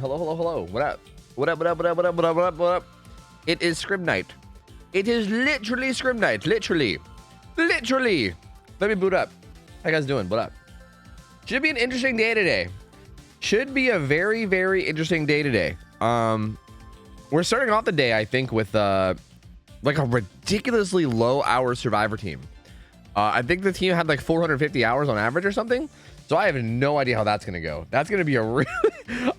Hello, hello, hello. What up? What up, what up, what up, what up, what up, what up, what up? It is Scrim Night. It is literally Scrim Night. Literally. Literally. Let me boot up. How you guys doing? What up? Should be an interesting day today. Should be a very, very interesting day today. We're starting off the day, I think, with like a ridiculously low hour survivor team. I think the team had like 450 hours on average or something. So I have no idea how that's gonna go. That's gonna be a really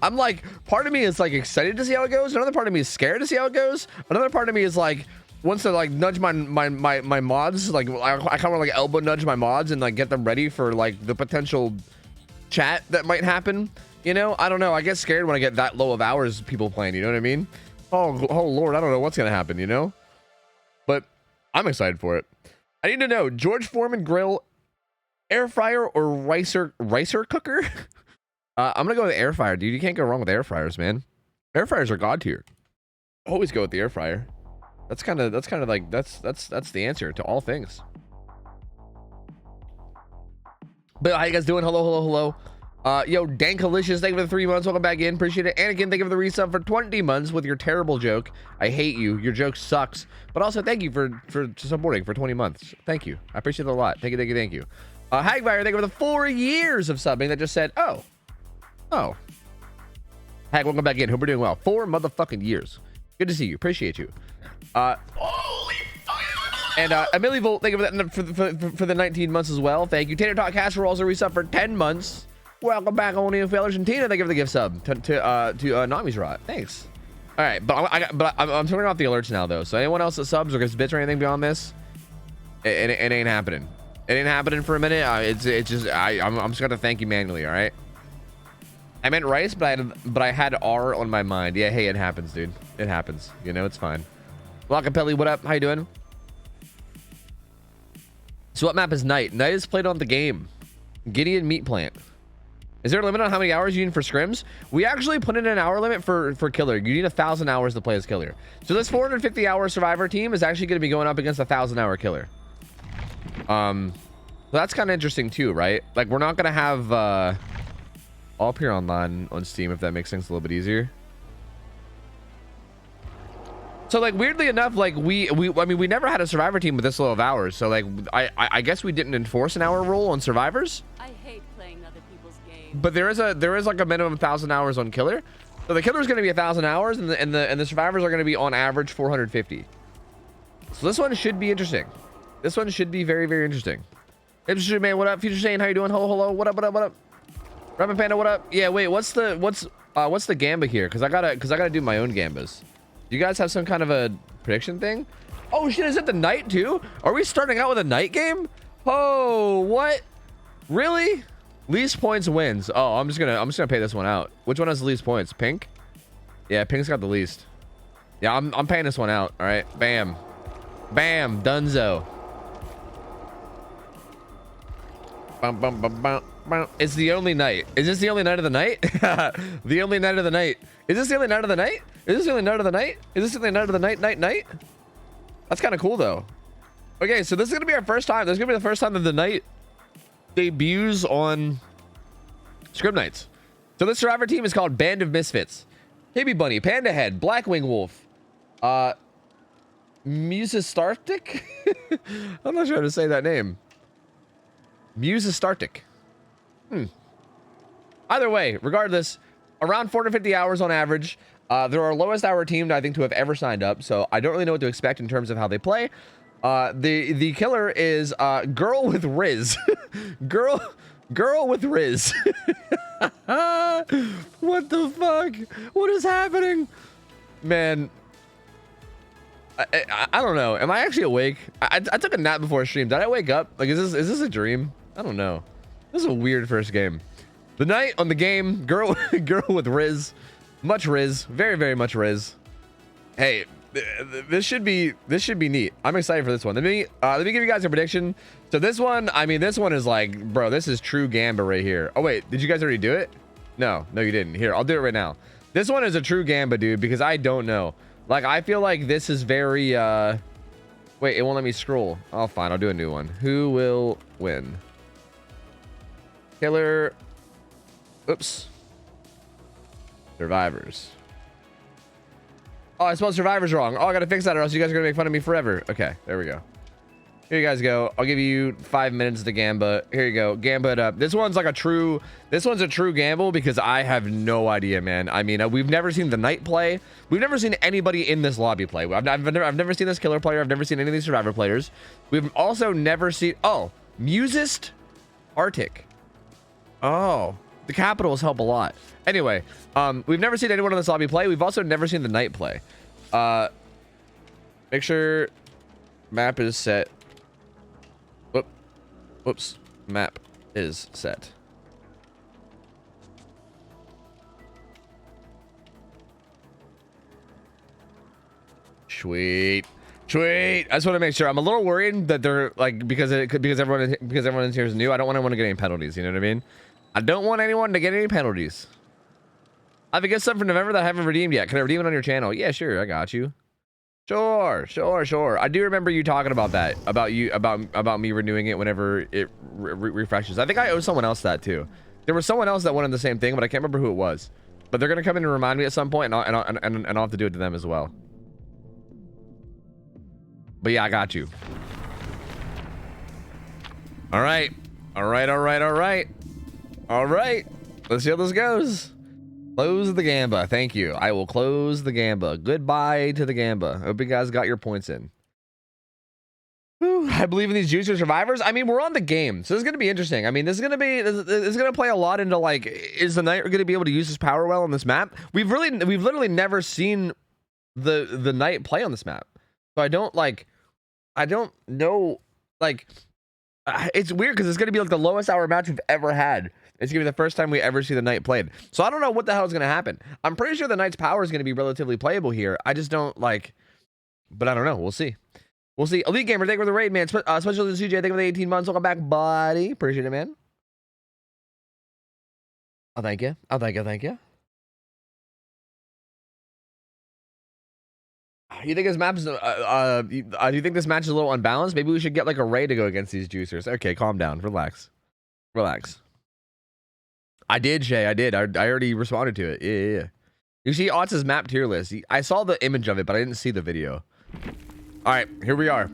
I'm like, part of me is like excited to see how it goes. Another part of me is scared to see how it goes. Another part of me is like wants to like nudge my mods. Like I kind of want to like elbow nudge my mods and like get them ready for like the potential chat that might happen. You know, I don't know. I get scared when I get that low of hours people playing. You know what I mean? Oh Lord, I don't know what's gonna happen. You know, but I'm excited for it. I need to know George Foreman grill, air fryer, or ricer cooker. I'm gonna go with air fryer, dude. You can't go wrong with air fryers, man. Air fryers are god tier. Always go with the air fryer. That's kind of like that's the answer to all things. But how you guys doing? Hello, hello, hello. Yo, Dankalicious, thank you for the 3 months. Welcome back in. Appreciate it. Anakin, thank you for the resub for 20 months with your terrible joke. I hate you. Your joke sucks. But also, thank you for supporting for 20 months. Thank you. I appreciate it a lot. Thank you, thank you, thank you. Hagfire, thank you for the 4 years of subbing that just said, oh. Hag, welcome back in. Hope we're doing well. 4 motherfucking years. Good to see you. Appreciate you. And Amelie Volt, thank you for the 19 months as well. Thank you. Tater Tot Casserole also resub for 10 months. Welcome back, only in Argentina. Thank you for the gift sub to Nami's Rot. Thanks. All right, but I'm turning off the alerts now though. So anyone else that subs or gets bits or anything beyond this, it ain't happening. It ain't happening for a minute. It's just I'm just gonna thank you manually. All right. I meant rice, but I had R on my mind. Yeah, hey, it happens, dude. It happens. You know, it's fine. Lockapelli, what up? How you doing? So what map is Night? Night is played on the game. Gideon Meat Plant. Is there a limit on how many hours you need for scrims? We actually put in an hour limit for killer. You need 1,000 hours to play as killer. So this 450 hour survivor team is actually going to be going up against a 1,000 hour killer. So that's kind of interesting too, right? Like we're not going to have all appear online on Steam, if that makes things a little bit easier. So like weirdly enough, like we never had a survivor team with this low of hours. So like I guess we didn't enforce an hour rule on survivors. I hate playing other people's games. But there is like a minimum 1,000 hours on killer. So the killer is going to be 1,000 hours, and the survivors are going to be on average 450. So this one should be interesting. This one should be very, very interesting. Hipster man, what up? Future Shane, how you doing? Hello, hello. What up? What up? What up? Rabbit Panda, what up? Yeah, wait. What's the gamba here? Cause I gotta do my own gambas. You guys have some kind of a prediction thing? Oh shit, is it the night too? Are we starting out with a night game? Oh, what? Really? Least points wins. Oh, I'm just gonna pay this one out. Which one has the least points? Pink? Yeah, Pink's got the least. Yeah, I'm paying this one out. All right, bam, bam, dunzo. Bum, bum, bum, bum, bum. It's the only night. Is this the only night of the night? The only night of the night. Is this the only night of the night? Is this the only night of the night? Is this the only night of the night? That's kind of cool though. Okay, so this is gonna be our first time. This is gonna be the first time that the night debuts on Scrim Nights. So this survivor team is called Band of Misfits. KB Bunny, Panda Head, Blackwing Wolf, Musistartic. I'm not sure how to say that name. Musistartic. Either way, regardless, around 450 hours on average. They're our lowest hour team, I think, to have ever signed up. So I don't really know what to expect in terms of how they play. The killer is girl with Riz. girl with Riz. What the fuck? What is happening, man? I don't know. Am I actually awake? I took a nap before stream. Did I wake up? Like, is this a dream? I don't know. This is a weird first game. The night on the game, girl with Riz, much Riz, very, very much Riz. Hey, this should be neat. I'm excited for this one. Let me give you guys a prediction. So this one, I mean, this one is like, bro, this is true gamba right here. Oh wait, did you guys already do it? No, you didn't. Here, I'll do it right now. This one is a true gamba, dude, because I don't know. Like, I feel like this is very wait, it won't let me scroll. Oh, fine, I'll do a new one. Who will win? Killer. Oops. Survivors. Oh, I spelled survivors wrong. Oh, I gotta fix that or else you guys are gonna make fun of me forever. Okay, there we go. Here you guys go. I'll give you 5 minutes to gamba. Here you go. Gamba it up. This one's a true gamble because I have no idea, man. I mean, we've never seen the knight play. We've never seen anybody in this lobby play. I've never seen this killer player. I've never seen any of these survivor players. We've also never seen, oh, Musist Arctic. Oh, the capitals help a lot. Anyway, we've never seen anyone in this lobby play. We've also never seen the knight play. Make sure map is set. Whoops, map is set. Sweet. I just want to make sure. I'm a little worried that they're like, because everyone in here is new. I don't want anyone to get any penalties. You know what I mean? I don't want anyone to get any penalties. I have a gift sub for November that I haven't redeemed yet. Can I redeem it on your channel? Yeah, sure. I got you. Sure. I do remember you talking about that, about me renewing it whenever it refreshes. I think I owe someone else that too. There was someone else that wanted the same thing, but I can't remember who it was. But they're gonna come in and remind me at some point, and I'll have to do it to them as well. But yeah, I got you. All right. Let's see how this goes. Close the gamba. Thank you. I will close the gamba. Goodbye to the gamba. Hope you guys got your points in. Whew, I believe in these juicer survivors. I mean, we're on the game, so this is going to be interesting. I mean, this is going to play a lot into like, is the knight going to be able to use his power well on this map? We've literally never seen the knight play on this map, so I don't know. Like, it's weird because it's going to be like the lowest hour match we've ever had. It's gonna be the first time we ever see the knight played. So I don't know what the hell is gonna happen. I'm pretty sure the knight's power is gonna be relatively playable here. I just don't like, but I don't know. We'll see. Elite Gamer, thank you for the raid, man. Special to CJ, thank you for the 18 months. Welcome back, buddy. Appreciate it, man. Oh, thank you. You think this map's do you think this match is a little unbalanced? Maybe we should get like a raid to go against these juicers. Okay, calm down. Relax. I did, Shay. I did. I already responded to it. Yeah. You see Otz's map tier list. I saw the image of it, but I didn't see the video. All right, here we are.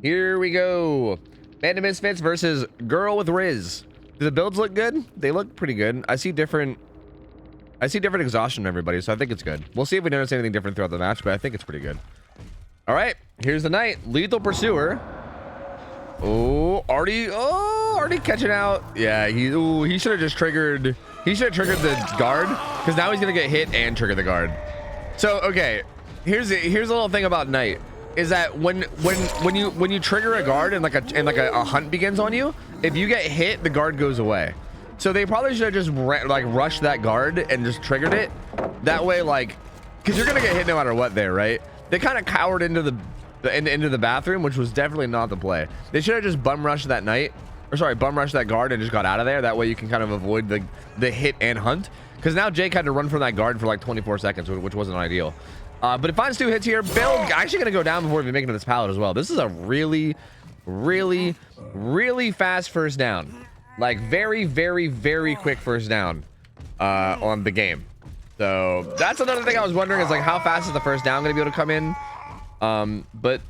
Here we go. Band of Misfits versus Girl with Riz. Do the builds look good? They look pretty good. I see different exhaustion from everybody, so I think it's good. We'll see if we notice anything different throughout the match, but I think it's pretty good. All right, here's the knight. Lethal Pursuer. Oh, already catching out. Yeah, he should have just triggered. He should have triggered the guard, because now he's gonna get hit and trigger the guard. So okay, here's a little thing about knight, is that when you trigger a guard and like a hunt begins on you, if you get hit, the guard goes away. So they probably should have just rushed that guard and just triggered it. That way, like, because you're gonna get hit no matter what there, right? They kind of cowered into the bathroom, which was definitely not the play. They should have just bum rushed that guard and just got out of there. That way you can kind of avoid the hit and hunt. Because now Jake had to run from that guard for like 24 seconds, which wasn't ideal. But it finds 2 hits here. Bill actually gonna go down before even making it to this pallet as well. This is a really fast first down. Like very quick first down on the game. So that's another thing I was wondering, is like, how fast is the first down gonna be able to come in? But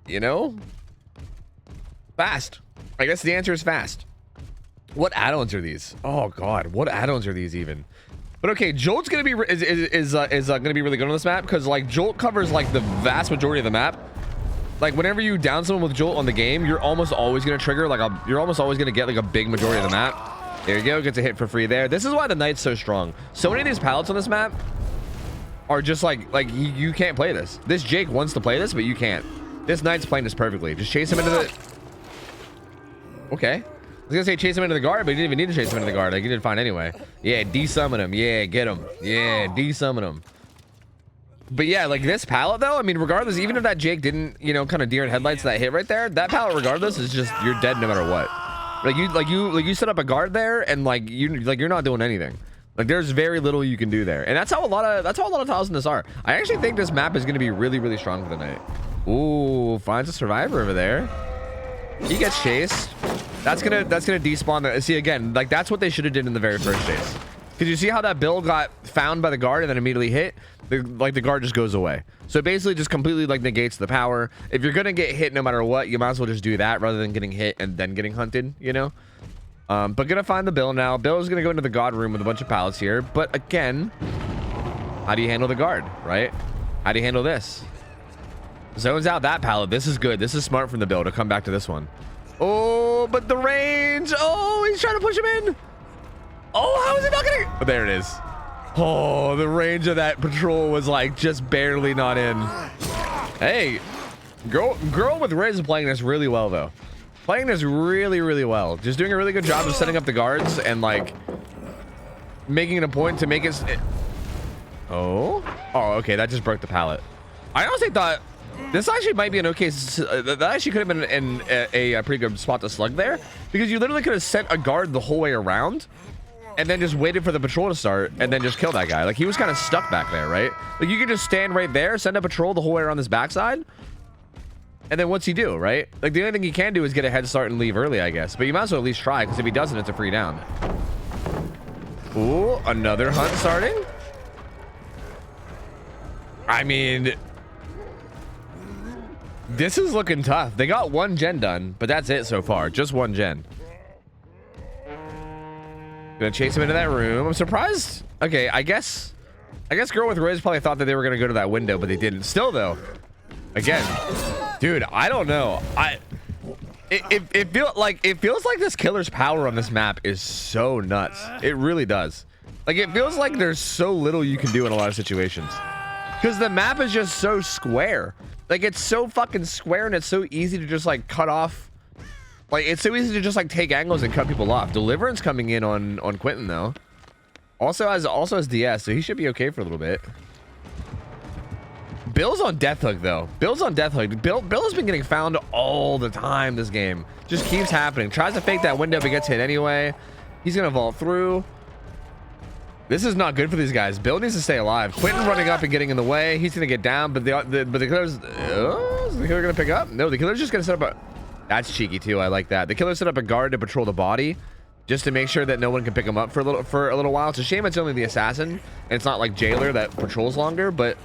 you know, fast. I guess the answer is fast. What add-ons are these? Oh god, what add-ons are these even? But okay, Jolt's gonna be gonna be really good on this map, because like Jolt covers like the vast majority of the map. Like whenever you down someone with Jolt on the game, you're almost always gonna trigger like you're almost always gonna get like a big majority of the map. There you go, gets a hit for free there. This is why the knight's so strong. So many of these pallets on this map are just like you can't play this. This Jake wants to play this, but you can't. This knight's playing this perfectly. Just chase him into the... Okay. I was gonna say chase him into the guard, but he didn't even need to chase him into the guard. Like, he did fine anyway. Yeah, de-summon him. Yeah, get him. Yeah, de-summon him. But yeah, like this pallet though, I mean, regardless, even if that Jake didn't, you know, kind of deer in headlights that hit right there, that pallet regardless is just, you're dead no matter what. Like you set up a guard there, and like you're not doing anything. Like there's very little you can do there, and that's how a lot of tiles in this are. I actually think this map is going to be really strong for the night. Ooh, finds a survivor over there. He gets chased. That's gonna despawn the... See, again, like that's what they should have did in the very first chase. Because you see how that Bill got found by the guard and then immediately hit? The guard just goes away. So it basically just completely like negates the power. If you're gonna get hit no matter what, you might as well just do that rather than getting hit and then getting hunted, you know? But gonna find the Bill now. Bill is gonna go into the god room with a bunch of pallets here. But again, how do you handle the guard, right? How do you handle this? Zones out that pallet. This is good. This is smart from the Bill to come back to this one. Oh, but the range. Oh, he's trying to push him in. Oh, how is he not getting? Oh, there it is. Oh, the range of that patrol was like just barely not in. Hey, girl with Riz playing this really well though. Playing this really, really well. Just doing a really good job of setting up the guards and like making it a point to make it. Oh, okay. That just broke the pallet. I honestly thought this actually might be an okay. That actually could have been in a pretty good spot to slug there, because you literally could have sent a guard the whole way around and then just waited for the patrol to start and then just kill that guy. Like he was kind of stuck back there, right? Like you could just stand right there, send a patrol the whole way around this backside, and then what's he do, right? Like the only thing he can do is get a head start and leave early, I guess. But you might as well at least try, because if he doesn't, it's a free down. Ooh, another hunt starting. I mean, this is looking tough. They got one gen done, but that's it so far. Just one gen. Gonna chase him into that room. I'm surprised. Okay, I guess girl with Riz probably thought that they were gonna go to that window, but they didn't. Still though, again, dude, I don't know. It feels like this killer's power on this map is so nuts. It really does. Like it feels like there's so little you can do in a lot of situations, because the map is just so square. Like it's so fucking square, and it's so easy to just like cut off. Like it's so easy to just like take angles and cut people off. Deliverance coming in on Quentin though. Also has DS, so he should be okay for a little bit. Bill's on death hook though. Bill's on death hook. Bill has been getting found all the time this game. Just keeps happening. Tries to fake that window but gets hit anyway. He's gonna vault through. This is not good for these guys. Bill needs to stay alive. Quentin running up and getting in the way. He's gonna get down, but the killer's is the killer gonna pick up? No, the killer's just gonna set up a. That's cheeky too. I like that. The killer set up a guard to patrol the body, just to make sure that no one can pick him up for a little while. It's a shame it's only the assassin, and it's not like Jailer that patrols longer. But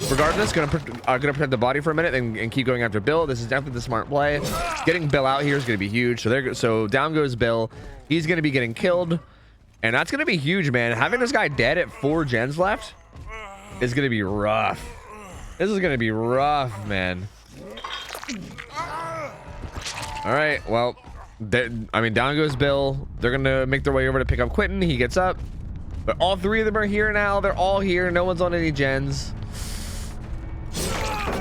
regardless, gonna protect the body for a minute and keep going after Bill. This is definitely the smart play. Getting Bill out here is gonna be huge. So down goes Bill. He's gonna be getting killed, and that's gonna be huge, man. Having this guy dead at 4 gens left is gonna be rough. This is gonna be rough, man. All right, well, I mean, down goes Bill. They're gonna make their way over to pick up Quentin. He gets up, but all 3 of them are here now. They're all here. No one's on any gens.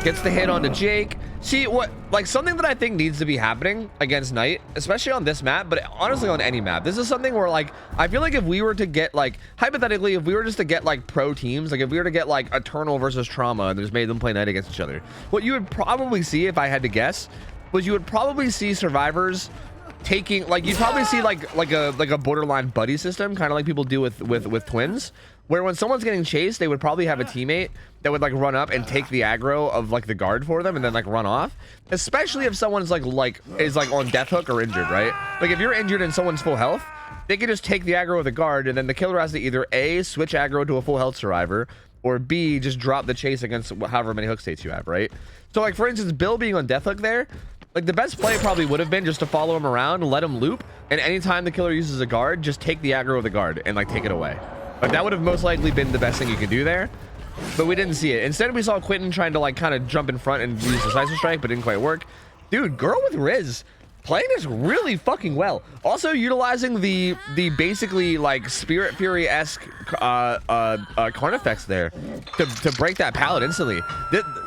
Gets the hit onto Jake. See what, like something that I think needs to be happening against Knight, especially on this map, but honestly on any map. This is something where like I feel like if we were to get like hypothetically, if we were just to get like pro teams, like if we were to get like Eternal versus Trauma and just made them play Knight against each other, what you would probably see, if I had to guess, was you would probably see survivors taking, like you'd probably see like a borderline buddy system, kind of like people do with twins, where when someone's getting chased, they would probably have a teammate that would like run up and take the aggro of like the guard for them and then like run off, especially if someone's like on death hook or injured, right? Like if you're injured and someone's full health, they can just take the aggro of the guard, and then the killer has to either A, switch aggro to a full health survivor, or B, just drop the chase against however many hook states you have, right? So like for instance, Bill being on death hook there, like the best play probably would have been just to follow him around and let him loop, and anytime the killer uses a guard, just take the aggro of the guard and like take it away. Like that would have most likely been the best thing you could do there, but we didn't see it. Instead we saw Quentin trying to like kind of jump in front and use decisive strike, but didn't quite work. Dude, girl with Riz playing this really fucking well. Also utilizing the basically like Spirit Fury-esque Carnifex there to break that pallet instantly.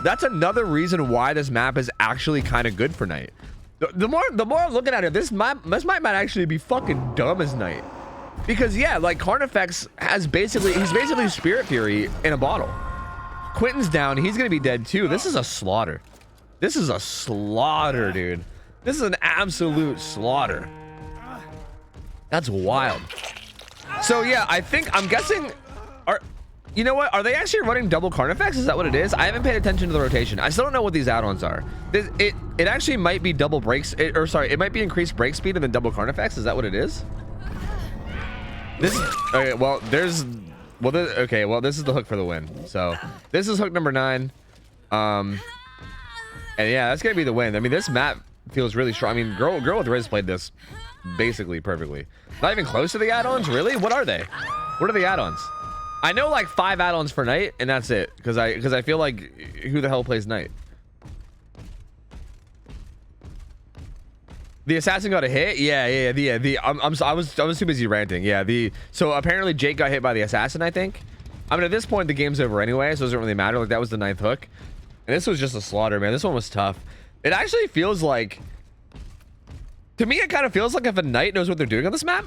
That's another reason why this map is actually kind of good for Knight. The more I'm looking at it, this map might actually be fucking dumb as Knight. Because yeah, like Carnifex he's basically Spirit Fury in a bottle. Quentin's down, he's gonna be dead too. This is a slaughter. This is a slaughter, dude. This is an absolute slaughter. That's wild. So yeah, I'm guessing, you know what? Are they actually running double Carnifex? Is that what it is? I haven't paid attention to the rotation. I still don't know what these add-ons are. It actually might be double brakes, it might be increased brake speed and then double Carnifex. Is that what it is? This okay, well, okay, well, this is the hook for the win. So this is hook number 9. And yeah, that's gonna be the win. I mean, this map feels really strong. I mean, Girl with Riz played this basically perfectly. Not even close to the add-ons, really? What are they? What are the add-ons? I know like 5 add-ons for Knight, and that's it. Because I feel like who the hell plays Knight? The assassin got a hit. Yeah. I was too busy ranting. Yeah. So apparently Jake got hit by the assassin. I think. I mean, at this point the game's over anyway, so it doesn't really matter. Like that was the 9th hook, and this was just a slaughter, man. This one was tough. It actually feels like, to me, it kind of feels like if a Knight knows what they're doing on this map.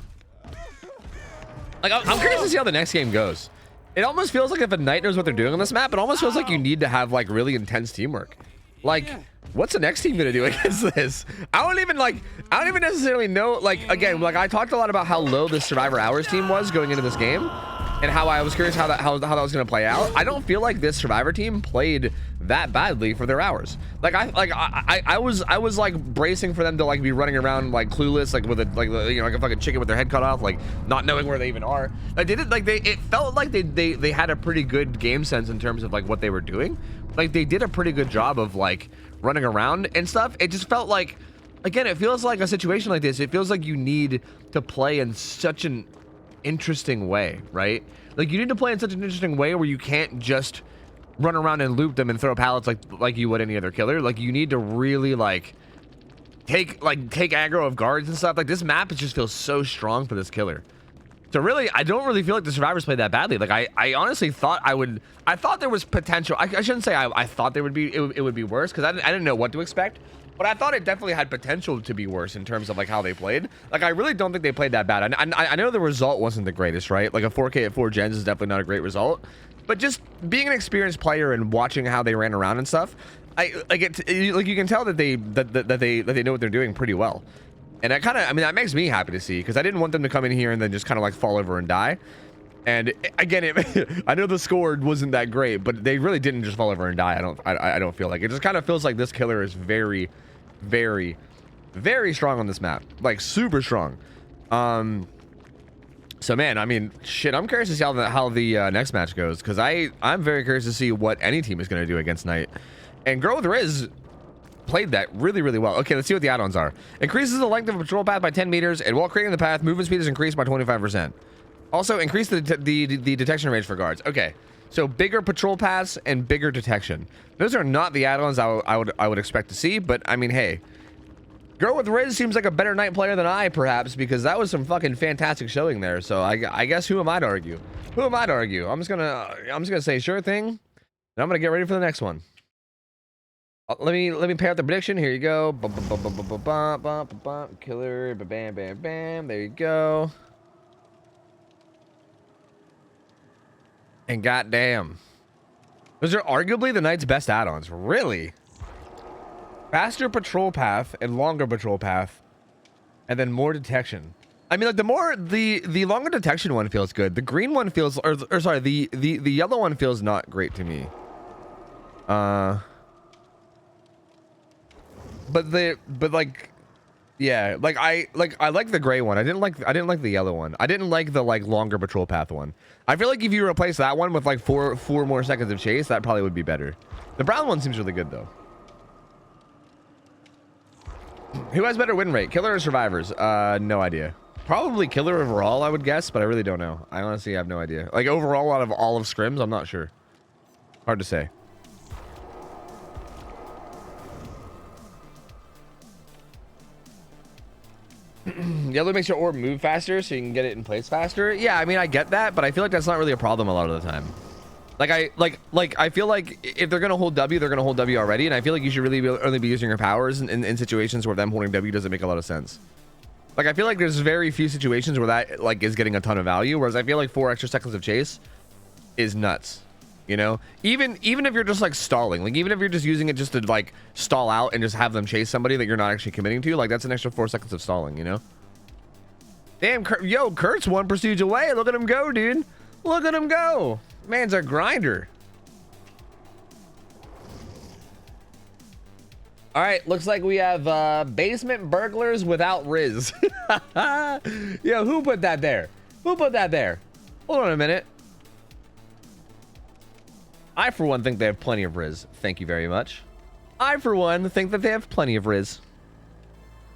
Like I'm curious to see how the next game goes. It almost feels like if a Knight knows what they're doing on this map, it almost feels like you need to have like really intense teamwork. Like, what's the next team gonna do against this? I don't even necessarily know. Like, again, like I talked a lot about how low the Survivor Hours team was going into this game, and how I was curious how that was gonna play out. I don't feel like this Survivor team played that badly for their hours. Like I was like bracing for them to like be running around like clueless, like with a like a fucking chicken with their head cut off, like not knowing where they even are. Like it felt like they had a pretty good game sense in terms of like what they were doing. Like they did a pretty good job of like running around and stuff. It just felt like, again, it feels like a situation like this, it feels like you need to play in such an interesting way, right? Like you need to play in such an interesting way where you can't just run around and loop them and throw pallets like you would any other killer. Like you need to really like take aggro of guards and stuff. Like this map just feels so strong for this killer. So really, I don't really feel like the Survivors played that badly. Like I honestly thought I thought there was potential. I shouldn't say I thought there would be it would be worse, because I didn't know what to expect. But I thought it definitely had potential to be worse in terms of like how they played. Like I really don't think they played that bad. I know the result wasn't the greatest, right? Like a 4K at 4 gens is definitely not a great result. But just being an experienced player and watching how they ran around and stuff, like you can tell that they know what they're doing pretty well. And that makes me happy to see, because I didn't want them to come in here and then just kind of like fall over and die. And again, I know the score wasn't that great, but they really didn't just fall over and die. I don't feel like it. Just kind of feels like this killer is very, very, very strong on this map, like super strong. So man, I mean, shit, I'm curious to see how the next match goes, because I'm very curious to see what any team is going to do against Knight. And Girl with Riz played that really, really well. Okay, let's see what the add-ons are. Increases the length of a patrol path by 10 meters, and while creating the path, movement speed is increased by 25%. Also, increase the detection range for guards. Okay, so bigger patrol paths and bigger detection. Those are not the add-ons I would expect to see, but I mean, hey, Girl with Riz seems like a better Knight player than I, perhaps, because that was some fucking fantastic showing there. So I guess who am I to argue? Who am I to argue? I'm just gonna say sure thing, and I'm gonna get ready for the next one. Let me pay out the prediction. Here you go. Killer. Bam, bam, bam. There you go. And goddamn, those are arguably the Knight's best add-ons. Really? Faster patrol path and longer patrol path, and then more detection. I mean, like the longer detection one feels good. The green one feels, or sorry, the yellow one feels not great to me. But like, yeah, like I like the gray one. I didn't like the yellow one. I didn't like the like longer patrol path one. I feel like if you replace that one with like four more seconds of chase, that probably would be better. The brown one seems really good though. Who has better win rate, killer or survivors? No idea. Probably killer overall, I would guess, but I really don't know. I honestly have no idea. Like overall, out of all of scrims, I'm not sure. Hard to say. Yellow makes your orb move faster, so you can get it in place faster. Yeah, I mean, I get that, but I feel like that's not really a problem a lot of the time. Like I feel like if they're gonna hold W, they're gonna hold W already, and I feel like you should really only be using your powers in situations where them holding W doesn't make a lot of sense. Like I feel like there's very few situations where that like is getting a ton of value, whereas I feel like 4 extra seconds of chase is nuts. You know, even if you're just like stalling, like even if you're just using it just to like stall out and just have them chase somebody that you're not actually committing to, like that's an extra 4 seconds of stalling, you know? Damn, yo, Kurt's 1 prestige away. Look at him go, dude. Look at him go. Man's a grinder. All right, looks like we have basement burglars without Riz. Yo, who put that there? Who put that there? Hold on a minute. I, for one, think they have plenty of Riz. Thank you very much. I, for one, think that they have plenty of Riz.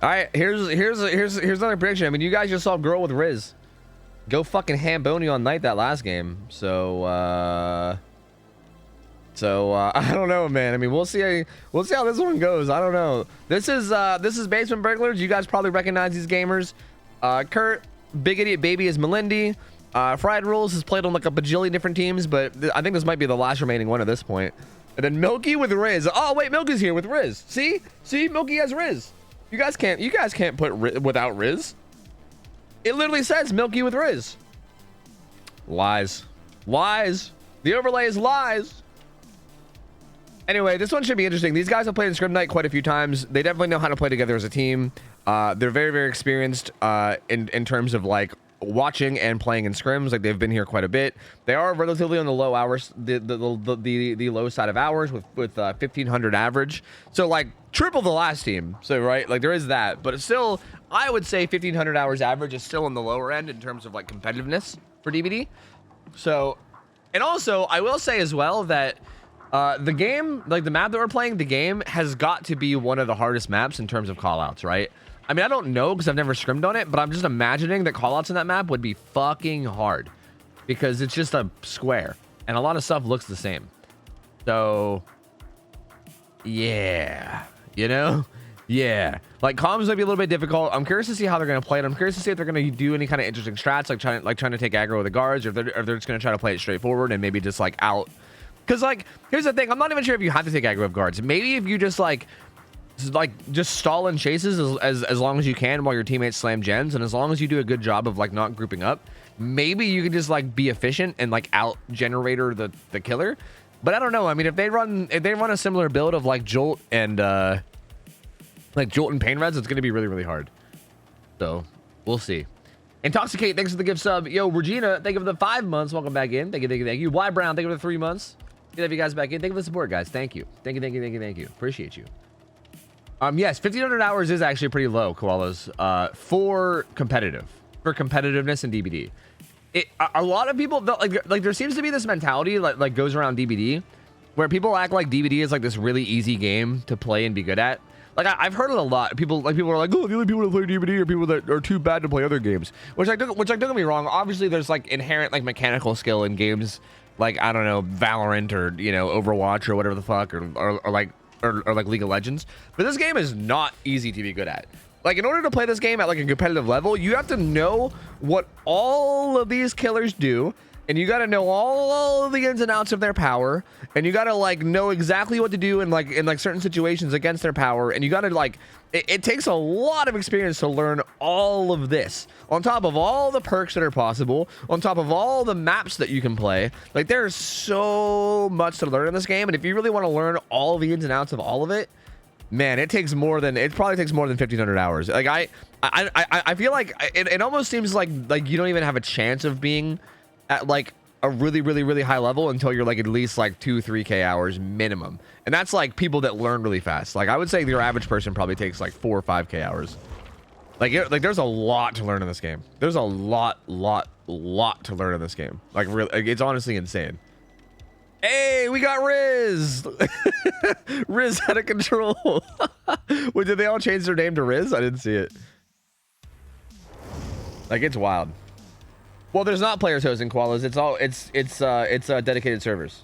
All right, here's another prediction. I mean, you guys just saw Girl with Riz go fucking ham-bony on Knight that last game. So I don't know, man. I mean, we'll see how this one goes. I don't know. This is Basement Burglars. You guys probably recognize these gamers. Kurt, Big Idiot Baby is Melindy. Fried Rules has played on like a bajillion different teams, but I think this might be the last remaining one at this point. And then Milky with Riz. Oh wait, Milky's here with Riz. See, Milky has Riz. You guys can't put Riz without Riz. It literally says Milky with Riz. Lies. The overlay is lies. Anyway, this one should be interesting. These guys have played in Scrim Night quite a few times. They definitely know how to play together as a team. They're very, very experienced in terms of like watching and playing in scrims. Like they've been here quite a bit. They are relatively on the low hours, the low side of hours with 1500 average. So like triple the last team. So right, like there is that, but it's still, I would say 1500 hours average is still on the lower end in terms of like competitiveness for DBD. So, and also I will say as well that the game, like the map that we're playing, the game has got to be one of the hardest maps in terms of callouts, right? I mean, I don't know because I've never scrimmed on it, but I'm just imagining that callouts in that map would be fucking hard because it's just a square and a lot of stuff looks the same. So, yeah, you know? Yeah. Like, comms might be a little bit difficult. I'm curious to see how they're going to play it. I'm curious to see if they're going to do any kind of interesting strats, like trying to take aggro with the guards, or if they're just going to try to play it straightforward and maybe just, like, out. Because, like, here's the thing. I'm not even sure if you have to take aggro with guards. Maybe if you just, like just stall in chases as long as you can while your teammates slam gens, and as long as you do a good job of like not grouping up, maybe you can just like be efficient and like out generator the killer. But I don't know. I mean, if they run a similar build of like Jolt and Pain Reds, it's gonna be really, really hard. So we'll see. Intoxicate, thanks for the gift sub. Yo, Regina, thank you for the 5 months. Welcome back in. Thank you. Y Brown, thank you for the 3 months. Good to have you guys back in. Thank you for the support, guys. Thank you. Thank you. Appreciate you. Yes, 1500 hours is actually pretty low, koalas, for competitiveness in DBD. A lot of people like there seems to be this mentality like goes around DBD where people act like DBD is like this really easy game to play and be good at. Like I've heard it a lot. People are like, oh, the only people that play DBD are people that are too bad to play other games. Which don't get me wrong. Obviously, there's like inherent like mechanical skill in games like, I don't know, Valorant or, you know, Overwatch or whatever the fuck, or like League of Legends. But this game is not easy to be good at. Like, in order to play this game at like a competitive level, you have to know what all of these killers do, and you got to know all of the ins and outs of their power, and you got to like know exactly what to do in like certain situations against their power, and you got to like it takes a lot of experience to learn all of this, on top of all the perks that are possible, on top of all the maps that you can play. Like, there's so much to learn in this game, and if you really want to learn all the ins and outs of all of it, man, it probably takes more than 1500 hours. Like I feel like it almost seems like you don't even have a chance of being at like a really, really, really high level until you're like at least like 2-3k hours minimum. And that's like people that learn really fast. Like, I would say your average person probably takes like 4 or 5k hours. Like there's a lot to learn in this game. There's a lot to learn in this game. Like, really, it's honestly insane. Hey, we got Riz. Riz out of control. Wait, did they all change their name to Riz? I didn't see it. Like, it's wild. Well, there's not players hosting, koalas. It's dedicated servers.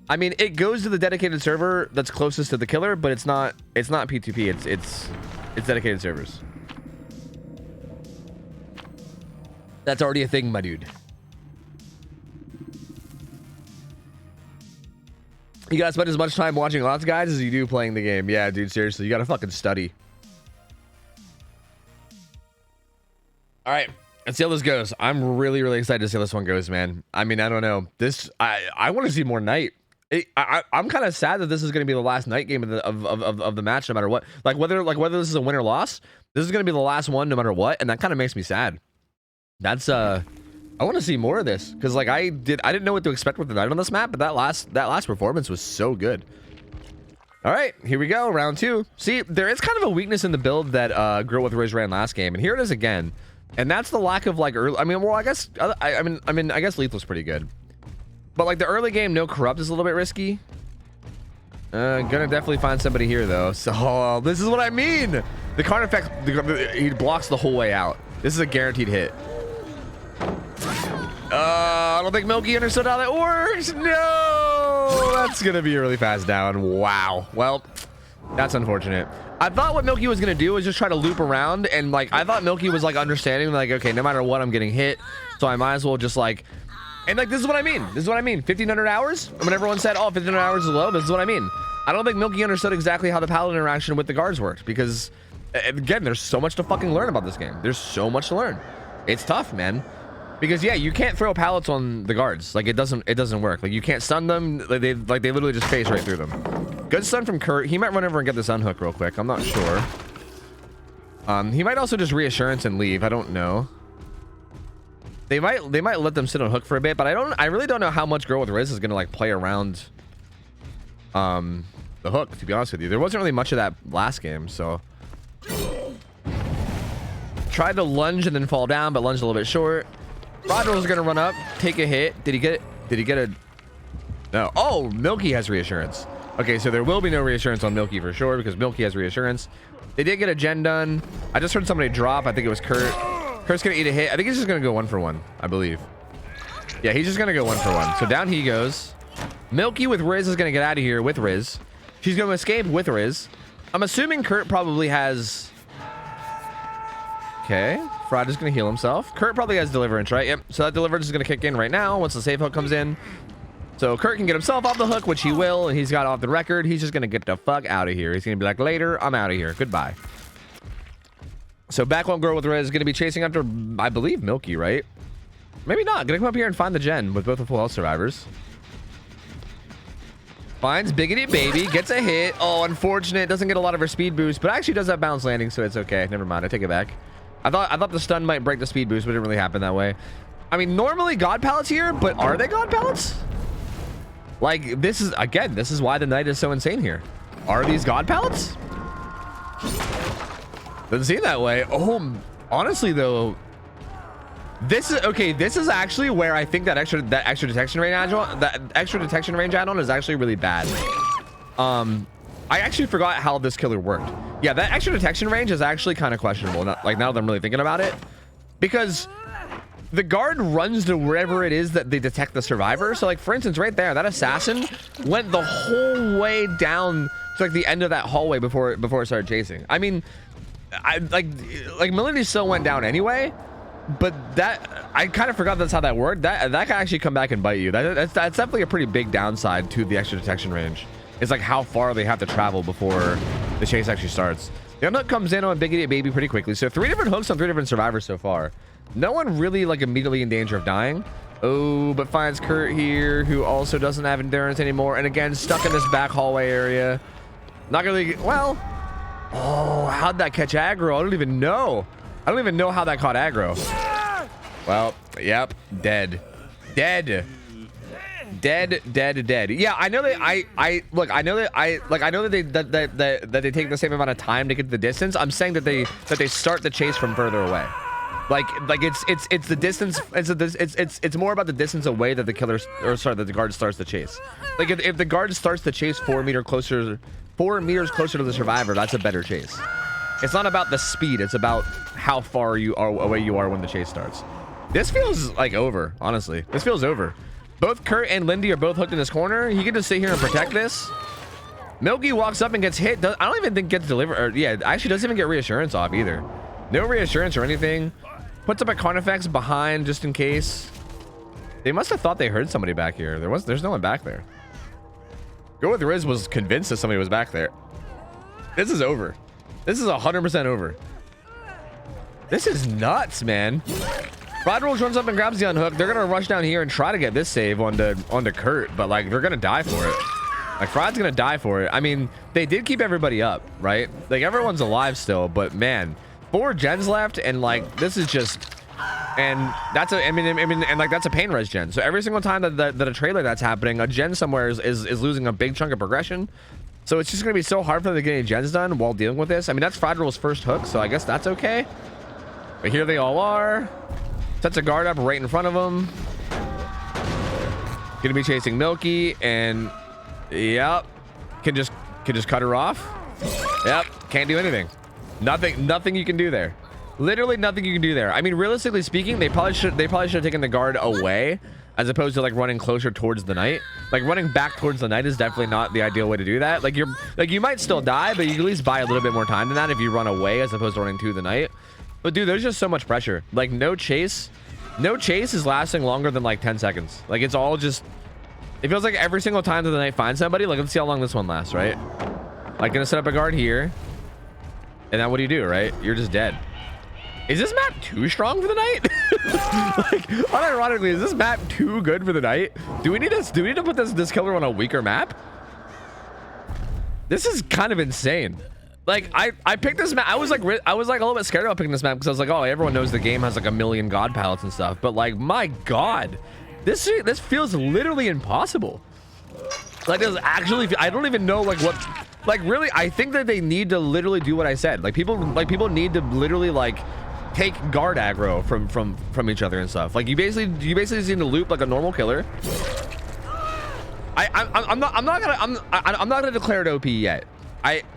I mean, it goes to the dedicated server that's closest to the killer, but it's not P2P. It's dedicated servers. That's already a thing, my dude. You gotta spend as much time watching lots of guys as you do playing the game. Yeah, dude, seriously, you gotta fucking study. All right, let's see how this goes. I'm really, really excited to see how this one goes, man. I mean, I don't know. I want to see more Night. I'm kind of sad that this is going to be the last Night game of the match, no matter what. Like whether this is a win or loss, this is going to be the last one, no matter what, and that kind of makes me sad. That's I want to see more of this, because like I didn't know what to expect with the Night on this map, but that last performance was so good. All right, here we go, round 2. See, there is kind of a weakness in the build that Girl with Riz ran last game, and here it is again. And that's the lack of like early. I mean, well, I guess I mean, I guess lethal's pretty good, but like the early game, no corrupt is a little bit risky. Gonna definitely find somebody here though. So this is what I mean. The card effect, he blocks the whole way out. This is a guaranteed hit. I don't think Milky understood how that works. No, that's gonna be a really fast down. Wow. Well, that's unfortunate. I thought what Milky was gonna do was just try to loop around, and like I thought Milky was like understanding, like, okay, no matter what, I'm getting hit, so I might as well just like, and like this is what I mean. This is what I mean. 1,500 hours. When everyone said, "Oh, 1,500 hours is low," this is what I mean. I don't think Milky understood exactly how the paladin interaction with the guards worked, because again, there's so much to fucking learn about this game. There's so much to learn. It's tough, man. Because yeah, you can't throw pallets on the guards. Like it doesn't work. Like you can't stun them. They literally just phase right through them. Good stun from Kurt. He might run over and get this unhook real quick. I'm not sure. He might also just reassurance and leave. I don't know. They might let them sit on hook for a bit, but I really don't know how much Girl with Riz is gonna like play around the hook, to be honest with you. There wasn't really much of that last game, so tried to lunge and then fall down, but lunged a little bit short. Roger was gonna run up, take a hit. Did he get it? Did he get a? No. Oh, Milky has reassurance. Okay, so there will be no reassurance on Milky for sure, because Milky has reassurance. They did get a gen done. I just heard somebody drop. I think it was Kurt. Kurt's gonna eat a hit. I think he's just gonna go 1 for 1, I believe. Yeah, he's just gonna go 1 for 1. So down he goes. Milky with Riz is gonna get out of here with Riz. She's gonna escape with Riz. I'm assuming Kurt probably has. Okay, Fraud is going to heal himself. Kurt probably has deliverance, right? Yep. So that deliverance is going to kick in right now once the safe hook comes in. So Kurt can get himself off the hook, which he will, and he's got off the record. He's just going to get the fuck out of here. He's going to be like, later, I'm out of here. Goodbye. So back one Girl with Riz is going to be chasing after, I believe, Milky, right? Maybe not. Going to come up here and find the gen with both the full health survivors. Finds Bigoted Baby, gets a hit. Oh, unfortunate. Doesn't get a lot of her speed boost, but actually does have bounce landing, so it's okay. Never mind. I take it back. I thought the stun might break the speed boost, but it didn't really happen that way. I mean, normally God pallets here, but are they God pallets? Like, this is why the night is so insane here. Are these God pallets? Doesn't seem that way. Oh, honestly though, this is actually where I think that extra detection range add-on is actually really bad. I actually forgot how this killer worked. Yeah, that extra detection range is actually kind of questionable. Now that I'm really thinking about it, because the guard runs to wherever it is that they detect the survivor. So like, for instance, right there, that assassin went the whole way down to like the end of that hallway before it started chasing. I mean, like Melody still went down anyway, but that I kind of forgot that's how that worked. That can actually come back and bite you. That's definitely a pretty big downside to the extra detection range. It's like how far they have to travel before the chase actually starts. The unhook comes in on Bigoted Baby pretty quickly. So 3 different hooks on 3 different survivors so far. No one really like immediately in danger of dying. Oh, but finds Kurt here, who also doesn't have endurance anymore. And again, stuck in this back hallway area. Not really, well. Oh, how'd that catch aggro? I don't even know. I don't even know how that caught aggro. Well, yep, dead. Dead. Yeah, I know that I know that they take the same amount of time to get to the distance. I'm saying that they start the chase from further away. Like it's the distance. It's more about the distance away that the killer, or sorry, that the guard starts the chase. Like if the guard starts the chase 4 meters closer to the survivor, that's a better chase. It's not about the speed. It's about how far away you are when the chase starts. This feels like over, honestly. This feels over. Both Kurt and Lindy are both hooked in this corner. He can just sit here and protect this. Milky walks up and gets hit. I don't even think gets delivered. Or, yeah, actually doesn't even get reassurance off either. No reassurance or anything. Puts up a Carnifex behind just in case. They must have thought they heard somebody back here. There's no one back there. Go with Riz was convinced that somebody was back there. This is over. This is 100% over. This is nuts, man. Fraud Rules runs up and grabs the unhook. They're gonna rush down here and try to get this save onto Kurt, but like they're gonna die for it. Like Fraud's gonna die for it. I mean, they did keep everybody up, right? Like everyone's alive still, but man, 4 gens left, and like this is just, and that's a, I mean, and like that's a pain res gen. So every single time that a trailer that's happening, a gen somewhere is losing a big chunk of progression. So it's just gonna be so hard for them to get any gens done while dealing with this. I mean, that's Fraud Rules' first hook, so I guess that's okay. But here they all are. Sets a guard up right in front of him. Gonna be chasing Milky, and yep, can just cut her off. Yep, can't do anything. Nothing you can do there. Literally nothing you can do there. I mean, realistically speaking, they probably should have taken the guard away as opposed to like running closer towards the knight. Like running back towards the knight is definitely not the ideal way to do that. Like you might still die, but you can at least buy a little bit more time than that if you run away as opposed to running to the knight. But dude, there's just so much pressure. Like no chase is lasting longer than like 10 seconds. Like it's all just, it feels like every single time that the knight finds somebody, like let's see how long this one lasts, right? Like gonna set up a guard here. And then what do, right? You're just dead. Is this map too strong for the knight? Like, unironically, is this map too good for the knight? Do we need to put this killer on a weaker map? This is kind of insane. Like I picked this map. I was like a little bit scared about picking this map because I was like, oh, everyone knows the game has like a million god palettes and stuff. But like, my god, this feels literally impossible. Like this actually, I don't even know like what. Like really, I think that they need to literally do what I said. Like people need to literally like take guard aggro from each other and stuff. Like you basically just need to loop like a normal killer. I'm not gonna declare it OP yet.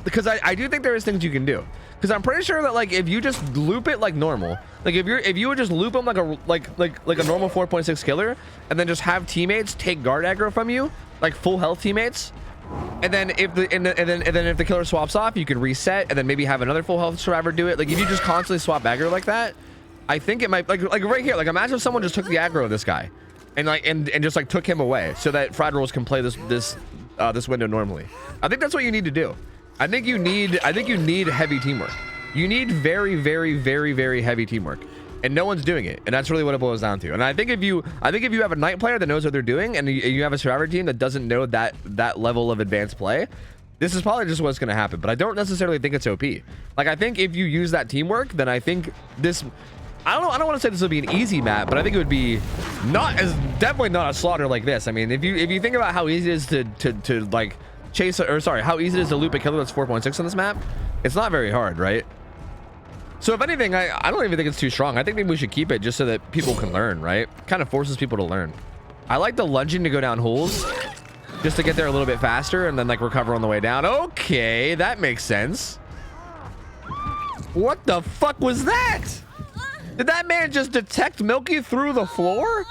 Because I do think there is things you can do. Because I'm pretty sure that like if you just loop it like normal, like if you would just loop them like a normal 4.6 killer, and then just have teammates take guard aggro from you, like full health teammates. And then if the killer swaps off, you can reset and then maybe have another full health survivor do it. Like if you just constantly swap aggro like that, I think it might like right here. Like imagine if someone just took the aggro of this guy, and like and just like took him away so that Frad Rolls can play this window normally. I think that's what you need to do. I think you need heavy teamwork. You need very, very, very, very heavy teamwork. And no one's doing it, and that's really what it boils down to. And I think if you have a knight player that knows what they're doing, and you have a survivor team that doesn't know that level of advanced play, this is probably just what's going to happen. But I don't necessarily think it's OP. Like I think if you use that teamwork, then I think this. I don't want to say this will be an easy map, but I think it would be definitely not a slaughter like this. I mean, if you think about how easy it is to like chase, or sorry, how easy it is to loop a killer that's 4.6 on this map, it's not very hard, right? So if anything, I don't even think it's too strong. I think maybe we should keep it just so that people can learn, right? Kind of forces people to learn. I like the lunging to go down holes just to get there a little bit faster and then like recover on the way down. Okay, that makes sense. What the fuck was that? Did that man just detect Milky through the floor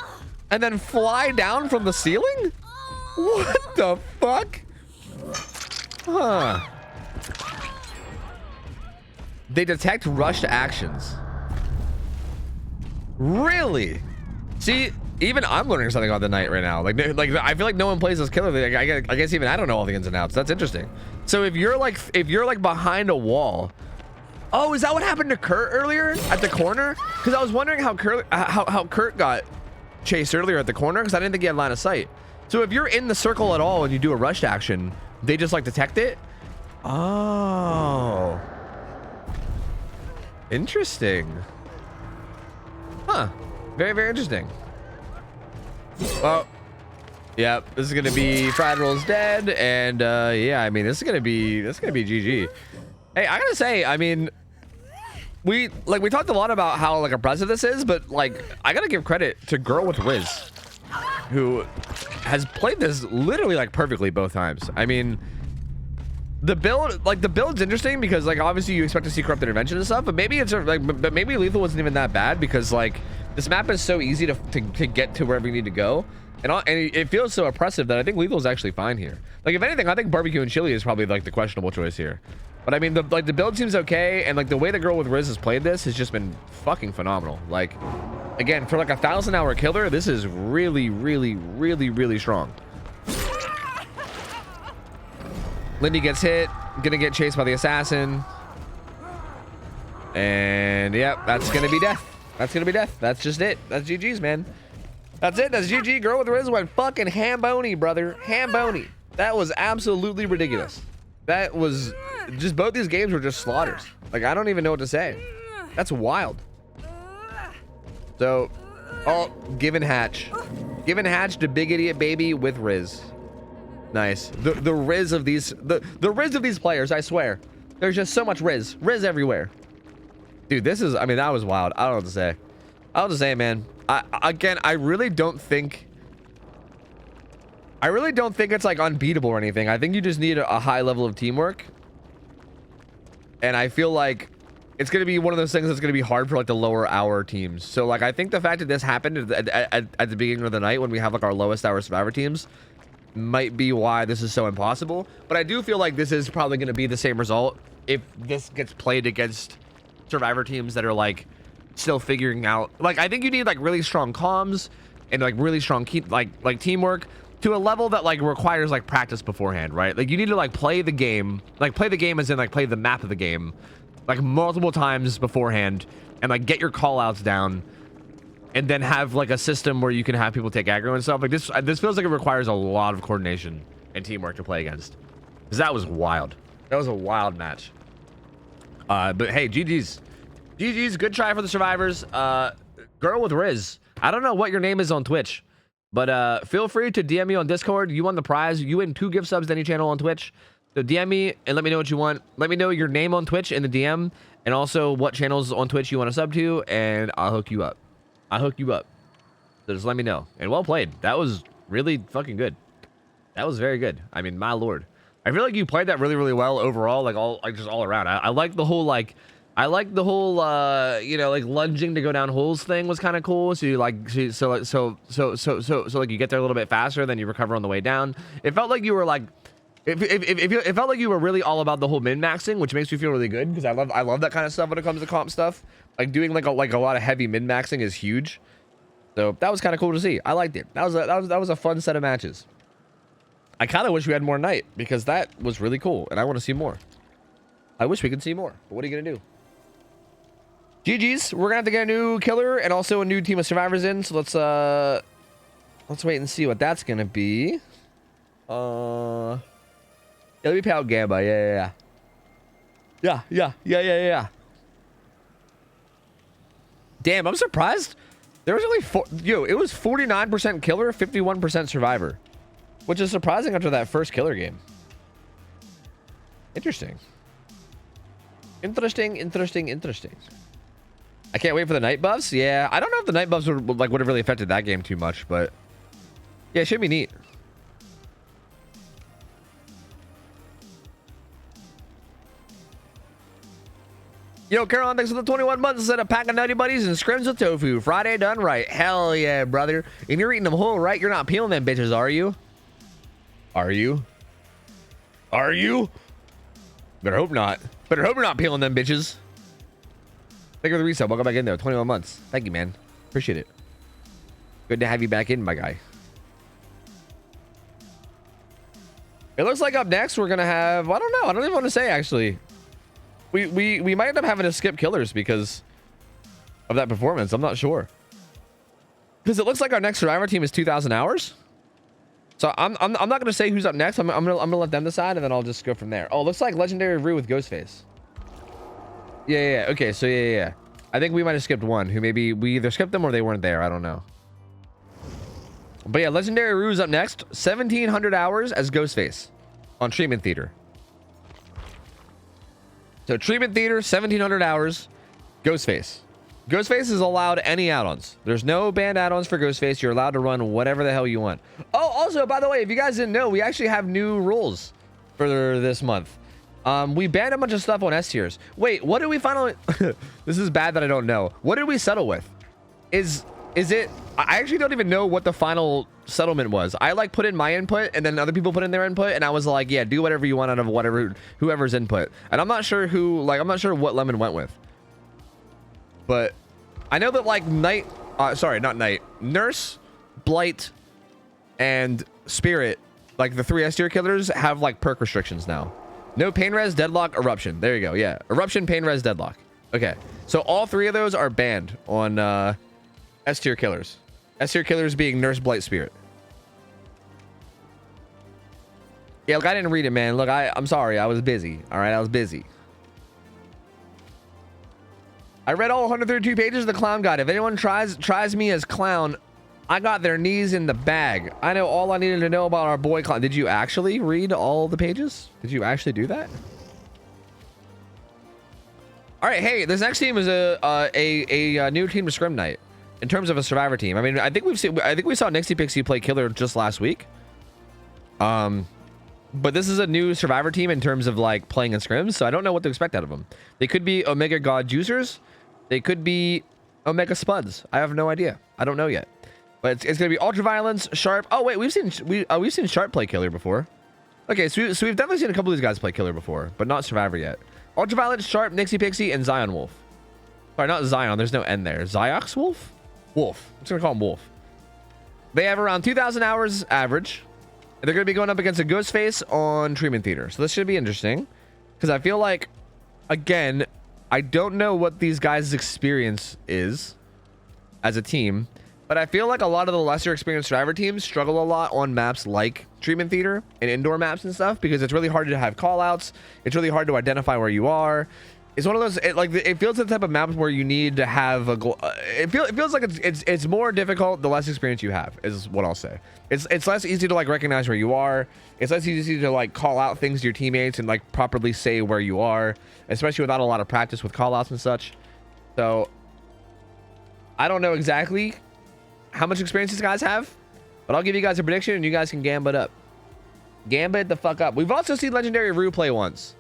and then fly down from the ceiling? What the fuck? Huh. They detect rushed actions. Really? See, even I'm learning something on the knight right now. Like I feel like no one plays this killer. Like, I guess even I don't know all the ins and outs. That's interesting. So if you're like behind a wall. Oh, is that what happened to Kurt earlier at the corner? Because I was wondering how Kurt got chased earlier at the corner because I didn't think he had line of sight. So if you're in the circle at all and you do a rushed action, they just like detect it. Oh. Interesting. Huh. Very, very interesting. Well, yeah, this is gonna be Fried Rolls dead, and yeah, I mean this is gonna be GG. Hey, I gotta say, I mean, we talked a lot about how like impressive this is, but like I gotta give credit to Girl with Riz, who has played this literally like perfectly both times. I mean, the build's interesting because like obviously you expect to see corrupt intervention and stuff, but maybe it's like, but maybe lethal wasn't even that bad because like this map is so easy to get to wherever you need to go, and it feels so oppressive that I think lethal is actually fine here. Like if anything, I think barbecue and chili is probably like the questionable choice here. But I mean, the build seems okay, and like the way the Girl with Riz has played this has just been fucking phenomenal. Like again, for like a 1,000-hour killer, this is really, really, really, really strong. Lindy gets hit, gonna get chased by the assassin. And yep, that's gonna be death. That's gonna be death. That's just it. That's GG's, man. That's it. That's GG. Girl with Riz went fucking hamboni, brother. Hamboni. That was absolutely ridiculous. That was just, both these games were just slaughters. Like, I don't even know what to say. That's wild. So, oh, given hatch. Given hatch to Big Idiot Baby with Riz. Nice. The Riz of these, the Riz of these players, I swear. There's just so much Riz. Riz everywhere. Dude, this is, I mean, that was wild. I don't know what to say. I don't know what to say, man. I really don't think it's like unbeatable or anything. I think you just need a high level of teamwork. And I feel like it's going to be one of those things that's going to be hard for like the lower hour teams. So like, I think the fact that this happened at the beginning of the night when we have like our lowest hour survivor teams might be why this is so impossible. But I do feel like this is probably going to be the same result if this gets played against survivor teams that are like still figuring out. Like, I think you need like really strong comms and like really strong like teamwork to a level that like requires like practice beforehand, right? Like you need to like play the game as in like play the map of the game like multiple times beforehand and like get your call outs down and then have like a system where you can have people take aggro and stuff. Like this feels like it requires a lot of coordination and teamwork to play against, because that was wild. That was a wild match. But hey, GG's, good try for the survivors. Girl with Riz, I don't know what your name is on Twitch, but feel free to DM me on Discord. You won the prize. You win 2 gift subs to any channel on Twitch. So DM me and let me know what you want. Let me know your name on Twitch in the DM, and also what channels on Twitch you want to sub to, and I'll hook you up. So just let me know. And well played. That was really fucking good. That was very good. I mean, my lord. I feel like you played that really, really well overall, like just all around. I like the whole you know, like lunging to go down holes thing was kind of cool. So you like so like you get there a little bit faster, then you recover on the way down. It felt like you were like it felt like you were really all about the whole min-maxing, which makes me feel really good, because I love that kind of stuff when it comes to comp stuff. Like doing like a lot of heavy min-maxing is huge. So that was kind of cool to see. I liked it. That was a fun set of matches. I kind of wish we had more night, because that was really cool and I want to see more. I wish we could see more, but what are you gonna do? GG's. We're gonna have to get a new killer and also a new team of survivors in. So let's wait and see what that's gonna be. Yeah, let me pay out Gamba. Yeah. Damn, I'm surprised. There was only it was 49% killer, 51% survivor, which is surprising after that first killer game. Interesting. I can't wait for the night buffs. Yeah, I don't know if the night buffs would have really affected that game too much, but yeah, it should be neat. Yo, Caroline, thanks for the 21 months. Instead of pack of Nutty Buddies and Scrims with Tofu. Friday done right. Hell yeah, brother. And you're eating them whole, right? You're not peeling them bitches, are you? Are you? Better hope not. Better hope you're not peeling them bitches. Thank you for the resub. Welcome back in there. 21 months. Thank you, man. Appreciate it. Good to have you back in, my guy. It looks like up next we're gonna have, I don't know. I don't even want to say, actually. We might end up having to skip killers because of that performance. I'm not sure, because it looks like our next survivor team is 2,000 hours. So I'm not gonna say who's up next. I'm gonna let them decide, and then I'll just go from there. Oh, looks like Legendary Rue with Ghostface. Yeah. Okay, so yeah. I think we might have skipped one. Who maybe we either skipped them or they weren't there. I don't know. But yeah, Legendary Rue is up next. 1,700 hours as Ghostface on Treatment Theater. So Treatment Theater, 1,700 hours, Ghostface. Ghostface is allowed any add-ons. There's no banned add-ons for Ghostface. You're allowed to run whatever the hell you want. Oh, also, by the way, if you guys didn't know, we actually have new rules for this month. We banned a bunch of stuff on S tiers. Wait, what did we finally... This is bad that I don't know. What did we settle with? Is it... I actually don't even know what the final settlement was. I like put in my input, and then other people put in their input, and I was like, yeah, do whatever you want out of whoever's input. And I'm not sure I'm not sure what Lemon went with. But I know that like Nurse, Blight, and Spirit, like the 3 S tier killers, have like perk restrictions now. No pain res, deadlock, eruption. There you go. Yeah, eruption, pain res, deadlock. Okay, so all 3 of those are banned on S tier killers. S tier killers being Nurse, Blight, Spirit. Yeah, look, I didn't read it, man. Look, I'm sorry. I was busy. All right, I was busy. I read all 132 pages of the clown guide. If anyone tries me as clown, I got their knees in the bag. I know all I needed to know about our boy clown. Did you actually read all the pages? Did you actually do that? All right, hey, this next team is a new team to Scrim Night in terms of a survivor team. I mean, I think we saw Nixie Pixie play Killer just last week. But this is a new survivor team in terms of like playing in scrims, so I don't know what to expect out of them. They could be Omega God Juicers. They could be Omega Spuds. I have no idea. I don't know yet. But it's gonna be Ultraviolence, Sharp. Oh wait, we've seen Sharp play Killer before. Okay, so we've definitely seen a couple of these guys play Killer before, but not Survivor yet. Ultraviolence, Sharp, Nixie Pixie, and Zion Wolf. Sorry, not Zion. There's no N there. Ziox Wolf? Wolf. I'm just gonna call him Wolf. They have around 2,000 hours average. And they're gonna be going up against a Ghostface on Treatment Theater. So this should be interesting. Because I feel like, again, I don't know what these guys' experience is as a team. But I feel like a lot of the lesser experienced driver teams struggle a lot on maps like Treatment Theater and indoor maps and stuff, because it's really hard to have callouts. It's really hard to identify where you are. It's one of those, it feels like the type of maps where you need to have a, it feels like it's more difficult the less experience you have, is what I'll say. It's less easy to like recognize where you are. It's less easy to like call out things to your teammates and like properly say where you are, especially without a lot of practice with callouts and such. So I don't know exactly how much experience these guys have, but I'll give you guys a prediction and you guys can gambit up. Gambit the fuck up. We've also seen Legendary Rue play once.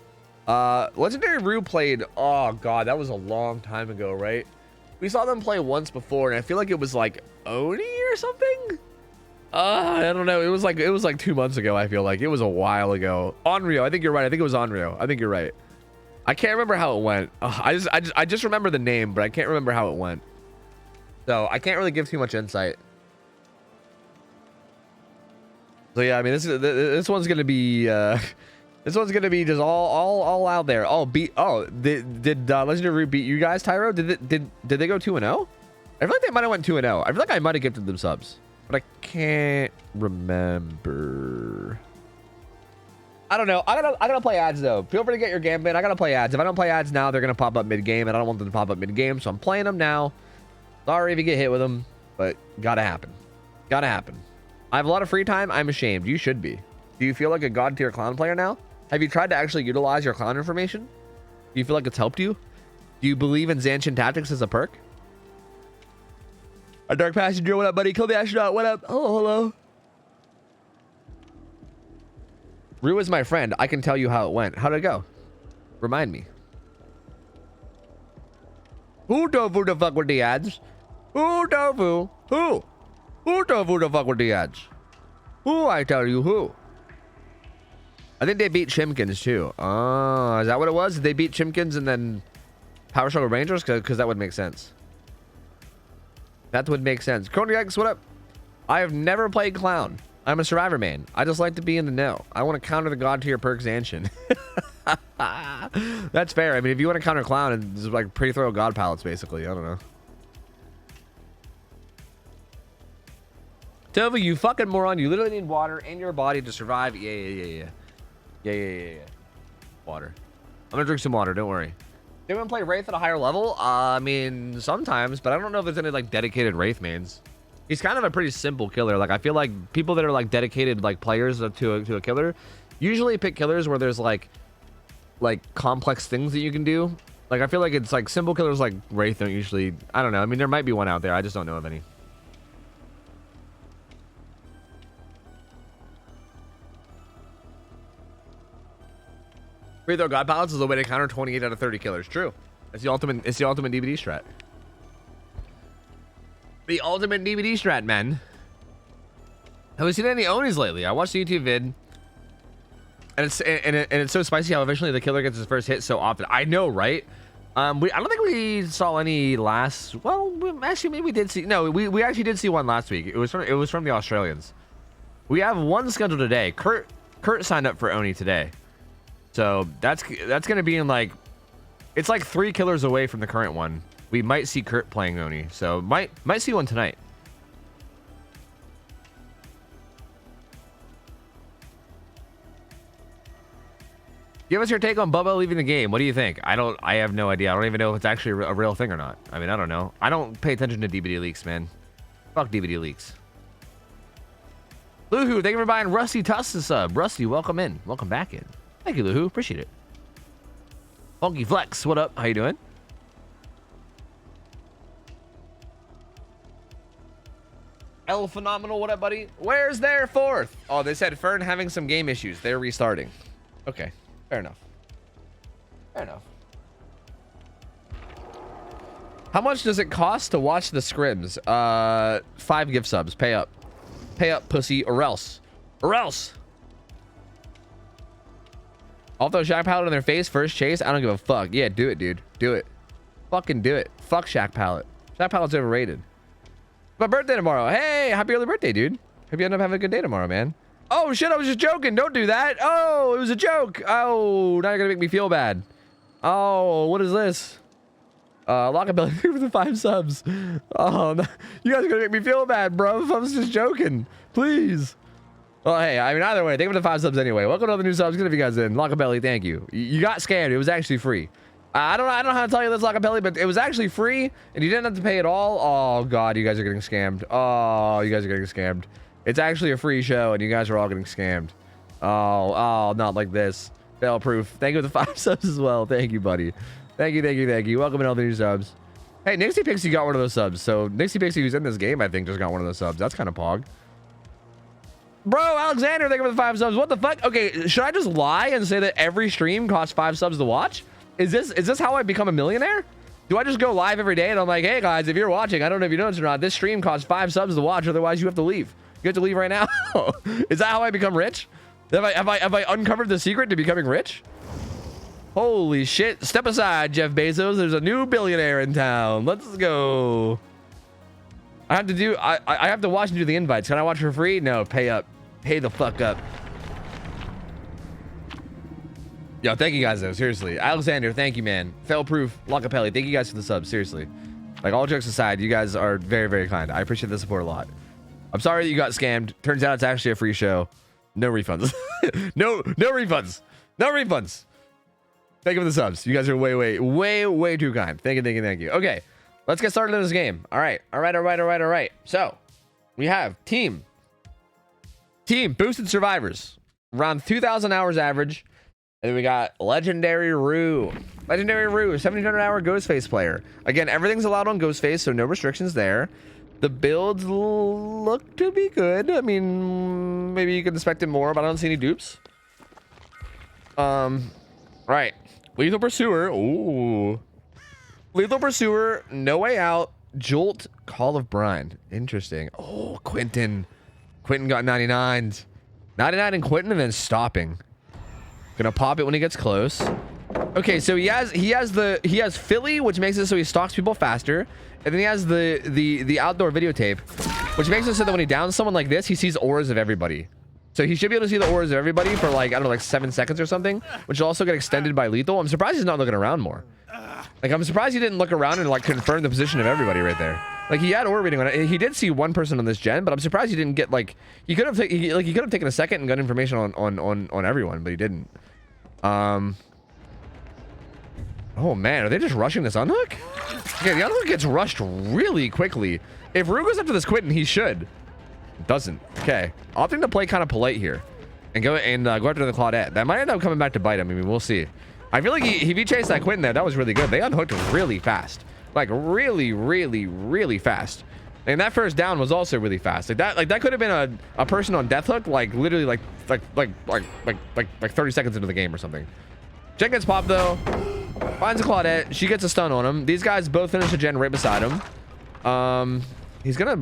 Legendary Rue played, oh god, that was a long time ago, right? We saw them play once before, and I feel like it was like Oni or something. I don't know. It was like 2 months ago. I feel like it was a while ago. Onryo, I think you're right. I think it was Onryo. I think you're right. I can't remember how it went. I just remember the name, but I can't remember how it went. So I can't really give too much insight. So yeah, I mean, this one's gonna be this one's gonna be just all out there. Did Legendary Root beat you guys, Tyro? Did they go 2-0? I feel like they might have went 2-0. I feel like I might have gifted them subs, but I can't remember. I don't know. I gotta play ads though. Feel free to get your gambit. I gotta play ads. If I don't play ads now, they're gonna pop up mid game, and I don't want them to pop up mid game, so I'm playing them now. Sorry if you get hit with them, but gotta happen. Gotta happen. I have a lot of free time. I'm ashamed. You should be. Do you feel like a god tier clown player now? Have you tried to actually utilize your clown information? Do you feel like it's helped you? Do you believe in Zanchin tactics as a perk? A Dark Passenger, what up, buddy? Kill the astronaut, what up? Hello. Rue is my friend. I can tell you how it went. How'd it go? Remind me. OhTofu the fuck with the ads? OhTofu? Who? OhTofu the fuck with the ads? Who, I tell you who? I think they beat Chimkins too. Oh, is that what it was? Did they beat Chimkins and then Power Struggle Rangers? Because that would make sense. That would make sense. Cronix, what up? I have never played Clown. I'm a Survivor main. I just like to be in the know. I want to counter the god tier perk Zanchin. That's fair. I mean, if you want to counter Clown and just like pre-throw god palettes, basically. I don't know. Tofu, you fucking moron. You literally need water in your body to survive. Yeah. Water. I'm gonna drink some water. Don't worry. They want to play Wraith at a higher level? I mean, sometimes, but I don't know if there's any like dedicated Wraith mains. He's kind of a pretty simple killer. Like, I feel like people that are like dedicated like players to a killer usually pick killers where there's like complex things that you can do. Like, I feel like it's like simple killers like Wraith don't usually. I don't know. I mean, there might be one out there. I just don't know of any. Free throw god palettes is a way to counter 28 out of 30 killers. True. It's the ultimate DVD strat. The ultimate DVD strat, man. Have we seen any Onis lately? I watched the YouTube vid. And it's so spicy how eventually the killer gets his first hit so often. I know, right? I don't think we saw any last. Well, actually, maybe we did see. No, we actually did see one last week. It was from the Australians. We have one scheduled today. Kurt signed up for Oni today. So that's gonna be in like, it's like 3 killers away from the current one. We might see Kurt playing Oni, so might see one tonight. Give us your take on Bubba leaving the game. What do you think? I have no idea. I don't even know if it's actually a real thing or not. I mean, I don't know. I don't pay attention to DVD leaks, man. Fuck DVD leaks. Luhu, thank you for buying Rusty Tuss sub. Rusty, welcome in. Welcome back in. Thank you, Luhu. Appreciate it. Funky Flex, what up? How you doing? El Phenomenal, what up, buddy? Where's their fourth? Oh, they said Fern having some game issues. They're restarting. Okay, fair enough. Fair enough. How much does it cost to watch the scrims? 5 gift subs. Pay up. Pay up, pussy, or else. Or else. I'll throw Shaq Pallet in their face first chase. I don't give a fuck. Yeah, do it, dude. Do it. Fucking do it. Fuck Shaq Pallet. Shaq Pallet's overrated. My birthday tomorrow. Hey, happy early birthday, dude. Hope you end up having a good day tomorrow, man. Oh, shit, I was just joking. Don't do that. Oh, it was a joke. Oh, now you're going to make me feel bad. Oh, what is this? Lockabelly for the 5 subs. Oh, no. You guys are going to make me feel bad, bro. I was just joking. Please. Well, hey, I mean, either way, thank you for the 5 subs anyway. Welcome to all the new subs. Good to have you guys in. Lockabelly, thank you. You got scammed. It was actually free. I don't know how to tell you this, Lockabelly, but it was actually free, and you didn't have to pay at all. Oh, God, you guys are getting scammed. Oh, you guys are getting scammed. It's actually a free show, and you guys are all getting scammed. Oh, not like this. Fail proof. Thank you for the 5 subs as well. Thank you, buddy. Thank you, thank you, thank you. Welcome to all the new subs. Hey, Nixie Pixie got one of those subs. So, Nixie Pixie, who's in this game, I think, just got one of those subs. That's kind of pog. Bro, Alexander, thank you for the 5 subs. What the fuck? Okay, should I just lie and say that every stream costs 5 subs to watch? Is this how I become a millionaire? Do I just go live every day and I'm like, hey guys, if you're watching, I don't know if you know this or not, this stream costs 5 subs to watch, otherwise you have to leave. You have to leave right now. Is that how I become rich? Have I uncovered the secret to becoming rich? Holy shit. Step aside, Jeff Bezos. There's a new billionaire in town. Let's go. I have to watch and do the invites. Can I watch for free? No, pay up. Pay the fuck up. Yo, thank you guys though, seriously. Alexander, thank you, man. Fail proof, Lockapelli, thank you guys for the sub, seriously. Like, all jokes aside, you guys are very, very kind. I appreciate the support a lot. I'm sorry that you got scammed. Turns out it's actually a free show. No refunds. no refunds. No refunds. Thank you for the subs. You guys are way too kind. Thank you. Okay, let's get started in this game. All right. So, we have team boosted survivors. Around 2,000 hours average. And then we got Legendary Rue. 1,700 hour Ghostface player. Again, everything's allowed on Ghostface, so no restrictions there. The builds look to be good. I mean, maybe you could expect it more, but I don't see any dupes. Right. Lethal Pursuer. Ooh. Lethal Pursuer, No Way Out, Jolt, Call of Brine. Interesting. Oh, Quentin. Quentin got 99s. 99 and Quentin, and then stopping. Gonna pop it when he gets close. Okay, so he has Philly, which makes it so he stalks people faster, and then he has the outdoor videotape, which makes it so that when he downs someone like this, he sees auras of everybody. So he should be able to see the auras of everybody for like, I don't know, like 7 seconds or something, which will also get extended by lethal. I'm surprised he's not looking around more. Like, I'm surprised he didn't look around and like confirm the position of everybody right there. Like, he had aura reading on it. He did see one person on this gen, but I'm surprised he didn't get like, he could have taken a second and got information on everyone, but he didn't. Oh man, are they just rushing this unhook? Okay, the unhook gets rushed really quickly. If Rue goes after this Quentin, he should. Doesn't. Okay, opting to play kind of polite here and go after the Claudette. That might end up coming back to bite him. I mean, we'll see. I feel like if he chased that Quentin there, that was really good. They unhooked really fast, like really fast. And that first down was also really fast. Like that could have been a person on death hook, like literally like 30 seconds into the game or something. Jen gets popped though. Finds a Claudette. She gets a stun on him. These guys both finish a gen right beside him. He's gonna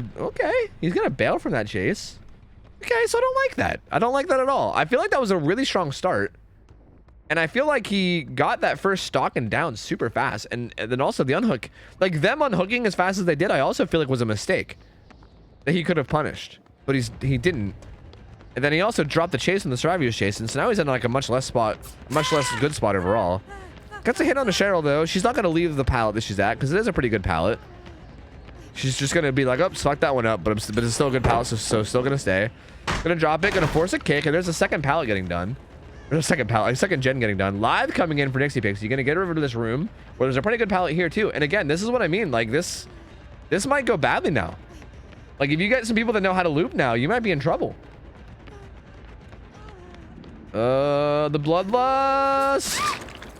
bail from that chase. Okay, so I don't like that. I don't like that at all. I feel like that was a really strong start. And I feel like he got that first stock and down super fast. And then also the unhook. Like, them unhooking as fast as they did, I also feel like was a mistake that he could have punished. But he didn't. And then he also dropped the chase on the survivor he was chasing. So now he's in like a much less good spot overall. Gets a hit on the Cheryl though. She's not going to leave the pallet that she's at because it is a pretty good pallet. She's just going to be like, oh, fuck that one up. But it's still a good pallet, so still going to stay. Going to drop it, going to force a kick. And there's a second pallet getting done. There's a second gen getting done. Live coming in for Nixie Pixie. You're going to get her over to this room where there's a pretty good pallet here too. And again, this is what I mean. Like this might go badly now. Like if you get some people that know how to loop now, you might be in trouble. The Bloodlust.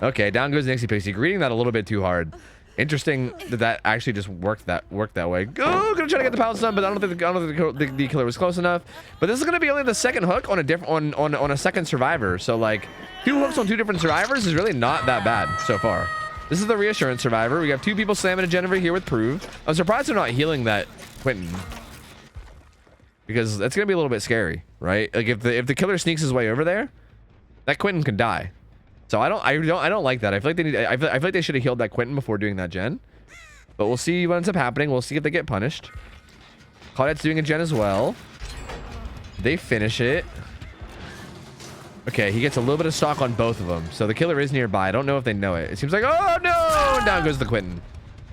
Okay, down goes Nixie Pixie. Greeting that a little bit too hard. Interesting that actually just worked that way. Go, gonna try to get the pallet done, but I don't think the killer was close enough. But this is gonna be only the second hook on a different on a second survivor. So like 2 hooks on 2 different survivors is really not that bad so far. This is the reassurance survivor. We have 2 people slamming a gen over here with prove. I'm surprised they're not healing that Quentin, because that's gonna be a little bit scary, right? Like if the killer sneaks his way over there, that Quentin can die. So I don't like that. I feel like they need. I feel like they should have healed that Quentin before doing that gen. But we'll see what ends up happening. We'll see if they get punished. Claudette's doing a gen as well. They finish it. Okay, he gets a little bit of stock on both of them. So the killer is nearby. I don't know if they know it. It seems like, oh no! And down goes the Quentin.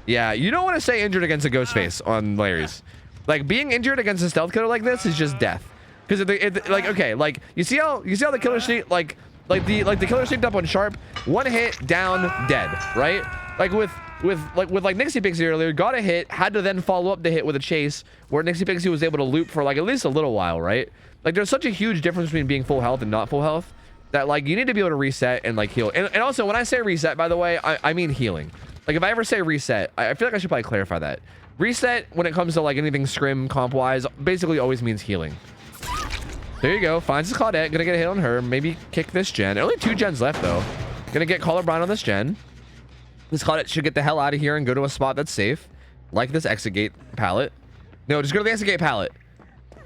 Yeah, you don't want to stay injured against a ghost face on Larry's. Like being injured against a stealth killer like this is just death. Because like okay, like you see how the killer sneak like the killer sneaked up on Sharp, 1 hit, down, dead, right? Like with Nixie Pixie earlier, got a hit, had to then follow up the hit with a chase, where Nixie Pixie was able to loop for like at least a little while, right? Like there's such a huge difference between being full health and not full health that like you need to be able to reset and like heal. And also when I say reset, by the way, I mean healing. Like if I ever say reset, I feel like I should probably clarify that. Reset when it comes to like anything scrim comp wise basically always means healing. There you go. Finds his Claudette. Gonna get a hit on her. Maybe kick this gen. Only 2 gens left though. Gonna get Colorblind on this gen. This Claudette should get the hell out of here and go to a spot that's safe, like this exit gate pallet. No, just go to the exit gate pallet.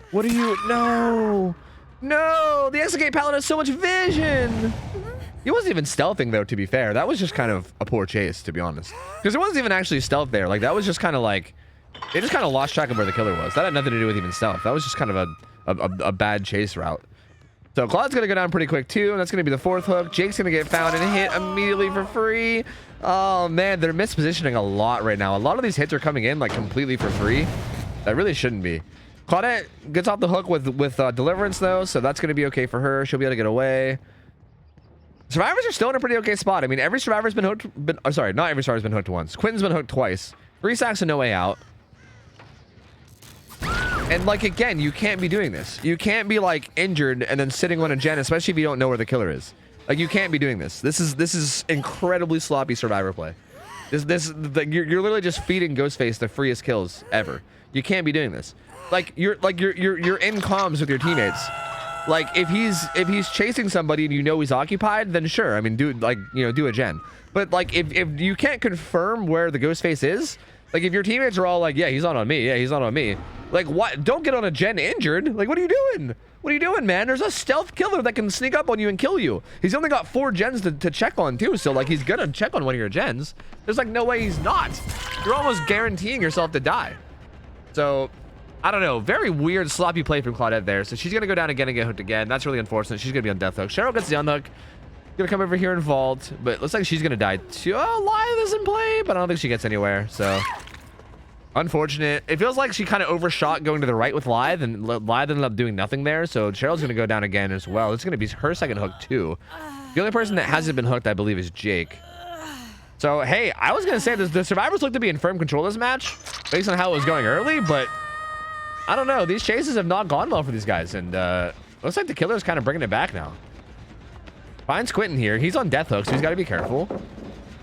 What are you? No, no. The exit gate pallet has so much vision. He wasn't even stealthing though. To be fair, that was just kind of a poor chase, to be honest, because there wasn't even actually stealth there. Like that was just kind of like they just kind of lost track of where the killer was. That had nothing to do with even stealth. That was just kind of a bad chase route. So Claude's gonna go down pretty quick too, and that's gonna be the 4th hook. Jake's gonna get found and hit immediately for free. Oh man, they're mispositioning a lot right now. A lot of these hits are coming in like completely for free. That really shouldn't be. Claudette gets off the hook with deliverance though, so that's gonna be okay for her. She'll be able to get away. Survivors are still in a pretty okay spot. I mean, every survivor's been hooked. Sorry, not every survivor's been hooked once. Quentin's been hooked twice. 3 sacks and no way out. And like again, you can't be doing this. You can't be like injured and then sitting on a gen, especially if you don't know where the killer is. Like you can't be doing this. This is incredibly sloppy survivor play. You're literally just feeding Ghostface the freest kills ever. You can't be doing this. Like you're in comms with your teammates. Like if he's chasing somebody and you know he's occupied, then sure. I mean, do a gen. But like if you can't confirm where the Ghostface is, like if your teammates are all like, yeah, he's not on me. Yeah, he's not on me. Like what? Don't get on a gen injured. Like what are you doing? What are you doing, man? There's a stealth killer that can sneak up on you and kill you. He's only got 4 gens to check on too. So like he's gonna check on one of your gens. There's like no way he's not. You're almost guaranteeing yourself to die. So I don't know. Very weird sloppy play from Claudette there. So she's gonna go down again and get hooked again. That's really unfortunate. She's gonna be on death hook. Cheryl gets the unhook. Gonna come over here and vault, but looks like she's gonna die too. Oh, Lyth is in play, but I don't think she gets anywhere. So unfortunate. It feels like she kind of overshot going to the right with Lyth, and Lyth ended up doing nothing there. So Cheryl's gonna go down again as well. It's gonna be her second hook too. The only person that hasn't been hooked, I believe, is Jake. So hey, I was gonna say this, the survivors look to be in firm control of this match based on how it was going early, but I don't know. These chases have not gone well for these guys, and looks like the killer's kind of bringing it back now. Finds Quentin here. He's on death hook, so he's got to be careful.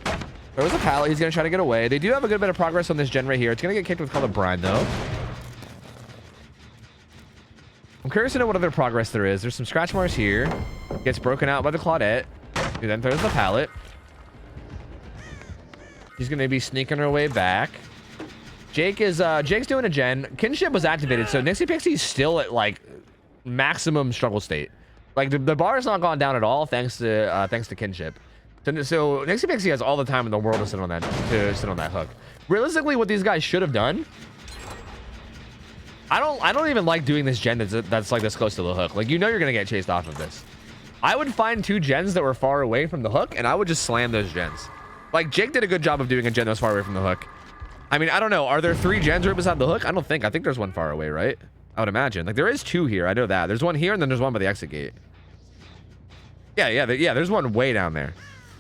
There was a pallet. He's going to try to get away. They do have a good bit of progress on this gen right here. It's going to get kicked with Color Brine, though. I'm curious to know what other progress there is. There's some scratch marks here. Gets broken out by the Claudette. He then throws the pallet. He's going to be sneaking her way back. Jake's doing a gen. Kinship was activated, so Nixie Pixie's still at like maximum struggle state. Like the bar has not gone down at all thanks to Kinship. So Nixie Pixie has all the time in the world to sit on that hook. Realistically, what these guys should have done, I don't even like doing this gen that's like this close to the hook. Like, you know, you're gonna get chased off of this. I would find 2 gens that were far away from the hook, and I would just slam those gens. Like Jake did a good job of doing a gen that was far away from the hook. I mean, I don't know. Are there 3 gens right beside the hook? I don't think. I think there's one far away, right? I would imagine. Like there is 2 here. I know that. There's one here, and then there's one by the exit gate. Yeah. There's one way down there.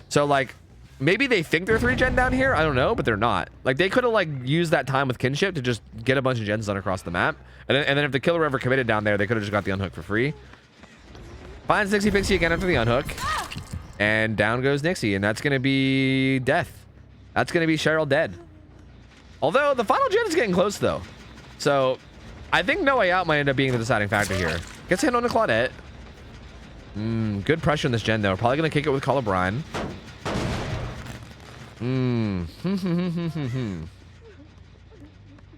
So like, maybe they think they're 3 gen down here. I don't know, but they're not. Like they could have like used that time with Kinship to just get a bunch of gens done across the map, and then if the killer ever committed down there, they could have just got the unhook for free. Finds Nixie Pixie again after the unhook, and down goes Nixie, and that's gonna be death. That's going to be Cheryl dead. Although the final gen is getting close though. So I think No Way Out might end up being the deciding factor here. Gets hit on the Claudette. Good pressure in this gen though. Probably going to kick it with Call of Brine.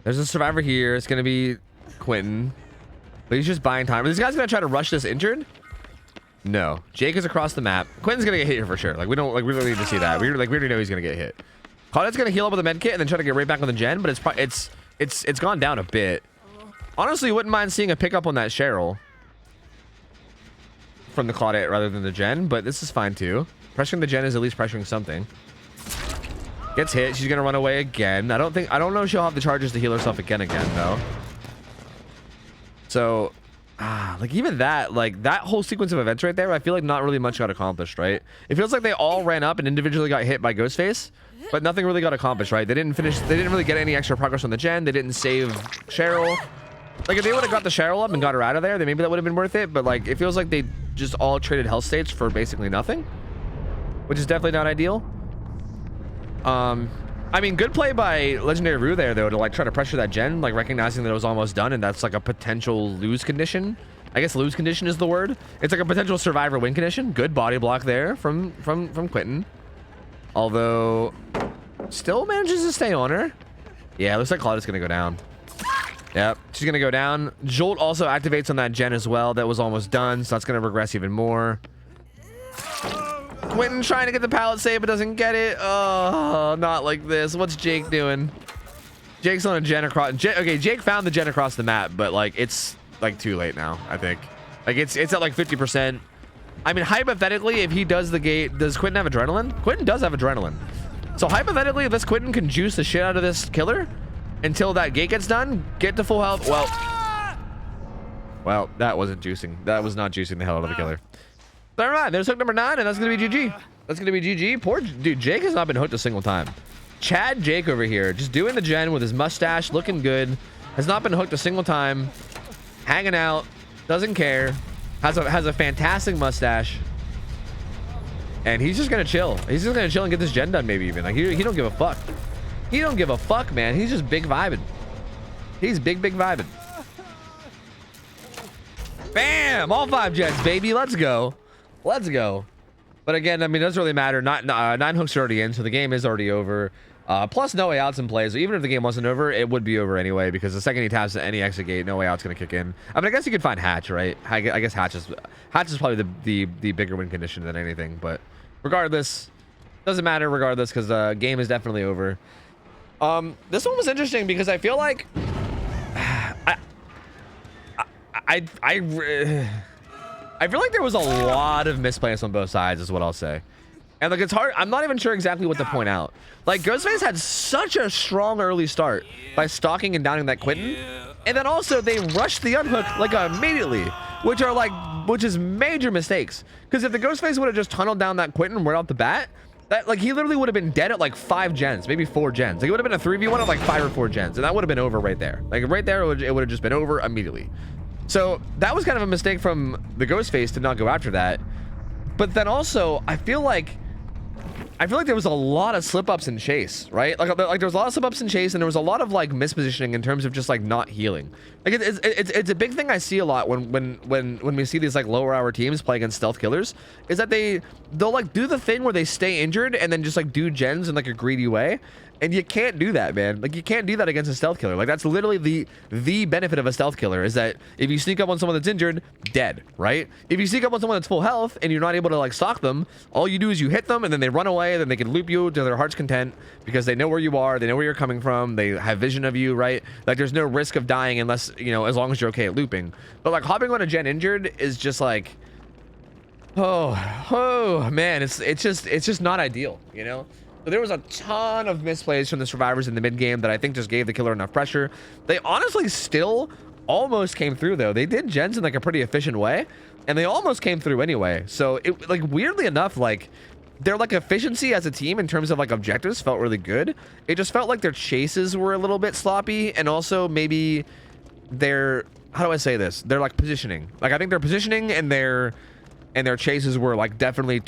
There's a survivor here. It's going to be Quentin. But he's just buying time. Are these guys going to try to rush this injured? No. Jake is across the map. Quentin's going to get hit here for sure. Like, we don't really need to see that. We already know he's going to get hit. Claudette's going to heal up with a med kit and then try to get right back on the gen, but it's gone down a bit. Honestly, wouldn't mind seeing a pickup on that Cheryl from the Claudette rather than the gen, but this is fine too. Pressuring the gen is at least pressuring something. Gets hit. She's going to run away again. I don't know if she'll have the charges to heal herself again though. So, like even that, like that whole sequence of events right there, I feel like not really much got accomplished, right? It feels like they all ran up and individually got hit by Ghostface, but nothing really got accomplished, right? They didn't really get any extra progress on the gen. They didn't save Cheryl. Like if they would have got the Cheryl up and got her out of there, then maybe that would have been worth it. But like it feels like they just all traded health states for basically nothing, which is definitely not ideal. I mean, good play by Legendary Rue there, though, to like try to pressure that gen, like recognizing that it was almost done, and that's like a potential lose condition. I guess lose condition is the word. It's like a potential survivor win condition. Good body block there from Quentin. Although, still manages to stay on her. Yeah, looks like Claudette's gonna go down. Yep, she's gonna go down. Jolt also activates on that gen as well. That was almost done, so that's gonna regress even more. Quentin trying to get the pallet save, but doesn't get it. Oh, not like this. What's Jake doing? Jake's on a gen across. Okay, Jake found the gen across the map, but like it's like too late now, I think. Like it's at like 50%. I mean, hypothetically, if he does the gate, does Quentin have adrenaline? Quentin does have adrenaline. So hypothetically, if this Quentin can juice the shit out of this killer until that gate gets done, get to full health. Well, that wasn't juicing. That was not juicing the hell out of the killer. All right, there's hook number 9, and that's gonna be GG. That's gonna be GG. Poor dude, Jake has not been hooked a single time. Chad Jake over here, just doing the gen with his mustache, looking good. Has not been hooked a single time. Hanging out, doesn't care. Has a fantastic mustache, and he's just gonna chill. He's just gonna chill and get this gen done, maybe even. Like he don't give a fuck. He don't give a fuck, man. He's just big vibing. He's big vibing. Bam! All 5 gens, baby. Let's go. Let's go. But again, I mean, it doesn't really matter. 9 hooks are already in, so the game is already over. Plus, No Way Out's in play, so even if the game wasn't over, it would be over anyway, because the second he taps any exit gate, No Way Out's going to kick in. I mean, I guess you could find Hatch, right? I guess Hatch is probably the bigger win condition than anything, but regardless, doesn't matter regardless, because the game is definitely over. This one was interesting because I feel like I feel like there was a lot of misplays on both sides is what I'll say. And like it's hard, I'm not even sure exactly what to point out. Like Ghostface had such a strong early start by stalking and downing that Quentin. And then also they rushed the unhook like immediately, which is major mistakes. Because if the Ghostface would have just tunneled down that Quentin right off the bat, that like he literally would have been dead at like 5 gens, maybe 4 gens. Like it would have been a 3v1 at like 5 or 4 gens, and that would have been over right there. Like right there, it would have just been over immediately. So that was kind of a mistake from the Ghostface to not go after that. But then also, I feel like there was a lot of slip-ups in chase, right? Like there was a lot of slip-ups in chase, and there was a lot of like mispositioning in terms of just like not healing. Like it's a big thing I see a lot when we see these like lower hour teams play against stealth killers, is that they'll like do the thing where they stay injured and then just like do gens in like a greedy way. And you can't do that, man. Like you can't do that against a stealth killer. Like that's literally the benefit of a stealth killer, is that if you sneak up on someone that's injured, dead, right? If you sneak up on someone that's full health and you're not able to like stalk them, all you do is you hit them and then they run away, then they can loop you to their heart's content because they know where you are, they know where you're coming from, they have vision of you, right? Like there's no risk of dying unless, you know, as long as you're okay at looping. But like hopping on a gen injured is just like, oh man, it's just not ideal, you know? So there was a ton of misplays from the survivors in the mid game that I think just gave the killer enough pressure. They honestly still almost came through though. They did gens in like a pretty efficient way, and they almost came through anyway. So it like weirdly enough, like their like efficiency as a team in terms of like objectives felt really good. It just felt like their chases were a little bit sloppy, and also maybe their, how do I say this? They're like positioning. Like I think their positioning and their and their chases were like definitely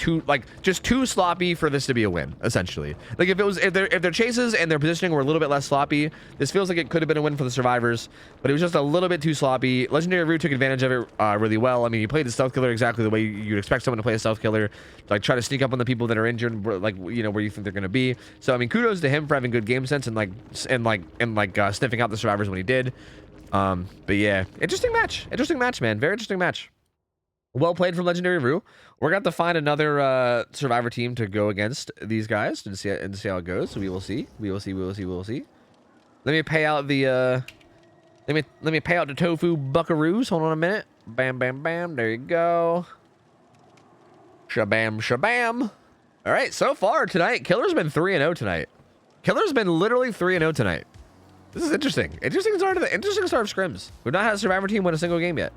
just too sloppy for this to be a win, essentially. Like if their chases and their positioning were a little bit less sloppy, this feels like it could have been a win for the survivors, but it was just a little bit too sloppy. Legendary Rue took advantage of it really well. I mean, he played the stealth killer exactly the way you'd expect someone to play a stealth killer, like try to sneak up on the people that are injured, like, you know, where you think they're going to be. So I mean, kudos to him for having good game sense and sniffing out the survivors when he did. But yeah, interesting match, man. Very interesting match. Well played from Legendary Rue. We're gonna have to find another survivor team to go against these guys and see how it goes. So we will see. Let me pay out the let me pay out the tofu buckaroos. Hold on a minute. Bam, bam, bam. There you go. Shabam, shabam. All right. So far tonight, Killer's been 3-0 tonight. Killer's been literally 3-0 tonight. This is interesting. Interesting start of scrims. We've not had a survivor team win a single game yet.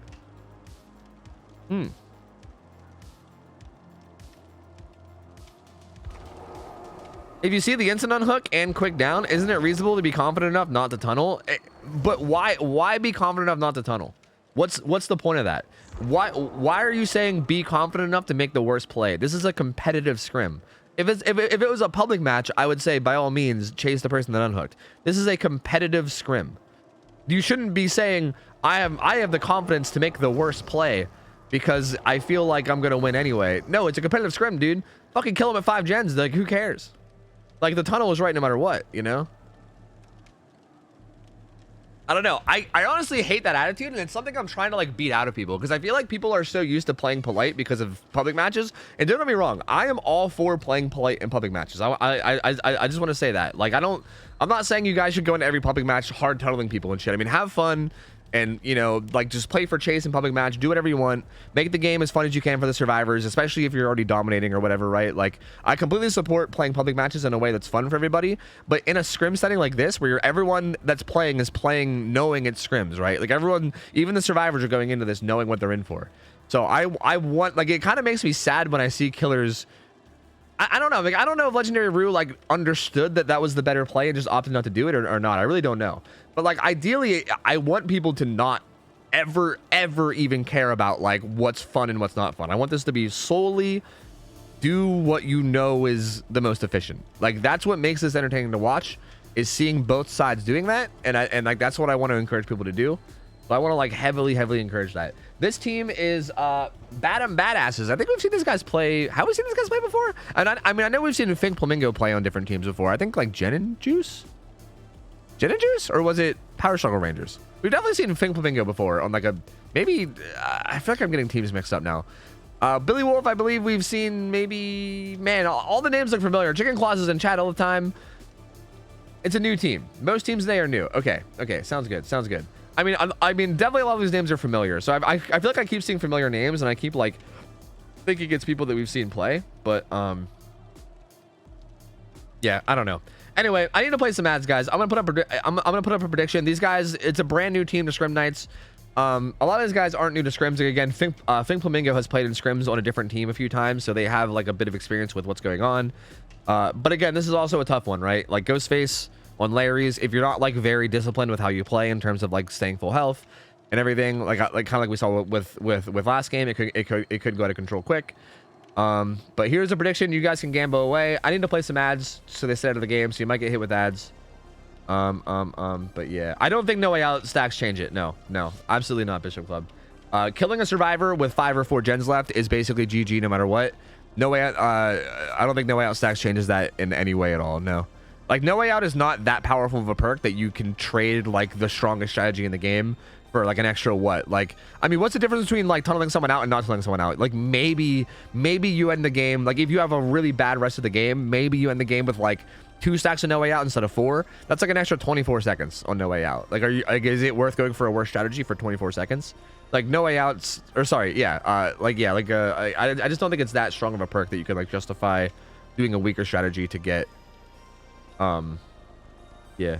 If you see the instant unhook and quick down, isn't it reasonable to be confident enough not to tunnel? But why be confident enough not to tunnel? What's the point of that? Why are you saying be confident enough to make the worst play? This is a competitive scrim. If it was a public match, I would say by all means chase the person that unhooked. This is a competitive scrim. You shouldn't be saying I have the confidence to make the worst play because I feel like I'm gonna win anyway. No, it's a competitive scrim, dude. Fucking kill him at 5 gens. Like, who cares? Like, the tunnel is right no matter what, you know? I don't know. I honestly hate that attitude, and it's something I'm trying to like beat out of people because I feel like people are so used to playing polite because of public matches. And don't get me wrong, I am all for playing polite in public matches. I just want to say that. Like, I'm not saying you guys should go into every public match hard tunneling people and shit. I mean, have fun. And, you know, like, just play for chase in public match, do whatever you want, make the game as fun as you can for the survivors, especially if you're already dominating or whatever, right? Like, I completely support playing public matches in a way that's fun for everybody, but in a scrim setting like this, where everyone that's playing is playing knowing it's scrims, right? Like, everyone, even the survivors are going into this knowing what they're in for. So I want, like, it kind of makes me sad when I see killers. I don't know. Like, I don't know if Legendary Rue like understood that was the better play and just opted not to do it or not. I really don't know. But like, ideally, I want people to not ever even care about like what's fun and what's not fun. I want this to be solely do what you know is the most efficient. Like, that's what makes this entertaining to watch, is seeing both sides doing that. And like, that's what I want to encourage people to do. So I want to like heavily encourage that. This team is Badasses. I think we've seen these guys play. Have we seen these guys play before? And I mean, I know we've seen Fink Flamingo play on different teams before. I think like Gen and Juice, or was it Power Struggle Rangers? We've definitely seen Fink Flamingo before on like a maybe. I feel like I'm getting teams mixed up now. Billy Wolf, I believe we've seen maybe. Man, all the names look familiar. Chicken Claus is in chat all the time. It's a new team. Most teams today are new. Okay, sounds good. I mean, definitely a lot of these names are familiar. So I feel like I keep seeing familiar names, and I keep like thinking it's people that we've seen play. But yeah, I don't know. Anyway, I need to play some ads, guys. I'm gonna put up a prediction. These guys, it's a brand new team to Scrim Knights. A lot of these guys aren't new to scrims. Again, Fink Flamingo has played in scrims on a different team a few times, so they have like a bit of experience with what's going on. But again, this is also a tough one, right? Like Ghostface on Larry's, if you're not like very disciplined with how you play in terms of like staying full health and everything, like kind of like we saw with last game, it could go out of control quick. But here's a prediction. You guys can gamble away. I need to play some ads so they stay out of the game, so you might get hit with ads. But yeah, I don't think No Way Out stacks change it. No, absolutely not, Bishop Club. Killing a survivor with 5 or 4 gens left is basically GG no matter what. No Way Out, I don't think No Way Out stacks changes that in any way at all. No. Like, No Way Out is not that powerful of a perk that you can trade like the strongest strategy in the game for like an extra what? Like, I mean, what's the difference between like tunneling someone out and not tunneling someone out? Like, maybe you end the game, like if you have a really bad rest of the game, maybe you end the game with like 2 stacks of No Way Out instead of 4. That's like an extra 24 seconds on No Way Out. Like, is it worth going for a worse strategy for 24 seconds? Like, No Way Out's, or sorry, yeah, I just don't think it's that strong of a perk that you could like justify doing a weaker strategy to get. Yeah.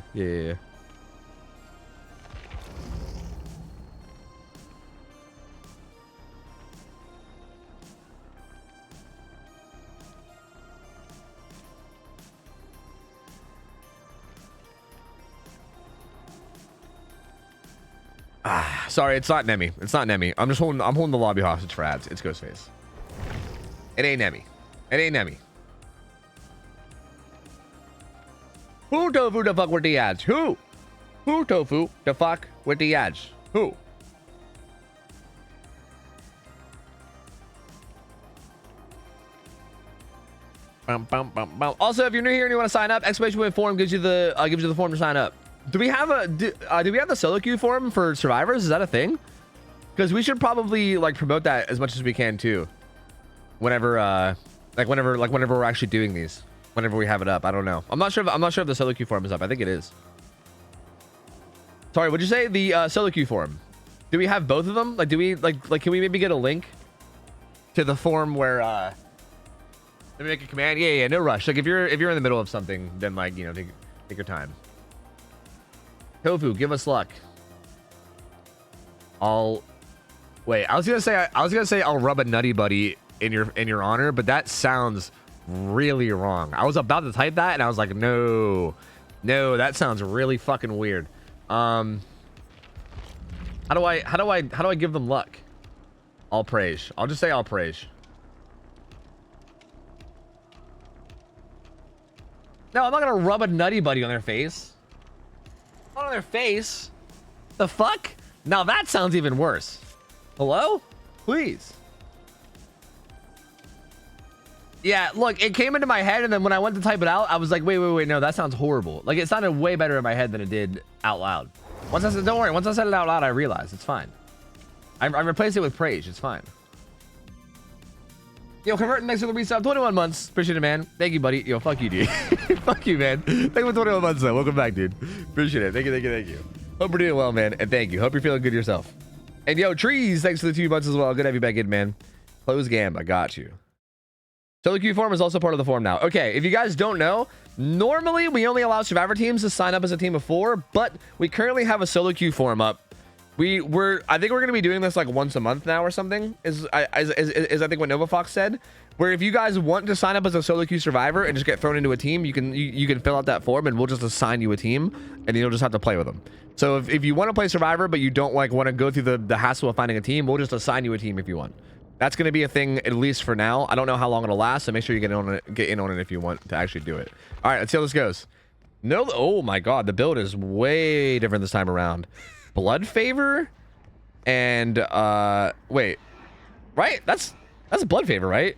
Sorry, it's not Nemi. I'm holding the lobby hostage for ads. It's Ghostface. It ain't Nemi. It ain't Nemi. Who tofu to fuck with the ads? Who? Who tofu to fuck with the ads? Who? Also, if you're new here and you want to sign up, exclamation form gives you the form to sign up. Do we have the solo queue form for survivors? Is that a thing? Because we should probably like promote that as much as we can too. Whenever we're actually doing these, whenever we have it up. I don't know. I'm not sure if the solo queue form is up. I think it is. Sorry, would you say the solo queue form? Do we have both of them? Like, do we like can we maybe get a link to the form where let me make a command? Yeah, no rush. Like if you're in the middle of something, then like, you know, take your time. Tofu, give us luck. Wait, I was gonna say I'll rub a nutty buddy in your honor, but that sounds really wrong. I was about to type that and I was like, no, that sounds really fucking weird. How do I give them luck? All praise. I'll just say all praise. No, I'm not gonna rub a nutty buddy on their face. Not on their face. The fuck? Now that sounds even worse. Hello? Please. Yeah, look, it came into my head, and then when I went to type it out, I was like, wait, no, that sounds horrible. Like, it sounded way better in my head than it did out loud. Once I said, don't worry, once I said it out loud, I realized it's fine. I replaced it with praise. It's fine. Yo, converting next to the resub, 21 months. Appreciate it, man. Thank you, buddy. Yo, fuck you, dude. Fuck you, man. Thank you for 21 months, though. Welcome back, dude. Appreciate it. Thank you. Hope you're doing well, man. And thank you. Hope you're feeling good yourself. And yo, Trees, thanks for the 2 months as well. Good to have you back in, man. Close Gam, I got you. Solo queue form is also part of the form now. Okay, if you guys don't know, normally we only allow survivor teams to sign up as a team of 4, but we currently have a solo queue form up. I think we're going to be doing this like once a month now or something, is I think what Nova Fox said, where if you guys want to sign up as a solo queue survivor and just get thrown into a team, you can fill out that form and we'll just assign you a team and you'll just have to play with them. So if you want to play survivor but you don't like want to go through the hassle of finding a team, we'll just assign you a team if you want. That's going to be a thing, at least for now. I don't know how long it'll last, so make sure you get in on it if you want to actually do it. All right, let's see how this goes. No, oh my god, the build is way different this time around. Blood favor and wait, right? That's blood favor, right?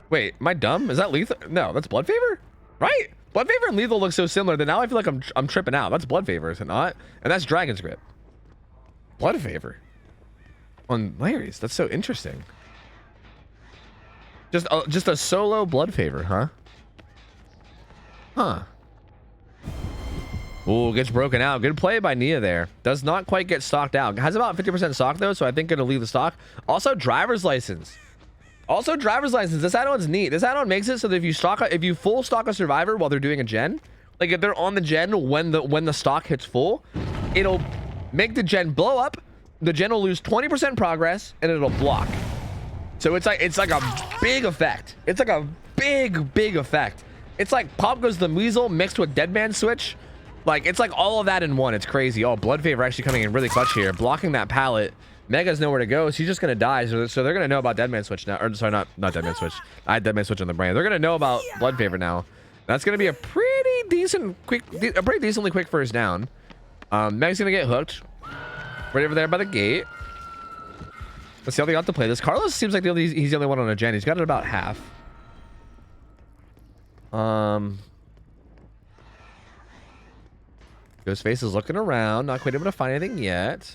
Wait, am I dumb? Is that lethal? No, that's blood favor, right? Blood favor and lethal look so similar that now I feel like I'm tripping out. That's blood favor, is it not? And that's dragon's grip. Blood favor on Larry's. That's so interesting. Just a solo blood favor, huh? Huh. Ooh, gets broken out. Good play by Nia there. Does not quite get stocked out. Has about 50% stock though, so I think it'll leave the stock. Also, driver's license. This add-on's neat. This add-on makes it so that if you full stock a survivor while they're doing a gen, like if they're on the gen when the stock hits full, it'll make the gen blow up. The gen will lose 20% progress and it'll block. So it's like a big effect. It's like a big effect. It's like Pop Goes the Weasel mixed with Dead Man Switch. Like it's like all of that in one. It's crazy. Oh, blood favor actually coming in really clutch here, blocking that pallet. Mega's nowhere to go. She's just gonna die. So they're gonna know about Dead Man Switch now. Or sorry, not Dead Man Switch. I had Dead Man Switch on the brain. They're gonna know about blood favor now. That's gonna be a pretty decently quick first down. Meg's gonna get hooked right over there by the gate. Let's see how they got to play this. Carlos seems like he's the only one on a gen. He's got it about half. Ghostface is looking around, not quite able to find anything yet.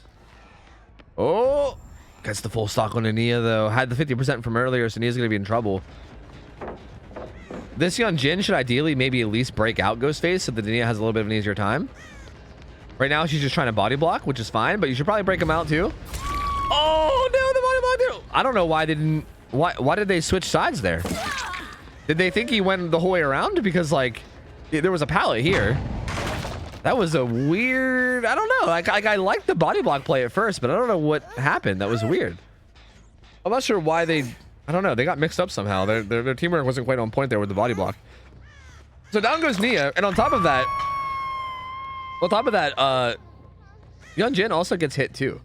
Oh, gets the full stock on Nia though. Had the 50% from earlier, so Nia's gonna be in trouble. This young Jin should ideally maybe at least break out Ghostface so that Nia has a little bit of an easier time. Right now she's just trying to body block, which is fine, but you should probably break him out too. Oh no, the body block too. I don't know why did they switch sides there? Did they think he went the whole way around? Because like there was a pallet here. That was a weird, I don't know. Like I liked the body block play at first, but I don't know what happened. That was weird. I'm not sure why I don't know. They got mixed up somehow. Their teamwork wasn't quite on point there with the body block. So down goes Nia, and on top of that, Young Jin also gets hit too,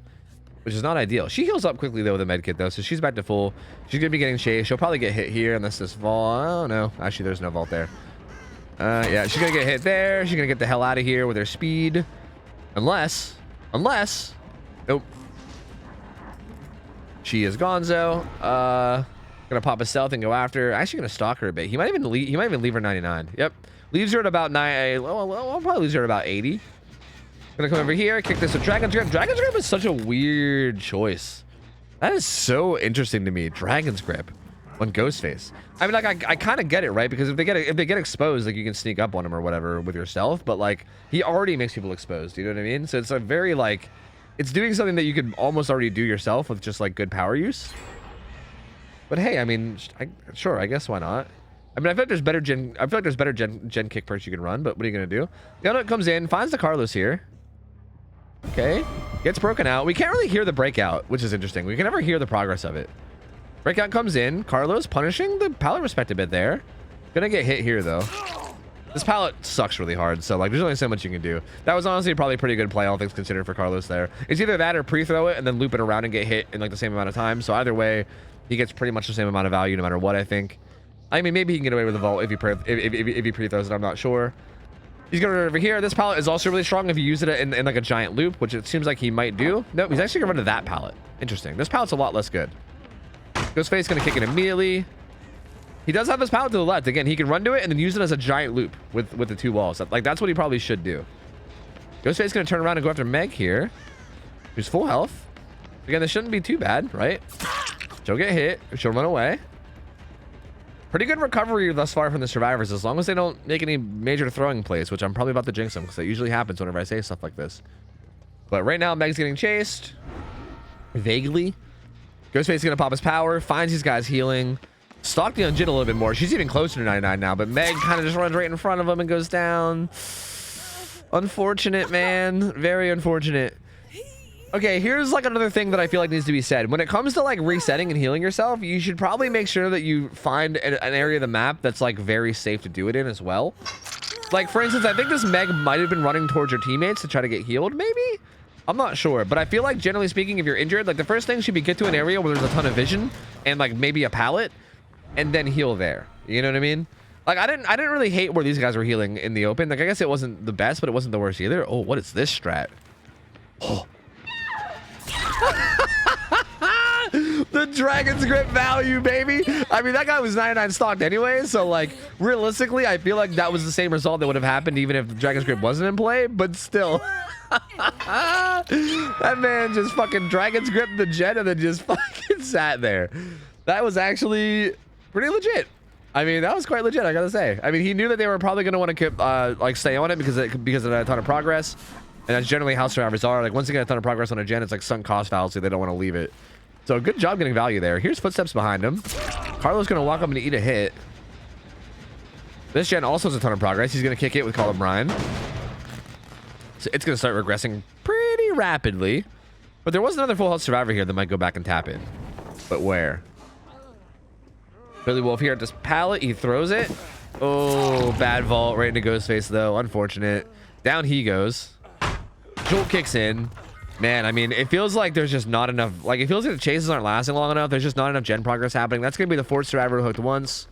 which is not ideal. She heals up quickly though with a med kit though, so she's back to full. She's gonna be getting chased. She'll probably get hit here unless this vault. I don't know. Actually, there's no vault there. Yeah, she's gonna get hit there. She's gonna get the hell out of here with her speed. Unless, nope. She is gonzo. Gonna pop a stealth and go after her. Actually gonna stalk her a bit. He might even leave her 99. Yep. Leaves her at about 9. Well, probably leaves her at about 80. Gonna come over here, kick this with Dragon's Grip. Dragon's Grip is such a weird choice. That is so interesting to me. Dragon's Grip on Ghostface. I mean, like, I kind of get it, right? Because if they get exposed, like, you can sneak up on him or whatever with your stealth. But like, he already makes people exposed. You know what I mean? So it's a very like, it's doing something that you could almost already do yourself with just like good power use. But hey, I mean, sure, I guess why not? I mean, I feel like there's better gen kick perks you can run, but what are you gonna do? Yonut comes in, finds the Carlos here. Okay, gets broken out. We can't really hear the breakout, which is interesting. We can never hear the progress of it. Breakout comes in. Carlos punishing the pallet respect a bit there. Gonna get hit here though. This pallet sucks really hard, so like there's only so much you can do. That was honestly probably a pretty good play, all things considered, for Carlos there. It's either that or pre-throw it and then loop it around and get hit in like the same amount of time. So either way, he gets pretty much the same amount of value no matter what, I think. I mean, maybe he can get away with the vault if he pre-throws it, I'm not sure. He's going to run over here. This pallet is also really strong if you use it in like a giant loop, which it seems like he might do. Nope, he's actually going to run to that pallet. Interesting. This pallet's a lot less good. Ghostface going to kick it immediately. He does have this pallet to the left. Again, he can run to it and then use it as a giant loop with the two walls. Like, that's what he probably should do. Ghostface going to turn around and go after Meg here, who's full health. Again, this shouldn't be too bad, right? She'll get hit. She'll run away. Pretty good recovery thus far from the survivors, as long as they don't make any major throwing plays, which I'm probably about to jinx them, because that usually happens whenever I say stuff like this. But right now, Meg's getting chased. Vaguely. Ghostface is going to pop his power, finds these guys healing. Stalk the Unjin a little bit more. She's even closer to 99 now, but Meg kind of just runs right in front of him and goes down. Unfortunate, man. Very unfortunate. Okay, here's like another thing that I feel like needs to be said. When it comes to like resetting and healing yourself, you should probably make sure that you find an area of the map that's like very safe to do it in as well. Like, for instance, I think this Meg might have been running towards her teammates to try to get healed, maybe? I'm not sure, but I feel like generally speaking, if you're injured, like the first thing should be get to an area where there's a ton of vision and like maybe a pallet and then heal there. You know what I mean? Like, I didn't really hate where these guys were healing in the open. Like, I guess it wasn't the best, but it wasn't the worst either. Oh, what is this strat? Oh. The Dragon's Grip value, baby. I mean, that guy was 99 stocked anyway, so like realistically I feel like that was the same result that would have happened even if the Dragon's Grip wasn't in play, but still. That man just fucking Dragon's Grip the jet and then just fucking sat there. That was actually pretty legit. I mean, that was quite legit, I gotta say. I mean, he knew that they were probably gonna want to keep like stay on it because of a ton of progress. And that's generally how survivors are. Like, once you get a ton of progress on a gen, it's like sunk cost fallacy. They don't want to leave it. So good job getting value there. Here's footsteps behind him. Carlos going to walk up and eat a hit. This gen also has a ton of progress. He's going to kick it with Call of Brine. So it's going to start regressing pretty rapidly. But there was another full health survivor here that might go back and tap in. But where? Billy Wolf here at this pallet. He throws it. Oh, bad vault right into Ghostface, though. Unfortunate. Down he goes. Jolt kicks in. Man, I mean, it feels like there's just not enough. Like, it feels like the chases aren't lasting long enough. There's just not enough gen progress happening. That's gonna be the fourth survivor who hooked once.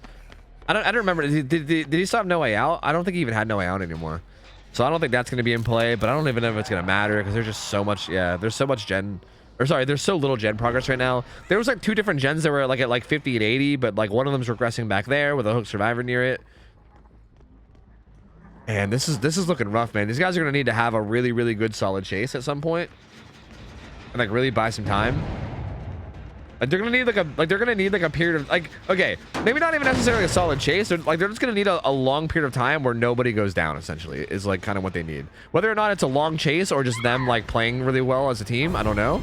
I don't remember. Did he still have No Way Out? I don't think he even had No Way Out anymore. So I don't think that's gonna be in play. But I don't even know if it's gonna matter because there's just so much. Yeah, there's so much gen. Or sorry, there's so little gen progress right now. There was like two different gens that were like at like 50 and 80, but like one of them's regressing back there with a hooked survivor near it. Man, this is looking rough, man. These guys are gonna need to have a really, really good solid chase at some point, and like really buy some time. Like they're gonna need like a period of like, okay, maybe not even necessarily a solid chase. They're just gonna need a long period of time where nobody goes down. Essentially, is like kind of what they need. Whether or not it's a long chase or just them like playing really well as a team, I don't know.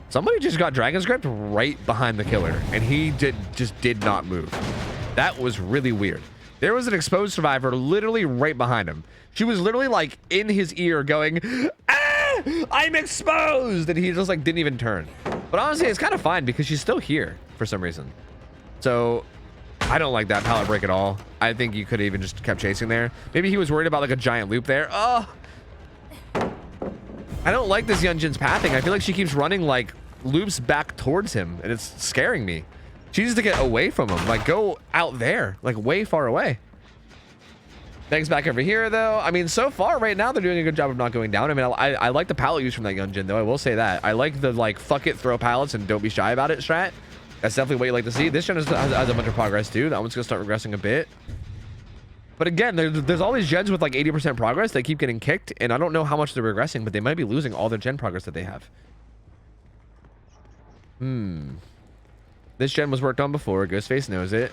Somebody just got Dragon's Grip right behind the killer, and he just did not move. That was really weird. There was an exposed survivor literally right behind him. She was literally like in his ear going, "Ah, I'm exposed!" And he just like didn't even turn. But honestly, it's kind of fine because she's still here for some reason. So I don't like that pallet break at all. I think you could have even just kept chasing there. Maybe he was worried about like a giant loop there. Oh, I don't like this Yunjin's pathing. I feel like she keeps running like loops back towards him, and it's scaring me. She needs to get away from him. Like, go out there, like way far away. Meg's back over here, though. I mean, so far right now, they're doing a good job of not going down. I mean, I like the pallet use from that Yunjin, though. I will say that. I like the, like, fuck it, throw pallets and don't be shy about it strat. That's definitely what you like to see. This gen has a bunch of progress, too. That one's going to start regressing a bit. But again, there's all these gens with, like, 80% progress. They keep getting kicked, and I don't know how much they're regressing, but they might be losing all their gen progress that they have. This gen was worked on before. Ghostface knows it.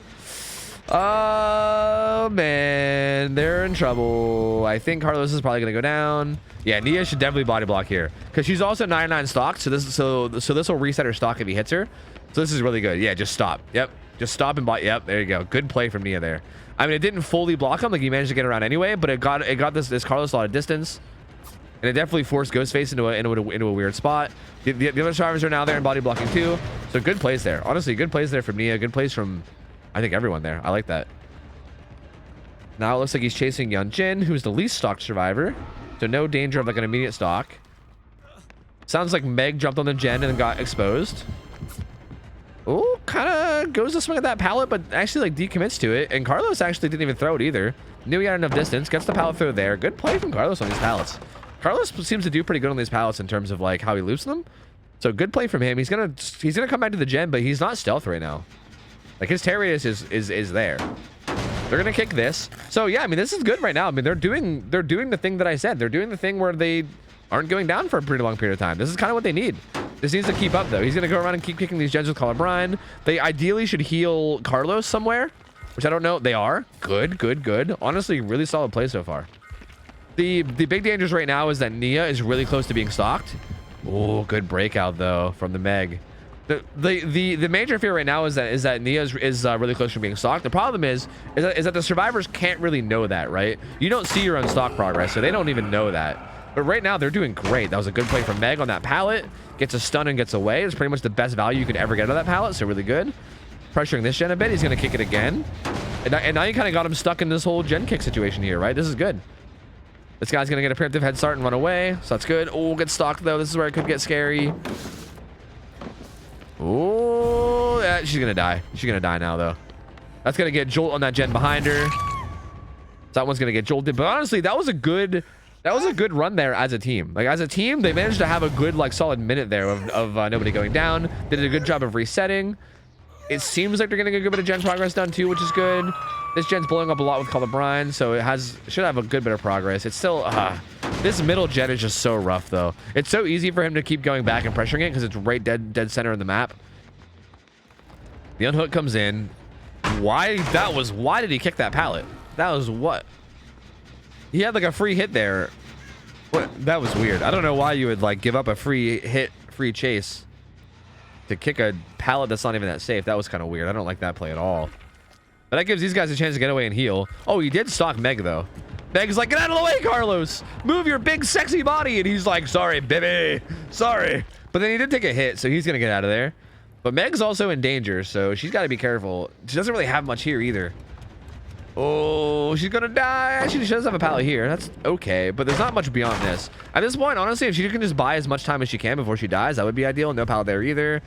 Oh, man. They're in trouble. I think Carlos is probably going to go down. Yeah, Nia should definitely body block here. Because she's also 99 stocked. So this will reset her stock if he hits her. So this is really good. Yeah, just stop. Yep. Just stop and body. Yep, there you go. Good play from Nia there. I mean, it didn't fully block him. Like, he managed to get around anyway. But it got this Carlos a lot of distance. And it definitely forced Ghostface into a weird spot. The other survivors are now there and body blocking too. So good plays there. Honestly, good plays there from Nia. Good plays from, I think, everyone there. I like that. Now it looks like he's chasing Yunjin, who's the least stocked survivor. So no danger of like an immediate stock. Sounds like Meg jumped on the gen and then got exposed. Oh, kind of goes to swing at that pallet, but actually like decommits to it. And Carlos actually didn't even throw it either. Knew he had enough distance. Gets the pallet throw there. Good play from Carlos on these pallets. Carlos seems to do pretty good on these pallets in terms of like how he loops them. So good play from him. He's gonna come back to the gen, but he's not stealth right now. Like his tear radius is there. They're gonna kick this. So yeah, I mean this is good right now. I mean they're doing the thing that I said. They're doing the thing where they aren't going down for a pretty long period of time. This is kind of what they need. This needs to keep up though. He's gonna go around and keep kicking these gens with Call of Brian. They ideally should heal Carlos somewhere, which I don't know. They are good. Honestly, really solid play so far. The big dangers right now is that Nia is really close to being stocked. Oh, good breakout though from the Meg. The major fear right now is that Nia is really close to being stocked. The problem is that the survivors can't really know that, right? You don't see your own stock progress, so they don't even know that. But right now they're doing great. That was a good play from Meg on that pallet. Gets a stun and gets away. It's pretty much the best value you could ever get out of that pallet, so really good. Pressuring this gen a bit. He's gonna kick it again, and now you kind of got him stuck in this whole gen kick situation here, right? This is good. This guy's gonna get a preemptive head start and run away, so that's good. Oh, good stock though. This is where it could get scary. Oh, yeah, she's gonna die. She's gonna die now though. That's gonna get jolt on that gen behind her. That one's gonna get jolted. But honestly, that was a good run there as a team. Like as a team, they managed to have a good like solid minute there of nobody going down. They did a good job of resetting. It seems like they're getting a good bit of gen progress done too, which is good. This gen's blowing up a lot with Call of Brian, so it should have a good bit of progress. It's still this middle gen is just so rough though. It's so easy for him to keep going back and pressuring it because it's right dead center in the map. The unhook comes in. Why did he kick that pallet? That was what? He had like a free hit there. What? That was weird. I don't know why you would like give up a free hit, free chase to kick a pallet that's not even that safe. That was kind of weird. I don't like that play at all. But that gives these guys a chance to get away and heal. Oh, he did stalk Meg though. Meg's like, get out of the way, Carlos. Move your big sexy body. And he's like, sorry, baby. Sorry. But then he did take a hit, so he's going to get out of there. But Meg's also in danger, so she's got to be careful. She doesn't really have much here either. Oh, she's going to die. Actually, she does have a pallet here. That's okay, but there's not much beyond this. At this point, honestly, if she can just buy as much time as she can before she dies, that would be ideal. No pallet there either.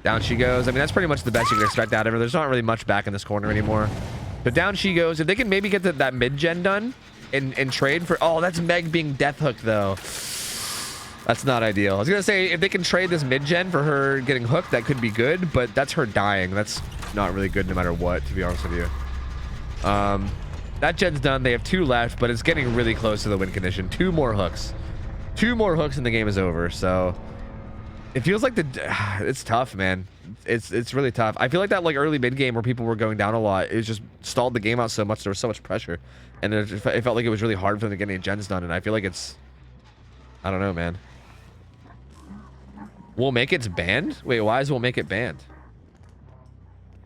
Down she goes. I mean, that's pretty much the best you can expect out of her. There's not really much back in this corner anymore. But down she goes. If they can maybe get that mid-gen done and trade for... Oh, that's Meg being death hooked, though. That's not ideal. I was going to say, if they can trade this mid-gen for her getting hooked, that could be good. But that's her dying. That's not really good no matter what, to be honest with you. That gen's done. They have 2 left, but it's getting really close to the win condition. 2 more hooks. 2 more hooks and the game is over, so... It feels like it's tough, man. It's really tough. I feel like that like early mid game where people were going down a lot, it just stalled the game out so much. There was so much pressure, and it felt like it was really hard for them to get any gens done. And I feel like I don't know, man. We'll Make It's banned? Wait, why is We'll Make It banned?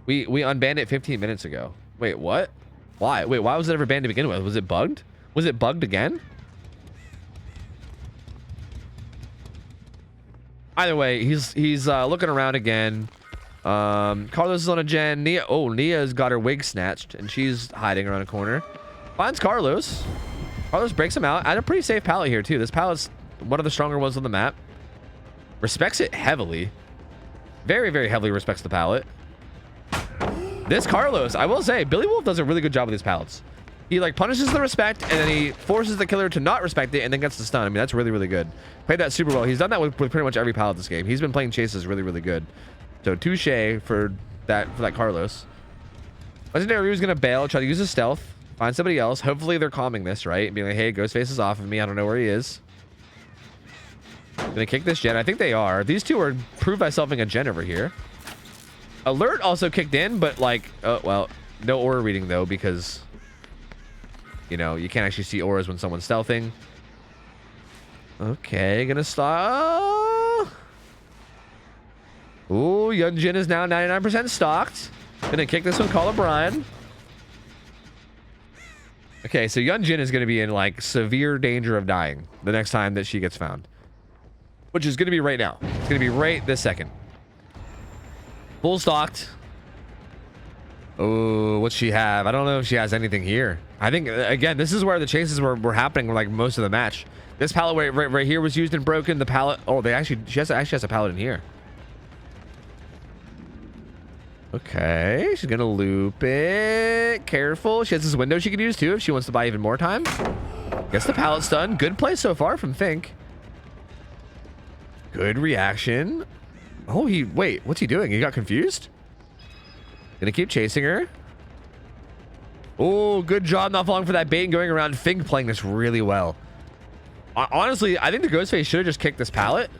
We unbanned it 15 minutes ago. Wait, what? Why? Wait, why was it ever banned to begin with? Was it bugged? Was it bugged again? Either way, he's looking around again. Carlos is on a gen. Nia's got her wig snatched, and she's hiding around a corner. Finds Carlos. Carlos breaks him out. At a pretty safe pallet here, too. This pallet's one of the stronger ones on the map. Respects it heavily. Very, very heavily respects the pallet. This Carlos, I will say, Billy Wolf does a really good job with these pallets. He like punishes the respect and then he forces the killer to not respect it and then gets the stun. I mean, that's really, really good. Played that super well. He's done that with pretty much every pallet this game. He's been playing chases really, really good. So touche for that Carlos. Legendary Ryu's gonna bail, try to use his stealth, find somebody else. Hopefully they're calming this, right? Being like, hey, Ghostface is off of me. I don't know where he is. Gonna kick this gen. I think they are. These two are prove thyselfing a gen over here. Alert also kicked in, but like, oh, well, no aura reading though, because, you know, you can't actually see auras when someone's stealthing. Okay, gonna stop. Ooh, Yunjin is now 99% stocked. Gonna kick this one, call O'Brien. Okay, so Yunjin is gonna be in like severe danger of dying the next time that she gets found. Which is gonna be right now. It's gonna be right this second. Full stocked. Oh, what's she have? I don't know if she has anything here. I think, again, this is where the chases were happening like most of the match. This pallet right here was used and broken. The pallet. Oh, she actually has a pallet in here. Okay, she's gonna loop it. Careful. She has this window she could use too if she wants to buy even more time. Gets the pallet stun. Good play so far from Fink. Good reaction. Oh, wait, what's he doing? He got confused? Gonna keep chasing her. Oh, good job not falling for that bait and going around. Fink playing this really well. Honestly, I think the Ghostface should have just kicked this pallet.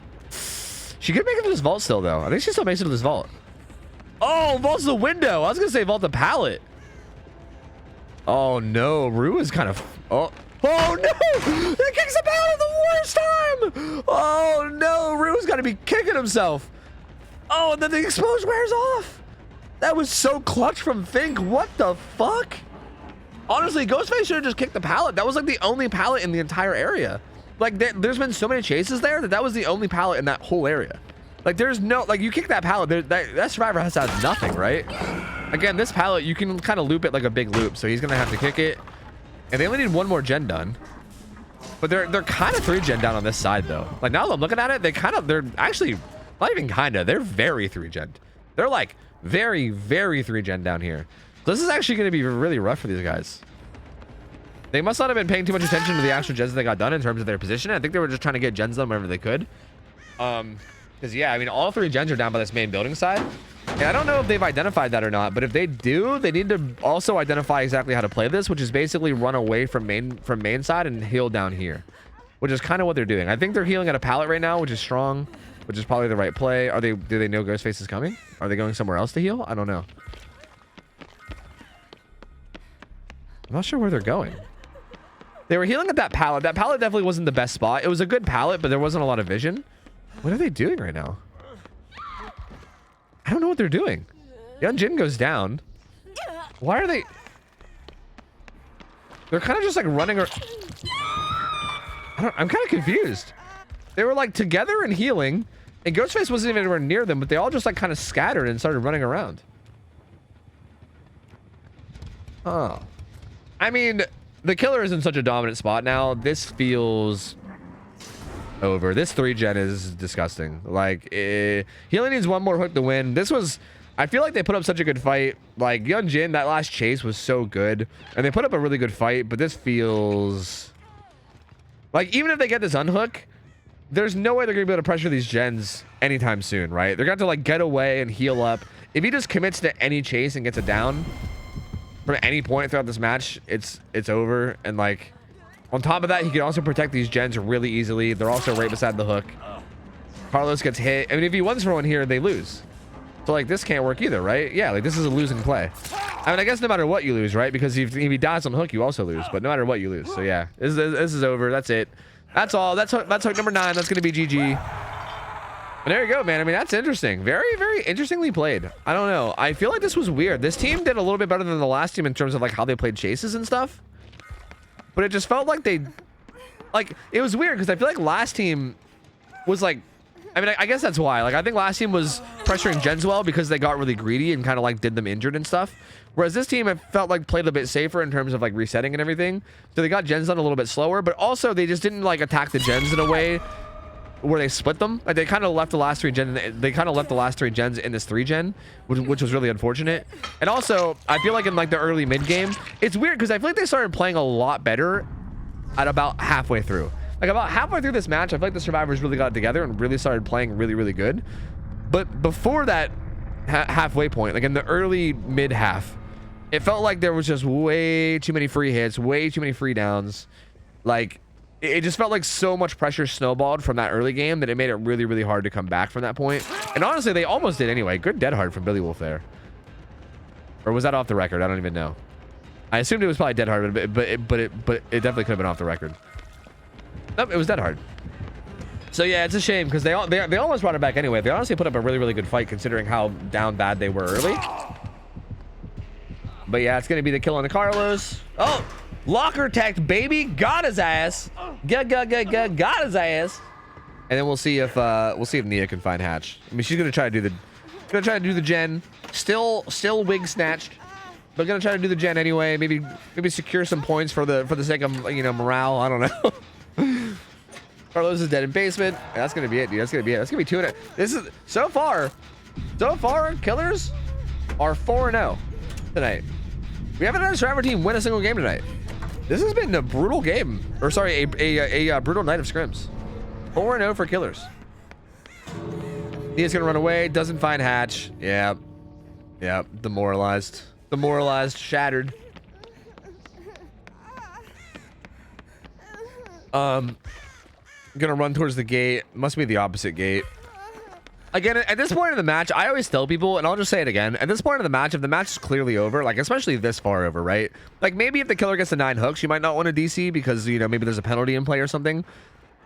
She could make it to this vault still, though. I think she still makes it to this vault. Oh, vault's the window. I was gonna say vault the pallet. Oh no, Rue is kind of. Oh no! That kicks the pallet at the worst time. Oh no, Rue's got to be kicking himself. Oh, and then the explosion wears off. That was so clutch from Fink. What the fuck? Honestly, Ghostface should have just kicked the pallet. That was like the only pallet in the entire area. Like there's been so many chases there that was the only pallet in that whole area. Like there's no, like you kick that pallet, that survivor has to have nothing, right? Again, this pallet, you can kind of loop it like a big loop. So he's going to have to kick it. And they only need one more gen done. But they're kind of 3 gen down on this side though. Like now that I'm looking at it, they're actually not even kind of, they're very 3 gen. They're like very, very 3 gen down here. So this is actually going to be really rough for these guys. They must not have been paying too much attention to the actual gens that they got done in terms of their position. I think they were just trying to get gens done wherever they could. Because yeah, I mean, all 3 gens are down by this main building side. And I don't know if they've identified that or not, but if they do, they need to also identify exactly how to play this, which is basically run away from main side and heal down here, which is kind of what they're doing. I think they're healing at a pallet right now, which is strong, which is probably the right play. Do they know Ghostface is coming? Are they going somewhere else to heal? I don't know. I'm not sure where they're going. They were healing at that pallet. That pallet definitely wasn't the best spot. It was a good pallet, but there wasn't a lot of vision. What are they doing right now? I don't know what they're doing. Young Jin goes down. Why are they... They're kind of just like running... I'm kind of confused. They were like together and healing, and Ghostface wasn't even anywhere near them, but they all just like kind of scattered and started running around. Oh. I mean, the killer is in such a dominant spot now. This feels... over. This 3 gen is disgusting. Like, he only needs one more hook to win. This was, I feel like they put up such a good fight. Like, Young Jin, that last chase was so good, and they put up a really good fight, but this feels like even if they get this unhook, there's no way they're gonna be able to pressure these gens anytime soon, right? They're gonna have to like get away and heal up. If he just commits to any chase and gets it down from any point throughout this match, it's over. And like, on top of that, he can also protect these gens really easily. They're also right beside the hook. Carlos gets hit. I mean, if he wins for one here, they lose. So, like, this can't work either, right? Yeah, like, this is a losing play. I mean, I guess no matter what, you lose, right? Because if he dies on the hook, you also lose. But no matter what, you lose. So, yeah, this is over. That's it. That's all. That's hook number 9. That's going to be GG. And there you go, man. I mean, that's interesting. Very, very interestingly played. I don't know. I feel like this was weird. This team did a little bit better than the last team in terms of, like, how they played chases and stuff. But it just felt like it was weird because I feel like last team was like, I mean, I guess that's why. Like, I think last team was pressuring gens well because they got really greedy and kind of like did them injured and stuff. Whereas this team, it felt like played a bit safer in terms of like resetting and everything. So they got gens done a little bit slower, but also they just didn't like attack the gens in a way where they split them. Like they kind of left the last 3 gens. They kind of left the last 3 gens in this 3 gen, which was really unfortunate. And also, I feel like in like the early mid game, it's weird because I feel like they started playing a lot better at about halfway through. Like about halfway through this match, I feel like the survivors really got it together and really started playing really, really good. But before that halfway point, like in the early mid half, it felt like there was just way too many free hits, way too many free downs. Like it just felt like so much pressure snowballed from that early game that it made it really, really hard to come back from that point. And honestly, they almost did anyway. Good dead hard from Billy Wolf there. Or was that off the record? I don't even know. I assumed it was probably dead hard, but it definitely could have been off the record. Nope, it was dead hard. So yeah, it's a shame because they almost brought it back anyway. They honestly put up a really, really good fight considering how down bad they were early. But yeah, it's gonna be the kill on the Carlos. Oh, locker tech, baby, got his ass. Got his ass. And then we'll see if Nia can find Hatch. I mean, she's gonna try to do the gen. Still wig snatched, but gonna try to do the gen anyway. Maybe secure some points for the sake of, you know, morale. I don't know. Carlos is dead in basement. That's gonna be it, dude. That's gonna be it. That's gonna be 2-0. This is so far, killers are 4-0 tonight. We haven't had a survivor team win a single game tonight. This has been a brutal game, or sorry, a brutal night of scrims. 4-0 for killers. Nia's gonna run away. Doesn't find Hatch. Yeah, demoralized, shattered. Gonna run towards the gate. Must be the opposite gate. Again, at this point in the match, I always tell people, and I'll just say it again, at this point in the match, if the match is clearly over, like especially this far over, right? Like maybe if the killer gets the 9 hooks, you might not want to DC because, you know, maybe there's a penalty in play or something.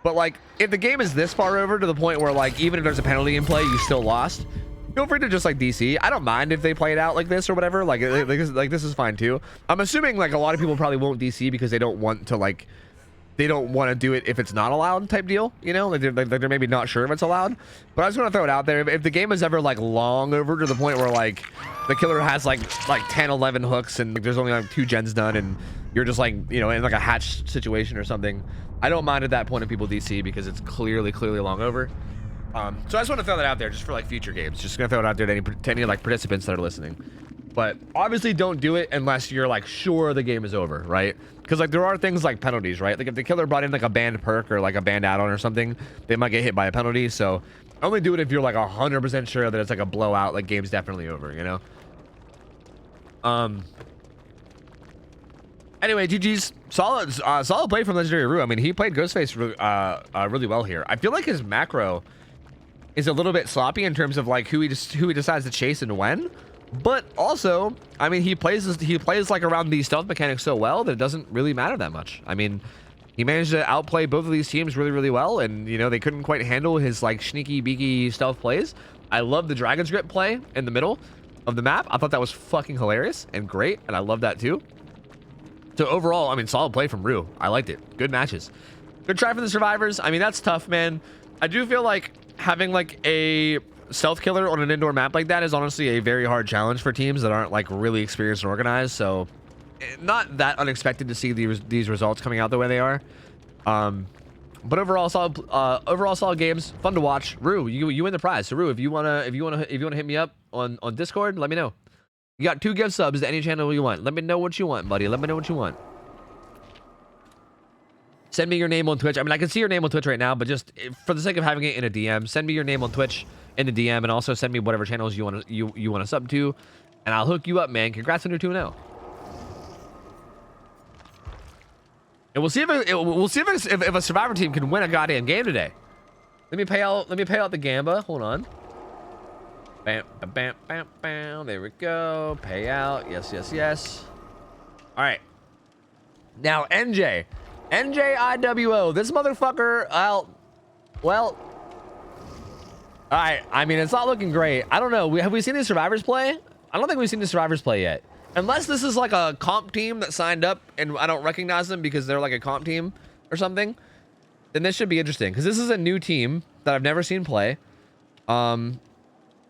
But like if the game is this far over to the point where like even if there's a penalty in play, you still lost, feel free to just like DC. I don't mind if they play it out like this or whatever. Like this is fine too. I'm assuming like a lot of people probably won't DC because they don't want to like, they don't want to do it if it's not allowed type deal, you know, like they're maybe not sure if it's allowed. But I just want to throw it out there. If the game is ever like long over to the point where like the killer has like 10, 11 hooks and like, there's only like 2 gens done and you're just like, you know, in like a hatch situation or something, I don't mind at that point if people DC because it's clearly long over. So I just want to throw that out there just for like future games. Just gonna throw it out there to any like participants that are listening. But obviously don't do it unless you're like sure the game is over, right? Because like there are things like penalties, right? Like if the killer brought in like a banned perk or like a banned add-on or something, they might get hit by a penalty. So only do it if you're like 100% sure that it's like a blowout, like game's definitely over, you know? Anyway, GG's solid play from Legendary Rue. I mean, he played Ghostface really well here. I feel like his macro is a little bit sloppy in terms of like who he decides to chase and when. But also, I mean, he plays like around these stealth mechanics so well that it doesn't really matter that much. I mean, he managed to outplay both of these teams really well, and you know they couldn't quite handle his like sneaky beaky stealth plays. I love the Dragon's Grip play in the middle of the map. I thought that was fucking hilarious and great, and I love that too. So overall, I mean, solid play from Rue. I liked it. Good matches. Good try for the survivors. I mean, that's tough, man. I do feel like having like a stealth killer on an indoor map like that is honestly a very hard challenge for teams that aren't like really experienced and organized. So not that unexpected to see these results coming out the way they are. But overall solid games, fun to watch. Rue, you win the prize. So Rue, if you wanna hit me up on Discord, let me know. You got 2 gift subs to any channel you want. Let me know what you want, buddy. Let me know what you want. Send me your name on Twitch. I mean, I can see your name on Twitch right now, but just for the sake of having it in a DM, send me your name on Twitch in the DM, and also send me whatever channels you want to sub to, and I'll hook you up, man. Congrats on your 2-0. And we'll see if a survivor team can win a goddamn game today. Let me pay out the Gamba. Hold on. Bam, bam, bam, bam. There we go. Pay out. Yes. All right. Now NJIWO. This motherfucker. Well. All right. I mean, it's not looking great. I don't know. Have we seen the survivors play? I don't think we've seen the survivors play yet. Unless this is like a comp team that signed up and I don't recognize them because they're like a comp team or something, then this should be interesting because this is a new team that I've never seen play.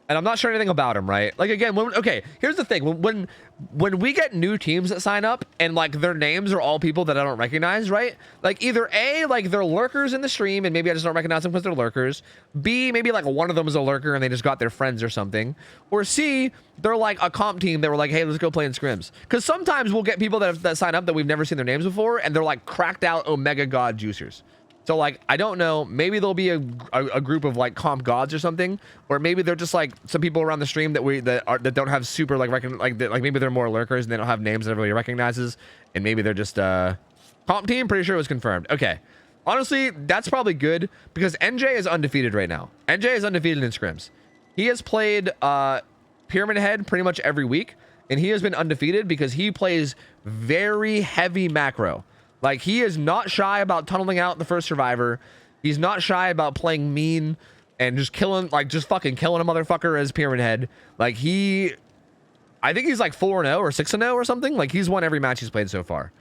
and I'm not sure anything about him, right? Like, again, okay, here's the thing. When we get new teams that sign up and like their names are all people that I don't recognize, right? Like either A, like they're lurkers in the stream and maybe I just don't recognize them because they're lurkers. B, maybe like one of them is a lurker and they just got their friends or something. Or C, they're like a comp team that were like, hey, let's go play in scrims. Because sometimes we'll get people that sign up that we've never seen their names before and they're like cracked out Omega God juicers. So like, I don't know, maybe there'll be a group of like comp gods or something, or maybe they're just like some people around the stream that don't have super like like maybe they're more lurkers and they don't have names that everybody recognizes, and maybe they're just comp team. Pretty sure it was confirmed. Okay, honestly, that's probably good because NJ is undefeated right now. NJ is undefeated in scrims. He has played Pyramid Head pretty much every week, and he has been undefeated because he plays very heavy macro. Like, he is not shy about tunneling out the first survivor. He's not shy about playing mean and just killing, like, just fucking killing a motherfucker as Pyramid Head. Like, I think he's like 4-0 or 6-0 or something. Like, he's won every match he's played so far.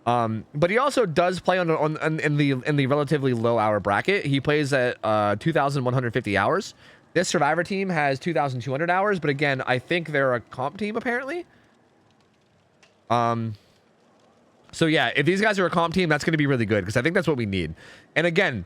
But he also does play in the relatively low hour bracket. He plays at 2,150 hours. This survivor team has 2,200 hours, but again, I think they're a comp team apparently. So yeah, if these guys are a comp team, that's going to be really good because I think that's what we need. And again,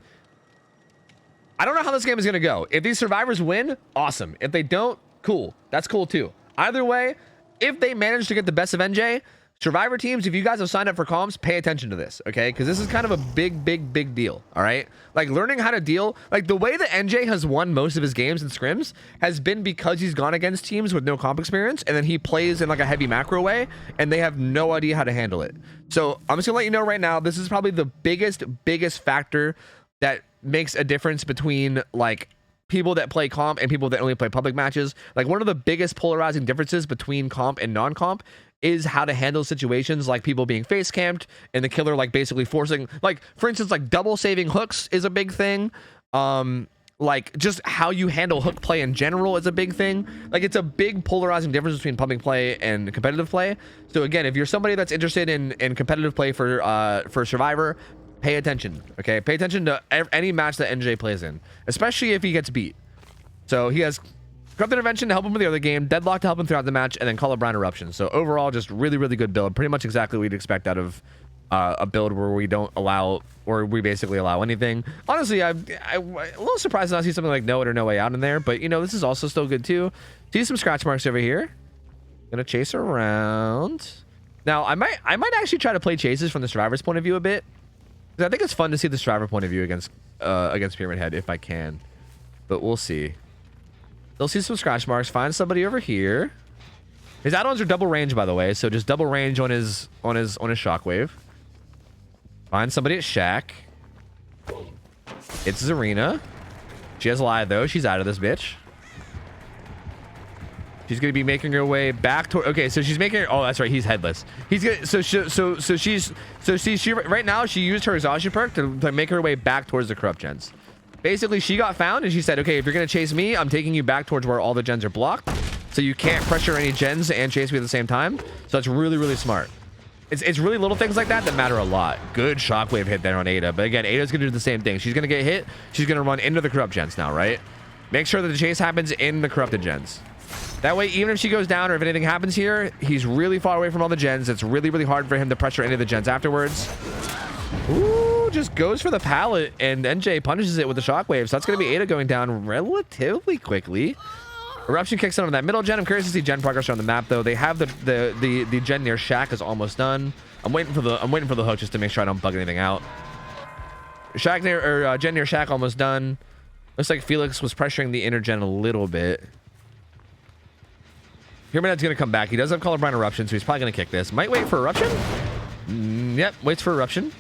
I don't know how this game is going to go. If these survivors win, awesome. If they don't, cool. That's cool too. Either way, if they manage to get the best of NJ, survivor teams, if you guys have signed up for comps, pay attention to this, okay? Because this is kind of a big deal, all right? Like, learning how to deal, like, the way that NJ has won most of his games in scrims has been because he's gone against teams with no comp experience, and then he plays in, like, a heavy macro way, and they have no idea how to handle it. So, I'm just gonna let you know right now, this is probably the biggest factor that makes a difference between, like, people that play comp and people that only play public matches. Like, one of the biggest polarizing differences between comp and non-comp is how to handle situations like people being face camped and the killer like basically forcing, like, for instance, like double saving hooks is a big thing. Like, just how you handle hook play in general is a big thing. Like, it's a big polarizing difference between public play and competitive play. So again, if you're somebody that's interested in competitive play for Survivor, pay attention, okay? Pay attention to any match that NJ plays in, especially if he gets beat. So he has Corrupt Intervention to help him with the other game, Deadlock to help him throughout the match, and then Colorblind Eruption. So overall, just really good build. Pretty much exactly what we'd expect out of a build where we don't allow, or we basically allow anything. Honestly, I'm a little surprised not to see something like No It or No Way Out in there, but you know, this is also still good too. See some scratch marks over here. Gonna chase around. Now, I might actually try to play chases from the survivor's point of view a bit. I think it's fun to see the survivor point of view against Pyramid Head if I can, but we'll see. They'll see some scratch marks. Find somebody over here. His add-ons are double range, by the way, so just double range on his shockwave. Find somebody at Shack. It's Zarina. She has lied though. She's out of this bitch. She's gonna be making her way back toward. Okay, so she's making. Oh, that's right. He's headless. He's gonna. She right now she used her exhaustion perk to make her way back towards the corrupt gens. Basically, she got found and she said, "Okay, if you're gonna chase me, I'm taking you back towards where all the gens are blocked, so you can't pressure any gens and chase me at the same time." So that's really smart. It's really little things like that that matter a lot. Good shockwave hit there on Ada, but again, Ada's gonna do the same thing. She's gonna get hit. She's gonna run into the corrupt gens now, right? Make sure that the chase happens in the corrupted gens. That way, even if she goes down or if anything happens here, he's really far away from all the gens. It's really hard for him to pressure any of the gens afterwards. Ooh, just goes for the pallet, and NJ punishes it with the shockwave. So that's going to be Ada going down relatively quickly. Eruption kicks in on that middle gen. I'm curious to see gen progress on the map, though. They have the gen near Shack is almost done. I'm waiting for the hook just to make sure I don't bug anything out. Shack near or gen near Shack almost done. Looks like Felix was pressuring the inner gen a little bit. Pyramid Head's gonna come back. He does have Colorblind Eruption, so he's probably gonna kick this. Might wait for Eruption. Yep, waits for Eruption.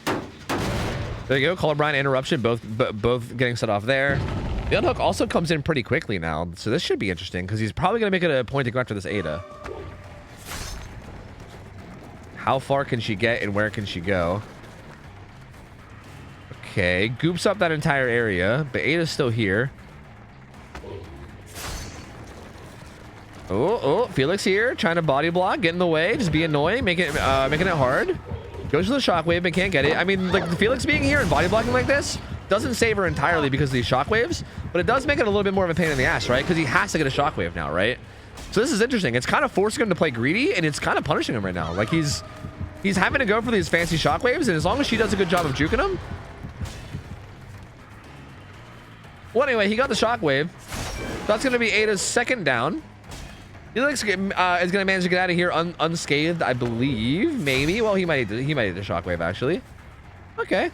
There you go. Colorblind and Eruption both getting set off there. The unhook also comes in pretty quickly now, so this should be interesting because he's probably gonna make it a point to go after this Ada. How far can she get and where can she go? Okay, goops up that entire area, but Ada's still here. Oh, Felix here, trying to body block, get in the way, just be annoying, making it hard. Goes for the shockwave, but can't get it. I mean, like, Felix being here and body blocking like this, Doesn't save her entirely because of these shockwaves, but it does make it a little bit more of a pain in the ass, right? Because he has to get a shockwave now, right? So this is interesting. It's kind of forcing him to play greedy, and it's kind of punishing him right now. Like he's having to go for these fancy shockwaves, and as long as she does a good job of juking him. Well, anyway, he got the shockwave. That's going to be Ada's second down. Felix is going to manage to get out of here unscathed, I believe. Maybe. Well, he might need the shockwave, actually. Okay.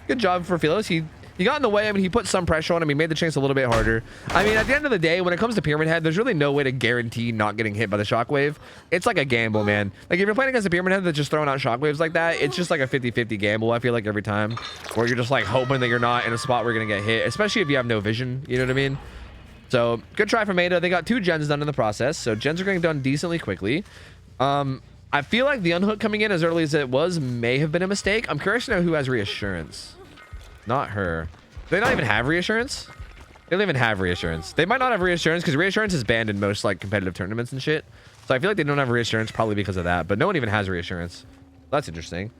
Good job for Felix. He got in the way. I mean, he put some pressure on him. He made the chase a little bit harder. I mean, at the end of the day, when it comes to Pyramid Head, there's really no way to guarantee not getting hit by the shockwave. It's like a gamble, man. Like, if you're playing against a Pyramid Head that's just throwing out shockwaves like that, it's just like a 50-50 gamble, I feel like, every time. Where you're just, like, hoping that you're not in a spot where you're going to get hit, especially if you have no vision. You know what I mean? So, good try from Ada. They got 2 gens done in the process. So, gens are getting done decently quickly. I feel like the unhook coming in as early as it was may have been a mistake. I'm curious to know who has reassurance. Not her. Do they not even have reassurance? They don't even have reassurance. They might not have reassurance because reassurance is banned in most like competitive tournaments and shit. So I feel like they don't have reassurance probably because of that. But no one even has reassurance. That's interesting.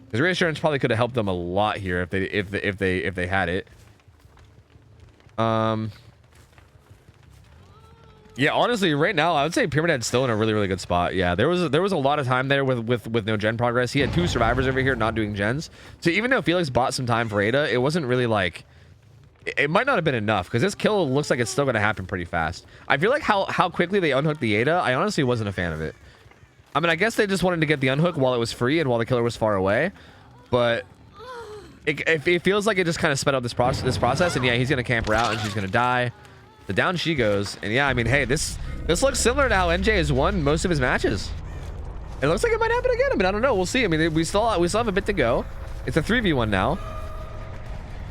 Because reassurance probably could have helped them a lot here if they had it. Yeah, honestly, right now I would say Pyramid Head's still in a really, really good spot. Yeah, there was a lot of time there with no gen progress. He had 2 survivors over here not doing gens. So even though Felix bought some time for Ada, it wasn't really like, it might not have been enough because this kill looks like it's still going to happen pretty fast. I feel like how quickly they unhooked the Ada, I honestly wasn't a fan of it. I mean, I guess they just wanted to get the unhook while it was free and while the killer was far away, but it feels like it just kind of sped up this process. And yeah, he's going to camp her out and she's going to die. So down she goes. And yeah, I mean, hey, this looks similar to how NJ has won most of his matches. It looks like it might happen again. I mean, I don't know. We'll see. I mean, we still have a bit to go. It's a 3v1 now.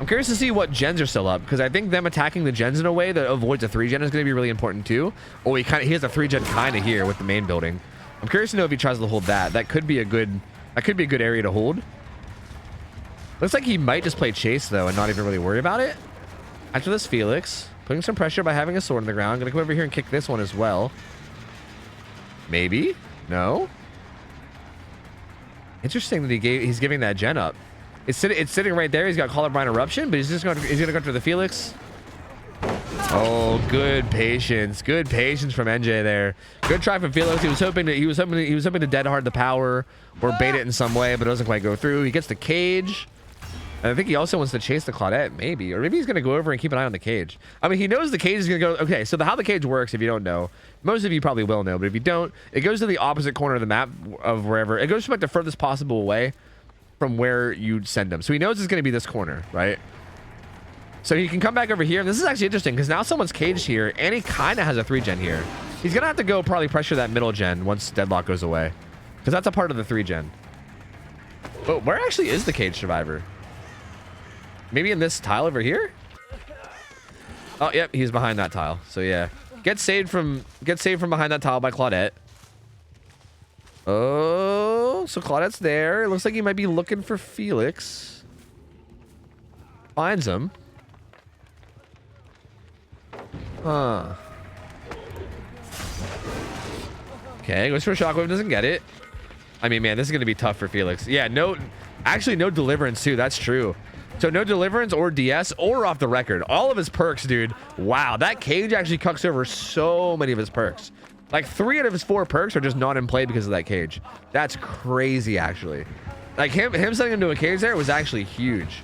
I'm curious to see what gens are still up because I think them attacking the gens in a way that avoids a 3-gen is going to be really important too. Oh, he has a 3-gen kind of here with the main building. I'm curious to know if he tries to hold that. That could be a good area to hold. Looks like he might just play chase though and not even really worry about it. After this, Felix putting some pressure by having a sword in the ground. Gonna come over here and kick this one as well. Maybe? No? Interesting that he's giving that gen up. It's sitting right there. He's got Colorblind Eruption, but he's gonna go for the Felix. Oh, good patience. Good patience from NJ there. Good try from Felix. He was hoping to dead hard the power or bait it in some way, but it doesn't quite go through. He gets the cage. And I think he also wants to chase the Claudette, maybe. Or maybe he's going to go over and keep an eye on the cage. I mean, he knows the cage is going to go... Okay, so how the cage works, if you don't know, most of you probably will know, but if you don't, it goes to the opposite corner of the map of wherever. It goes to like the furthest possible away from where you'd send him. So he knows it's going to be this corner, right? So he can come back over here. And this is actually interesting because now someone's caged here, and he kind of has a 3-gen here. He's going to have to go probably pressure that middle gen once Deadlock goes away. Because that's a part of the 3-gen. But where actually is the cage survivor? Maybe in this tile over here? Oh, yep, he's behind that tile. So yeah, get saved from behind that tile by Claudette. Oh, so Claudette's there. It looks like he might be looking for Felix. Finds him. Huh. Okay, goes for a shockwave, doesn't get it. I mean, man, this is gonna be tough for Felix. Yeah, actually no deliverance too. That's true. So no deliverance or DS or off the record. All of his perks, dude. Wow, that cage actually cucks over so many of his perks. Like 3 out of his 4 perks are just not in play because of that cage. That's crazy, actually. Like him sending him to a cage there was actually huge.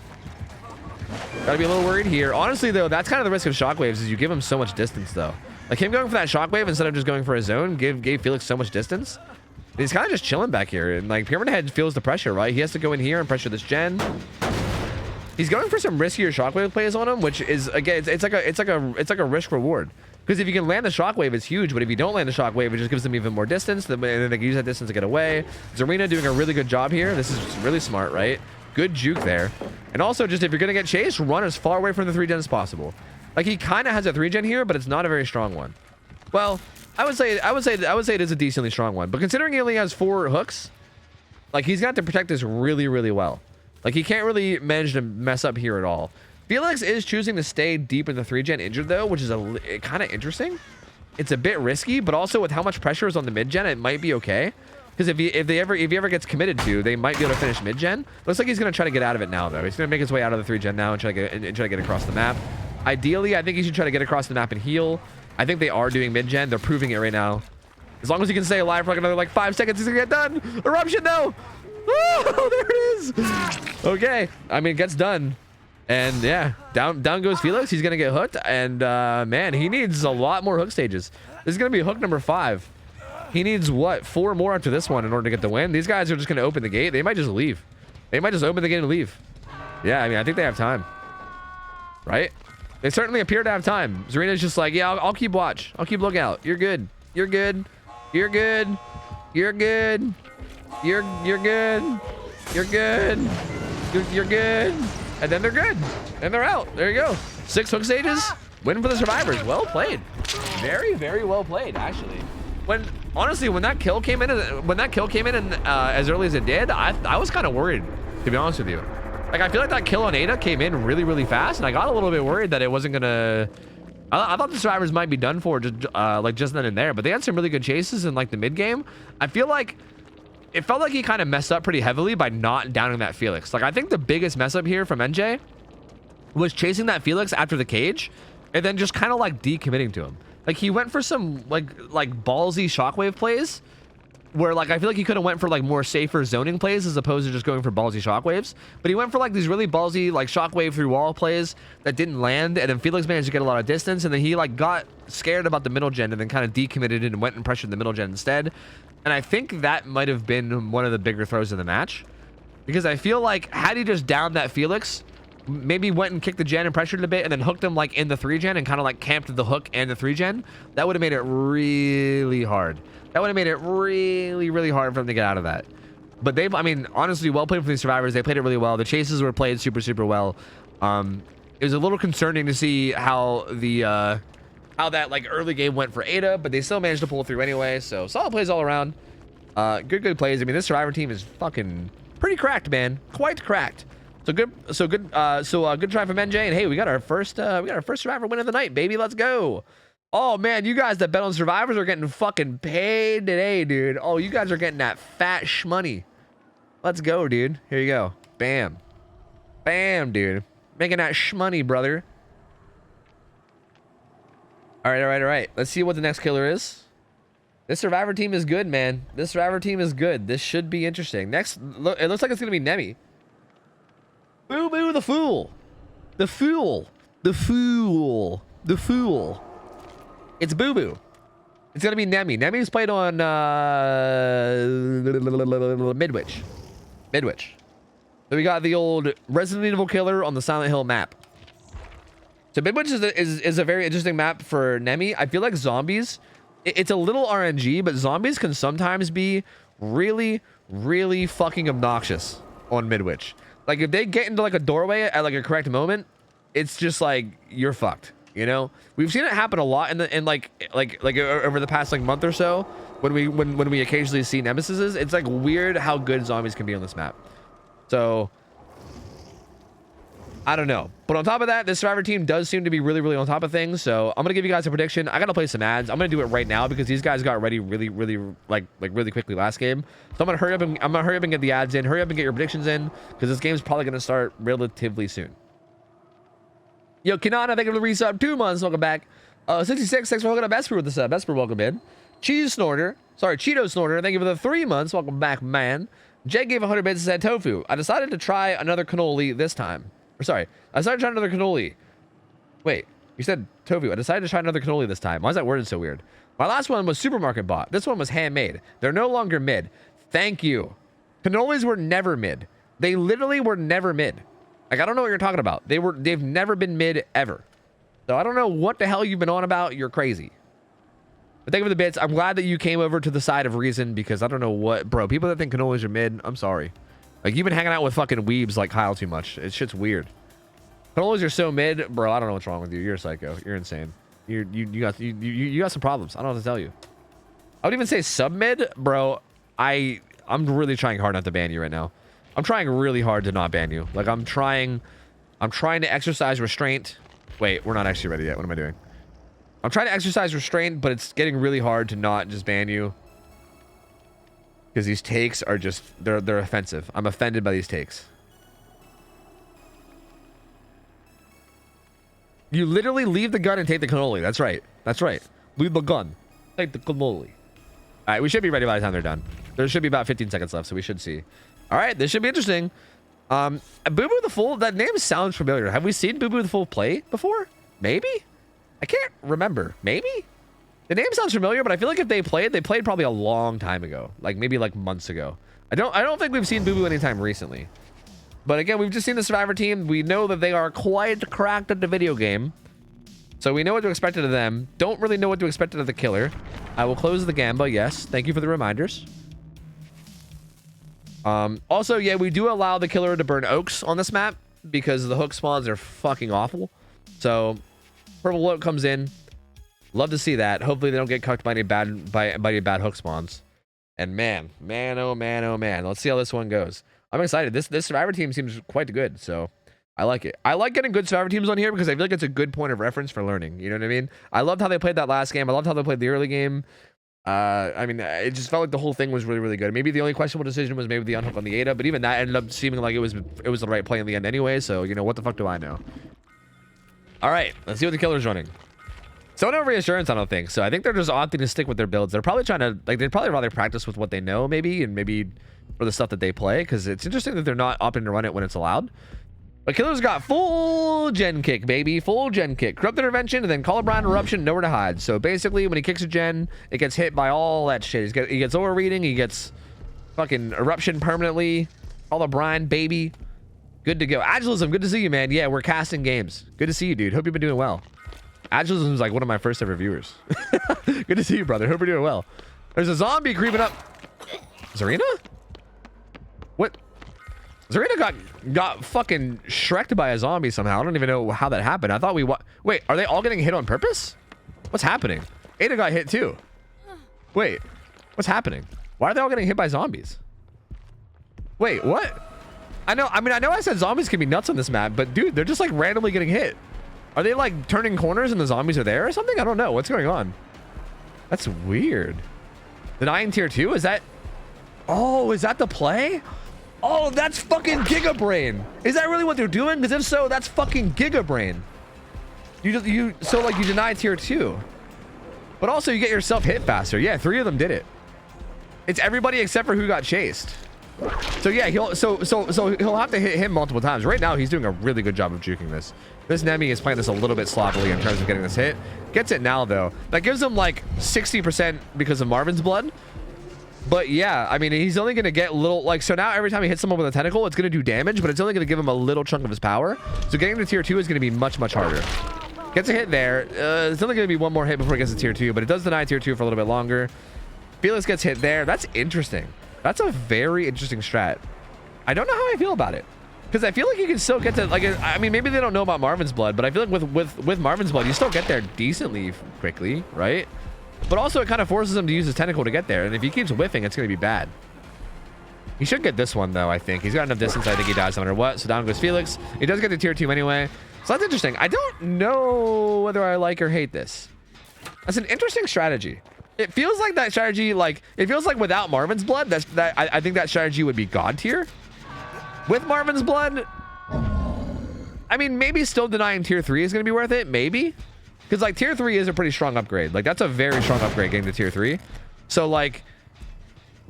Gotta be a little worried here. Honestly, though, that's kind of the risk of shockwaves is you give him so much distance, though. Like him going for that shockwave instead of just going for a zone gave Felix so much distance. He's kind of just chilling back here, and like Pyramid Head feels the pressure, right? He has to go in here and pressure this gen. He's going for some riskier shockwave plays on him, which is again, it's like a risk reward. Because if you can land the shockwave, it's huge. But if you don't land the shockwave, it just gives them even more distance. And then they can use that distance to get away. Zarina doing a really good job here. This is really smart, right? Good juke there. And also, just if you're gonna get chased, run as far away from the 3-gen as possible. Like he kind of has a 3-gen here, but it's not a very strong one. Well, I would say it is a decently strong one. But considering he only has 4 hooks, like he's got to protect this really, really well. Like he can't really manage to mess up here at all. Felix is choosing to stay deep in the 3-gen injured though, which is kind of interesting. It's a bit risky, but also with how much pressure is on the mid-gen, it might be okay. Because if he ever gets committed to, they might be able to finish mid-gen. Looks like he's gonna try to get out of it now though. He's gonna make his way out of the 3-gen now and try to get across the map. Ideally, I think he should try to get across the map and heal. I think they are doing mid-gen. They're proving it right now. As long as he can stay alive for like another like 5 seconds, he's gonna get done. Eruption though. Oh, there it is. Okay, I mean, it gets done. And yeah, down goes Felix. He's gonna get hooked. And man, he needs a lot more hook stages. This is gonna be hook number 5. He needs what, 4 more after this one in order to get the win. These guys are just gonna open the gate. They might just leave. They might just open the gate and leave. Yeah, I mean, I think they have time, right? They certainly appear to have time. Zarina's just like, yeah, I'll keep watch. I'll keep lookout. You're good. You're good. You're good. You're good. You're good. You're good. You're good. And then they're good. And they're out. There you go. 6 hook stages. Win for the survivors. Well played. Very, very well played, actually. Honestly, when that kill came in, as early as it did, I was kind of worried, to be honest with you. Like, I feel like that kill on Ada came in really, really fast, and I got a little bit worried that it wasn't gonna. I thought the survivors might be done for just then and there, but they had some really good chases in like the mid game. I feel like it felt like he kind of messed up pretty heavily by not downing that Felix. Like, I think the biggest mess up here from NJ was chasing that Felix after the cage, and then just kind of like decommitting to him. Like, he went for some like ballsy shockwave plays where like I feel like he could have went for like more safer zoning plays as opposed to just going for ballsy shockwaves. But he went for like these really ballsy like shockwave through wall plays that didn't land, and then Felix managed to get a lot of distance, and then he like got scared about the middle gen and then kind of decommitted and went and pressured the middle gen instead. And I think that might have been one of the bigger throws of the match, because I feel like had he just downed that Felix, maybe went and kicked the gen and pressured it a bit and then hooked him like in the 3-gen and kind of like camped the hook and the 3-gen, that would have made it really hard. That would have made it really, really hard for them to get out of that. But I mean, honestly, well played for these survivors. They played it really well. The chases were played super, super well. It was a little concerning to see how that like early game went for Ada, but they still managed to pull through anyway. So solid plays all around. Good plays. I mean, this survivor team is fucking pretty cracked, man. Quite cracked. So good try from NJ. And hey, we got our first survivor win of the night, baby. Let's go. Oh man, you guys that bet on survivors are getting fucking paid today, dude. Oh, you guys are getting that fat shmoney. Let's go, dude. Here you go. Bam. Bam, dude. Making that shmoney, brother. All right. Let's see what the next killer is. This survivor team is good, man. This survivor team is good. This should be interesting. Next, it looks like it's gonna be Nemi. Boo boo the fool. The fool. The fool. The fool. It's Boo Boo. It's gonna be Nemi. Nemi's played on Midwich. Midwich. So we got the old Resident Evil killer on the Silent Hill map. So Midwich is a very interesting map for Nemi. I feel like zombies, it's a little RNG, but zombies can sometimes be really, really fucking obnoxious on Midwich. Like, if they get into like a doorway at like a correct moment, it's just like you're fucked. You know, we've seen it happen a lot in like over the past like month or so when we occasionally see nemesises. It's like weird how good zombies can be on this map. So I don't know, but on top of that, this survivor team does seem to be really, really on top of things. So I'm gonna give you guys a prediction. I gotta play some ads. I'm gonna do it right now because these guys got ready really quickly last game. So I'm gonna hurry up and get the ads in. Hurry up and get your predictions in, because this game's probably gonna start relatively soon. Yo, Kanana, thank you for the resub. 2 months, welcome back. 66, thanks for hooking up Vesper with the sub. Vesper, welcome in. Cheeto Snorter, thank you for the 3 months, welcome back, man. Jay gave 100 bits and said tofu. I decided to try another cannoli this time. Or sorry, I decided to try another cannoli. Wait, you said tofu. I decided to try another cannoli this time. Why is that worded so weird? My last one was supermarket bought. This one was handmade. They're no longer mid. Thank you. Cannolis were never mid. They literally were never mid. Like, I don't know what you're talking about. They've never been mid ever. So I don't know what the hell you've been on about. You're crazy. But thank you for the bits. I'm glad that you came over to the side of reason, because I don't know what, bro. People that think cannolis are mid, I'm sorry. Like, you've been hanging out with fucking weebs like Kyle too much. It's shit's weird. Cannolis are so mid, bro. I don't know what's wrong with you. You're a psycho. You're insane. You got some problems. I don't know what to tell you. I would even say sub mid, bro. I'm really trying hard not to ban you right now. I'm trying really hard to not ban you. Like, I'm trying to exercise restraint. Wait, we're not actually ready yet. What am I doing? I'm trying to exercise restraint, but it's getting really hard to not just ban you. Because these takes are just, they're offensive. I'm offended by these takes. You literally leave the gun and take the cannoli. That's right. That's right. Leave the gun. Take the cannoli. All right, we should be ready by the time they're done. There should be about 15 seconds left, so we should see. All right, this should be interesting. Boo Boo the Fool, that name sounds familiar. Have we seen Boo Boo the Fool play before? Maybe? I can't remember. Maybe? The name sounds familiar, but I feel like if they played probably a long time ago. Like maybe like months ago. I don't think we've seen Boo Boo anytime recently. But again, we've just seen the Survivor team. We know that they are quite cracked at the video game. So we know what to expect of them. Don't really know what to expect of the killer. I will close the Gamba, yes. Thank you for the reminders. Also, yeah, we do allow the killer to burn oaks on this map because the hook spawns are fucking awful. So, purple oak comes in. Love to see that. Hopefully they don't get cucked by any bad hook spawns. And man, oh man. Let's see how this one goes. I'm excited. This Survivor team seems quite good, so I like it. I like getting good Survivor teams on here because I feel like it's a good point of reference for learning. You know what I mean? I loved how they played that last game. I loved how they played the early game. I mean, it just felt like the whole thing was really, really good. Maybe the only questionable decision was maybe the unhook on the Ada, but even that ended up seeming like it was the right play in the end anyway. So, you know, what the fuck do I know? All right, let's see what the killer's running. So no reassurance, I don't think. So I think they're just opting to stick with their builds. They're probably trying to, like, they'd probably rather practice with what they know, maybe, and maybe for the stuff that they play, because it's interesting that they're not opting to run it when it's allowed. But killer's got full gen kick, baby. Full gen kick. Corrupt Intervention, and then Colorblind Eruption, nowhere to hide. So basically, when he kicks a gen, it gets hit by all that shit. He gets overreading, he gets fucking Eruption permanently. Colorblind, baby. Good to go. Agilism, good to see you, man. Yeah, we're casting games. Good to see you, dude. Hope you've been doing well. Agilism is like one of my first ever viewers. Good to see you, brother. Hope you're doing well. There's a zombie creeping up. Zarina? What? Zarina got fucking shreked by a zombie somehow. I don't even know how that happened. I thought we wait, are they all getting hit on purpose? What's happening? Ada got hit too. Wait, what's happening? Why are they all getting hit by zombies? Wait, what? I know I said zombies can be nuts on this map, but dude, they're just like randomly getting hit. Are they like turning corners and the zombies are there or something? I don't know. What's going on? That's weird. Denying tier 2? Is that... Oh, is that the play? Oh, that's fucking Giga Brain. Is that really what they're doing? Because if so, that's fucking Giga Brain. So like you deny tier 2. But also you get yourself hit faster. Yeah, 3 of them did it. It's everybody except for who got chased. So yeah, he'll have to hit him multiple times. Right now, he's doing a really good job of juking this. This Nemi is playing this a little bit sloppily in terms of getting this hit. Gets it now, though. That gives him like 60% because of Marvin's blood. But yeah, I mean, he's only going to get little, like, so now every time he hits someone with a tentacle, it's going to do damage, but it's only going to give him a little chunk of his power. So getting to tier 2 is going to be much, much harder. Gets a hit there. It's only going to be one more hit before it gets to tier 2, but it does deny tier 2 for a little bit longer. Felix gets hit there. That's interesting. That's a very interesting strat. I don't know how I feel about it. Because I feel like you can still get to, like, I mean, maybe they don't know about Marvin's blood, but I feel like with Marvin's blood, you still get there decently quickly, right? But also it kind of forces him to use his tentacle to get there. And if he keeps whiffing, it's going to be bad. He should get this one, though, I think. He's got enough distance. I think he dies no matter what. So down goes Felix. He does get to tier 2 anyway. So that's interesting. I don't know whether I like or hate this. That's an interesting strategy. It feels like that strategy, like, it feels like without Marvin's blood, I think that strategy would be God tier. With Marvin's blood, I mean, maybe still denying tier 3 is going to be worth it. Maybe. Because, like, tier 3 is a pretty strong upgrade. Like, that's a very strong upgrade getting to tier 3. So, like,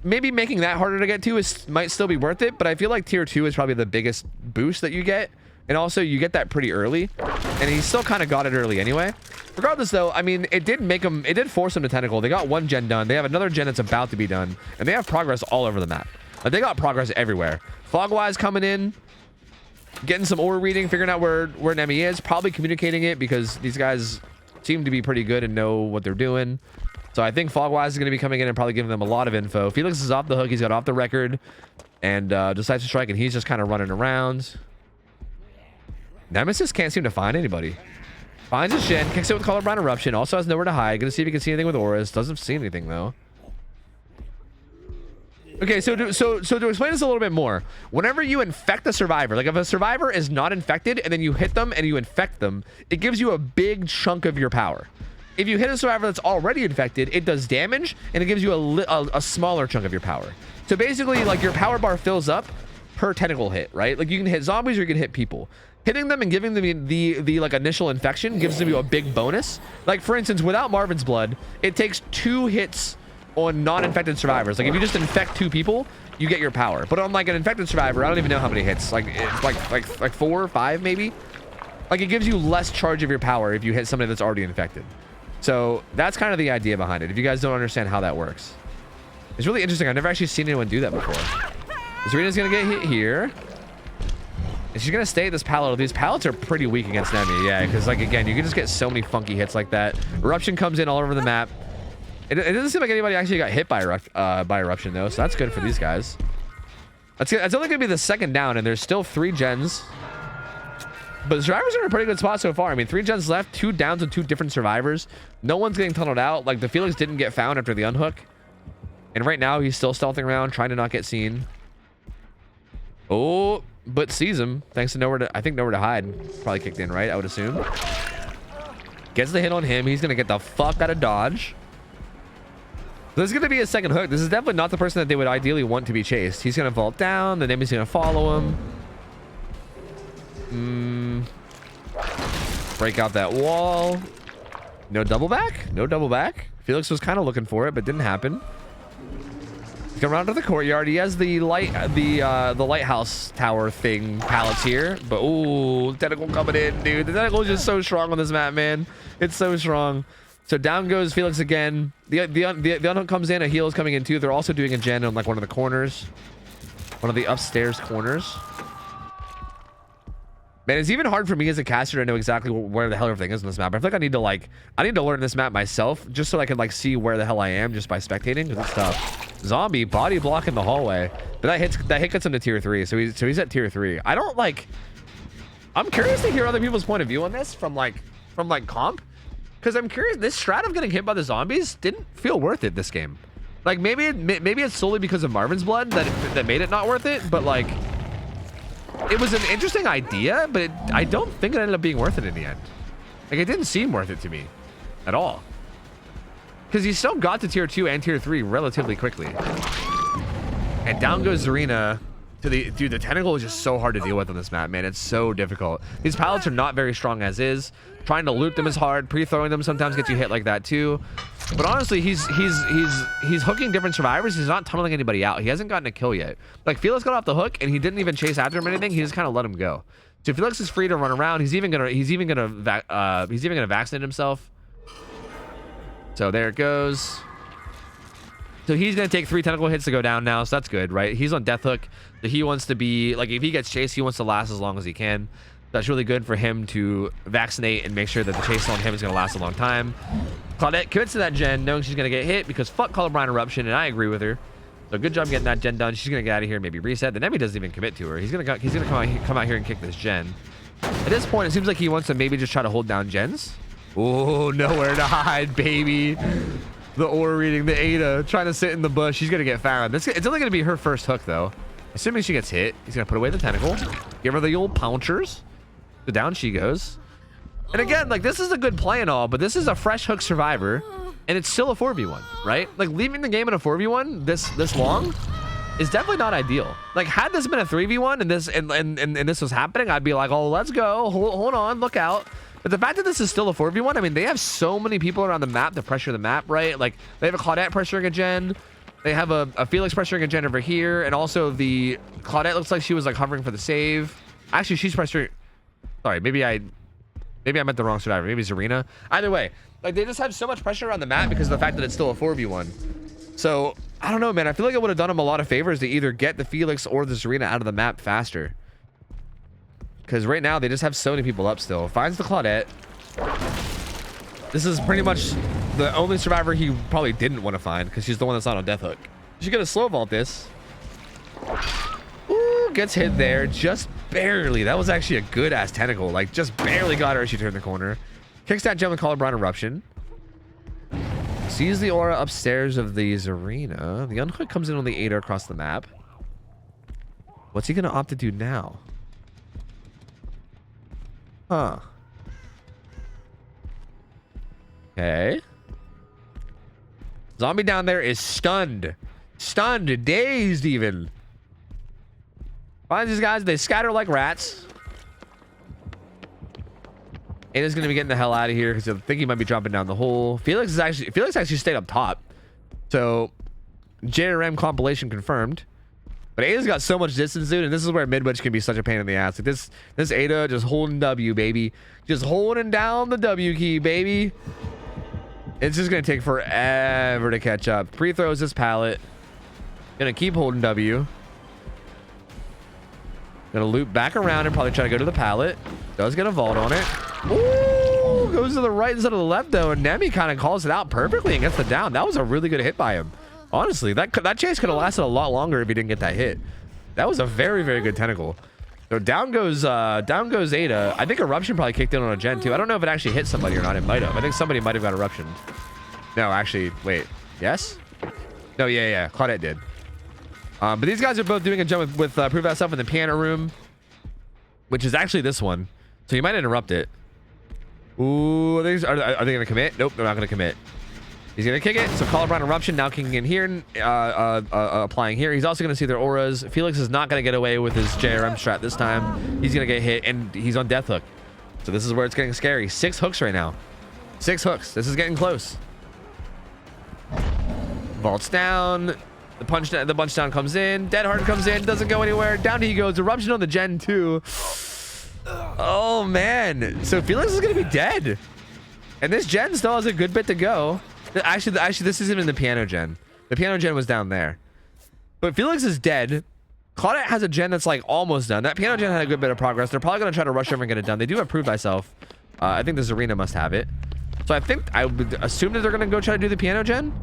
maybe making that harder to get to might still be worth it. But I feel like tier 2 is probably the biggest boost that you get. And also, you get that pretty early. And he still kind of got it early anyway. Regardless, though, I mean, it did force him to tentacle. They got one gen done. They have another gen that's about to be done. And they have progress all over the map. Like, they got progress everywhere. Fogwise coming in. Getting some aura reading. Figuring out where Nemi is. Probably communicating it because these guys seem to be pretty good and know what they're doing. So I think Fogwise is going to be coming in and probably giving them a lot of info. Felix is off the hook. He's got off the record. And decides to strike. And he's just kind of running around. Nemesis can't seem to find anybody. Finds his gen, kicks it with Colorblind Eruption. Also has nowhere to hide. Gonna see if he can see anything with auras. Doesn't see anything though. Okay, so to explain this a little bit more, whenever you infect a survivor, like if a survivor is not infected and then you hit them and you infect them, it gives you a big chunk of your power. If you hit a survivor that's already infected, it does damage and it gives you a smaller chunk of your power. So basically, like, your power bar fills up per tentacle hit, right? Like, you can hit zombies or you can hit people. Hitting them and giving them the like initial infection gives them you a big bonus. Like, for instance, without Marvin's blood, it takes 2 hits on non-infected survivors. Like, if you just infect 2 people, you get your power. But on like an infected survivor, I don't even know how many hits. Like, it's like 4 or 5 maybe. Like, it gives you less charge of your power if you hit somebody that's already infected. So that's kind of the idea behind it. If you guys don't understand how that works, it's really interesting. I've never actually seen anyone do that before. Zarena's gonna get hit here, and she's gonna stay at this pallet. These pallets are pretty weak against Nemi, yeah, because like again, you can just get so many funky hits like that. Eruption comes in all over the map. It doesn't seem like anybody actually got hit by eruption though, so that's good for these guys. That's only gonna be the 2nd down, and there's still 3 gens. But the survivors are in a pretty good spot so far. I mean, 3 gens left, 2 downs and 2 different survivors. No one's getting tunneled out. Like, the Felix didn't get found after the unhook. And right now, he's still stealthing around, trying to not get seen. Oh, but sees him. Thanks to nowhere to, I think nowhere to hide. Probably kicked in, right? I would assume. Gets the hit on him. He's going to get the fuck out of dodge. This is going to be a 2nd hook. This is definitely not the person that they would ideally want to be chased. He's going to vault down. The Nemi's going to follow him. Break out that wall. No double back. No double back. Felix was kind of looking for it, but didn't happen. He's coming around to the courtyard. He has the lighthouse tower thing pallets here, but ooh, tentacle coming in, dude. The tentacle is just so strong on this map, man. It's so strong. So down goes Felix again. The unhook comes in. A heal is coming in too. They're also doing a gen on like one of the corners, one of the upstairs corners. Man, it's even hard for me as a caster to know exactly where the hell everything is on this map. I feel like I need to learn this map myself just so I can like see where the hell I am just by spectating, because it's tough. Zombie body block in the hallway, but that hit gets him to tier 3, so he's at tier 3. I don't like. I'm curious to hear other people's point of view on this from comp, because I'm curious. This strat of getting hit by the zombies didn't feel worth it this game. Like maybe it's solely because of Marvin's blood that made it not worth it, but like. It was an interesting idea, but I don't think it ended up being worth it in the end. Like, it didn't seem worth it to me at all. Because he still got to tier 2 and tier 3 relatively quickly. And down goes Zarina to the... Dude, the tentacle is just so hard to deal with on this map, man. It's so difficult. These pallets are not very strong as is. Trying to loot them is hard. Pre-throwing them sometimes gets you hit like that too. But honestly, he's hooking different survivors. He's not tunneling anybody out. He hasn't gotten a kill yet. Like, Felix got off the hook and he didn't even chase after him or anything. He just kind of let him go. So Felix is free to run around. He's even gonna vaccinate himself. So there it goes. So he's gonna take 3 tentacle hits to go down now. So that's good, right? He's on death hook. So he wants to be like, if he gets chased, he wants to last as long as he can. That's really good for him to vaccinate and make sure that the chase on him is going to last a long time. Claudette commits to that gen, knowing she's going to get hit because fuck Colorblind Eruption, and I agree with her. So good job getting that gen done. She's going to get out of here, maybe reset. The Nemi doesn't even commit to her. He's going to come out here and kick this gen. At this point, it seems like he wants to maybe just try to hold down gens. Oh, nowhere to hide, baby. The ore reading, the Ada, trying to sit in the bush. She's going to get found. It's only going to be her first hook, though. Assuming she gets hit, he's going to put away the tentacle. Give her the old pouchers. So down she goes. And again, like, this is a good play and all, but this is a fresh hook survivor, and it's still a 4v1, right? Like, leaving the game in a 4v1 this long is definitely not ideal. Like, had this been a 3v1 and this was happening, I'd be like, oh, let's go. Hold on, look out. But the fact that this is still a 4v1, I mean, they have so many people around the map to pressure the map, right? Like, they have a Claudette pressuring a gen. They have a Felix pressuring a gen over here, and also the Claudette looks like she was like hovering for the save. Actually, she's pressuring. Sorry, maybe I meant the wrong survivor. Maybe Zarina. Either way, like, they just have so much pressure around the map because of the fact that it's still a 4v1. So I don't know, man. I feel like it would have done them a lot of favors to either get the Felix or the Zarina out of the map faster. Because right now they just have so many people up still. Finds the Claudette. This is pretty much the only survivor he probably didn't want to find because she's the one that's not on death hook. She's gonna slow vault this. Ooh, gets hit there just barely. That was actually a good ass tentacle. Like, just barely got her as she turned the corner. Kicks that gem with Colorblind Eruption. Sees the aura upstairs of the Zarina. The unhook comes in on the Ada across the map. What's he gonna opt to do now? Huh. Okay. Zombie down there is stunned. Stunned, dazed even. Finds these guys, they scatter like rats. Ada's gonna be getting the hell out of here because I think he might be dropping down the hole. Felix actually stayed up top. So JRM compilation confirmed. But Ada's got so much distance, dude, and this is where mid-witch can be such a pain in the ass. Like this Ada just holding W, baby. Just holding down the W key, baby. It's just gonna take forever to catch up. Pre-throws this pallet. Gonna keep holding W. Gonna loop back around and probably try to go to the pallet. Does get a vault on it. Ooh, goes to the right instead of the left though, and Nemi kind of calls it out perfectly and gets the down. That was a really good hit by him. Honestly, that chase could have lasted a lot longer if he didn't get that hit. That was a very, very good tentacle. So down goes Ada. I think Eruption probably kicked in on a gen too. I don't know if it actually hit somebody or not. It might have. I think somebody might have got Eruption. No, actually, wait. Yes? No, yeah. Claudette did. But these guys are both doing a jump with Prove That Self in the piano room, which is actually this one. So you might interrupt it. Ooh, are they going to commit? Nope, they're not going to commit. He's going to kick it. So Colorblind Eruption now kicking in here, applying here. He's also going to see their auras. Felix is not going to get away with his JRM strat this time. He's going to get hit, and he's on Death Hook. So this is where it's getting scary. 6 hooks right now. 6 hooks. This is getting close. Vaults down. The punch down comes in. Dead Hard comes in. Doesn't go anywhere. Down he goes. Eruption on the gen 2. Oh, man. So Felix is going to be dead. And this gen still has a good bit to go. Actually, this isn't in the piano gen. The piano gen was down there. But Felix is dead. Claudette has a gen that's like almost done. That piano gen had a good bit of progress. They're probably going to try to rush over and get it done. They do have Prove Thyself. I think this arena must have it. So I would assume that they're going to go try to do the piano gen.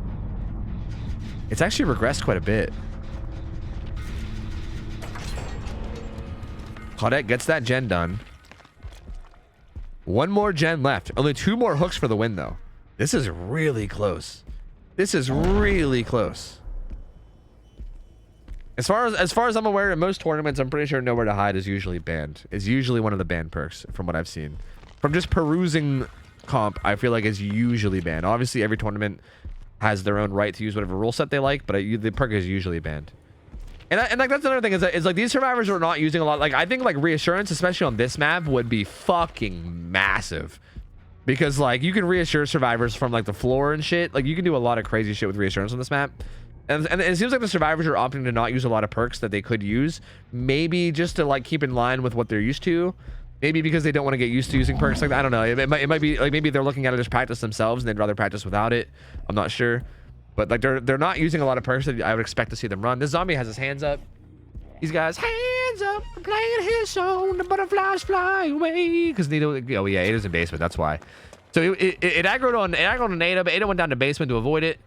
It's actually regressed quite a bit. Claudette gets that gen done. 1 more gen left. Only 2 more hooks for the win, though. This is really close. This is really close. As far as I'm aware, in most tournaments, I'm pretty sure Nowhere to Hide is usually banned. It's usually one of the banned perks, from what I've seen. From just perusing comp, I feel like it's usually banned. Obviously, every tournament has their own right to use whatever rule set they like, but the perk is usually banned. And like that's another thing is like these survivors are not using a lot. Like I think like Reassurance, especially on this map, would be fucking massive. Because like you can reassure survivors from like the floor and shit. Like you can do a lot of crazy shit with Reassurance on this map. And it seems like the survivors are opting to not use a lot of perks that they could use. Maybe just to like keep in line with what they're used to. Maybe because they don't want to get used to using perks like that. I don't know. It might be like maybe they're looking at it as practice themselves and they'd rather practice without it. I'm not sure. But like they're not using a lot of perks that I would expect to see them run. This zombie has his hands up. These guys, hands up, playing his song, the butterflies fly away. Because Nito, oh yeah, Ada's in basement, that's why. So it aggroed on Ada, but Ada went down to basement to avoid it.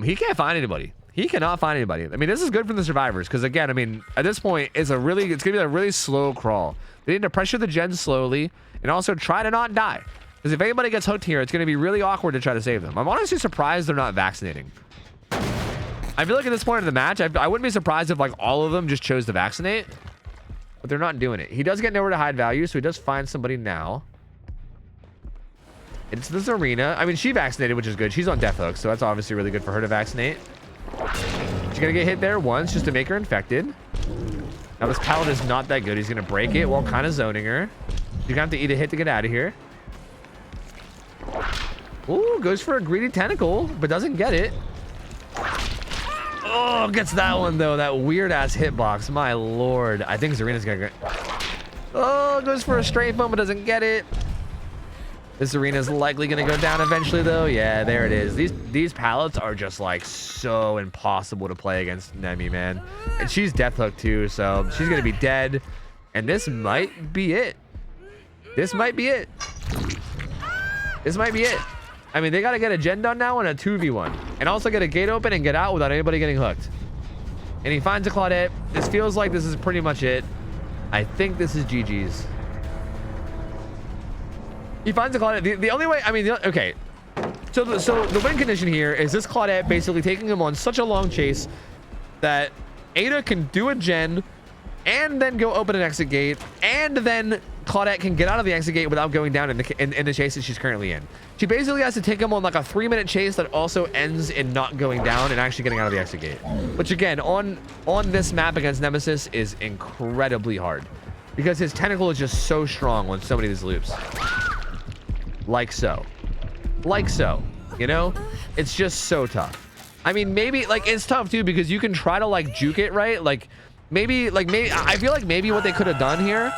He can't find anybody. He cannot find anybody. I mean, this is good for the survivors because again, I mean, at this point, it's gonna be a really slow crawl. They need to pressure the gens slowly and also try to not die. Because if anybody gets hooked here, it's gonna be really awkward to try to save them. I'm honestly surprised they're not vaccinating. I feel like at this point in the match, I wouldn't be surprised if like all of them just chose to vaccinate, but they're not doing it. He does get Nowhere to Hide value, so he does find somebody now. It's this arena. I mean, she vaccinated, which is good. She's on Death Hook, so that's obviously really good for her to vaccinate. She's gonna get hit there once just to make her infected. Now this pallet is not that good. He's gonna break it while kind of zoning her. You're gonna have to eat a hit to get out of here. Ooh, goes for a greedy tentacle, but doesn't get it. Oh, gets that one though. That weird ass hitbox. My lord. I think Zarina's gonna go. Oh, goes for a straight bump, but doesn't get it. This arena's likely gonna go down eventually though. Yeah, there it is. These pallets are just like so impossible to play against Nemi, man. And she's Death Hook too, so she's gonna be dead. And this might be it. This might be it. This might be it. I mean, they got to get a gen done now and a 2v1. And also get a gate open and get out without anybody getting hooked. And he finds a Claudette. This feels like this is pretty much it. I think this is GG's. He finds a Claudette. The only way, I mean, okay. So the win condition here is this Claudette basically taking him on such a long chase that Ada can do a gen and then go open an exit gate and then Claudette can get out of the exit gate without going down in the chase that she's currently in. She basically has to take him on like a 3-minute chase that also ends in not going down and actually getting out of the exit gate. Which again, on this map against Nemesis is incredibly hard. Because his tentacle is just so strong on so many of these loops. Like so. Like so. You know? It's just so tough. I mean, maybe, like, it's tough too because you can try to, like, juke it, right? Like, maybe, I feel like maybe what they could have done here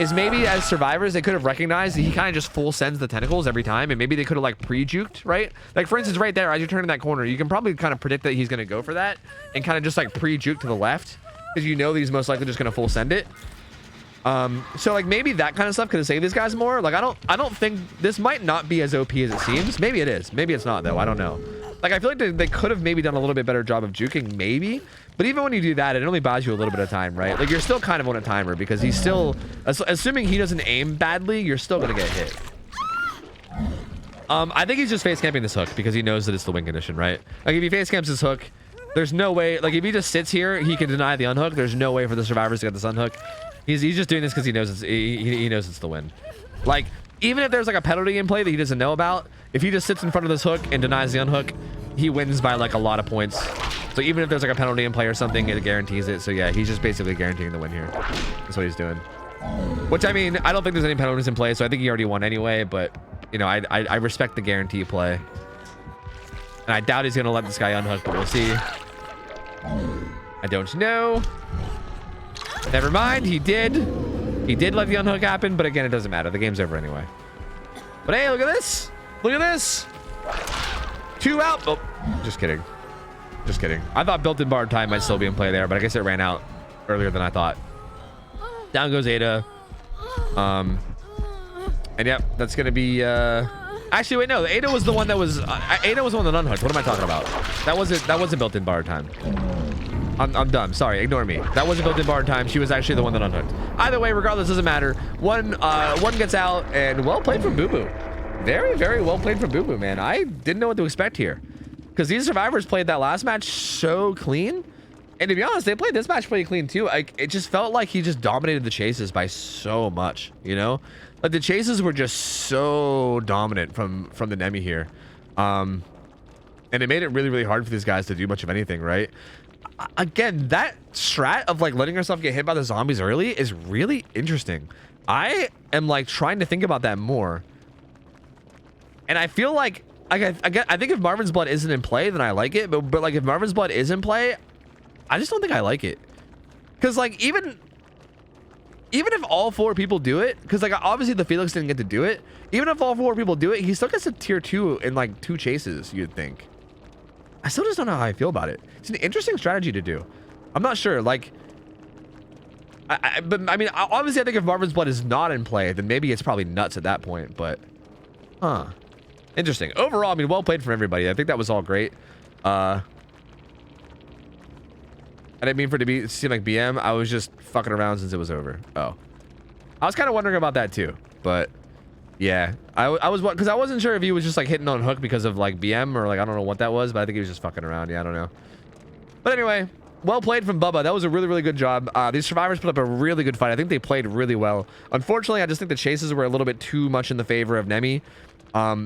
is maybe as survivors, they could have recognized that he kind of just full sends the tentacles every time, and maybe they could have, like, pre-juked, right? Like, for instance, right there, as you turn in that corner, you can probably kind of predict that he's going to go for that and kind of just, like, pre-juke to the left because you know that he's most likely just going to full send it. So like maybe that kind of stuff could have saved these guys more. Like I don't think this might not be as OP as it seems. Maybe it is. Maybe it's not though. I don't know. Like I feel like they could have maybe done a little bit better job of juking maybe. But even when you do that, it only buys you a little bit of time, right? Like you're still kind of on a timer because he's still, assuming he doesn't aim badly, you're still going to get hit. I think he's just face camping this hook because he knows that it's the win condition, right? Like if he face camps this hook, there's no way, like if he just sits here, he can deny the unhook. There's no way for the survivors to get this unhook. He's just doing this because he knows he knows it's the win. Like even if there's like a penalty in play that he doesn't know about, if he just sits in front of this hook and denies the unhook, he wins by like a lot of points. So even if there's like a penalty in play or something, it guarantees it. So yeah, he's just basically guaranteeing the win here. That's what he's doing. Which I mean, I don't think there's any penalties in play, so I think he already won anyway. But you know, I respect the guarantee play, and I doubt he's gonna let this guy unhook, but we'll see. I don't know. Never mind, he did let the unhook happen, but again, it doesn't matter. The game's over anyway. But hey, look at this. Look at this. 2 out. Oh, just kidding. Just kidding. I thought built-in bar time might still be in play there, but I guess it ran out earlier than I thought. Down goes Ada. And yep, that's gonna be actually wait, no, Ada was the one that was Ada was the one that unhooked. What am I talking about? That wasn't built-in bar time. I'm dumb. Sorry, ignore me. That wasn't built-in bar time. She was actually the one that unhooked. Either way, regardless, doesn't matter. One gets out, and well played from Boo Boo. Very, very well played from Boo Boo, man. I didn't know what to expect here, because these survivors played that last match so clean, and to be honest, they played this match pretty clean too. It just felt like he just dominated the chases by so much, you know? Like the chases were just so dominant from the Nemi here, and it made it really, really hard for these guys to do much of anything, right? Again, that strat of like letting yourself get hit by the zombies early is really interesting. I am like trying to think about that more, and I feel like I think if Marvin's Blood isn't in play, then I like it, but like if Marvin's Blood is in play, I just don't think I like it, because like even if all 4 people do it, because like obviously the Felix didn't get to do it, even if all 4 people do it, he still gets a tier 2 in like 2 chases, you'd think. I still just don't know how I feel about it. It's an interesting strategy to do. I'm not sure. Like, but I mean, obviously, I think if Marvin's Blood is not in play, then maybe it's probably nuts at that point. But, interesting. Overall, I mean, well played from everybody. I think that was all great. I didn't mean for it to seem like BM. I was just fucking around since it was over. Oh, I was kind of wondering about that too. But yeah, I was, because I wasn't sure if he was just like hitting on hook because of like BM or like I don't know what that was, but I think he was just fucking around. Yeah, I don't know. But anyway, well played from Bubba. That was a really, really good job. These survivors put up a really good fight. I think they played really well. Unfortunately, I just think the chases were a little bit too much in the favor of Nemi.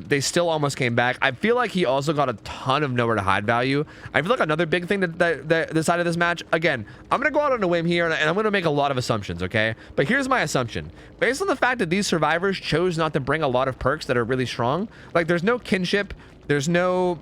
They still almost came back. I feel like he also got a ton of nowhere to hide value. I feel like another big thing that decided this match, again, I'm going to go out on a whim here and I'm going to make a lot of assumptions, okay? But here's my assumption. Based on the fact that these survivors chose not to bring a lot of perks that are really strong, like there's no kinship, there's no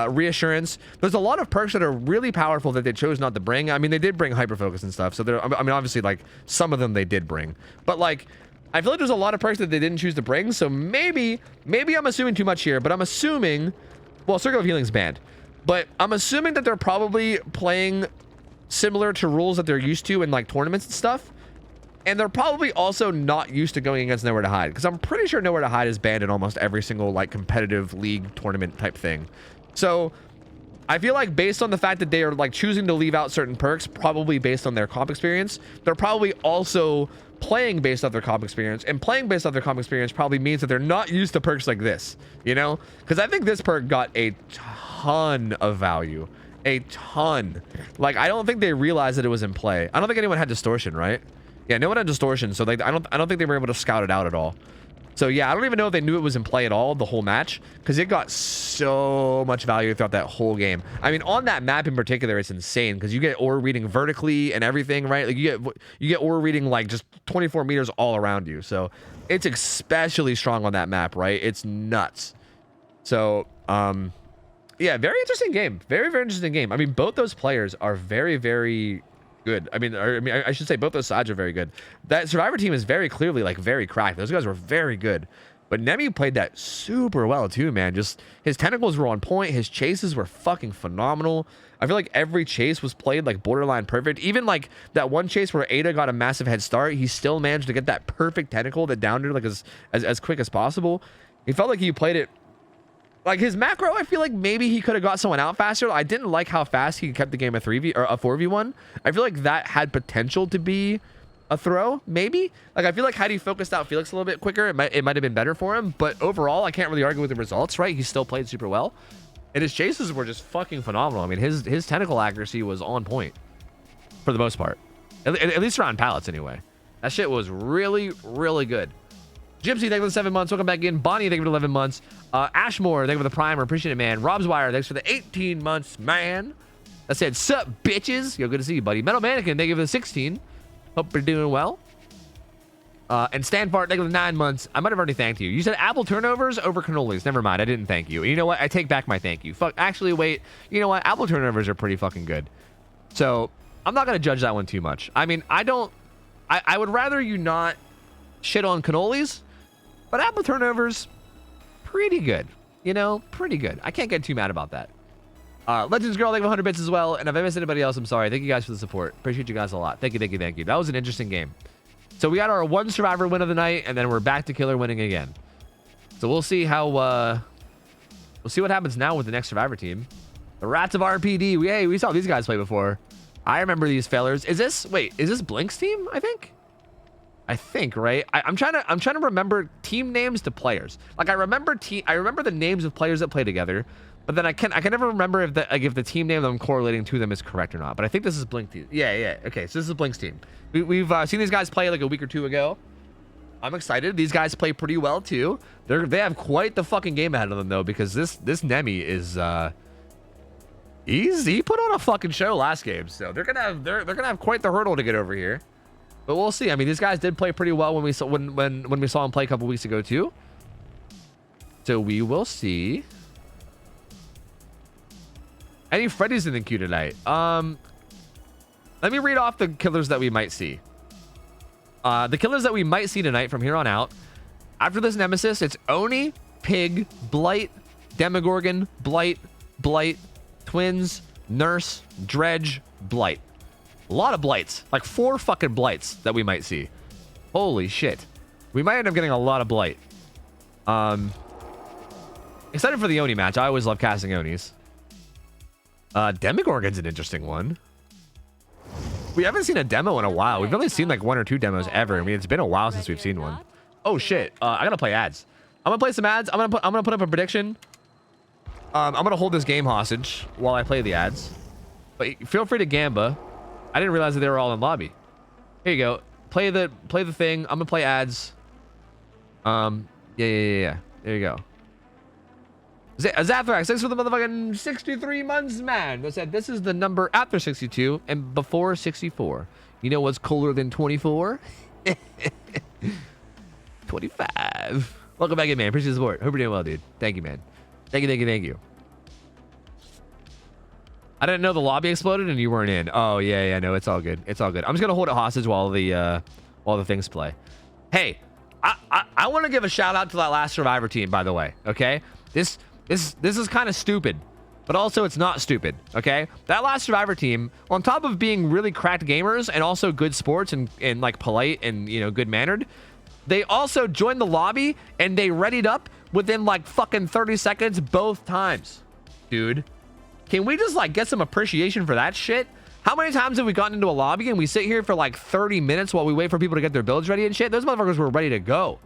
reassurance. There's a lot of perks that are really powerful that they chose not to bring. I mean, they did bring hyperfocus and stuff. So I mean, obviously, like some of them they did bring, but like, I feel like there's a lot of perks that they didn't choose to bring. So maybe I'm assuming too much here, but I'm assuming, well, Circle of Healing's banned, but I'm assuming that they're probably playing similar to rules that they're used to in like tournaments and stuff. And they're probably also not used to going against Nowhere to Hide, because I'm pretty sure Nowhere to Hide is banned in almost every single like competitive league tournament type thing. So I feel like based on the fact that they are like choosing to leave out certain perks, probably based on their comp experience, they're probably also playing based off their comp experience, and playing based off their comp experience probably means that they're not used to perks like this, you know? Because I think this perk got a ton of value, a ton. Like, I don't think they realized that it was in play. I don't think anyone had distortion, right? Yeah, no one had distortion, so like I don't think they were able to scout it out at all. So yeah, I don't even know if they knew it was in play at all the whole match, because it got so much value throughout that whole game. I mean, on that map in particular, it's insane because you get ore reading vertically and everything, right? Like you get ore reading like just 24 meters all around you. So it's especially strong on that map, right? It's nuts. So yeah, very interesting game. Very, very interesting game. I mean, both those players are very, very good. I mean, I should say both those sides are very good. That Survivor team is very clearly like very cracked. Those guys were very good. But Nemi played that super well too, man. Just his tentacles were on point. His chases were fucking phenomenal. I feel like every chase was played like borderline perfect. Even like that one chase where Ada got a massive head start, he still managed to get that perfect tentacle that downed her like as quick as possible. He felt like he played it. Like his macro, I feel like maybe he could have got someone out faster. I didn't like how fast he kept the game a 3v or a 4v1. I feel like that had potential to be a throw, maybe. Like I feel like had he focused out Felix a little bit quicker, it might have been better for him. But overall, I can't really argue with the results, right? He still played super well, and his chases were just fucking phenomenal. I mean, his tentacle accuracy was on point for the most part, at least around pallets anyway. That shit was really, really good. Gypsy, thank you for the 7 months. Welcome back in. Bonnie, thank you for the 11 months. Ashmore, thank you for the primer. Appreciate it, man. Rob's Wire, thanks for the 18 months, man. That said, sup, bitches. Yo, good to see you, buddy. Metal Mannequin, thank you for the 16. Hope you're doing well. And Stanfart, thank you for the 9 months. I might have already thanked you. You said apple turnovers over cannolis. Never mind, I didn't thank you. And you know what? I take back my thank you. Fuck, actually, wait. You know what? Apple turnovers are pretty fucking good. So, I'm not going to judge that one too much. I mean, I would rather you not shit on cannolis. But apple turnovers, pretty good. You know, pretty good. I can't get too mad about that. Legends Girl, thank you for 100 bits as well. And if I missed anybody else, I'm sorry. Thank you guys for the support. Appreciate you guys a lot. Thank you, thank you, thank you. That was an interesting game. So we got our one Survivor win of the night, and then we're back to Killer winning again. So we'll see how, we'll see what happens now with the next Survivor team. The Rats of RPD. We saw these guys play before. I remember these fellers. Is this Blink's team, I think, right? I'm trying to remember team names to players. Like I remember the names of players that play together, but then I can never remember if the team name that I'm correlating to them is correct or not. But I think this is Blink team. Yeah. Okay, so this is Blink's team. We've seen these guys play like a week or two ago. I'm excited. These guys play pretty well too. They have quite the fucking game ahead of them though, because this Nemi is he put on a fucking show last game, so they're gonna have quite the hurdle to get over here. But we'll see. I mean, these guys did play pretty well when we saw them play a couple weeks ago too. So we will see. Any Freddy's in the queue tonight? Let me read off the killers that we might see. The killers that we might see tonight from here on out. After this Nemesis, it's Oni, Pig, Blight, Demogorgon, Blight, Twins, Nurse, Dredge, Blight. A lot of Blights. Like 4 fucking Blights that we might see. Holy shit. We might end up getting a lot of Blight. Excited for the Oni match. I always love casting Onis. Demogorgon's an interesting one. We haven't seen a demo in a while. We've only seen like 1 or 2 demos ever. I mean, it's been a while since we've seen one. Oh shit. I gotta play ads. I'm gonna play some ads. I'm gonna put up a prediction. I'm gonna hold this game hostage while I play the ads. But feel free to gamba. I didn't realize that they were all in lobby. Here you go. Play the thing. I'm gonna play ads. Yeah. There you go. Zathrax, thanks for the motherfucking 63 months, man. They said this is the number after 62 and before 64. You know what's cooler than 24? 25. Welcome back in, man. Appreciate the support. Hope you're doing well, dude. Thank you, man. Thank you. I didn't know the lobby exploded and you weren't in. Oh, yeah, no, it's all good. I'm just gonna hold it hostage while the things play. Hey, I want to give a shout out to that last Survivor team, by the way, okay? This is kind of stupid, but also it's not stupid, okay? That last Survivor team, on top of being really cracked gamers and also good sports and like polite and, you know, good mannered, they also joined the lobby and they readied up within like fucking 30 seconds both times. Dude, can we just like get some appreciation for that shit? How many times have we gotten into a lobby and we sit here for like 30 minutes while we wait for people to get their builds ready and shit? Those motherfuckers were ready to go.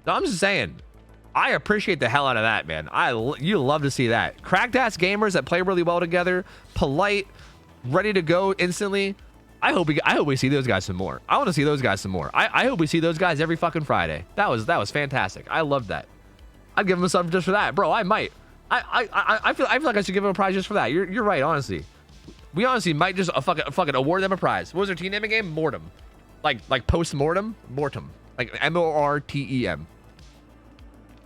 So I'm just saying, I appreciate the hell out of that, man. You love to see that. Cracked ass gamers that play really well together, polite, ready to go instantly. I hope we see those guys some more. I want to see those guys some more. I hope we see those guys every fucking Friday. That was fantastic. I loved that. I'd give him something just for that, bro. I might. I feel like I should give him a prize just for that. You're right, honestly. We honestly might just fucking award them a prize. What was their team name again? Mortem. Like post-mortem? Mortem. Like M-O-R-T-E-M.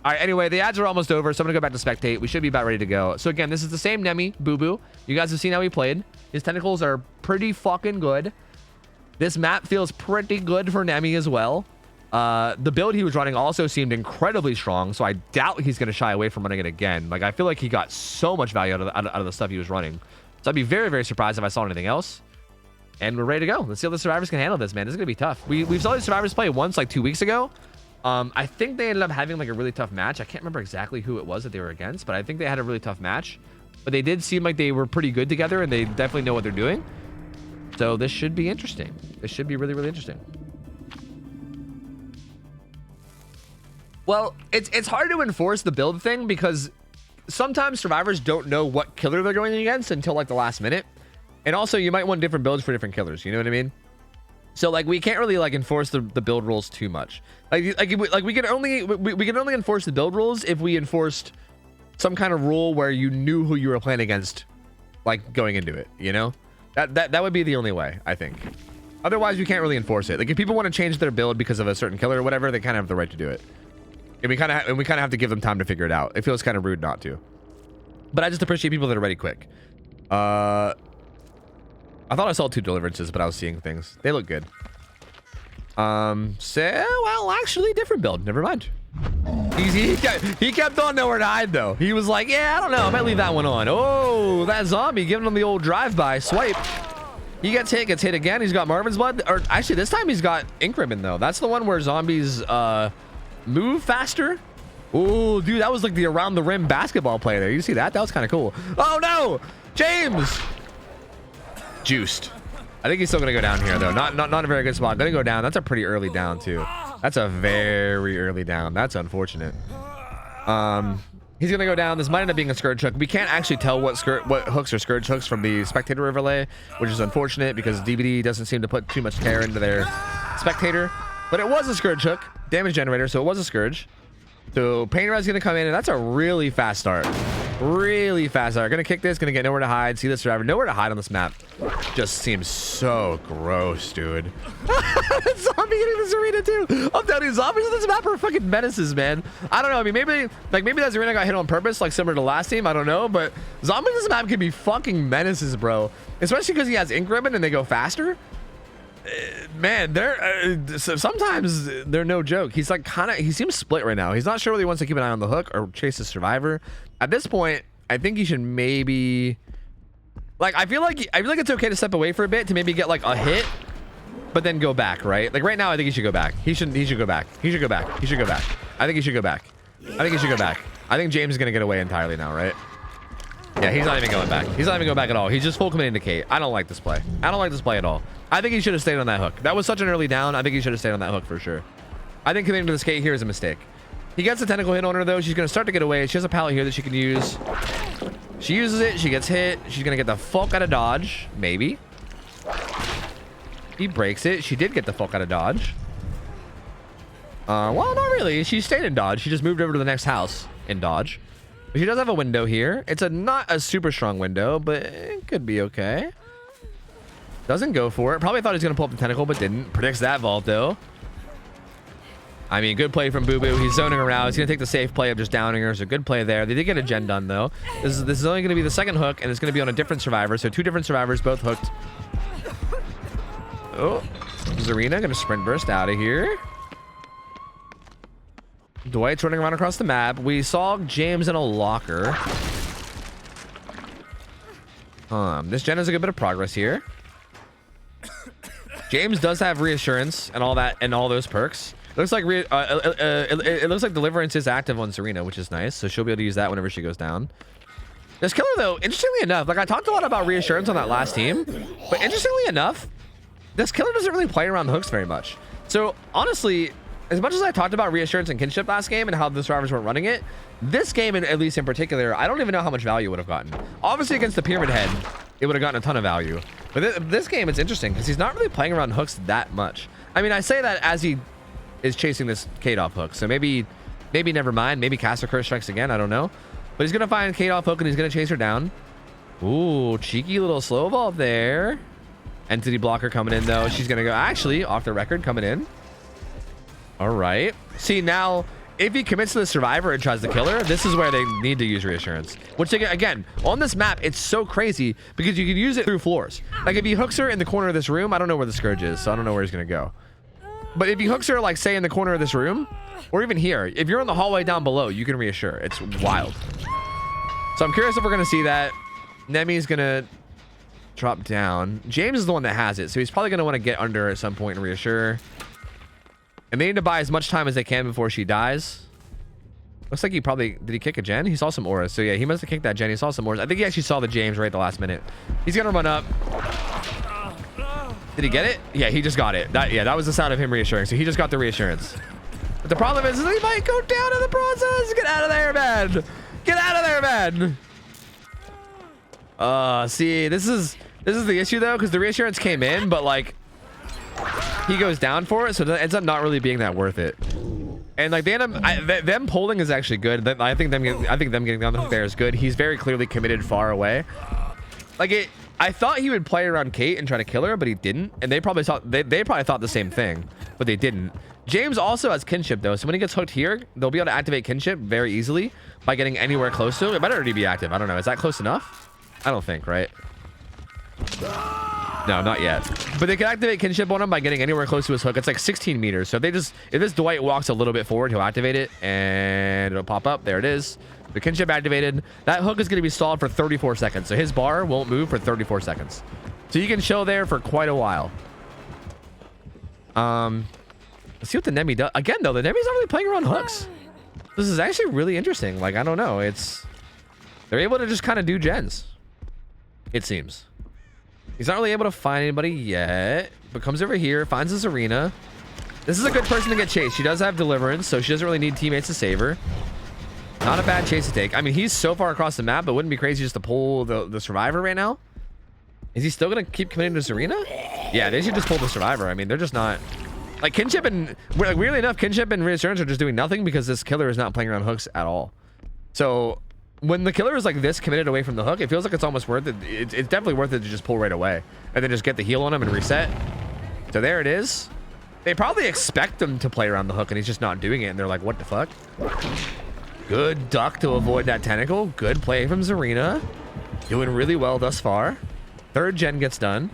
All right, anyway, the ads are almost over, so I'm going to go back to spectate. We should be about ready to go. So again, this is the same Nemi, Boo Boo. You guys have seen how he played. His tentacles are pretty fucking good. This map feels pretty good for Nemi as well. The build he was running also seemed incredibly strong, so I doubt he's going to shy away from running it again. Like, I feel like he got so much value out of the stuff he was running. So I'd be very, very surprised if I saw anything else. And we're ready to go. Let's see how the survivors can handle this, man. This is going to be tough. We saw the survivors play once, like 2 weeks ago. I think they ended up having like a really tough match. I can't remember exactly who it was that they were against, but I think they had a really tough match. But they did seem like they were pretty good together, and they definitely know what they're doing. So this should be interesting. This should be really, really interesting. Well, it's hard to enforce the build thing because sometimes survivors don't know what killer they're going against until like the last minute. And also you might want different builds for different killers. You know what I mean? So like we can't really like enforce the build rules too much. We can only enforce the build rules if we enforced some kind of rule where you knew who you were playing against, like going into it. You know, that would be the only way, I think. Otherwise, we can't really enforce it. Like if people want to change their build because of a certain killer or whatever, they kind of have the right to do it. And we kind of have to give them time to figure it out. It feels kind of rude not to. But I just appreciate people that are ready quick. I thought I saw 2 deliverances, but I was seeing things. They look good. Well, actually, different build. Never mind. He kept on nowhere to hide, though. He was like, yeah, I don't know. I might leave that one on. Oh, that zombie giving him the old drive-by swipe. He gets hit again. He's got Marvin's blood. Or actually, this time he's got ink ribbon, though. That's the one where zombies move faster. Oh, dude, that was like the around the rim basketball play there. You see that? That was kind of cool. Oh, no! James! Juiced. I think he's still gonna go down here though. Not a very good spot. Gonna go down. That's a pretty early down too. That's a very early down. That's unfortunate. He's gonna go down. This might end up being a scourge hook. We can't actually tell what hooks are scourge hooks from the spectator overlay, which is unfortunate because DVD doesn't seem to put too much care into their spectator. But it was a scourge hook, damage generator, so it was a scourge. So Pain Red's gonna come in, and that's a really fast start. Really fast start. Gonna kick this, gonna get nowhere to hide. See the survivor, nowhere to hide on this map. Just seems so gross, dude. Zombie getting this arena too. I'm telling you, zombies on this map are fucking menaces, man. I don't know. I mean, maybe that arena got hit on purpose, like similar to last team. I don't know, but zombies on this map can be fucking menaces, bro. Especially because he has ink ribbon and they go faster. Man, they're sometimes they're no joke. He's like he seems split right now. He's not sure whether he wants to keep an eye on the hook or chase the survivor. At this point, I think he should maybe like I feel like it's okay to step away for a bit to maybe get like a hit, but then go back, right? Like right now, I think he should go back. He should go back. He should go back. He should go back. I think he should go back. I think he should go back. I think James is gonna get away entirely now, right? Yeah, he's not even going back. He's not even going back at all. He's just full committing to Kate. I don't like this play. I don't like this play at all. I think he should have stayed on that hook. That was such an early down. I think he should have stayed on that hook for sure. I think committing to this Kate here is a mistake. He gets a tentacle hit on her though. She's going to start to get away. She has a pallet here that she can use. She uses it. She gets hit. She's going to get the fuck out of dodge. Maybe. He breaks it. She did get the fuck out of dodge. Well, not really. She stayed in dodge. She just moved over to the next house in dodge. But she does have a window here. It's not a super strong window, but it could be okay. Doesn't go for it. Probably thought he was going to pull up the tentacle, but didn't. Predicts that vault, though. I mean, good play from Boo Boo. He's zoning around. He's going to take the safe play of just downing her. So good play there. They did get a gen done, though. This is only going to be the second hook, and it's going to be on a different survivor. So 2 different survivors, both hooked. Oh, Zarina going to sprint burst out of here. Dwight's running around across the map. We saw James in a locker. This gen has a good bit of progress here. James does have reassurance and all that and all those perks. Looks like it looks like deliverance is active on Serena, which is nice. So she'll be able to use that whenever she goes down. This killer, though, interestingly enough, like I talked a lot about reassurance on that last team, but interestingly enough, this killer doesn't really play around the hooks very much. So honestly, as much as I talked about reassurance and kinship last game and how the survivors weren't running it, this game, at least in particular, I don't even know how much value it would have gotten. Obviously, against the Pyramid Head, it would have gotten a ton of value. But this game, it's interesting because he's not really playing around hooks that much. I mean, I say that as he is chasing this Kate off hook. So maybe never mind. Maybe Caster Curse strikes again. I don't know. But he's going to find Kate off hook and he's going to chase her down. Ooh, cheeky little slow vault there. Entity blocker coming in, though. She's going to go, actually, off the record, coming in. All right. See, now, if he commits to the survivor and tries to kill her, this is where they need to use reassurance. Which, again, on this map, it's so crazy because you can use it through floors. Like, if he hooks her in the corner of this room, I don't know where the Scourge is, so I don't know where he's going to go. But if he hooks her, like, say, in the corner of this room, or even here, if you're in the hallway down below, you can reassure. It's wild. So I'm curious if we're going to see that. Nemi's going to drop down. James is the one that has it, so he's probably going to want to get under at some point and reassure. And they need to buy as much time as they can before she dies. Looks like he probably... Did he kick a gen? He saw some auras. So, yeah, he must have kicked that gen. He saw some auras. I think he actually saw the James right at the last minute. He's going to run up. Did he get it? Yeah, he just got it. That was the sound of him reassuring. So he just got the reassurance. But the problem is he might go down in the process. Get out of there, man. Get out of there, man. See, this is the issue, though, because the reassurance came in, but, like, he goes down for it, so it ends up not really being that worth it. And, like, them pulling is actually good. I think them getting down the hook there is good. He's very clearly committed far away. Like, I thought he would play around Kate and try to kill her, but he didn't. And they probably thought the same thing, but they didn't. James also has kinship, though, so when he gets hooked here, they'll be able to activate kinship very easily by getting anywhere close to him. It might already be active. I don't know. Is that close enough? I don't think, right? No, not yet. But they can activate kinship on him by getting anywhere close to his hook. It's like 16 meters. So if this Dwight walks a little bit forward, he'll activate it and it'll pop up. There it is. The kinship activated. That hook is going to be stalled for 34 seconds. So his bar won't move for 34 seconds. So you can chill there for quite a while. Let's see what the Nemi does. Again, though, the Nemi's not really playing around hooks. This is actually really interesting. Like, I don't know. They're able to just kind of do gens. It seems. He's not really able to find anybody yet, but comes over here, finds this arena. This is a good person to get chased. She does have deliverance, so she doesn't really need teammates to save her. Not a bad chase to take. I mean, he's so far across the map, but wouldn't be crazy just to pull the survivor right now. Is he still going to keep committing to this arena? Yeah, they should just pull the survivor. I mean, they're just not... Like, kinship and... Like, weirdly enough, kinship and reassurance are just doing nothing because this killer is not playing around hooks at all. So... When the killer is like this committed away from the hook, it feels like it's almost worth it. It's definitely worth it to just pull right away and then just get the heal on him and reset. So there it is. They probably expect him to play around the hook and he's just not doing it. And they're like, what the fuck? Good duck to avoid that tentacle. Good play from Zarina. Doing really well thus far. Third gen gets done.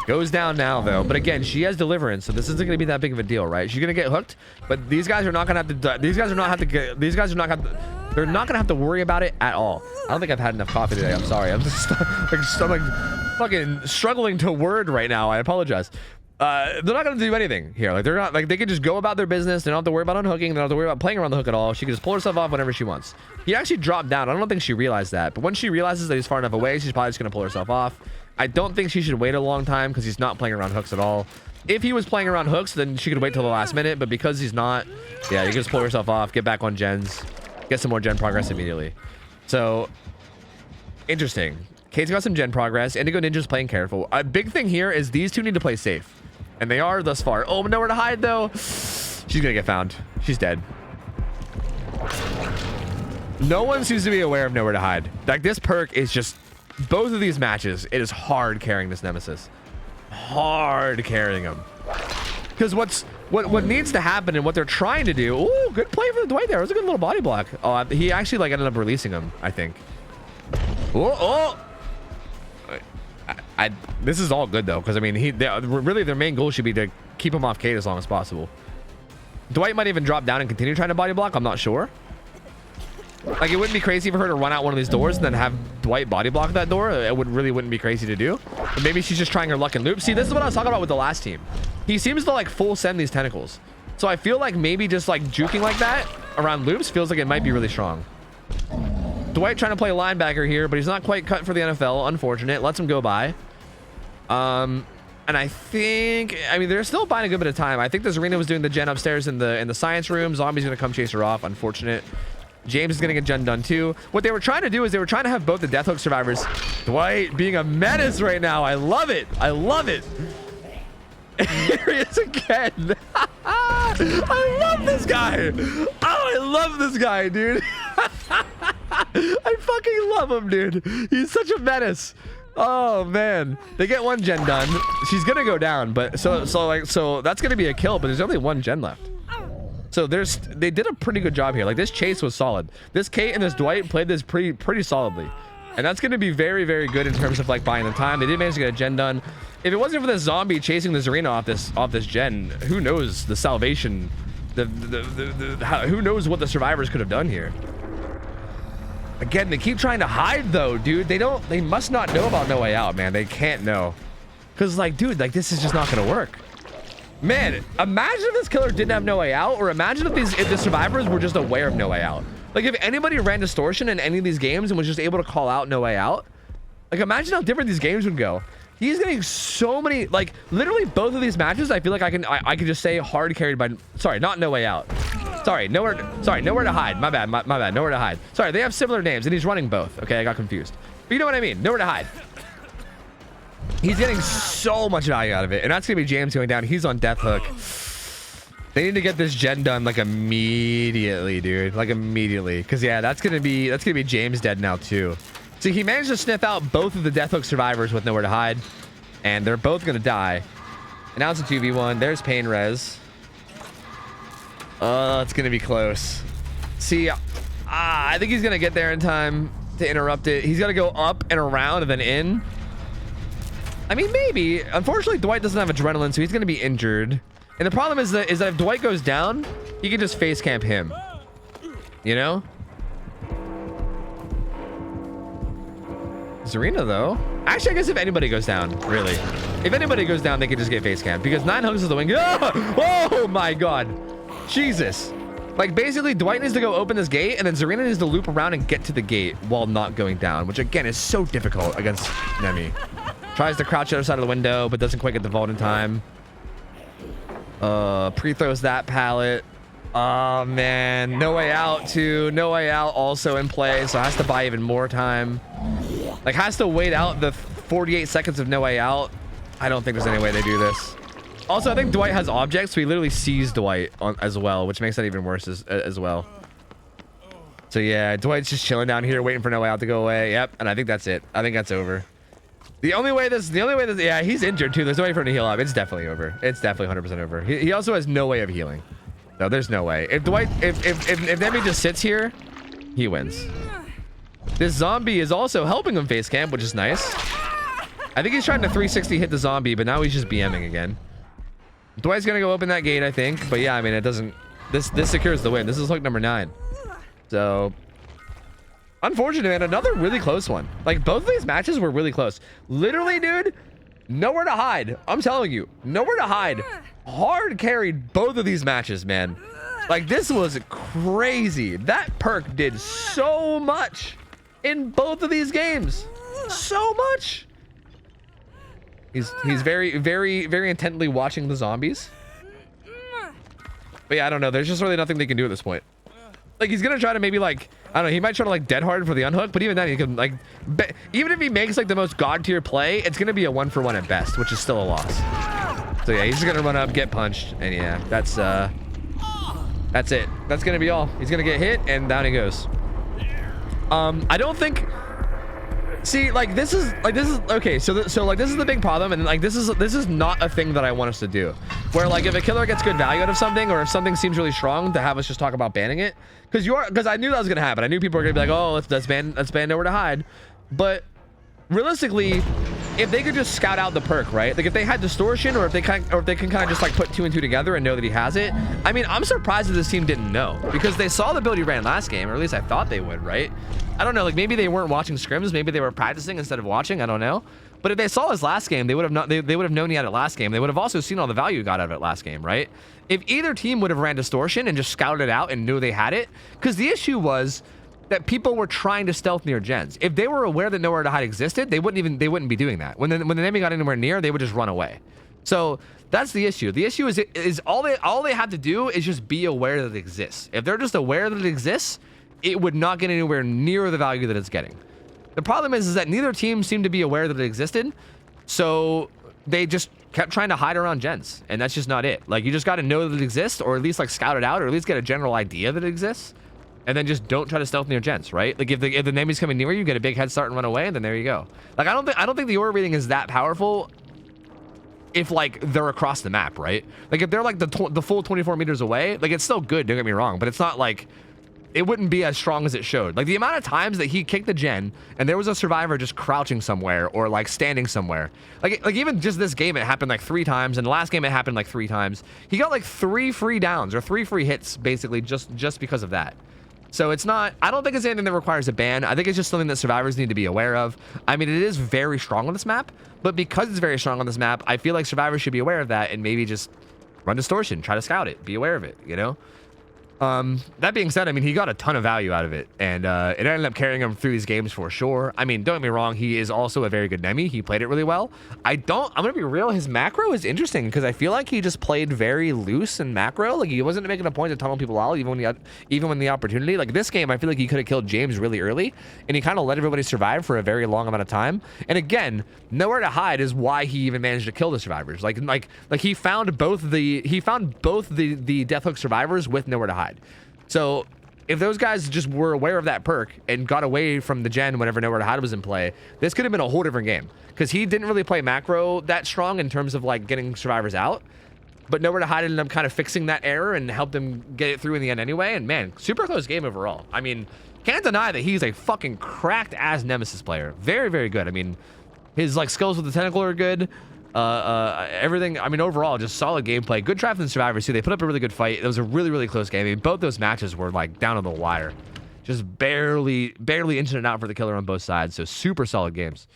Goes down now, though. But again, she has deliverance, so this isn't going to be that big of a deal, right? She's going to get hooked, but they're not going to have to worry about it at all. I don't think I've had enough coffee today. I'm sorry. I'm just like fucking struggling to word right now. I apologize. They're not going to do anything here. Like, they're not, like, they can just go about their business. They don't have to worry about unhooking. They don't have to worry about playing around the hook at all. She can just pull herself off whenever she wants. He actually dropped down. I don't think she realized that, but when she realizes that he's far enough away, she's probably just going to pull herself off. I don't think she should wait a long time because he's not playing around hooks at all. If he was playing around hooks, then she could wait till the last minute, but because he's not, yeah, you can just pull herself off, get back on gens, get some more gen progress immediately. So, interesting. Kate's got some gen progress. Indigo Ninja's playing careful. A big thing here is these two need to play safe. And they are thus far. Oh, nowhere to hide, though. She's going to get found. She's dead. No one seems to be aware of nowhere to hide. Like, this perk is just... Both of these matches, it is hard carrying this Nemesis. Hard carrying him. Because what needs to happen and what they're trying to do... Ooh, good play for the Dwight there. It was a good little body block. Oh, he actually, like, ended up releasing him, I think. Oh! This is all good, though, because, I mean, really their main goal should be to keep him off Kate as long as possible. Dwight might even drop down and continue trying to body block. I'm not sure. Like, it wouldn't be crazy for her to run out one of these doors and then have Dwight body block that door. It really wouldn't be crazy to do. But maybe she's just trying her luck and loop. See, this is what I was talking about with the last team. He seems to, like, full send these tentacles. So I feel like maybe just, like, juking like that around loops feels like it might be really strong. Dwight trying to play linebacker here, but he's not quite cut for the NFL. Unfortunate. Lets him go by. And I think, I mean, they're still buying a good bit of time. I think this arena was doing the gen upstairs in the science room. Zombie's going to come chase her off. Unfortunate. James is gonna get gen done too. What they were trying to do is they were trying to have both the death hook survivors. Dwight being a menace right now. I love it. I love it. Here he is again. I love this guy. Oh, I love this guy, dude. I fucking love him, dude. He's such a menace. Oh man, they get one gen done. She's gonna go down, but so that's gonna be a kill. But there's only one gen left. So they did a pretty good job here. Like this chase was solid. This Kate and this Dwight played this pretty solidly, and that's gonna be very good in terms of like buying the time. They did manage to get a gen done. If it wasn't for the zombie chasing the Zarina off this gen, who knows the salvation, who knows what the survivors could have done here. Again, they keep trying to hide though, dude. They must not know about No Way Out, man. They can't know. Cause like, dude, like this is just not gonna work. Man, imagine if this killer didn't have No Way Out, or imagine if the survivors were just aware of No Way Out. Like if anybody ran distortion in any of these games and was just able to call out No Way Out, like imagine how different these games would go. He's getting so many, like literally both of these matches, I feel like I can just say hard carried by, sorry, not No Way Out. Sorry, nowhere to hide. My bad, my bad, nowhere to hide. Sorry, they have similar names and he's running both. Okay, I got confused. But you know what I mean, nowhere to hide. He's getting so much value out of it, and that's gonna be James going down. He's on death hook. They need to get this gen done like immediately, dude. Like immediately. Cause yeah, that's gonna be James dead now too. See, he managed to sniff out both of the death hook survivors with nowhere to hide, and they're both gonna die. And now it's a 2v1. There's Pain Res. It's gonna be close. See, I think he's gonna get there in time to interrupt it. He's gotta go up and around and then in. I mean, maybe. Unfortunately, Dwight doesn't have adrenaline, so he's gonna be injured. And the problem is that if Dwight goes down, he can just face camp him. You know? Zarina, though. Actually, I guess if anybody goes down, really. If anybody goes down, they can just get face camp. Because 9 hooks is the wing. Oh my god. Jesus. Like, basically, Dwight needs to go open this gate, and then Zarina needs to loop around and get to the gate while not going down, which, again, is so difficult against Nemi. Tries to crouch the other side of the window, but doesn't quite get the vault in time. Pre-throws that pallet. Oh, man. No Way Out, too. No Way Out also in play, so has to buy even more time. Like, has to wait out the 48 seconds of No Way Out. I don't think there's any way they do this. Also, I think Dwight has objects, so he literally sees Dwight as well, which makes that even worse as well. So, yeah, Dwight's just chilling down here, waiting for No Way Out to go away. Yep, and I think that's it. I think that's over. The only way this, yeah, he's injured too. There's no way for him to heal up. It's definitely over. It's definitely 100% over. He also has no way of healing. No, there's no way. If Dwight, if Nemi just sits here, he wins. This zombie is also helping him face camp, which is nice. I think he's trying to 360 hit the zombie, but now he's just BMing again. Dwight's gonna go open that gate, I think. But yeah, I mean, it doesn't. This secures the win. This is hook number 9. So. Unfortunate, man. Another really close one. Like, both of these matches were really close. Literally, dude, nowhere to hide. I'm telling you, nowhere to hide. Hard carried both of these matches, man. Like, this was crazy. That perk did so much in both of these games. So much. He's very intently watching the zombies. But yeah, I don't know. There's just really nothing they can do at this point. Like, he's gonna try to maybe, like, I don't know, he might try to, like, dead hard for the unhook, but even then, he can, like, even if he makes, like, the most god tier play, it's gonna be a 1-for-1 at best, which is still a loss. So yeah, he's just gonna run up, get punched, and yeah, that's it. That's gonna be all. He's gonna get hit, and down he goes. I don't think. See, like, this is okay. So like, this is the big problem, and like, this is not a thing that I want us to do. Where like, if a killer gets good value out of something, or if something seems really strong, to have us just talk about banning it, because I knew that was gonna happen. I knew people were gonna be like, oh, let's ban Nowhere to Hide. But realistically, if they could just scout out the perk, right? Like, if they had distortion, or if they can kind of just like put 2 and 2 together and know that he has it. I mean, I'm surprised that this team didn't know, because they saw the build he ran last game, or at least I thought they would, right? I don't know, like, maybe they weren't watching scrims, maybe they were practicing instead of watching, I don't know. But if they saw his last game, they would have known he had it last game. They would have also seen all the value he got out of it last game, right? If either team would have ran distortion and just scouted it out and knew they had it, because the issue was that people were trying to stealth near gens. If they were aware that Nowhere to Hide existed, they wouldn't be doing that. When the enemy got anywhere near, they would just run away. So that's the issue. The issue is all they have to do is just be aware that it exists. If they're just aware that it exists, it would not get anywhere near the value that it's getting. The problem is that neither team seemed to be aware that it existed, so they just kept trying to hide around gens, and that's just not it. Like, you just got to know that it exists, or at least like scout it out, or at least get a general idea that it exists, and then just don't try to stealth near gens, right? Like, if the enemy's coming near you, get a big head start and run away, and then there you go. Like, I don't think the aura reading is that powerful if like they're across the map, right? Like, if they're like the full 24 meters away, like, it's still good, don't get me wrong, but it's not like, it wouldn't be as strong as it showed. Like, the amount of times that he kicked the gen and there was a survivor just crouching somewhere or like standing somewhere. Like even just this game, it happened like 3 times, and the last game it happened like 3 times. He got like 3 free downs or 3 free hits basically just because of that. So it's not, I don't think it's anything that requires a ban. I think it's just something that survivors need to be aware of. I mean, it is very strong on this map, but because it's very strong on this map, I feel like survivors should be aware of that and maybe just run distortion, try to scout it, be aware of it, you know? That being said, I mean, he got a ton of value out of it, and it ended up carrying him through these games for sure. I mean, don't get me wrong, he is also a very good Nemi. He played it really well. I'm gonna be real, his macro is interesting because I feel like he just played very loose in macro. Like, he wasn't making a point to tunnel people out even when the opportunity. Like, this game, I feel like he could have killed James really early, and he kind of let everybody survive for a very long amount of time. And again, nowhere to hide is why he even managed to kill the survivors. Like he found both the death hook survivors with nowhere to hide. So if those guys just were aware of that perk and got away from the gen whenever nowhere to hide was in play, this could have been a whole different game, because he didn't really play macro that strong in terms of like getting survivors out, but nowhere to hide ended up kind of fixing that error and helped them get it through in the end anyway. And man, super close game overall. I mean, can't deny that he's a fucking cracked ass Nemesis player. Very, very good. I mean, his like skills with the tentacle are good. Everything, I mean, overall, just solid gameplay. Good try from the survivors too. They put up a really good fight. It was a really, really close game. I mean, both those matches were like down to the wire, just barely inching it out for the killer on both sides. So super solid games.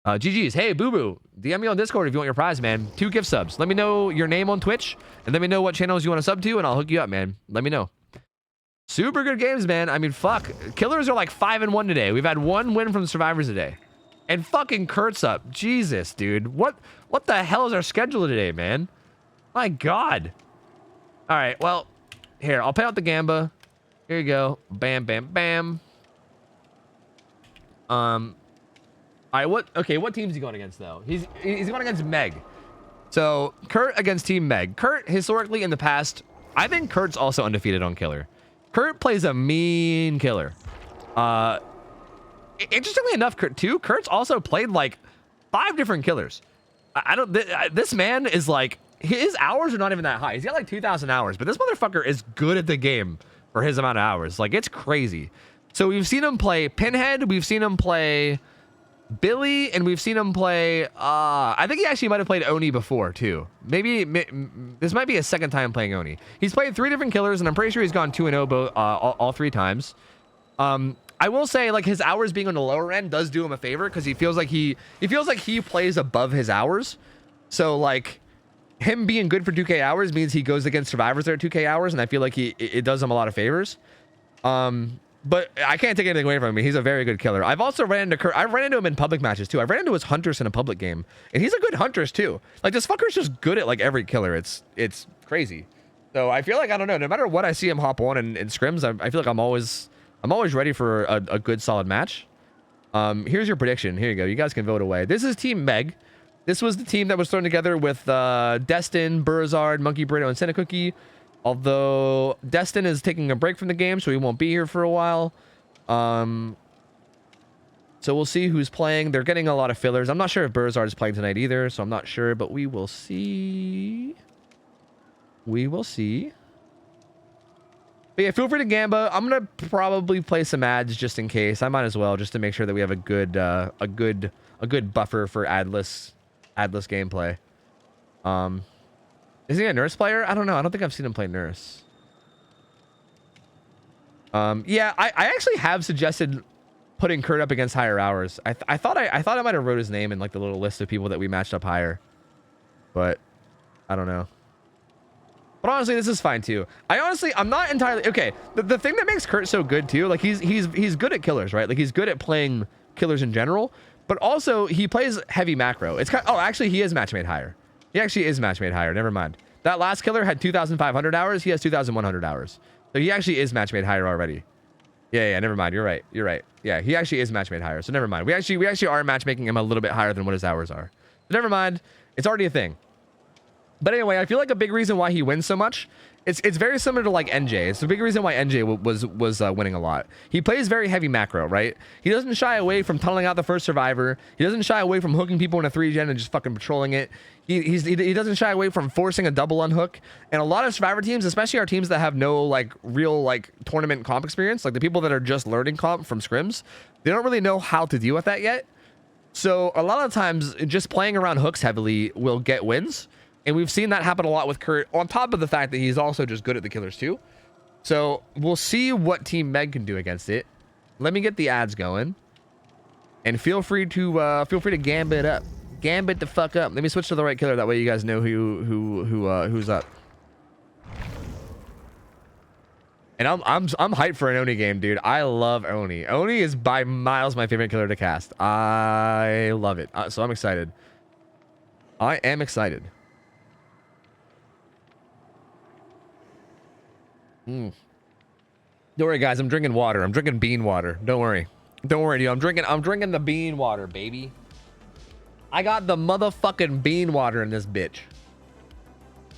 GG's. Hey, Boo Boo, DM me on Discord if you want your prize, man. 2 gift subs. Let me know your name on Twitch, and let me know what channels you want to sub to, and I'll hook you up, man. Let me know. Super good games, man. I mean, fuck. Killers are like 5-1 today. We've had 1 win from survivors today. And fucking Kurt's up. Jesus, dude. What the hell is our schedule today, man? My God. All right, well, here, I'll pay out the Gamba. Here you go. Bam, bam, bam. All right, what team is he going against, though? He's going against Meg. So, Kurt against Team Meg. Kurt, historically, in the past, I think Kurt's also undefeated on Killer. Kurt plays a mean killer. Interestingly enough, Kurt's also played like 5 different killers. This man is like, his hours are not even that high. He's got like 2,000 hours, but this motherfucker is good at the game for his amount of hours. Like, it's crazy. So we've seen him play Pinhead, we've seen him play Billy, and we've seen him play, I think he actually might have played Oni before too. Maybe this might be his 2nd time playing Oni. He's played 3 different killers, and I'm pretty sure he's gone 2-0 both, all 3 times. I will say, like, his hours being on the lower end does do him a favor, because he feels like he plays above his hours. So like, him being good for 2K hours means he goes against survivors that are 2K hours, and I feel like it does him a lot of favors. But I can't take anything away from him. He's a very good killer. I've also ran into him in public matches too. I've ran into his Huntress in a public game, and he's a good Huntress too. Like, this fucker's just good at like every killer. It's crazy. So I feel like, I don't know, no matter what I see him hop on in scrims, I feel like I'm always ready for a good solid match. Here's your prediction. Here you go. You guys can vote away. This is Team Meg. This was the team that was thrown together with Destin, Burzard, Monkey Burrito, and Cookie. Although Destin is taking a break from the game, so he won't be here for a while. So we'll see who's playing. They're getting a lot of fillers. I'm not sure if Burzard is playing tonight either, so I'm not sure, but we will see. We will see. But yeah, feel free to Gamba. I'm gonna probably play some ads just in case. I might as well, just to make sure that we have a good buffer for adless gameplay. Is he a nurse player? I don't know. I don't think I've seen him play nurse. Yeah, I actually have suggested putting Kurt up against higher hours. I thought I might have wrote his name in like the little list of people that we matched up higher, but I don't know. But honestly, this is fine too. I'm not entirely okay. The thing that makes Kurt so good too, like he's good at killers, right? Like, he's good at playing killers in general, but also he plays heavy macro. It's kind of, oh, actually he is match made higher. He actually is match made higher. Never mind. That last killer had 2,500 hours. He has 2,100 hours. So he actually is match made higher already. Yeah, never mind. You're right. You're right. Yeah, he actually is match made higher. So never mind. We actually are matchmaking him a little bit higher than what his hours are. So never mind. It's already a thing. But anyway, I feel like a big reason why he wins so much, it's very similar to like NJ. It's a big reason why NJ was winning a lot. He plays very heavy macro, right? He doesn't shy away from tunneling out the first survivor. He doesn't shy away from hooking people in a 3-gen and just fucking patrolling it. He doesn't shy away from forcing a double unhook. And a lot of survivor teams, especially our teams that have no like real like tournament comp experience, like the people that are just learning comp from scrims, they don't really know how to deal with that yet. So a lot of times just playing around hooks heavily will get wins. And we've seen that happen a lot with Kurt, on top of the fact that he's also just good at the killers too. So we'll see what Team Meg can do against it. Let me get the ads going, and feel free to gambit up, gambit the fuck up. Let me switch to the right killer. That way you guys know who's up. And I'm hyped for an Oni game, dude. I love Oni. Oni is by miles my favorite killer to cast. I love it. So I'm excited. I am excited. Don't worry, guys. I'm drinking water. I'm drinking bean water. Don't worry. Don't worry, dude. I'm drinking the bean water, baby. I got the motherfucking bean water in this bitch.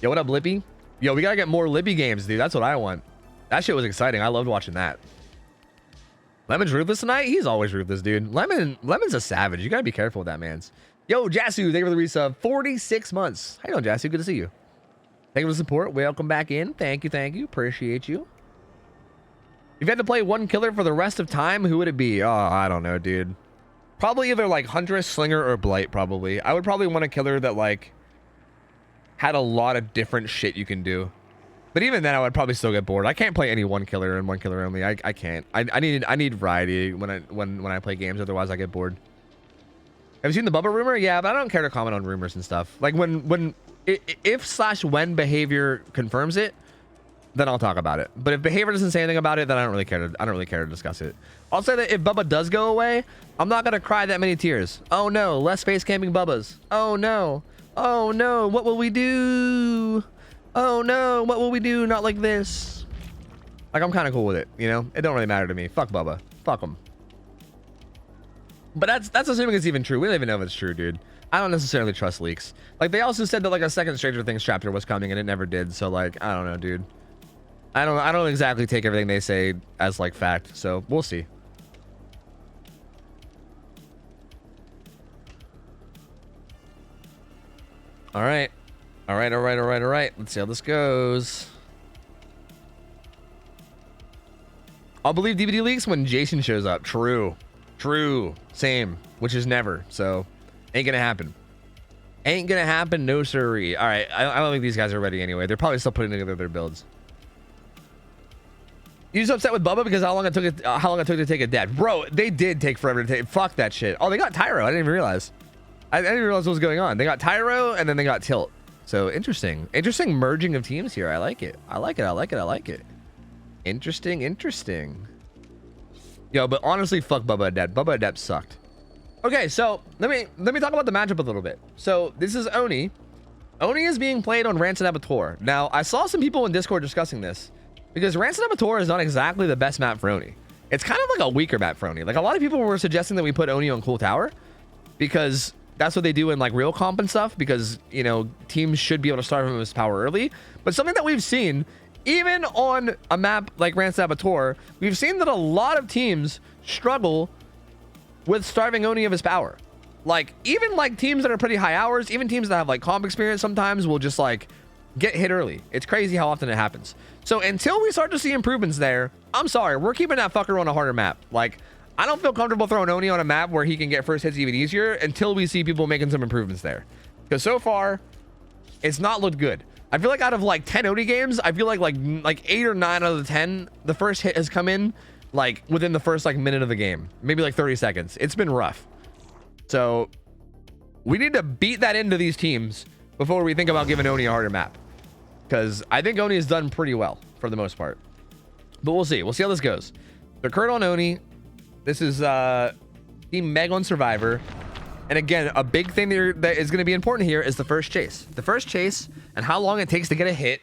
Yo, what up, Lippy? Yo, we gotta get more Lippy games, dude. That's what I want. That shit was exciting. I loved watching that. Lemon's ruthless tonight? He's always ruthless, dude. Lemon's a savage. You gotta be careful with that, mans. Yo, Jasu, thank you for the resub. 46 months. How you doing, Jasu? Good to see you. Thank you for the support. Welcome back in. Thank you. Appreciate you. If you had to play one killer for the rest of time, who would it be? Oh, I don't know, dude. Probably either like Huntress, Slinger, or Blight, probably. I would probably want a killer that like had a lot of different shit you can do. But even then, I would probably still get bored. I can't play any one killer and one killer only. I can't. I need variety when I play games. Otherwise, I get bored. Have you seen the Bubba rumor? Yeah, but I don't care to comment on rumors and stuff. Like if/when behavior confirms it, then I'll talk about it. But if behavior doesn't say anything about it, then I don't really care to discuss it. I'll say that if Bubba does go away, I'm not gonna cry that many tears. Oh no, less face camping Bubbas. Oh no, what will we do? Oh no, what will we do? Not like this. Like, I'm kind of cool with it, you know? It don't really matter to me. Fuck Bubba. Fuck him. But that's assuming it's even true. We don't even know if it's true, dude. I don't necessarily trust leaks. Like, they also said that like a second Stranger Things chapter was coming and it never did. So like, I don't know, dude. I don't exactly take everything they say as like fact. So we'll see. All right. Let's see how this goes. I'll believe DVD leaks when Jason shows up. True. Same. Which is never. So ain't gonna happen. No siree. All right. I don't think these guys are ready anyway. They're probably still putting together their builds. You just upset with Bubba because how long it took to take a death, bro? They did take forever to take. Fuck that shit. Oh, they got Tyro. I didn't even realize. I didn't realize what was going on. They got Tyro and then they got Tilt. So interesting merging of teams here. I like it. Interesting. Yo, but honestly, fuck Bubba Adept. Bubba Adept sucked. Okay, so let me talk about the matchup a little bit. So this is Oni. Oni is being played on Rancid Abattoir. Now, I saw some people in Discord discussing this because Rancid Abattoir is not exactly the best map for Oni. It's kind of like a weaker map for Oni. Like, a lot of people were suggesting that we put Oni on Cool Tower because that's what they do in like real comp and stuff, because, you know, teams should be able to starve him of his power early. But something that we've seen, even on a map like Rancid Abattoir, we've seen that a lot of teams struggle with starving Oni of his power. Like, even like teams that are pretty high hours, even teams that have like comp experience sometimes will just like get hit early. It's crazy how often it happens. So until we start to see improvements there, I'm sorry, we're keeping that fucker on a harder map. Like, I don't feel comfortable throwing Oni on a map where he can get first hits even easier until we see people making some improvements there. Because so far, it's not looked good. I feel like out of like 10 Oni games, I feel like 8 or 9 out of the 10, the first hit has come in like within the first like minute of the game. Maybe like 30 seconds. It's been rough. So we need to beat that into these teams before we think about giving Oni a harder map. Because I think Oni has done pretty well for the most part. But we'll see. We'll see how this goes. They're Kurt on Oni. This is Team Meg on Survivor. And again, a big thing that is going to be important here is the first chase. The first chase and how long it takes to get a hit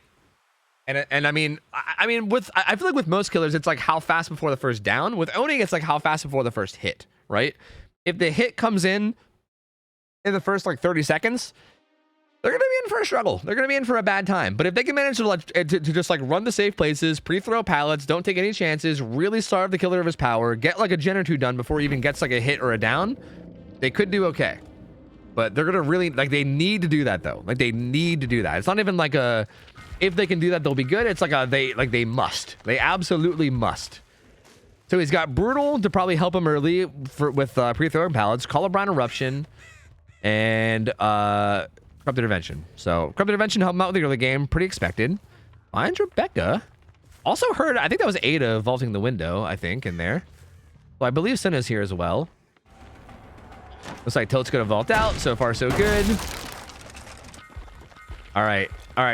And I mean, I feel like with most killers, it's like how fast before the first down. With owning, it's like how fast before the first hit, right? If the hit comes in the first like 30 seconds, they're gonna be in for a struggle. They're gonna be in for a bad time. But if they can manage to just like run the safe places, pre-throw pallets, don't take any chances, really starve the killer of his power, get like a gen or two done before he even gets like a hit or a down, they could do okay. But they're gonna really like they need to do that though. Like they need to do that. It's not even like a if they can do that they'll be good. It's like a they must. They absolutely must. So he's got brutal to probably help him early with pre-throwing pallets, Colorblind Eruption, and Corrupt Intervention. So Corrupt Intervention helped him out with the early game, pretty expected. Finds Rebecca. Also heard, I think that was Ada vaulting the window, I think, in there. Well, I believe Senna's here as well. Looks like Tilt's gonna vault out. So far, so good. All right,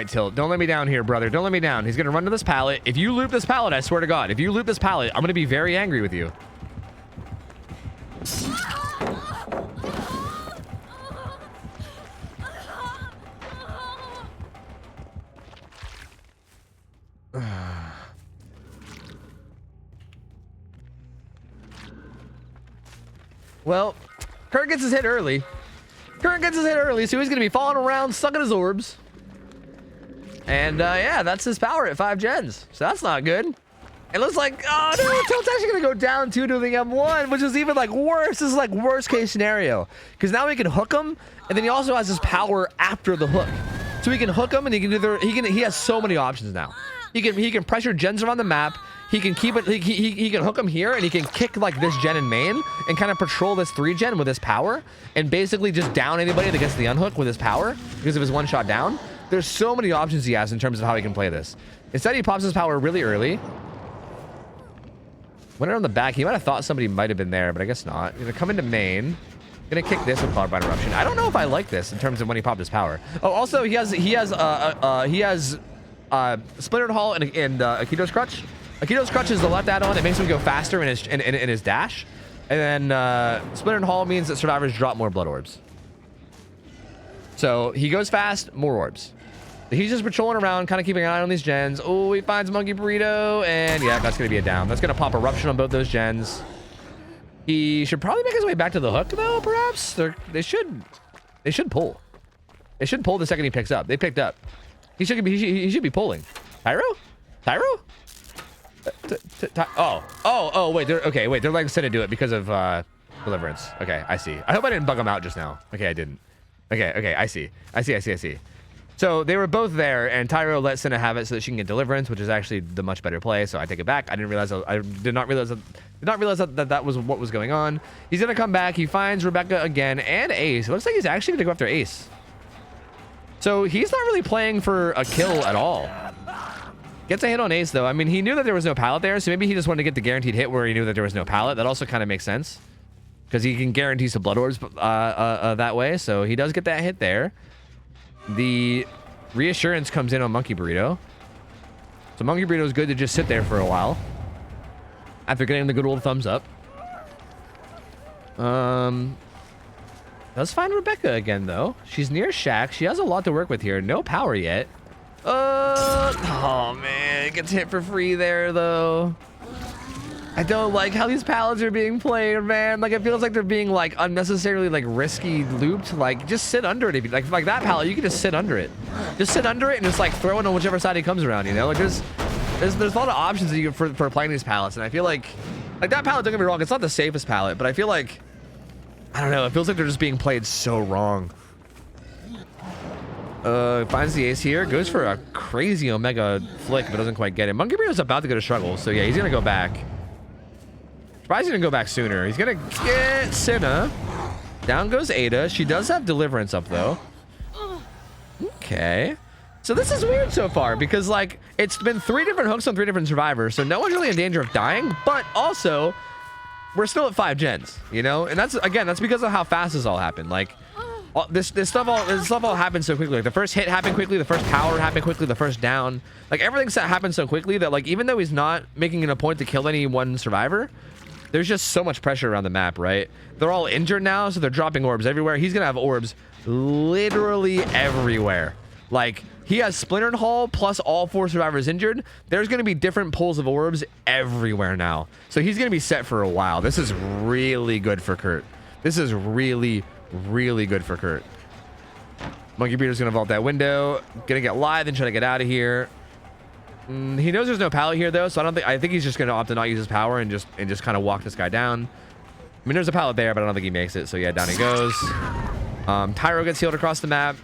Tilt. Don't let me down here, brother. Don't let me down. He's gonna run to this pallet. If you loop this pallet, I swear to God, if you loop this pallet, I'm gonna be very angry with you. Well, Kurt gets his hit early. So he's going to be falling around, sucking his orbs. And, yeah, that's his power at 5 gens. So that's not good. It looks like, oh, no, Tilt's actually going to go down 2 to the M1, which is even, like, worse. This is, like, worst-case scenario. Because now he can hook him, and then he also has his power after the hook. So he can hook him, and he can do he has so many options now. He can pressure gens around the map. He can keep it. He can hook him here, and he can kick like this gen in main and kind of patrol this 3 gen with his power, and basically just down anybody that gets the unhook with his power because of his 1-shot down. There's so many options he has in terms of how he can play this. Instead, he pops his power really early. Went around the back. He might have thought somebody might have been there, but I guess not. He's gonna come into main. Gonna kick this with Colorblind Eruption. I don't know if I like this in terms of when he popped his power. Oh, also he has Splintered Hull and Akito's Crutch. Akito's Crutch is the left add-on. It makes him go faster in his dash. And then Splintered Hull means that survivors drop more blood orbs. So he goes fast, more orbs. He's just patrolling around, kind of keeping an eye on these gens. Oh, he finds Monkey Burrito, and yeah, that's gonna be a down. That's gonna pop Eruption on both those gens. He should probably make his way back to the hook, though. Perhaps they should pull. They should pull the second he picks up. They picked up. He should be pulling. Tyro? Oh, wait. They're like said to do it because of Deliverance. Okay, I see. I hope I didn't bug them out just now. Okay, I didn't. Okay, I see. So they were both there, and Tyro let Senna have it so that she can get Deliverance, which is actually the much better play. So I take it back. I did not realize that was what was going on. He's gonna come back. He finds Rebecca again and Ace. It looks like he's actually gonna go after Ace. So he's not really playing for a kill at all. Gets a hit on Ace though. I mean, he knew that there was no pallet there, so maybe he just wanted to get the guaranteed hit where he knew that there was no pallet. That also kind of makes sense because he can guarantee some blood orbs that way. So he does get that hit there. The reassurance comes in on Monkey Burrito. So Monkey Burrito is good to just sit there for a while after getting the good old thumbs up. Does find Rebecca again though. She's near Shack. She has a lot to work with here. No power yet. Oh man, gets hit for free there though. I don't like how these pallets are being played, man. Like, it feels like they're being like unnecessarily like risky looped. Like, just sit under it. If you, like that pallet, you can just sit under it. Just sit under it and just like throw it on whichever side he comes around. You know, like there's a lot of options that you for playing these pallets, and I feel like that pallet. Don't get me wrong, it's not the safest pallet, but I feel like I don't know. It feels like they're just being played so wrong. Finds the ace here, goes for a crazy Omega flick, but doesn't quite get it. Monkey Burrito's about to go to struggle, so yeah, he's gonna go back. Surprised he didn't go back sooner. He's gonna get Senna. Down goes Ada. She does have Deliverance up though. Okay. So this is weird so far because like it's been 3 different hooks on 3 different survivors, so no one's really in danger of dying, but also we're still at 5 gens, you know? And that's because of how fast this all happened. Like this stuff all happened so quickly. Like the first hit happened quickly, the first power happened quickly, the first down. Like everything happened so quickly that like even though he's not making it a point to kill any one survivor, there's just so much pressure around the map, right? They're all injured now, so they're dropping orbs everywhere. He's gonna have orbs literally everywhere. Like, he has Splintered Hull plus all 4 survivors injured. There's going to be different pulls of orbs everywhere now. So he's going to be set for a while. This is really good for Kurt. This is really, really good for Kurt. Monkey Breeder's going to vault that window. Going to get live and try to get out of here. He knows there's no pallet here, though, so I think he's just going to opt to not use his power and just kind of walk this guy down. I mean, there's a pallet there, but I don't think he makes it. So, yeah, down he goes. Tyro gets healed across the map.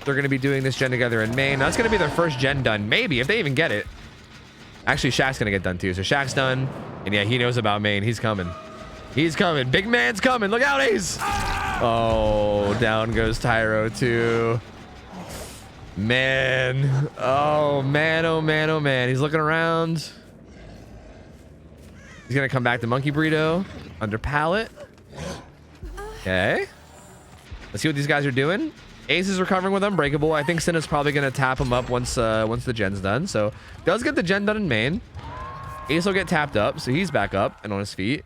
They're going to be doing this gen together in main. That's going to be their first gen done, maybe, if they even get it. Actually, Shaq's going to get done, too. So, Shaq's done. And, yeah, he knows about main. He's coming. He's coming. Big man's coming. Look out, Ace. Oh, down goes Tyro, too. Man. Oh, man, oh, man, oh, man. He's looking around. He's going to come back to Monkey Burrito. Under pallet. Okay. Let's see what these guys are doing. Ace is recovering with Unbreakable. I think Cinna's probably going to tap him up once the gen's done. So, does get the gen done in main. Ace will get tapped up, so he's back up and on his feet.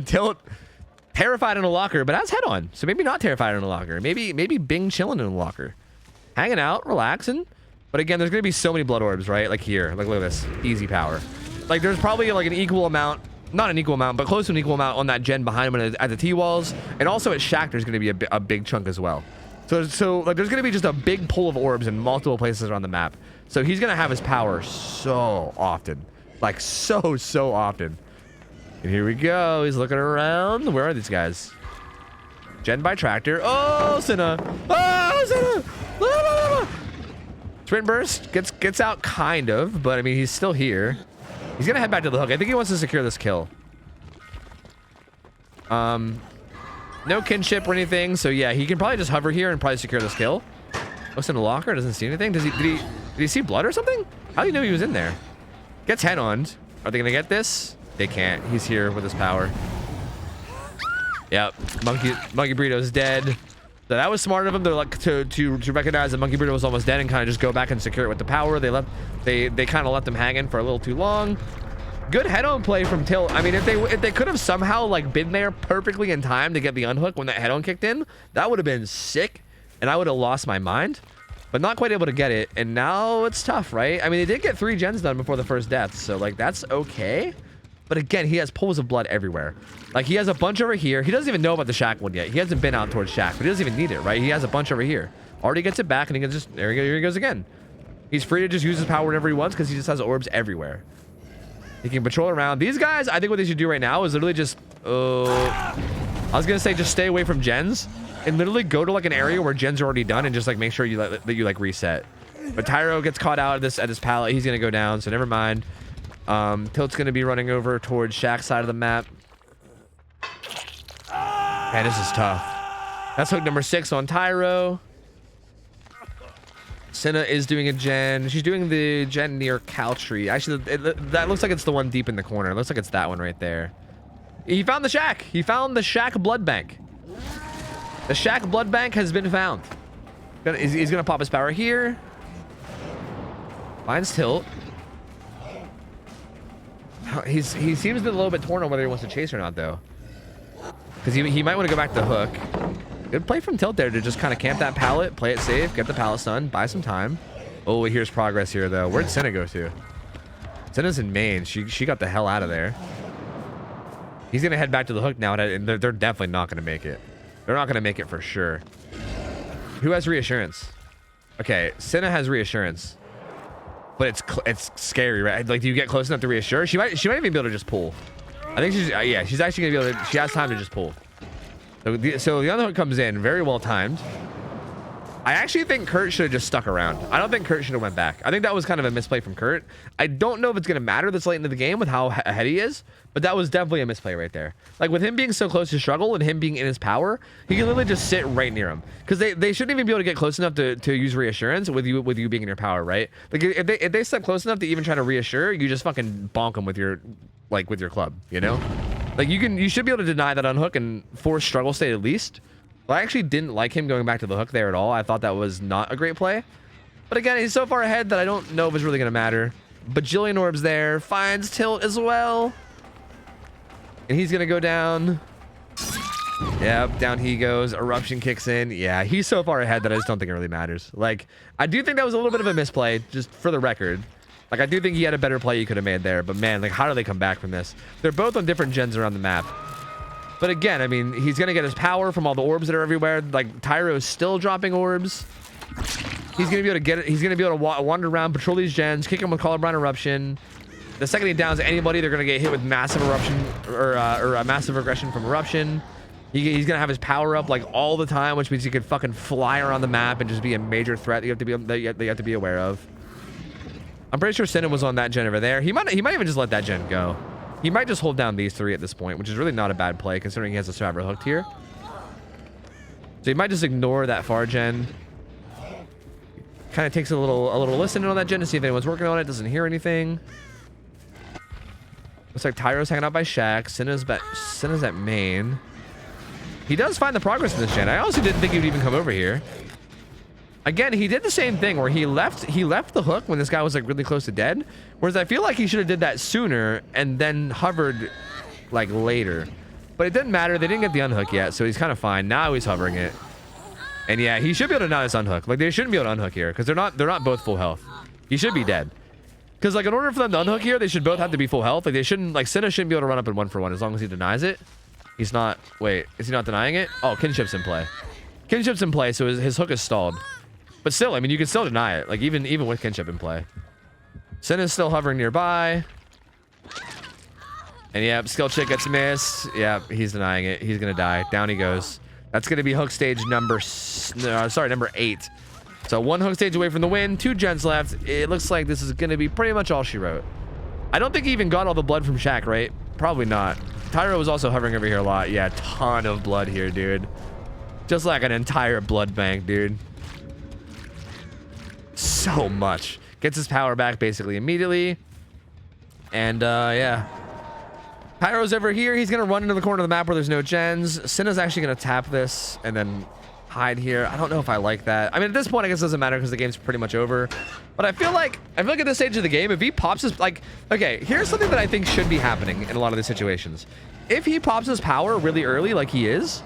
Tilt, terrified in a locker, but has head on. So, maybe not terrified in a locker. Maybe Bing chilling in a locker. Hanging out, relaxing. But again, there's going to be so many blood orbs, right? Like here. Like, look at this. Easy power. Like, there's probably like an equal amount. Not an equal amount, but close to an equal amount on that gen behind him at the T-walls. And also at Shaq, there's going to be a big chunk as well. So like, there's going to be just a big pool of orbs in multiple places around the map. So he's going to have his power so often. Like, so often. And here we go. He's looking around. Where are these guys? Gen by tractor. Oh, Cinna. Oh, Cinna. Ah! Sprint burst. Gets out kind of, but I mean, he's still here. He's going to head back to the hook. I think he wants to secure this kill. No kinship or anything, so yeah, he can probably just hover here and probably secure this kill. Looks in the locker, doesn't see anything. Did he see blood or something? How do you know he was in there? Gets head-oned. Are they gonna get this? They can't. He's here with his power. Yep. Monkey Burrito's dead. So that was smart of him to like to recognize that Monkey Burrito was almost dead and kind of just go back and secure it with the power. They kind of let them hang in for a little too long. Good head-on play from Tilt. I mean, if they could have somehow like been there perfectly in time to get the unhook when that head-on kicked in, that would have been sick, and I would have lost my mind. But not quite able to get it, and now it's tough, right? I mean, they did get 3 gens done before the first death, so like that's okay. But again, he has pools of blood everywhere. Like, he has a bunch over here. He doesn't even know about the Shaq one yet. He hasn't been out towards Shaq, but he doesn't even need it, right? He has a bunch over here. Already gets it back, and he can just here he goes again. He's free to just use his power whenever he wants because he just has orbs everywhere. He can patrol around. These guys, I think what they should do right now is literally just... I was going to say just stay away from gens and literally go to like an area where gens are already done and just like make sure that you like reset. But Tyro gets caught out at this pallet. He's going to go down, so never mind. Tilt's going to be running over towards Shaq's side of the map. Man, this is tough. That's hook number 6 on Tyro. Cinna is doing a gen. She's doing the gen near Caltree. Actually, that looks like it's the one deep in the corner. It looks like it's that one right there. He found the Shaq. He found the Shaq blood bank. The Shaq blood bank has been found. He's going to pop his power here. Finds Tilt. He seems a little bit torn on whether he wants to chase or not, though. Because he might want to go back to hook. Good play from Tilt there to just kind of camp that pallet, play it safe, get the pallet stun, buy some time. Oh, here's progress here, though. Where'd Cinna go to? Cinna's in main. She got the hell out of there. He's going to head back to the hook now, and they're definitely not going to make it. They're not going to make it for sure. Who has reassurance? Okay, Cinna has reassurance. But it's scary, right? Like, do you get close enough to reassure? She might even be able to just pull. I think she's actually going to be able to... She has time to just pull. So the other hook comes in, very well timed. I actually think Kurt should have just stuck around. I don't think Kurt should have went back. I think that was kind of a misplay from Kurt. I don't know if it's going to matter this late into the game with how ahead he is, but that was definitely a misplay right there. Like, with him being so close to struggle and him being in his power, he can literally just sit right near him. Because they shouldn't even be able to get close enough to use reassurance with you being in your power, right? Like, if they step close enough to even try to reassure, you just fucking bonk them with your club, you know? Like, you should be able to deny that unhook and force struggle state at least. Well, I actually didn't like him going back to the hook there at all. I thought that was not a great play. But again, he's so far ahead that I don't know if it's really going to matter. Bajillion orbs there. Finds Tilt as well. And he's going to go down. Yep, down he goes. Eruption kicks in. Yeah, he's so far ahead that I just don't think it really matters. Like, I do think that was a little bit of a misplay, just for the record. Like, I do think he had a better play he could have made there. But man, like, how do they come back from this? They're both on different gens around the map. But again, I mean, he's going to get his power from all the orbs that are everywhere. Like, Tyro's still dropping orbs. He's going to be able to get it. He's going to be able to wander around, patrol these gens, kick him with Colorblind Eruption. The second he downs anybody, they're going to get hit with massive eruption or a massive aggression from eruption. He's going to have his power up like all the time, which means he could fucking fly around the map and just be a major threat that you have to be aware of. I'm pretty sure Senna was on that gen over there. He might even just let that gen go. He might just hold down these three at this point, which is really not a bad play considering he has a survivor hooked here. So he might just ignore that far gen. Kind of takes a little listen on that gen to see if anyone's working on it. Doesn't hear anything. Looks like Tyro's hanging out by Shack. Senna's at main. He does find the progress in this gen. I honestly didn't think he would even come over here. Again, he did the same thing where he left the hook when this guy was like really close to dead. Whereas I feel like he should have did that sooner and then hovered like later. But it didn't matter. They didn't get the unhook yet, so he's kind of fine. Now he's hovering it. And yeah, he should be able to not unhook. Like, they shouldn't be able to unhook here because they're not both full health. He should be dead. Because like in order for them to unhook here, they should both have to be full health. Like they shouldn't, like Senna shouldn't be able to run up in 1-for-1 as long as he denies it. He's not, wait, is he not denying it? Oh, Kinship's in play. Kinship's in play, so his hook is stalled. But still, I mean, you can still deny it. Like even with Kinship in play. Senna's still hovering nearby. And yeah, skill check gets missed. Yeah, he's denying it. He's gonna die. Down he goes. That's gonna be hook stage number 8. So 1 hook stage away from the win. 2 gens left. It looks like this is gonna be pretty much all she wrote. I don't think he even got all the blood from Shack, right? Probably not. Tyro was also hovering over here a lot. Yeah, ton of blood here, dude. Just like an entire blood bank, dude. So much. Gets his power back basically immediately. And yeah. Pyro's over here. He's gonna run into the corner of the map where there's no gens. Senna's actually gonna tap this and then hide here. I don't know if I like that. I mean, at this point, I guess it doesn't matter because the game's pretty much over. But I feel like at this stage of the game, if he pops his, like, okay, here's something that I think should be happening in a lot of these situations. If he pops his power really early, like he is,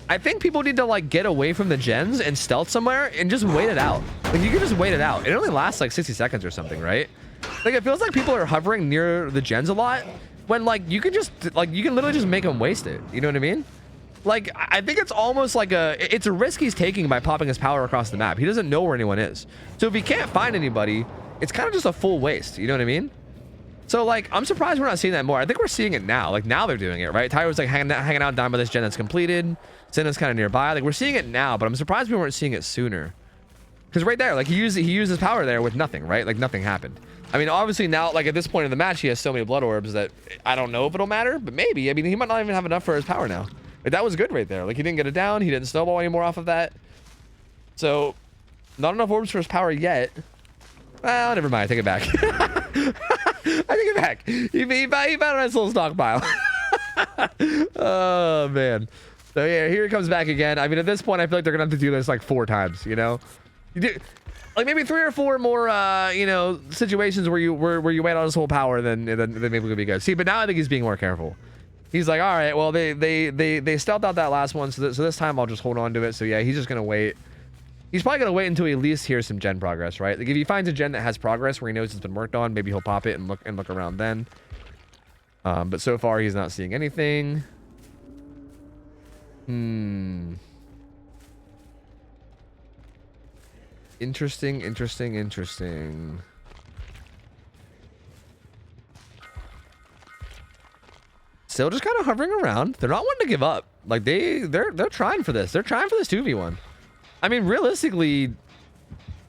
I think people need to like get away from the gens and stealth somewhere and just wait it out. Like you can just wait it out. It only lasts like 60 seconds or something, right? Like it feels like people are hovering near the gens a lot when like you can literally just make them waste it. You know what I mean? Like I think it's almost like it's a risk he's taking by popping his power across the map. He doesn't know where anyone is. So if he can't find anybody, it's kind of just a full waste. You know what I mean? So like I'm surprised we're not seeing that more. I think we're seeing it now. Like now they're doing it, right? Tyro's like hanging out down by this gen that's completed. Senna's kind of nearby. Like we're seeing it now, but I'm surprised we weren't seeing it sooner. Because right there, like he used his power there with nothing, right? Like nothing happened. I mean, obviously now, like at this point in the match, he has so many blood orbs that I don't know if it'll matter, but maybe. I mean, he might not even have enough for his power now. Like, that was good right there. Like he didn't get it down. He didn't snowball anymore off of that. So, not enough orbs for his power yet. Well, never mind. I take it back. I take it back. He found a nice little stockpile. Oh man. So yeah, here he comes back again. I mean, at this point, I feel like they're gonna have to do this like 4 times. You know, you do like maybe 3 or 4 more, you know, situations where you wait on his whole power, then maybe we'll be good. See, but now I think he's being more careful. He's like, all right, well they stealthed out that last one, so this time I'll just hold on to it. So yeah, he's just gonna wait. He's probably gonna wait until he at least hears some gen progress, right? Like if he finds a gen that has progress where he knows it's been worked on, maybe he'll pop it and look around then. But so far he's not seeing anything. Interesting. Still just kind of hovering around. They're not wanting to give up. Like they're trying for this. They're trying for this 2v1. I mean, realistically,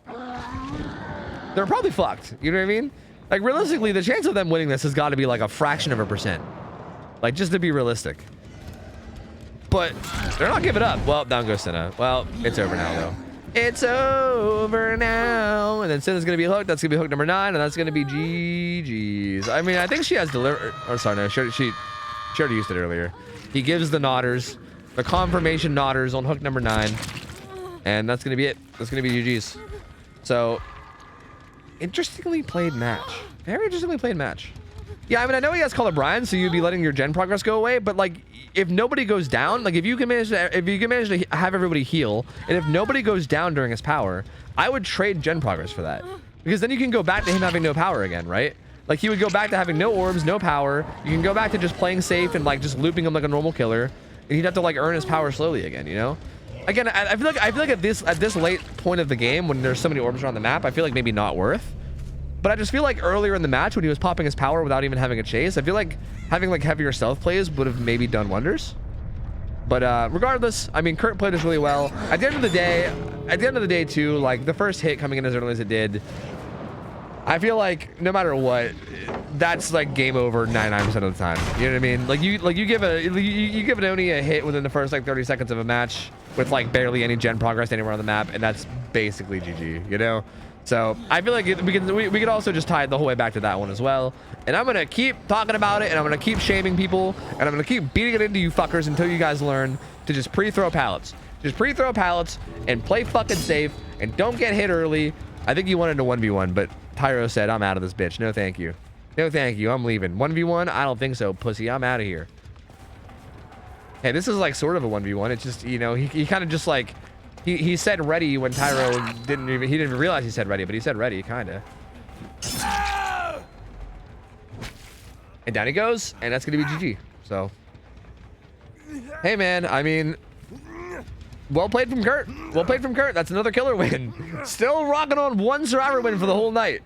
they're probably fucked. You know what I mean? Like realistically, the chance of them winning this has got to be like a fraction of a percent. Like just to be realistic. But they're not giving up. Well, down goes Senna. Well, it's over now though. It's over now. And then Senna's gonna be hooked. That's gonna be hook number 9, and that's gonna be GG's. I mean, I think she has delivered. Oh, sorry, no, she already used it earlier. He gives the nodders, the confirmation nodders on hook number 9, and that's gonna be it. That's gonna be GG's. So, interestingly played match. Very interestingly played match. Yeah, I mean, I know he has Color Brian, so you'd be letting your gen progress go away, but like, if nobody goes down, like if you can manage to have everybody heal, and if nobody goes down during his power, I would trade gen progress for that. Because then you can go back to him having no power again, right? Like he would go back to having no orbs, no power. You can go back to just playing safe and like just looping him like a normal killer. And he'd have to like earn his power slowly again, you know? Again, I feel like at this late point of the game when there's so many orbs around the map, I feel like maybe not worth. But I just feel like earlier in the match when he was popping his power without even having a chase, I feel like having like heavier stealth plays would have maybe done wonders. But regardless, I mean, Kurt played this really well. At the end of the day too, like the first hit coming in as early as it did, I feel like no matter what, that's like game over 99% of the time. You know what I mean? Like you give an Oni a hit within the first like 30 seconds of a match with like barely any gen progress anywhere on the map, and that's basically GG, you know? So I feel like we could also just tie it the whole way back to that one as well. And I'm gonna keep talking about it, and I'm gonna keep shaming people, and I'm gonna keep beating it into you fuckers until you guys learn to just pre-throw pallets. Just pre-throw pallets and play fucking safe and don't get hit early. I think you wanted to 1v1, but Tyro said, I'm out of this bitch. No, thank you. No, thank you. I'm leaving. 1v1? I don't think so, pussy. I'm out of here. Hey, this is like sort of a 1v1. It's just, you know, he kind of just like, he said ready when Tyro didn't even realize he said ready, but he said ready, kind of. And down he goes, and that's going to be GG. So, hey, man, I mean, well played from Kurt. Well played from Kurt. That's another killer win. Still rocking on one survivor win for the whole night.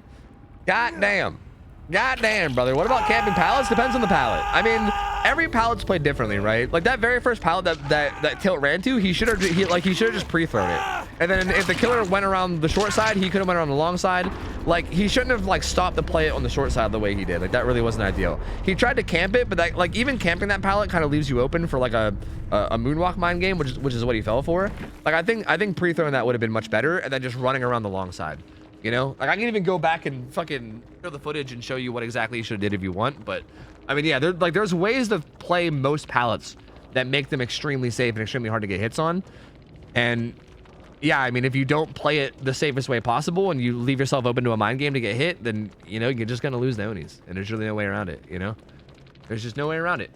God damn. God damn, brother. What about camping pallets? Depends on the pallet. I mean, every pallet's played differently, right? Like that very first pallet that Tilt ran to, he should have just pre-thrown it. And then if the killer went around the short side, he could have went around the long side. Like he shouldn't have like stopped to play it on the short side the way he did. Like that really wasn't ideal. He tried to camp it, but that like even camping that pallet kind of leaves you open for like a moonwalk mind game, which is what he fell for. Like I think pre-throwing that would have been much better, and then just running around the long side. You know, like I can even go back and fucking show the footage and show you what exactly you should have did if you want. But I mean, yeah, there's ways to play most pallets that make them extremely safe and extremely hard to get hits on. And yeah, I mean, if you don't play it the safest way possible and you leave yourself open to a mind game to get hit, then, you know, you're just going to lose the Onis. And there's really no way around it, you know? There's just no way around it.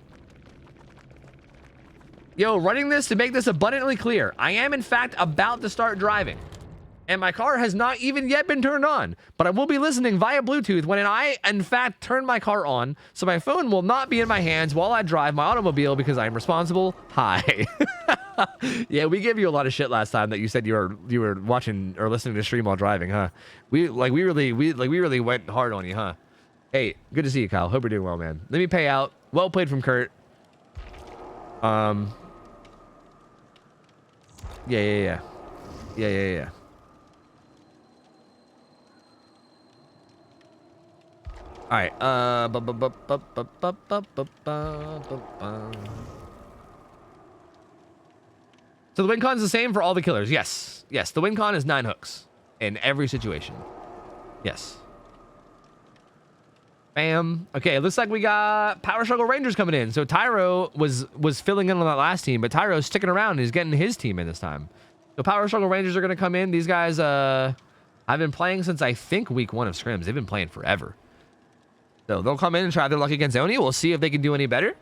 Yo, running this to make this abundantly clear, I am, in fact, about to start driving. And my car has not even yet been turned on, but I will be listening via Bluetooth when I, in fact, turn my car on, so my phone will not be in my hands while I drive my automobile because I am responsible. Hi. Yeah, we gave you a lot of shit last time that you said you were watching or listening to stream while driving, huh? We really went hard on you, huh? Hey, good to see you, Kyle. Hope you're doing well, man. Let me pay out. Well played from Kurt. Yeah. All right. So the win con is the same for all the killers. Yes. The win con is 9 hooks in every situation. Yes. Bam. Okay. It looks like we got Power Struggle Rangers coming in. So Tyro was filling in on that last team, but Tyro's sticking around and he's getting his team in this time. So Power Struggle Rangers are going to come in. These guys, I've been playing since I think week 1 of scrims. They've been playing forever. So they'll come in and try their luck against Oni. We'll see if they can do any better.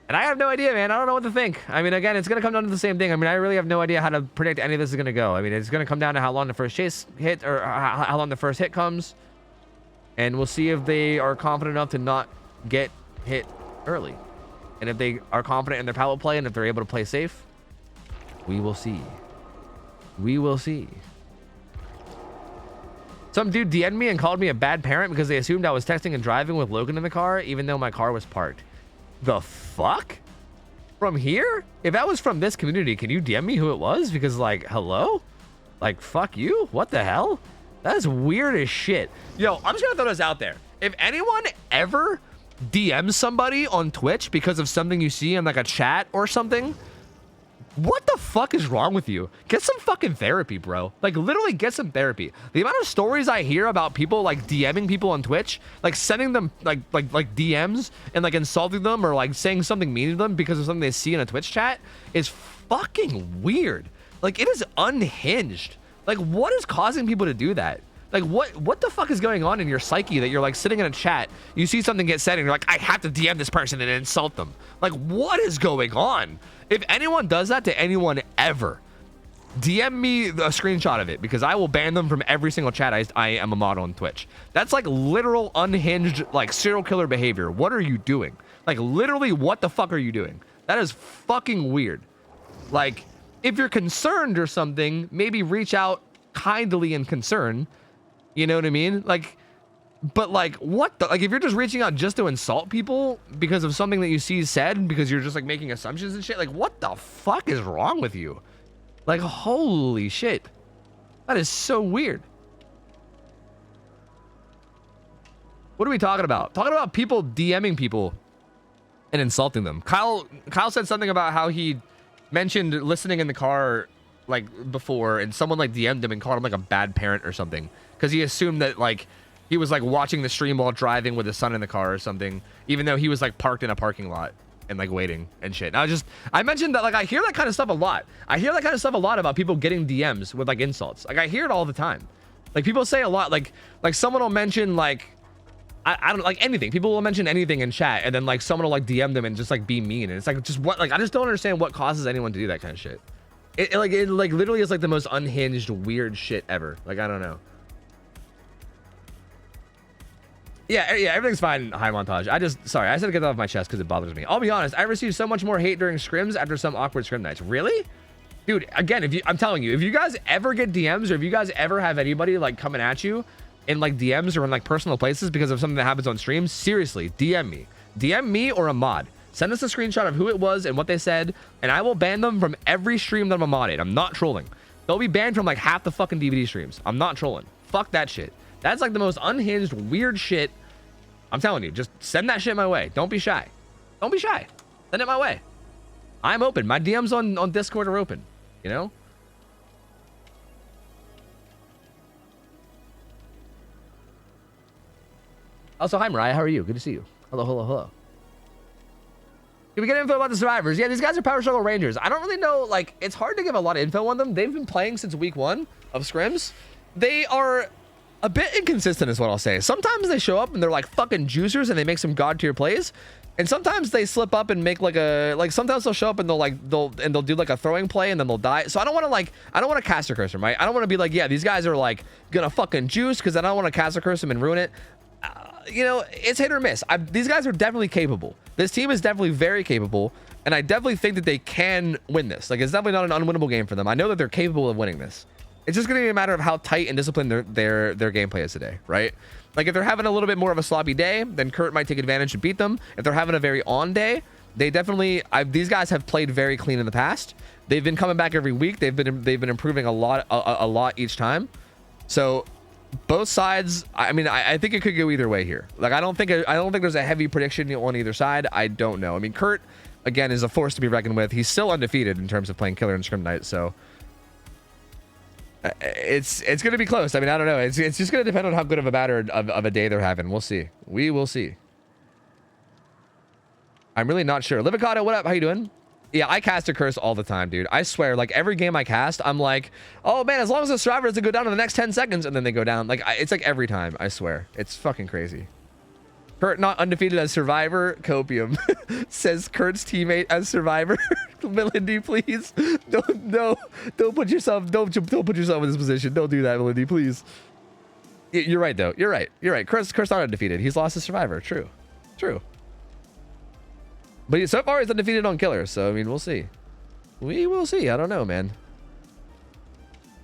And I have no idea, man. I don't know what to think. I mean, again, it's going to come down to the same thing. I mean, I really have no idea how to predict any of this is going to go. I mean, it's going to come down to how long the first chase hit or how long the first hit comes. And we'll see if they are confident enough to not get hit early. And if they are confident in their pallet play and if they're able to play safe, we will see. We will see. Some dude DM'd me and called me a bad parent because they assumed I was texting and driving with Logan in the car, even though my car was parked. The fuck? From here? If that was from this community, can you DM me who it was? Because, like, hello? Like, fuck you? What the hell? That's weird as shit. Yo, I'm just gonna throw this out there. If anyone ever DMs somebody on Twitch because of something you see in, like, a chat or something, what the fuck is wrong with you? Get some fucking therapy, bro. Like, literally get some therapy. The amount of stories I hear about people, like, DMing people on Twitch, like, sending them, like DMs and, like, insulting them or, like, saying something mean to them because of something they see in a Twitch chat is fucking weird. Like, it is unhinged. Like, what is causing people to do that? Like, what the fuck is going on in your psyche that you're like sitting in a chat, you see something get said, and you're like, I have to DM this person and insult them. Like, what is going on? If anyone does that to anyone ever, DM me a screenshot of it, because I will ban them from every single chat I am a mod on Twitch. That's like literal unhinged, like serial killer behavior. What are you doing? Like, literally, what the fuck are you doing? That is fucking weird. Like, if you're concerned or something, maybe reach out kindly in concern. You know what I mean? Like, but like, what the, like, if you're just reaching out just to insult people because of something that you see said, because you're just like making assumptions and shit, like, what the fuck is wrong with you? Like, holy shit. That is so weird. What are we talking about? Talking about people DMing people and insulting them. Kyle said something about how he mentioned listening in the car like before, and someone like DM'd him and called him like a bad parent or something, because he assumed that like he was like watching the stream while driving with his son in the car or something, even though he was like parked in a parking lot and like waiting and shit. And I mentioned that, like, I hear that kind of stuff a lot. I hear that kind of stuff a lot about people getting DMs with like insults. Like, I hear it all the time. Like, people say a lot, like someone will mention like, I don't like anything. People will mention anything in chat, and then like someone will like DM them and just like be mean. And it's like, just what, like, I just don't understand what causes anyone to do that kind of shit. It literally is like the most unhinged, weird shit ever. Like, I don't know. Yeah, everything's fine. High montage. Sorry, I said to get that off my chest because it bothers me. I'll be honest, I received so much more hate during scrims after some awkward scrim nights. Really? Dude, again, I'm telling you, if you guys ever get DMs, or if you guys ever have anybody like coming at you in like DMs or in like personal places because of something that happens on stream, seriously, DM me. DM me or a mod. Send us a screenshot of who it was and what they said, and I will ban them from every stream that I'm a mod in. I'm not trolling. They'll be banned from like half the fucking DVD streams. I'm not trolling. Fuck that shit. That's like the most unhinged, weird shit. I'm telling you, just send that shit my way. Don't be shy. Don't be shy. Send it my way. I'm open. My DMs on Discord are open, you know? Also, hi, Mariah. How are you? Good to see you. Hello, hello, hello. Can we get info about the survivors? Yeah, these guys are Power Struggle Rangers. I don't really know, like, it's hard to give a lot of info on them. They've been playing since week 1 of scrims. They are a bit inconsistent is what I'll say. Sometimes they show up and they're like fucking juicers and they make some god tier plays. And sometimes they slip up and make like sometimes they'll show up and they'll do like a throwing play and then they'll die. So I don't want to caster curse them, right? I don't want to be like, yeah, these guys are like gonna fucking juice, because I don't want to caster curse them and ruin it. You know, it's hit or miss. These guys are definitely capable. This team is definitely very capable, and I definitely think that they can win this. Like, it's definitely not an unwinnable game for them. I know that they're capable of winning this. It's just going to be a matter of how tight and disciplined their gameplay is today, right? Like, if they're having a little bit more of a sloppy day, then Kurt might take advantage and beat them. If they're having a very on day, they definitely, these guys have played very clean in the past. They've been coming back every week. They've been improving a lot each time. So both sides, I mean, I think it could go either way here. Like, I don't think there's a heavy prediction on either side. I don't know. I mean, Kurt, again, is a force to be reckoned with. He's still undefeated in terms of playing killer and scrim night, so it's going to be close. I mean, I don't know. It's just going to depend on how good of a batter of a day they're having. We'll see. We will see. I'm really not sure. Livicado, what up? How you doing? Yeah, I cast a curse all the time, dude. I swear, like, every game I cast, I'm like, oh man, as long as the survivor doesn't go down in the next 10 seconds, and then they go down. Like, it's like every time, I swear. It's fucking crazy. Kurt not undefeated as survivor. Copium. Says Kurt's teammate as survivor. Melindy, please. Don't put yourself in this position. Don't do that, Melindy, please. You're right, though. You're right. Kurt's not undefeated. He's lost as survivor. True. But so far he's undefeated on killers, so I mean, we'll see. We will see. I don't know, man.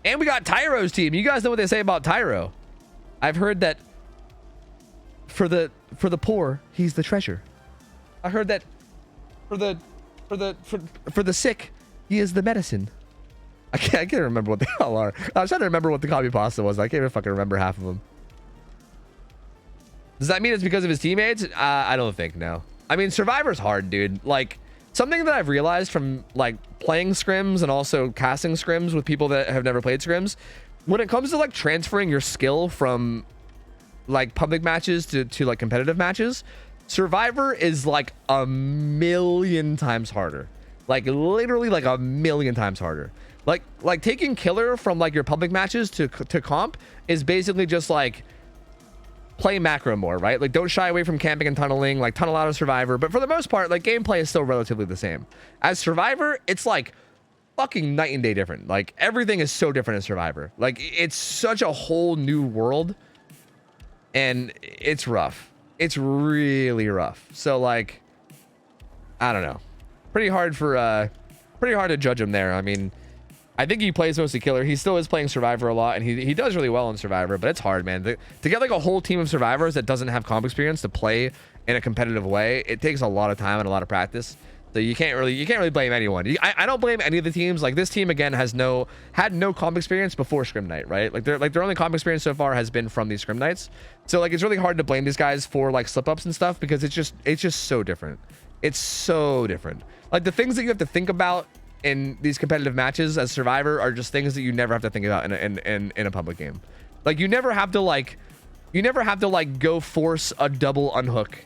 And we got Tyro's team. You guys know what they say about Tyro. I've heard that for the poor, he's the treasure. I heard that for the sick, he is the medicine. I can't remember what they all are. I was trying to remember what the copy pasta was. I can't even fucking remember half of them. Does that mean it's because of his teammates? I don't think, no. I mean, Survivor's hard, dude. Like, something that I've realized from, like, playing scrims and also casting scrims with people that have never played scrims, when it comes to, like, transferring your skill from, like, public matches to like, competitive matches, Survivor is, like, a million times harder. Like, literally, like, a million times harder. Like taking killer from like your public matches to comp is basically just like play macro more, right? Like don't shy away from camping and tunneling, like tunnel out of survivor, but for the most part, like gameplay is still relatively the same. As survivor, it's like fucking night and day different. Like everything is so different in survivor. Like it's such a whole new world, and it's rough. It's really rough. So like, I don't know. Pretty hard to judge him there. I mean, I think he plays mostly killer. He still is playing survivor a lot, and he does really well in survivor, but it's hard, man. To get like a whole team of survivors that doesn't have comp experience to play in a competitive way, it takes a lot of time and a lot of practice. So you can't really blame anyone. I don't blame any of the teams. Like this team again had no comp experience before Scrim Night, right? Like their only comp experience so far has been from these Scrim Nights. So like it's really hard to blame these guys for like slip ups and stuff, because it's just so different. It's so different. Like the things that you have to think about in these competitive matches as survivor are just things that you never have to think about in a public game. Like you never have to like go force a double unhook,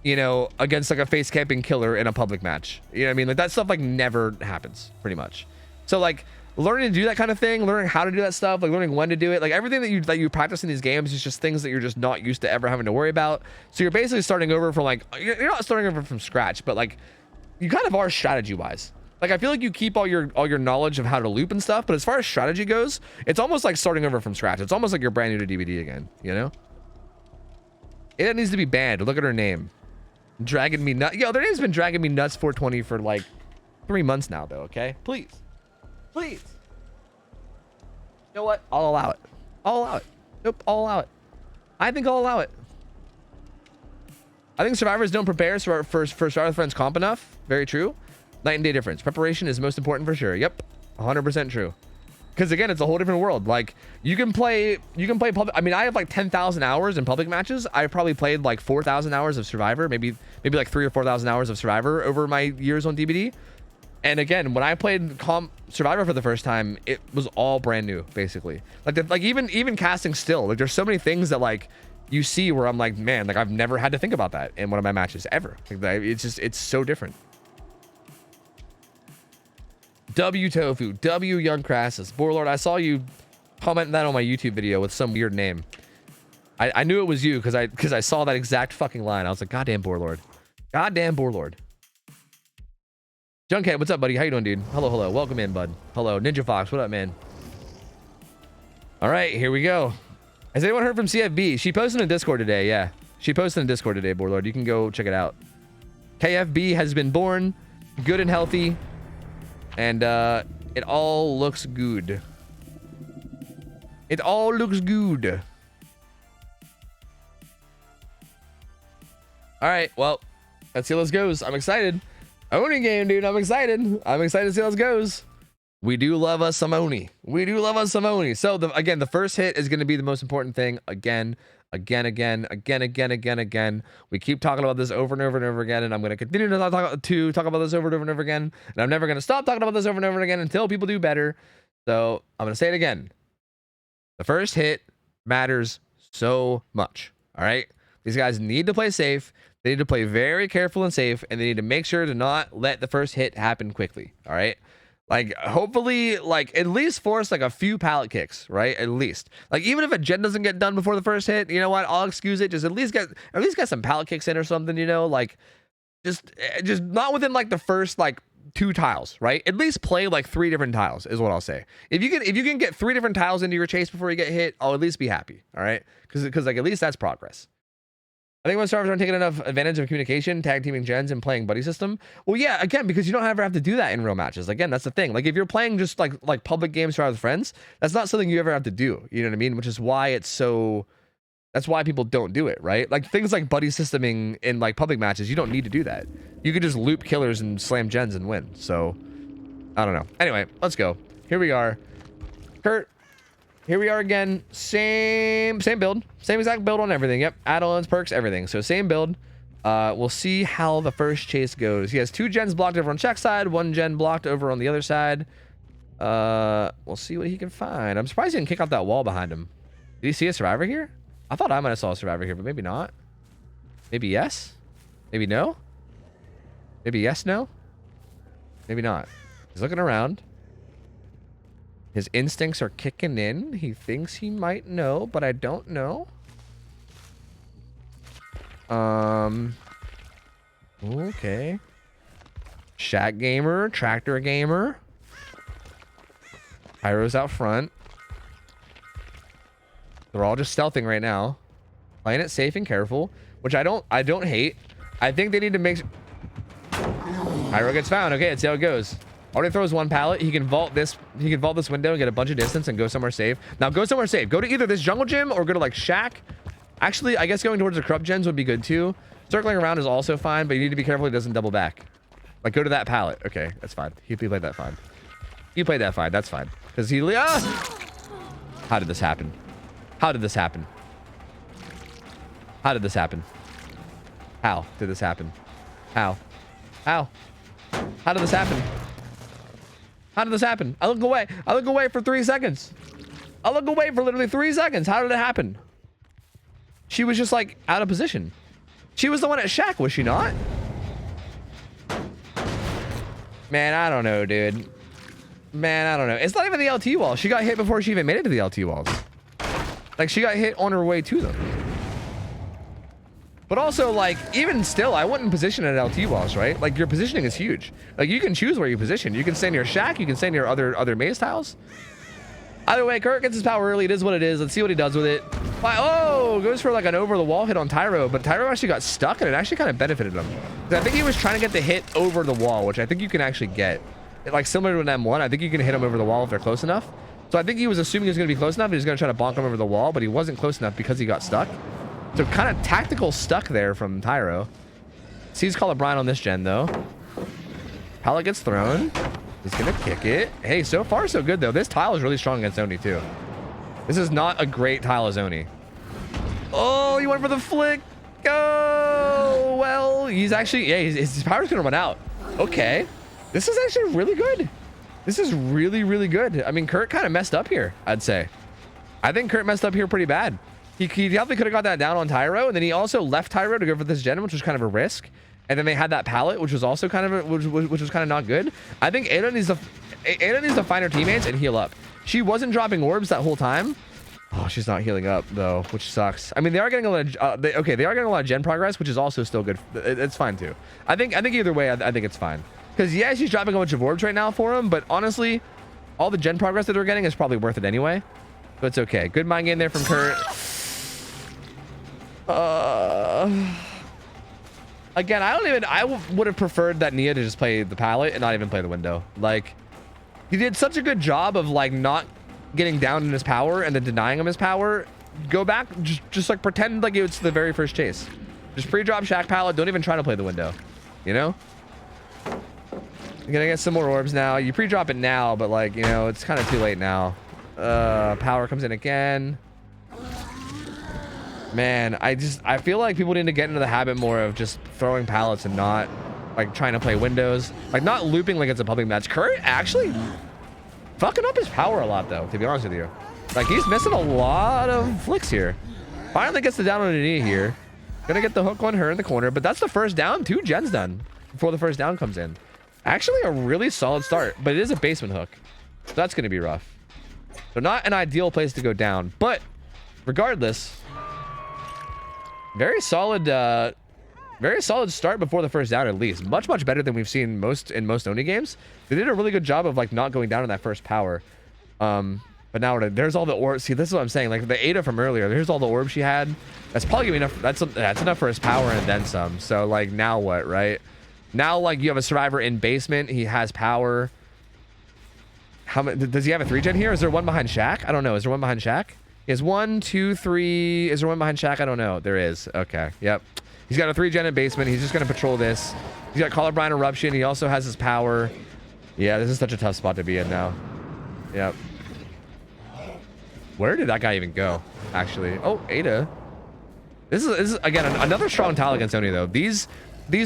you know, against like a face camping killer in a public match. You know what I mean? Like that stuff like never happens pretty much. So like learning to do that kind of thing, learning how to do that stuff, like learning when to do it, like everything that you practice in these games is just things that you're just not used to ever having to worry about. So you're basically starting over from like, you're not starting over from scratch, but like you kind of are strategy wise. Like I feel like you keep all your knowledge of how to loop and stuff, but as far as strategy goes, it's almost like starting over from scratch. It's almost like you're brand new to DVD again, you know? It needs to be banned. Look at her name. Dragging me nuts. Yo, their name's been dragging me nuts 420 for like 3 months now though, okay? Please. Please. You know what? I'll allow it. I'll allow it. Nope, I'll allow it. I think I'll allow it. I think survivors don't prepare for Star Friends comp enough. Very true. Night and day difference. Preparation is most important for sure. Yep, 100% true. Because again, it's a whole different world. Like you can play public. I mean, I have like 10,000 hours in public matches. I've probably played like 4,000 hours of Survivor, maybe like 3,000 or 4,000 hours of Survivor over my years on DBD. And again, when I played comp Survivor for the first time, it was all brand new, basically. Like even casting still, like there's so many things that like you see where I'm like, man, like I've never had to think about that in one of my matches ever. Like, it's so different. OhTofu, W Young Crassus. Borlord, I saw you comment that on my YouTube video with some weird name. I knew it was you because I saw that exact fucking line. I was like, goddamn Borlord. Goddamn Borlord. Junkhead, what's up, buddy? How you doing, dude? Hello. Welcome in, bud. Hello. Ninja Fox, what up, man? All right, here we go. Has anyone heard from CFB? She posted in Discord today, yeah. She posted in Discord today, Borlord. You can go check it out. KFB has been born, good and healthy. And it all looks good. It all looks good. All right, well, let's see how this goes. I'm excited. Oni game, dude. I'm excited. I'm excited to see how this goes. We do love us some Oni. We do love us some Oni. So again, the first hit is going to be the most important thing. Again. We keep talking about this over and over again, and I'm going to continue to talk about this over and over again, and I'm never going to stop talking about this over and over again until people do better. So I'm going to say it again. The first hit matters so much. All right, these guys need to play safe. They need to play very careful and safe, and they need to make sure to not let the first hit happen quickly. All right. Like, hopefully, like, at least force, like, a few pallet kicks, right? At least. Like, even if a gen doesn't get done before the first hit, you know what? I'll excuse it. Just at least get some pallet kicks in or something, you know? Like, just not within, like, the first, like, 2 tiles, right? At least play, like, 3 different tiles is what I'll say. If you can get 3 different tiles into your chase before you get hit, I'll at least be happy, all right? Because like, at least that's progress. I think when servers aren't taking enough advantage of communication, tag teaming gens, and playing buddy system. Well, yeah, again, because you don't ever have to do that in real matches. Again, that's the thing. Like, if you're playing just like public games with friends, that's not something you ever have to do. You know what I mean? Which is why it's so. That's why people don't do it, right? Like things like buddy systeming in like public matches, you don't need to do that. You could just loop killers and slam gens and win. So, I don't know. Anyway, let's go. Here we are, Kurt. Here we are again. Same build. Same exact build on everything. Yep. Add-ons, perks, everything. So same build. We'll see how the first chase goes. He has 2 gens blocked over on check side, 1 gen blocked over on the other side. We'll see what he can find. I'm surprised he didn't kick out that wall behind him. Did he see a survivor here? I thought I might have saw a survivor here, but maybe not. Maybe yes? Maybe no? Maybe yes, no? Maybe not. He's looking around. His instincts are kicking in. He thinks he might know, but I don't know. Okay. Shack gamer, tractor gamer. Pyro's out front. They're all just stealthing right now. Playing it safe and careful, which I don't hate. I think they need to make... Pyro gets found. Okay, let's see how it goes. Already throws one pallet. He can vault this window and get a bunch of distance and go somewhere safe. Now go somewhere safe. Go to either this jungle gym or go to like Shack. Actually, I guess going towards the corrupt gens would be good too. Circling around is also fine, but you need to be careful he doesn't double back. Like go to that pallet. Okay, that's fine. He played that fine. He played that fine. That's fine. Because he... How did this happen? How did this happen? How did this happen? How did this happen? How? How? How did this happen? How did this happen? I look away. I look away for 3 seconds. I look away for literally 3 seconds. How did it happen? She was just like out of position. She was the one at Shack, was she not? Man, I don't know, dude. Man, I don't know. It's not even the LT wall. She got hit before she even made it to the LT walls. Like, she got hit on her way to them. But also, like, even still, I wouldn't position at LT walls, right? Like, your positioning is huge. Like, you can choose where you position. You can stay near Shack. You can stay near other maze tiles. Either way, Kurt gets his power early. It is what it is. Let's see what he does with it. Oh, goes for like an over-the-wall hit on Tyro, but Tyro actually got stuck, and it actually kind of benefited him. I think he was trying to get the hit over the wall, which I think you can actually get. Like, similar to an M1, I think you can hit them over the wall if they're close enough. So I think he was assuming he was going to be close enough. He was going to try to bonk him over the wall, but he wasn't close enough because he got stuck. So kind of tactical stuck there from Tyro. Sees Colorblind on this gen, though. Pallet gets thrown. He's going to kick it. Hey, so far so good, though. This tile is really strong against Oni, too. This is not a great tile as Oni. Oh, he went for the flick. Oh, well, he's actually... Yeah, his power's going to run out. Okay. This is actually really good. This is really, really good. I mean, Kurt kind of messed up here, I'd say. I think Kurt messed up here pretty bad. He definitely could have got that down on Tyro, and then he also left Tyro to go for this gen, which was kind of a risk. And then they had that pallet, which was also kind of which was kind of not good. I think Ada needs to find her teammates and heal up. She wasn't dropping orbs that whole time. Oh, she's not healing up though, which sucks. I mean, they are getting a lot of they are getting a lot of gen progress, which is also still good. It's fine too. I think either way, I think it's fine. Because yeah, she's dropping a bunch of orbs right now for him, but honestly, all the gen progress that they're getting is probably worth it anyway. So it's okay. Good mind game there from Kurt. Again, I would have preferred that Nia to just play the pallet and not even play the window. Like, he did such a good job of like not getting down in his power and then denying him his power. Go back, just like pretend like it's the very first chase. Just pre-drop Shack pallet. Don't even try to play the window. You know? You're gonna get some more orbs now. You pre-drop it now, but like, you know, it's kind of too late now. Power comes in again. Man, I feel like people need to get into the habit more of just throwing pallets and not like trying to play windows, like not looping like it's a public match. Kurt actually fucking up his power a lot though, to be honest with you. Like, he's missing a lot of flicks here. Finally gets the down on a knee here. Gonna get the hook on her in the corner, but that's the first down. 2 gens done before the first down comes in. Actually a really solid start, but it is a basement hook, so that's gonna be rough. So not an ideal place to go down, but regardless, very solid start before the first down, at least. Much better than we've seen in most Oni games. They did a really good job of like not going down in that first power. But now there's all the orbs. See, this is what I'm saying. Like the Ada from earlier, there's all the orbs she had. That's probably gonna be enough. That's enough for his power and then some. So like now what, right? Now like you have a survivor in basement. He has power. How many does he have? A 3-gen here? Is there one behind Shack? I don't know. Is there one behind Shack? He has 1, 2, 3. Is there one behind Shack? I don't know. There is. Okay. Yep. He's got a 3-gen in basement. He's just going to patrol this. He's got Colorblind Eruption. He also has his power. Yeah, this is such a tough spot to be in now. Yep. Where did that guy even go, actually? Oh, Ada. This is again, another strong tile against Oni, though. These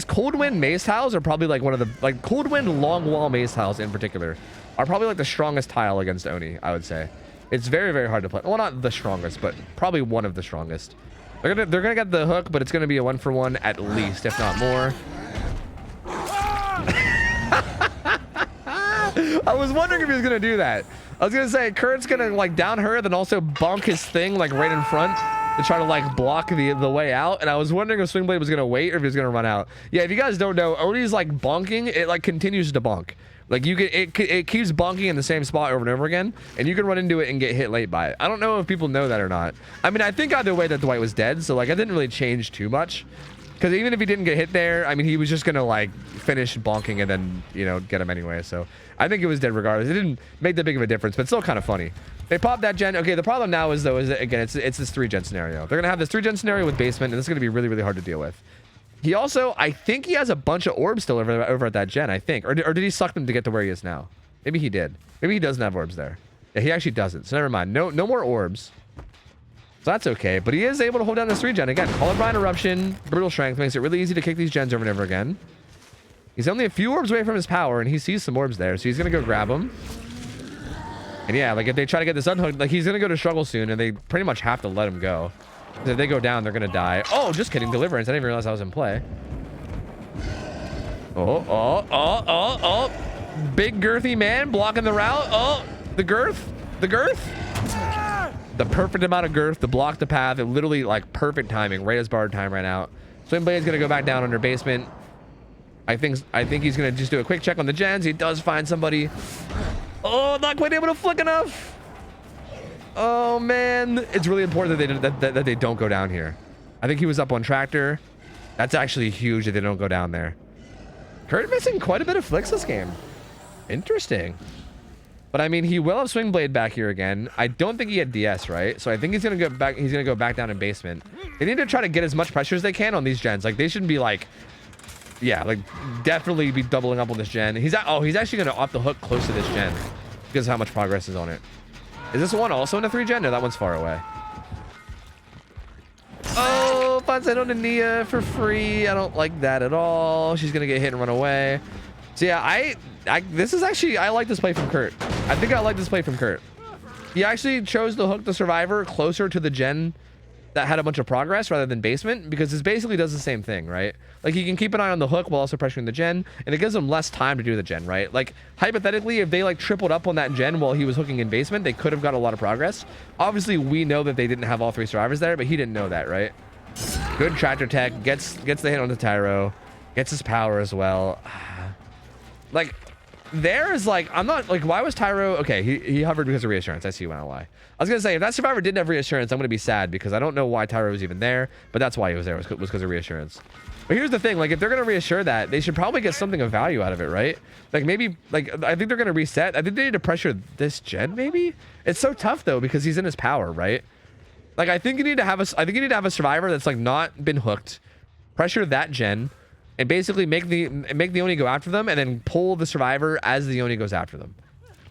Cold Wind maze tiles are probably like one of the... Like, Cold Wind long wall maze tiles in particular are probably like the strongest tile against Oni, I would say. It's very, very hard to play. Well, not the strongest, but probably one of the strongest. They're gonna get the hook, but it's gonna be a 1-for-1 at least, if not more. I was wondering if he was gonna do that. I was gonna say Kurt's gonna like down her, then also bonk his thing like right in front to try to like block the way out. And I was wondering if Swingblade was gonna wait or if he was gonna run out. Yeah, if you guys don't know, Odie's like bonking, it like continues to bonk. Like you can, it keeps bonking in the same spot over and over again, and you can run into it and get hit late by it. I don't know if people know that or not. I mean, I think either way that Dwight was dead, so like I didn't really change too much. Because even if he didn't get hit there, I mean, he was just gonna like finish bonking and then, you know, get him anyway. So I think it was dead regardless. It didn't make that big of a difference, but still kind of funny. They popped that gen. Okay, the problem now is though, is that, again, it's this 3-gen scenario. They're gonna have this 3-gen scenario with basement, and it's gonna be really, really hard to deal with. He also, I think he has a bunch of orbs still over at that gen, I think. Or did he suck them to get to where he is now? Maybe he did. Maybe he doesn't have orbs there. Yeah, he actually doesn't. So never mind. No more orbs. So that's okay. But he is able to hold down this 3-gen. Again, Call Brine Eruption, Brutal Strength makes it really easy to kick these gens over and over again. He's only a few orbs away from his power, and he sees some orbs there. So he's going to go grab them. And yeah, like if they try to get this unhooked, like he's going to go to struggle soon, and they pretty much have to let him go. If they go down, they're gonna die. Oh, just kidding. Deliverance. I didn't even realize I was in play. Oh. Big girthy man blocking the route. Oh, the girth. The perfect amount of girth to block the path. It literally like perfect timing. Right as Bard time ran out. Swimblade's gonna go back down under basement. I think he's gonna just do a quick check on the gens. He does find somebody. Oh, not quite able to flick enough. Oh man, it's really important that they don't go down here. I think he was up on tractor. That's actually huge that they don't go down there. Kurt missing quite a bit of flicks this game. Interesting. But I mean, he will have Swingblade back here again. I don't think he had DS, right? So I think he's gonna go back. He's gonna go back down in basement. They need to try to get as much pressure as they can on these gens. Like they shouldn't be like, yeah, like definitely be doubling up on this gen. He's actually gonna off the hook close to this gen because of how much progress is on it. Is this one also in a 3-gen? No, that one's far away. Oh, Fonset on Nia for free. I don't like that at all. She's gonna get hit and run away. So yeah, this is actually, I like this play from Kurt. I think I like this play from Kurt. He actually chose to hook the survivor closer to the gen that had a bunch of progress rather than basement, because this basically does the same thing, right? Like he can keep an eye on the hook while also pressuring the gen, and it gives him less time to do the gen, right? Like hypothetically, if they like tripled up on that gen while he was hooking in basement, they could have got a lot of progress. Obviously, we know that they didn't have all 3 survivors there, but he didn't know that, right? Good tractor tech, gets the hit on the Tyro, gets his power as well. Like there is like, I'm not like, why was Tyro okay? He hovered because of reassurance. I see why. I lie. I was gonna say if that survivor didn't have reassurance, I'm gonna be sad because I don't know why Tyro was even there, but that's why he was there, was because of reassurance. But here's the thing, like if they're gonna reassure that, they should probably get something of value out of it, right? Like maybe, like I think they're gonna reset. I think they need to pressure this gen. Maybe it's so tough though because he's in his power, right? Like I think you need to have a survivor that's like not been hooked, pressure that gen, and basically make the Oni go after them, and then pull the survivor as the Oni goes after them.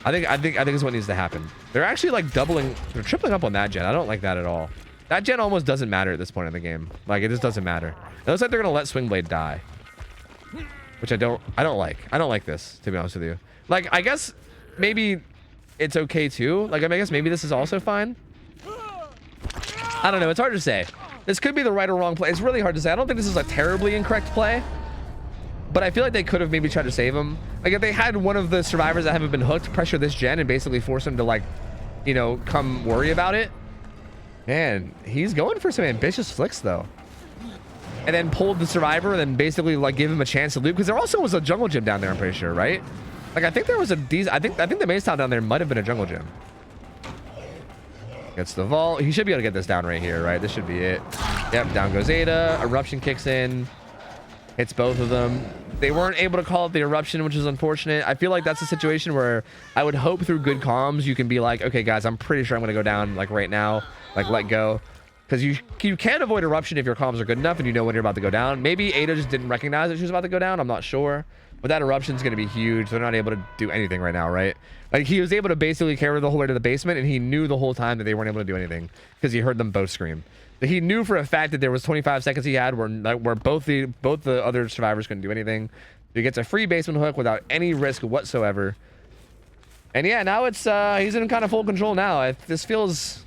I think is what needs to happen. They're actually like they're tripling up on that gen. I don't like that at all. That gen almost doesn't matter at this point in the game. Like it just doesn't matter. It looks like they're gonna let Swingblade die, which I don't like. I don't like this, to be honest with you. Like I guess maybe it's okay too. Like I guess maybe this is also fine. I don't know. It's hard to say. This could be the right or wrong play. It's really hard to say. I don't think this is a terribly incorrect play, but I feel like they could have maybe tried to save him. Like if they had one of the survivors that haven't been hooked pressure this gen and basically force him to like, you know, come worry about it. Man, he's going for some ambitious flicks though. And then pulled the survivor and then basically like give him a chance to loot, because there also was a jungle gym down there, I'm pretty sure, right? Like I think there was I think the maze town down there might have been a jungle gym. Gets the vault. He should be able to get this down right here, right? This should be it. Yep, down goes Ada. Eruption kicks in. Hits both of them. They weren't able to call it the eruption, which is unfortunate. I feel like that's a situation where I would hope through good comms you can be like, okay, guys, I'm pretty sure I'm going to go down like right now. Like, let go. Because you can avoid eruption if your comms are good enough and you know when you're about to go down. Maybe Ada just didn't recognize that she was about to go down. I'm not sure. But that eruption is going to be huge. They're not able to do anything right now, right? Like, he was able to basically carry the whole way to the basement, and he knew the whole time that they weren't able to do anything because he heard them both scream. But he knew for a fact that there was 25 seconds he had where both the other survivors couldn't do anything. He gets a free basement hook without any risk whatsoever. And yeah, now it's he's in kind of full control now. This feels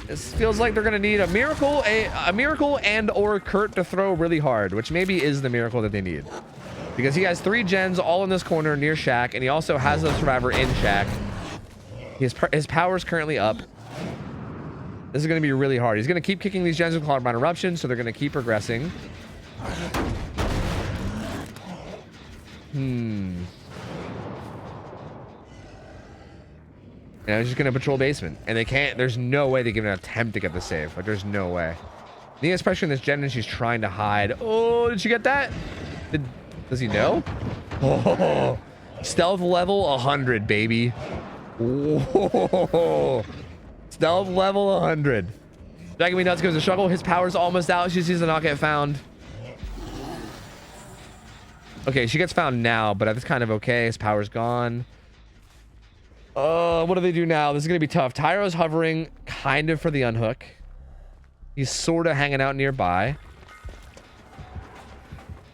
like they're gonna need a miracle and or Kurt to throw really hard, which maybe is the miracle that they need. because he has 3 gens all in this corner near Shack, and he also has a survivor in Shack. His power is currently up. This is going to be really hard. He's going to keep kicking these gens with Cloudbound Eruption, so they're going to keep progressing. And he's just going to patrol basement, and they can't. There's no way they can even attempt to get the save. Like, there's no way. Nia's pressuring this gen, and she's trying to hide. Oh, did she get that? Does he know? Oh, stealth level 100, baby. Whoa. Stealth level 100. Dragging Me Nuts goes to struggle. His power's almost out. She sees the not get found. Okay, she gets found now, but that's kind of okay. His power's gone. What do they do now? This is going to be tough. Tyro's hovering kind of for the unhook. He's sort of hanging out nearby.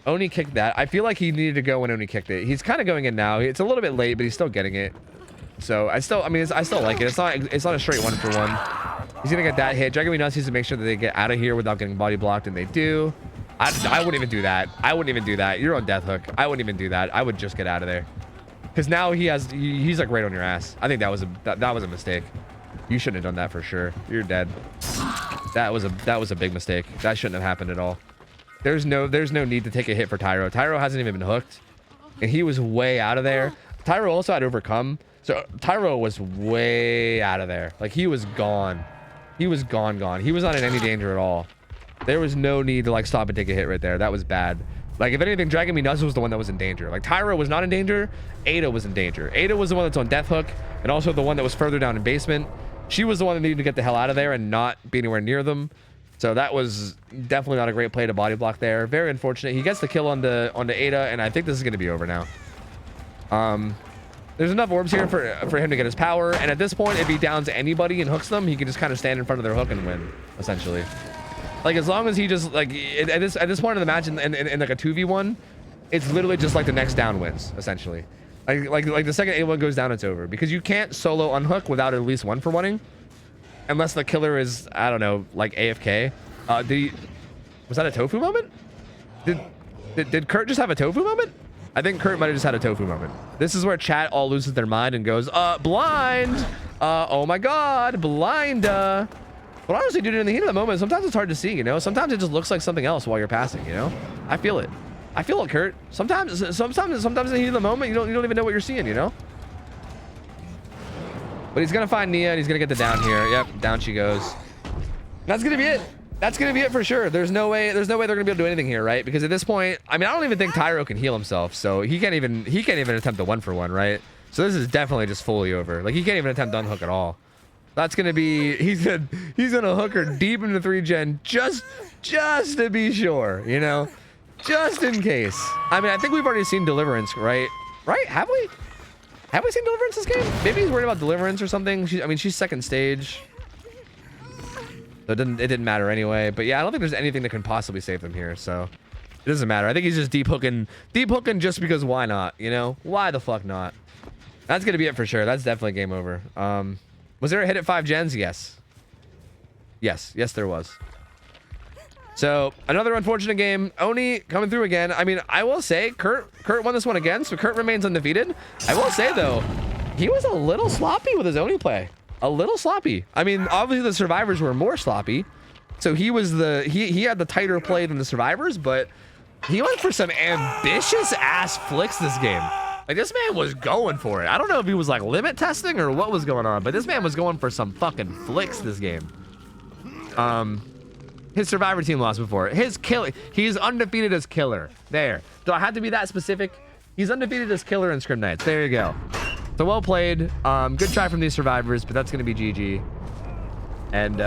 Oni kicked that. I feel like he needed to go when Oni kicked it. He's kind of going in now. It's a little bit late, but he's still getting it. So I still like it. It's not a straight 1-for-1. He's gonna get that hit. Dragon Me Nuts needs to make sure that they get out of here without getting body blocked, and they do. I wouldn't even do that. I wouldn't even do that. You're on death hook. I wouldn't even do that. I would just get out of there. Because now he's like right on your ass. I think that was a mistake. You shouldn't have done that for sure. You're dead. That was a big mistake. That shouldn't have happened at all. There's no need to take a hit for Tyro. Tyro hasn't even been hooked, and he was way out of there. Tyro also had overcome, so Tyro was way out of there. Like, he was gone. He was gone. He was not in any danger at all. There was no need to like stop and take a hit right there. That was bad. Like, if anything, Dragon Me Nuts was the one that was in danger. Like, Tyro was not in danger. Ada was in danger. Ada was the one that's on death hook, and also the one that was further down in basement. She was the one that needed to get the hell out of there and not be anywhere near them. So that was definitely not a great play to body block there. Very unfortunate. He gets the kill on the Ada, and I think this is going to be over now. There's enough orbs here for him to get his power, and at this point, if he downs anybody and hooks them, he can just kind of stand in front of their hook and win, essentially. Like, as long as he just, like, at this point in the match, in like a 2v1, it's literally just like the next down wins, essentially. Like the second A1 goes down, it's over. Because you can't solo unhook without at least 1-for-1-ing. Unless the killer is, I don't know, like AFK. Was that a tofu moment? Did Kurt just have a tofu moment? I think Kurt might have just had a tofu moment. This is where chat all loses their mind and goes, blind! Oh my god, blind! But honestly, dude, in the heat of the moment, sometimes it's hard to see, you know? Sometimes it just looks like something else while you're passing, you know? I feel it. I feel it, Kurt. Sometimes in the heat of the moment, you don't even know what you're seeing, you know? But he's gonna find Nia, and he's gonna get the down here. Yep, down she goes. That's gonna be it. That's gonna be it for sure. There's no way they're gonna be able to do anything here, right? Because at this point, I mean, I don't even think Tyro can heal himself, so he can't even attempt a 1-for-1, right? So this is definitely just fully over. Like, he can't even attempt unhook at all. That's gonna be he's gonna hook her deep into 3-gen just to be sure, you know, just in case. I mean, I think we've already seen Deliverance, right? Have we seen Deliverance this game? Maybe he's worried about Deliverance or something. She's second stage, so it didn't matter anyway. But yeah, I don't think there's anything that can possibly save them here, so it doesn't matter. I think he's just deep hooking just because why not, you know? Why the fuck not? That's gonna be it for sure. That's definitely game over. Was there a hit at 5 gens? Yes, there was. So another unfortunate game. Oni coming through again. I mean, I will say Kurt won this one again, so Kurt remains undefeated. I will say though, he was a little sloppy with his Oni play. A little sloppy. I mean, obviously the survivors were more sloppy, so he had the tighter play than the survivors, but he went for some ambitious ass flicks this game. Like, this man was going for it. I don't know if he was like limit testing or what was going on, but this man was going for some fucking flicks this game. His survivor team lost before. He's undefeated as killer. There. Do I have to be that specific? He's undefeated as killer in Scrim Nights. There you go. So well played. Good try from these survivors, but that's gonna be GG. And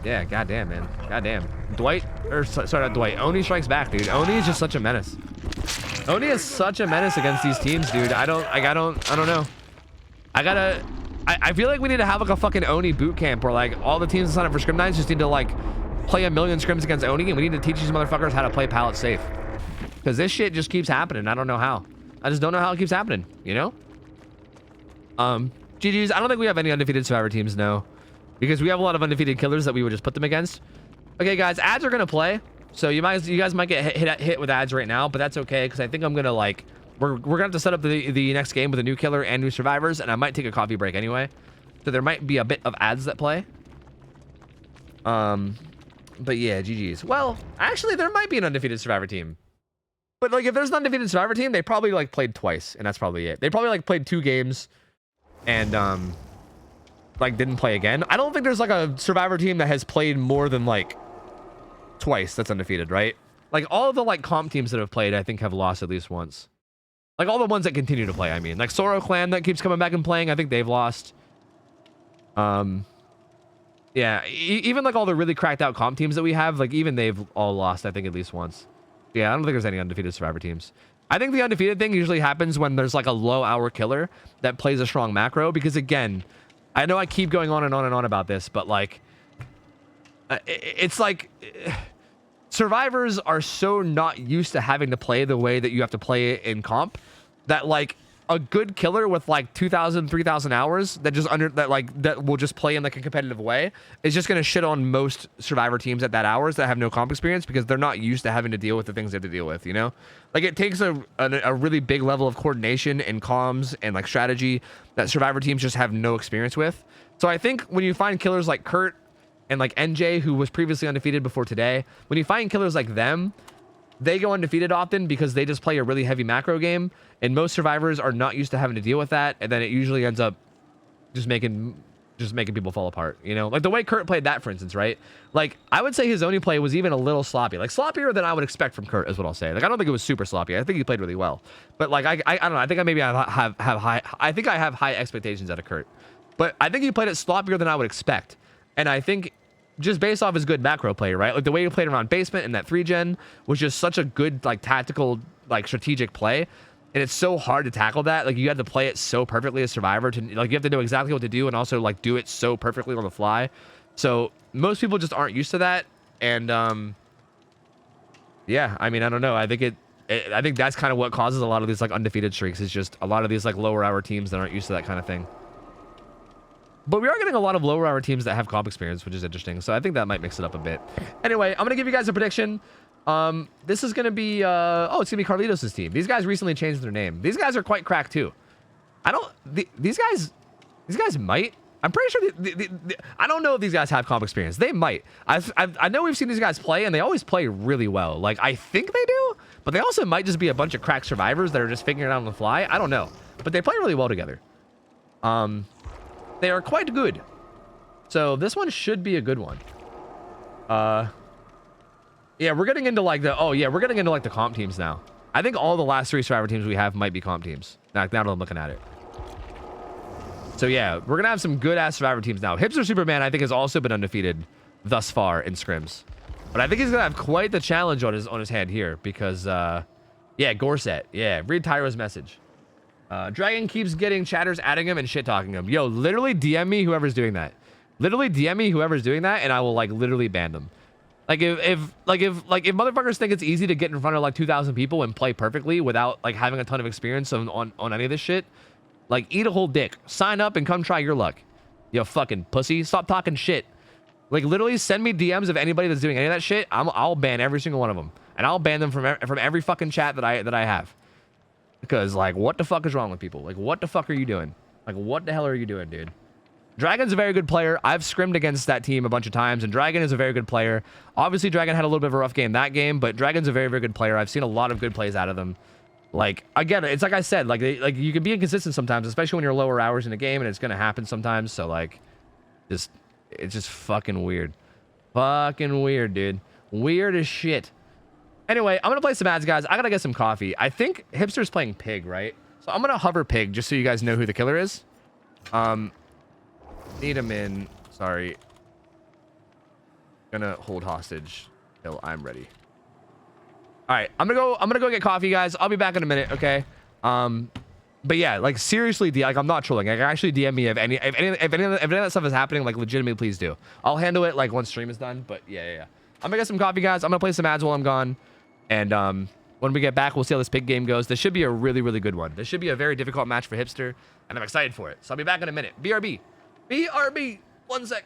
yeah, goddamn, man. Goddamn. Sorry, not Dwight. Oni strikes back, dude. Oni is just such a menace. Oni is such a menace against these teams, dude. I don't know. I feel like we need to have like a fucking Oni boot camp where like all the teams that sign up for Scrim Nights just need to like play a million scrims against Oni, and we need to teach these motherfuckers how to play pallet safe. Because this shit just keeps happening. I don't know how. I just don't know how it keeps happening, you know? GG's. I don't think we have any undefeated survivor teams, no. Because we have a lot of undefeated killers that we would just put them against. Okay, guys, ads are gonna play. So you guys might get hit with ads right now, but that's okay because I think I'm gonna like we're gonna have to set up the next game with a new killer and new survivors, and I might take a coffee break anyway. So there might be a bit of ads that play. But yeah, GG's. Well, actually, there might be an undefeated survivor team. But like, if there's an undefeated survivor team, they probably like played twice, and that's probably it. They probably like played 2 games, and like didn't play again. I don't think there's like a survivor team that has played more than like twice that's undefeated, right? Like all of the like comp teams that have played, I think have lost at least once. Like all the ones that continue to play, I mean, like Soro Clan that keeps coming back and playing, I think they've lost. Yeah, even like all the really cracked out comp teams that we have, like even they've all lost, I think, at least once. Yeah, I don't think there's any undefeated survivor teams. I think the undefeated thing usually happens when there's like a low hour killer that plays a strong macro, because again, I know I keep going on and on and on about this, but like, it's like survivors are so not used to having to play the way that you have to play it in comp that like a good killer with like 2,000, 3,000 hours that will just play in like a competitive way is just going to shit on most survivor teams at that hours that have no comp experience because they're not used to having to deal with the things they have to deal with, you know? Like it takes a really big level of coordination and comms and like strategy that survivor teams just have no experience with. So I think when you find killers like Kurt and like NJ, who was previously undefeated before today, when you find killers like them, they go undefeated often because they just play a really heavy macro game, and most survivors are not used to having to deal with that, and then it usually ends up just making people fall apart, you know? Like the way Kurt played that, for instance, right? Like I would say his Oni play was even a little sloppy, like sloppier than I would expect from Kurt is what I'll say. Like I don't think it was super sloppy. I think he played really well, but like I don't know. I think I have high expectations out of Kurt, but I think he played it sloppier than I would expect, and I think just based off his good macro play, right? Like the way he played around basement and that 3-gen was just such a good, like tactical, like strategic play. And it's so hard to tackle that. Like you have to play it so perfectly as survivor to like, you have to know exactly what to do and also like do it so perfectly on the fly. So most people just aren't used to that. And, yeah, I mean, I don't know. I think I think that's kind of what causes a lot of these like undefeated streaks is just a lot of these like lower hour teams that aren't used to that kind of thing. But we are getting a lot of lower hour teams that have comp experience, which is interesting. So I think that might mix it up a bit. Anyway, I'm going to give you guys a prediction. This is going to be, it's going to be Carlitos' team. These guys recently changed their name. These guys are quite cracked too. These guys might. I'm pretty sure, I don't know if these guys have comp experience. They might. I know we've seen these guys play and they always play really well. Like, I think they do, but they also might just be a bunch of cracked survivors that are just figuring it out on the fly. I don't know, but they play really well together. They are quite good. So this one should be a good one. Yeah, we're getting into like the comp teams now. I think all the last 3 survivor teams we have might be comp teams. Now that I'm looking at it. So yeah, we're gonna have some good ass survivor teams now. Hipster Superman, I think, has also been undefeated thus far in scrims. But I think he's gonna have quite the challenge on his hand here because yeah, Gorset. Yeah, read Tyro's message. Dragon keeps getting chatters adding him and shit talking him. Yo, literally DM me whoever's doing that. Literally DM me whoever's doing that, and I will like literally ban them. Like if motherfuckers think it's easy to get in front of like 2,000 people and play perfectly without like having a ton of experience on any of this shit, like eat a whole dick. Sign up and come try your luck. Yo, fucking pussy. Stop talking shit. Like literally send me DMs of anybody that's doing any of that shit. I'll ban every single one of them, and I'll ban them from every fucking chat that I have. Because, like, what the fuck is wrong with people? Like, what the fuck are you doing? Like, what the hell are you doing, dude? Dragon's a very good player. I've scrimmed against that team a bunch of times, and Dragon is a very good player. Obviously, Dragon had a little bit of a rough game that game, but Dragon's a very, very good player. I've seen a lot of good plays out of them. Like, again, it's like I said, like you can be inconsistent sometimes, especially when you're lower hours in a game, and it's going to happen sometimes. So, like, it's just fucking weird. Fucking weird, dude. Weird as shit. Anyway, I'm going to play some ads, guys. I got to get some coffee. I think Hipster's playing Pig, right? So I'm going to hover Pig just so you guys know who the killer is. Need him in. Sorry. Gonna hold hostage till I'm ready. All right, I'm gonna go get coffee, guys. I'll be back in a minute, okay? But yeah, like seriously, like I'm not trolling. Like actually DM me if any of that stuff is happening. Like legitimately, please do. I'll handle it like once stream is done. But yeah. I'm gonna get some coffee, guys. I'm gonna play some ads while I'm gone. And when we get back, we'll see how this Pig game goes. This should be a really, really good one. This should be a very difficult match for Hipster, and I'm excited for it. So I'll be back in a minute. BRB. BRB. 1 sec.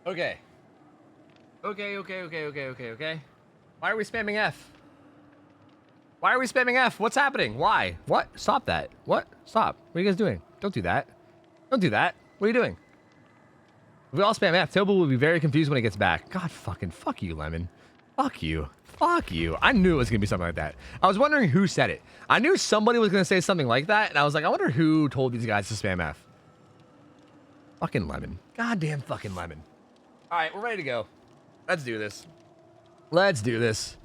Okay. Okay. Why are we spamming F? Why are we spamming F? What's happening? Why? What? Stop that. What? Stop. What are you guys doing? Don't do that. Don't do that. What are you doing? If we all spam F, Tobu will be very confused when he gets back. God fucking fuck you, Lemon. Fuck you. Fuck you. I knew it was going to be something like that. I was wondering who said it. I knew somebody was going to say something like that, and I was like, I wonder who told these guys to spam F. Fucking Lemon. Goddamn fucking Lemon. All right, we're ready to go. Let's do this. Let's do this.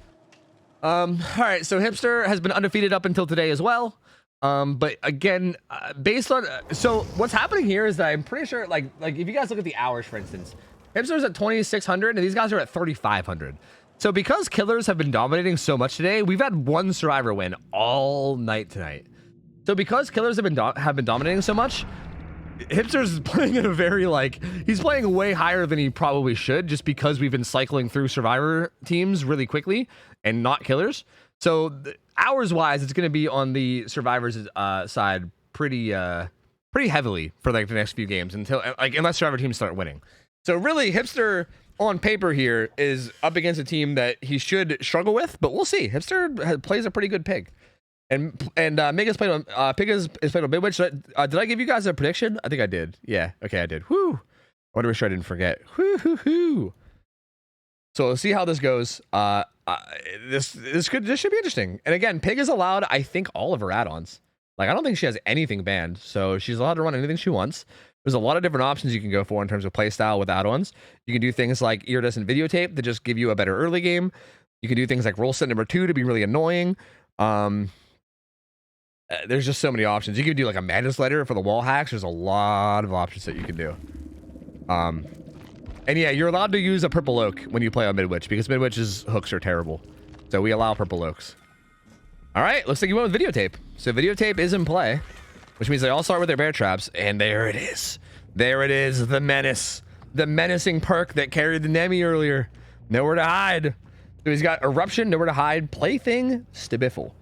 All right, so Hipster has been undefeated up until today as well. But again, based on so what's happening here is that I'm pretty sure like if you guys look at the hours, for instance, Hipster's at 2,600 and these guys are at 3,500. So because killers have been dominating so much today, we've had one survivor win all night tonight. So because killers have been dominating so much, Hipster's playing at a very he's playing way higher than he probably should, just because we've been cycling through survivor teams really quickly and not killers. So hours wise, it's going to be on the survivors side pretty heavily for the next few games until unless survivor teams start winning. So really, Hipster on paper here is up against a team that he should struggle with, but we'll see. Hipster plays a pretty good pig. And Mega's played on Pig is played on Midwich. Did I give you guys a prediction? I think I did. Yeah. Okay, I did. Whoo! I want to make sure I didn't forget. Whoo! So we'll see how this goes. This should be interesting. And again, Pig is allowed, I think, all of her add-ons. I don't think she has anything banned, so she's allowed to run anything she wants. There's a lot of different options you can go for in terms of playstyle with add-ons. You can do things like iridescent videotape to just give you a better early game. You can do things like roll set number 2 to be really annoying. There's just so many options. You can do a madness letter for the wall hacks. There's a lot of options that you can do. And yeah, you're allowed to use a purple oak when you play on Midwich because Midwich's hooks are terrible. So we allow purple oaks. All right, looks like you went with videotape. So videotape is in play, which means they all start with their bear traps. And there it is. There it is, the menace. The menacing perk that carried the Nemi earlier. Nowhere to hide. So he's got Eruption, Nowhere to Hide, Plaything, Stibiffle.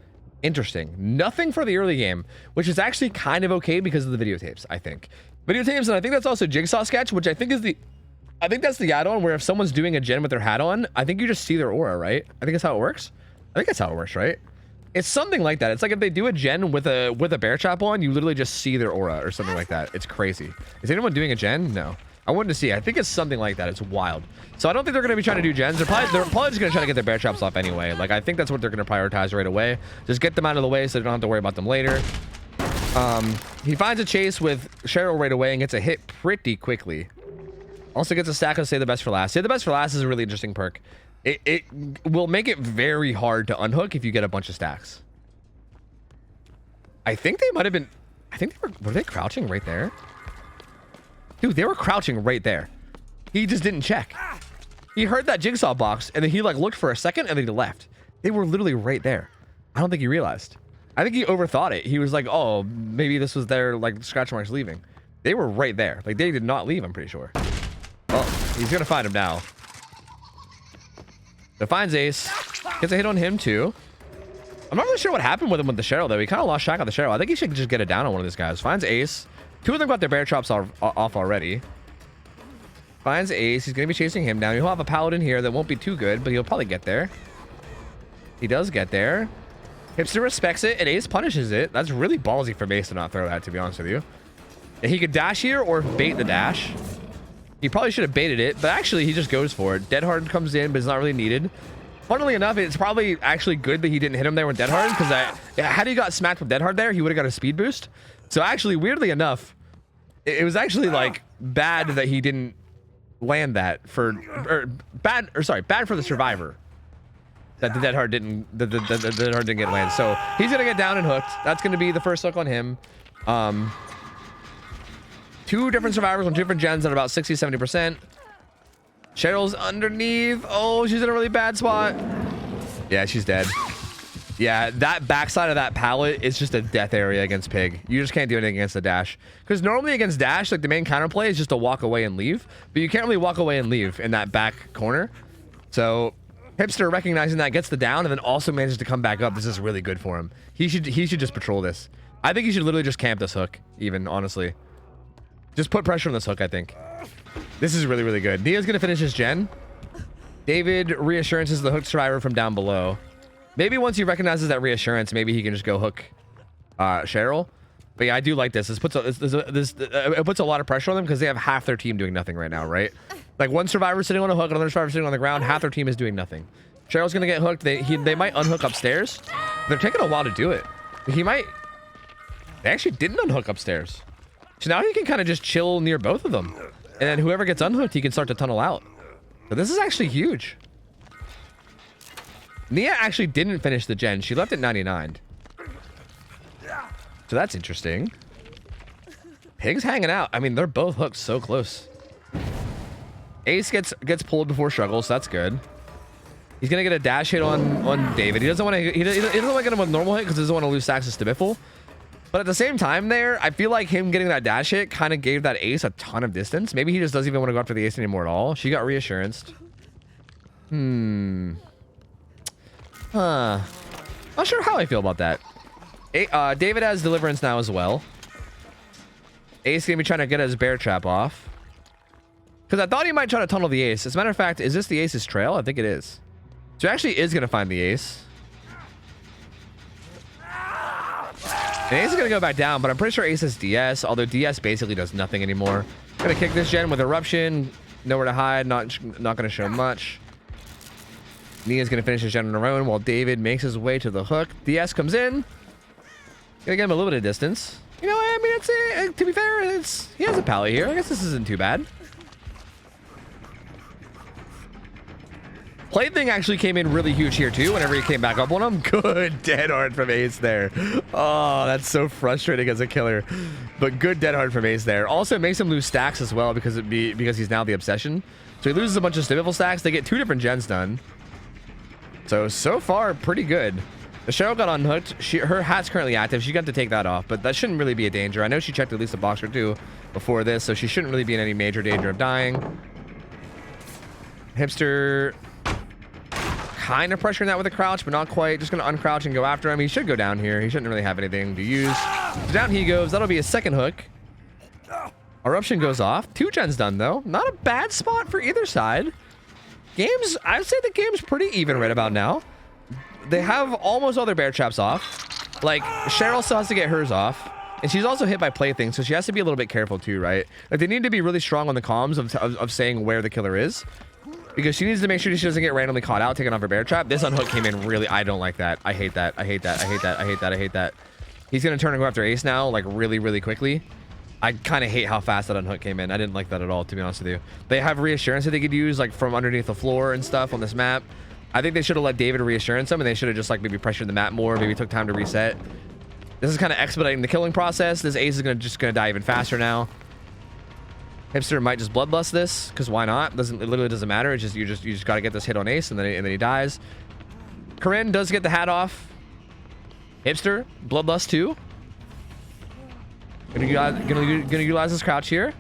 Interesting. Nothing for the early game, which is actually kind of okay because of the videotapes, I think. Videotapes, and I think that's also Jigsaw Sketch, which I think that's the add-on where if someone's doing a gen with their hat on, I think you just see their aura, right? I think that's how it works. I think that's how it works, right? It's something like that. It's like if they do a gen with a bear trap on, you literally just see their aura or something like that. It's crazy. Is anyone doing a gen? No. I wanted to see. I think it's something like that. It's wild. So I don't think they're going to be trying to do gens. They're probably just going to try to get their bear traps off anyway. I think that's what they're going to prioritize right away. Just get them out of the way so they don't have to worry about them later. He finds a chase with Cheryl right away and gets a hit pretty quickly. Also gets a stack of Save the Best for Last. Save the Best for Last is a really interesting perk. It will make it very hard to unhook if you get a bunch of stacks. I think they might have been... I think were they crouching right there? Dude, they were crouching right there. He just didn't check. He heard that jigsaw box, and then he looked for a second, and then he left. They were literally right there. I don't think he realized. I think he overthought it. He was like, oh, maybe this was their scratch marks leaving. They were right there. They did not leave, I'm pretty sure. Oh, he's gonna find him now. So finds Ace. Gets a hit on him too. I'm not really sure what happened with him with the Cheryl though. He kind of lost track of the Cheryl. I think he should just get it down on one of these guys. Finds Ace. Two of them got their bear traps off already. Finds Ace. He's going to be chasing him down. He'll have a paladin here that won't be too good, but he'll probably get there. He does get there. Hipster respects it, and Ace punishes it. That's really ballsy for Mace to not throw that, to be honest with you. He could dash here or bait the dash. He probably should have baited it, but actually he just goes for it. Dead Hard comes in, but it's not really needed. Funnily enough, it's probably actually good that he didn't hit him there with Dead Hard, because had he got smacked with Dead Hard there, he would have got a speed boost. So actually, weirdly enough, it was actually bad that he didn't land that bad for the survivor that the Dead Hard didn't get land. So he's gonna get down and hooked. That's gonna be the first hook on him. Two different survivors on different gens at about 60-70%. Cheryl's underneath. Oh, she's in a really bad spot. Yeah, she's dead. Yeah, that backside of that pallet is just a death area against Pig. You just can't do anything against the dash. Because normally against dash, the main counterplay is just to walk away and leave. But you can't really walk away and leave in that back corner. So Hipster recognizing that gets the down and then also manages to come back up. This is really good for him. He should just patrol this. I think he should literally just camp this hook, even, honestly. Just put pressure on this hook, I think. This is really, really good. Nia's gonna finish his gen. David reassurances the hooked survivor from down below. Maybe once he recognizes that reassurance, maybe he can just go hook Cheryl. But yeah, I do like this. It puts a lot of pressure on them because they have half their team doing nothing right now, right? Like one survivor sitting on a hook, another survivor sitting on the ground. Half their team is doing nothing. Cheryl's gonna get hooked. They might unhook upstairs. They're taking a while to do it. He might. They actually didn't unhook upstairs. So now he can kind of just chill near both of them. And then whoever gets unhooked, he can start to tunnel out. So this is actually huge. Nia actually didn't finish the gen. She left at 99. So that's interesting. Pig's hanging out. I mean, they're both hooked so close. Ace gets pulled before struggle, so that's good. He's gonna get a dash hit on David. He doesn't want to. He doesn't want to get him with normal hit because he doesn't want to lose access to Biffle. But at the same time, there, I feel like him getting that dash hit kind of gave that Ace a ton of distance. Maybe he just doesn't even want to go after the Ace anymore at all. She got reassurance. Not sure how I feel about that. David has deliverance now as well. Ace gonna be trying to get his bear trap off. Because I thought he might try to tunnel the Ace. As a matter of fact, is this the Ace's trail? I think it is. So he actually is gonna find the Ace. And Ace is gonna go back down, but I'm pretty sure Ace has DS, although DS basically does nothing anymore. Gonna kick this gen with Eruption. Nowhere to hide, not gonna show much. Nia's gonna finish his gen on her own while David makes his way to the hook. DS comes in. Gonna get him a little bit of distance. You know, I mean, to be fair, he has a pallet here. I guess this isn't too bad. Plaything actually came in really huge here too whenever he came back up on him. Good dead hard from Ace there. Oh, that's so frustrating as a killer. But good dead hard from Ace there. Also makes him lose stacks as well because he's now the obsession. So he loses a bunch of Stimiful stacks. They get 2 different gens done. So far, pretty good. The Cheryl got unhooked. Her hat's currently active. She got to take that off, but that shouldn't really be a danger. I know she checked at least a box or 2 before this, so she shouldn't really be in any major danger of dying. Hipster kind of pressuring that with a crouch, but not quite. Just going to uncrouch and go after him. He should go down here. He shouldn't really have anything to use. So down he goes. That'll be a second hook. Eruption goes off. 2 gens done, though. Not a bad spot for either side. I'd say the game's pretty even right about now. They have almost all their bear traps off. Like, Cheryl still has to get hers off. And she's also hit by Plaything, so she has to be a little bit careful too, right? Like, they need to be really strong on the comms of saying where the killer is. Because she needs to make sure she doesn't get randomly caught out, taking off her bear trap. This unhook came in really... I don't like that. I hate that. I hate that. I hate that. I hate that. I hate that. He's going to turn and go after Ace now, like, really, really quickly. I kind of hate how fast that unhook came in. I didn't like that at all, to be honest with you. They have reassurance that they could use, like, from underneath the floor and stuff on this map. I think they should have let David reassurance him, and they should have just, like, maybe pressured the map more, maybe took time to reset. This is kind of expediting the killing process. This Ace is just gonna die even faster now. Hipster might just bloodlust this, because why not? It literally doesn't matter. It's just you just gotta get this hit on Ace, and then he dies. Corinne does get the hat off. Hipster, bloodlust too. Gonna utilize this crouch here.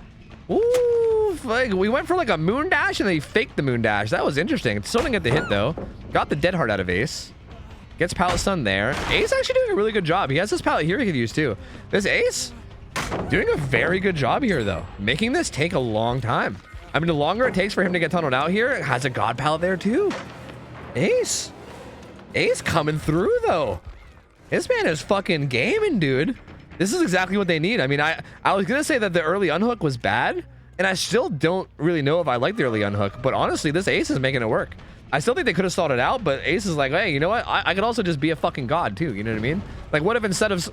Ooh, like, we went for like a moon dash, and then he faked the moon dash. That was interesting. Still didn't get the hit though. Got the dead heart out of Ace. Gets pallet stun there. Ace actually doing a really good job. He has this pallet here he could use too. This Ace doing a very good job here though. Making this take a long time. I mean, the longer it takes for him to get tunneled out here, it has a god pallet there too. Ace coming through though. This man is fucking gaming, dude. This is exactly what they need. I mean, I was gonna say that the early unhook was bad, and I still don't really know if I like the early unhook, but honestly, this Ace is making it work. I still think they could have thought it out, but Ace is like, hey, you know what? I could also just be a fucking god too. You know what I mean? Like, what if instead of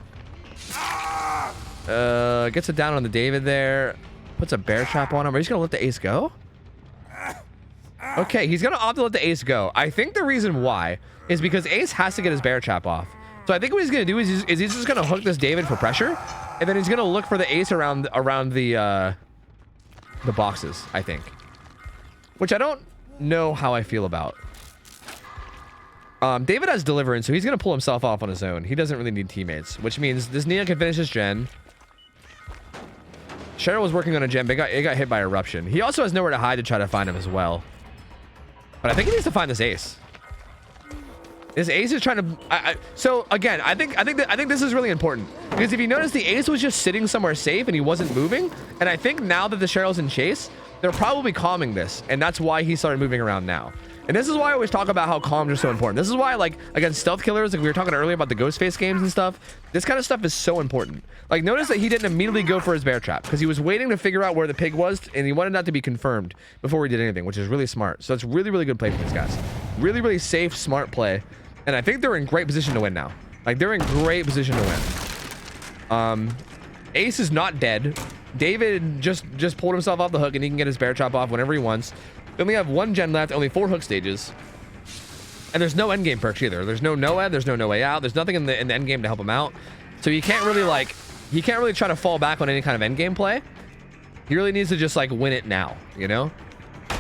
gets it down on the David there, puts a bear trap on him? Are you just gonna let the Ace go? Okay, he's gonna opt to let the Ace go. I think the reason why is because Ace has to get his bear trap off. So I think what he's gonna do is he's just gonna hook this David for pressure, and then he's gonna look for the Ace around the boxes, I think. Which I don't know how I feel about. David has deliverance, so he's gonna pull himself off on his own. He doesn't really need teammates, which means this Nia can finish his gen. Cheryl was working on a gen, but it got hit by Eruption. He also has nowhere to hide to try to find him as well. But I think he needs to find this Ace. This Ace is trying to... so again, I think this is really important, because if you notice, the Ace was just sitting somewhere safe and he wasn't moving. And I think now that the Cheryl's in chase, they're probably calming this, and that's why he started moving around now. And this is why I always talk about how calms are so important. This is why, like, against stealth killers, like we were talking earlier about the Ghostface games and stuff, this kind of stuff is so important. Like, notice that he didn't immediately go for his bear trap because he was waiting to figure out where the pig was, and he wanted that to be confirmed before he did anything, which is really smart. So it's really, really good play for these guys. Really, really safe, smart play. And I think they're in great position to win now. Like, they're in great position to win. Ace is not dead. David just pulled himself off the hook, and he can get his bear trap off whenever he wants. We only have 1 gen left, only 4 hook stages. And there's no endgame perks either. There's no Noah, there's no way out. There's nothing in the endgame to help him out. So he can't really try to fall back on any kind of endgame play. He really needs to just like win it now, you know?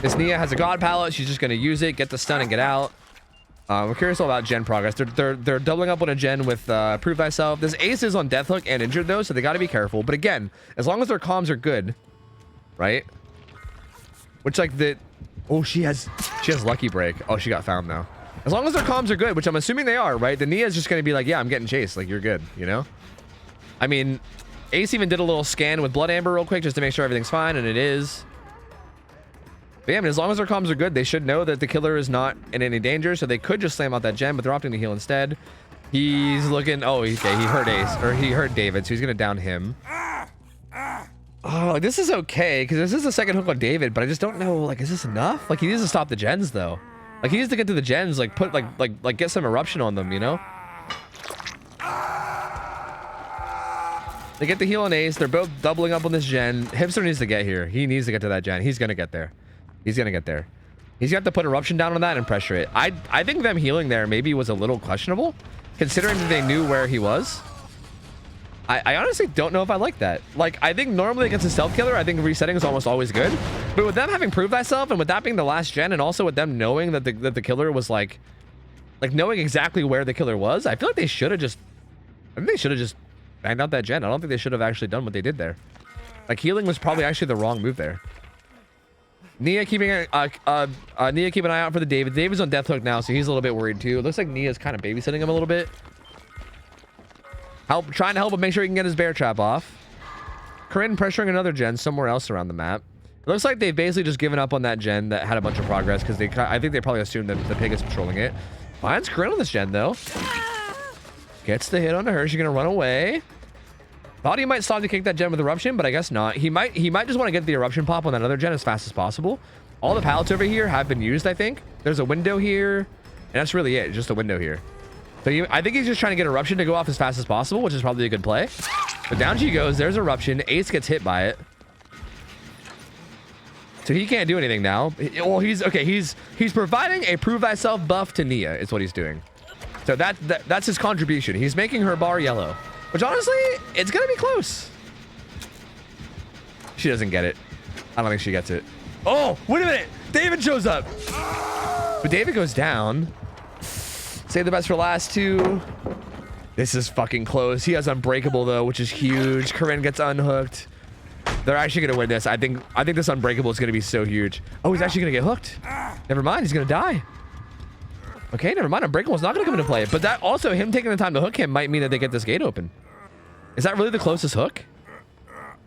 This Nia has a god palette. She's just gonna use it, get the stun and get out. We're curious all about gen progress. They're doubling up on a gen with Prove Thyself. This Ace is on death hook and injured though, so they gotta be careful. But again, as long as their comms are good, right? Which like she has lucky break. Oh, she got found now. As long as their comms are good, which I'm assuming they are, right? The Nia is just going to be like, yeah, I'm getting chased. Like, you're good, you know? I mean, Ace even did a little scan with Blood Amber real quick just to make sure everything's fine, and it is. But yeah, I mean, as long as their comms are good, they should know that the killer is not in any danger, so they could just slam out that gem, but they're opting to heal instead. He's looking... Oh, okay, he hurt Ace, or he hurt David, so he's going to down him. Oh, this is okay, because this is the second hook on David, but I just don't know, like, is this enough? Like, he needs to stop the gens, though. Like, he needs to get to the gens, like, put, like get some eruption on them, you know? They get the heal on Ace. They're both doubling up on this gen. Hipster needs to get here. He needs to get to that gen. He's gonna get there. He's gonna get there. He's got to put eruption down on that and pressure it. I think them healing there maybe was a little questionable, considering that they knew where he was. I honestly don't know if I like that. Like, I think normally against a stealth killer, I think resetting is almost always good. But with them having proved thyself, and with that being the last gen, and also with them knowing that the killer was like knowing exactly where the killer was, I feel like they should have just... I think they should have just banged out that gen. I don't think they should have actually done what they did there. Like, healing was probably actually the wrong move there. Nia keeping an eye out for the David. David's on death hook now, so he's a little bit worried too. It looks like Nia's kind of babysitting him a little bit. Trying to help him make sure he can get his bear trap off. Corinne pressuring another gen somewhere else around the map. It looks like they've basically just given up on that gen that had a bunch of progress because I think they probably assumed that the pig is patrolling it. Finds Corinne on this gen though. Gets the hit onto her. She's gonna run away. Thought he might stop to kick that gen with eruption, but I guess not. He might just want to get the eruption pop on that other gen as fast as possible. All the pallets over here have been used, I think. There's a window here, and that's really it. Just a window here. So I think he's just trying to get eruption to go off as fast as possible, which is probably a good play. But down she goes. There's eruption. Ace gets hit by it. So he can't do anything now. Well, he's providing a prove thyself buff to Nia is what he's doing. So that's his contribution. He's making her bar yellow, which honestly, it's going to be close. She doesn't get it. I don't think she gets it. Oh, wait a minute. David shows up. But David goes down. Save the best for last two. This is fucking close. He has Unbreakable though, which is huge. Corinne gets unhooked. They're actually gonna win this. I think this Unbreakable is gonna be so huge. Oh, he's actually gonna get hooked. Never mind, he's gonna die. Okay, never mind. Unbreakable is not gonna come into play. But that also, him taking the time to hook him might mean that they get this gate open. Is that really the closest hook?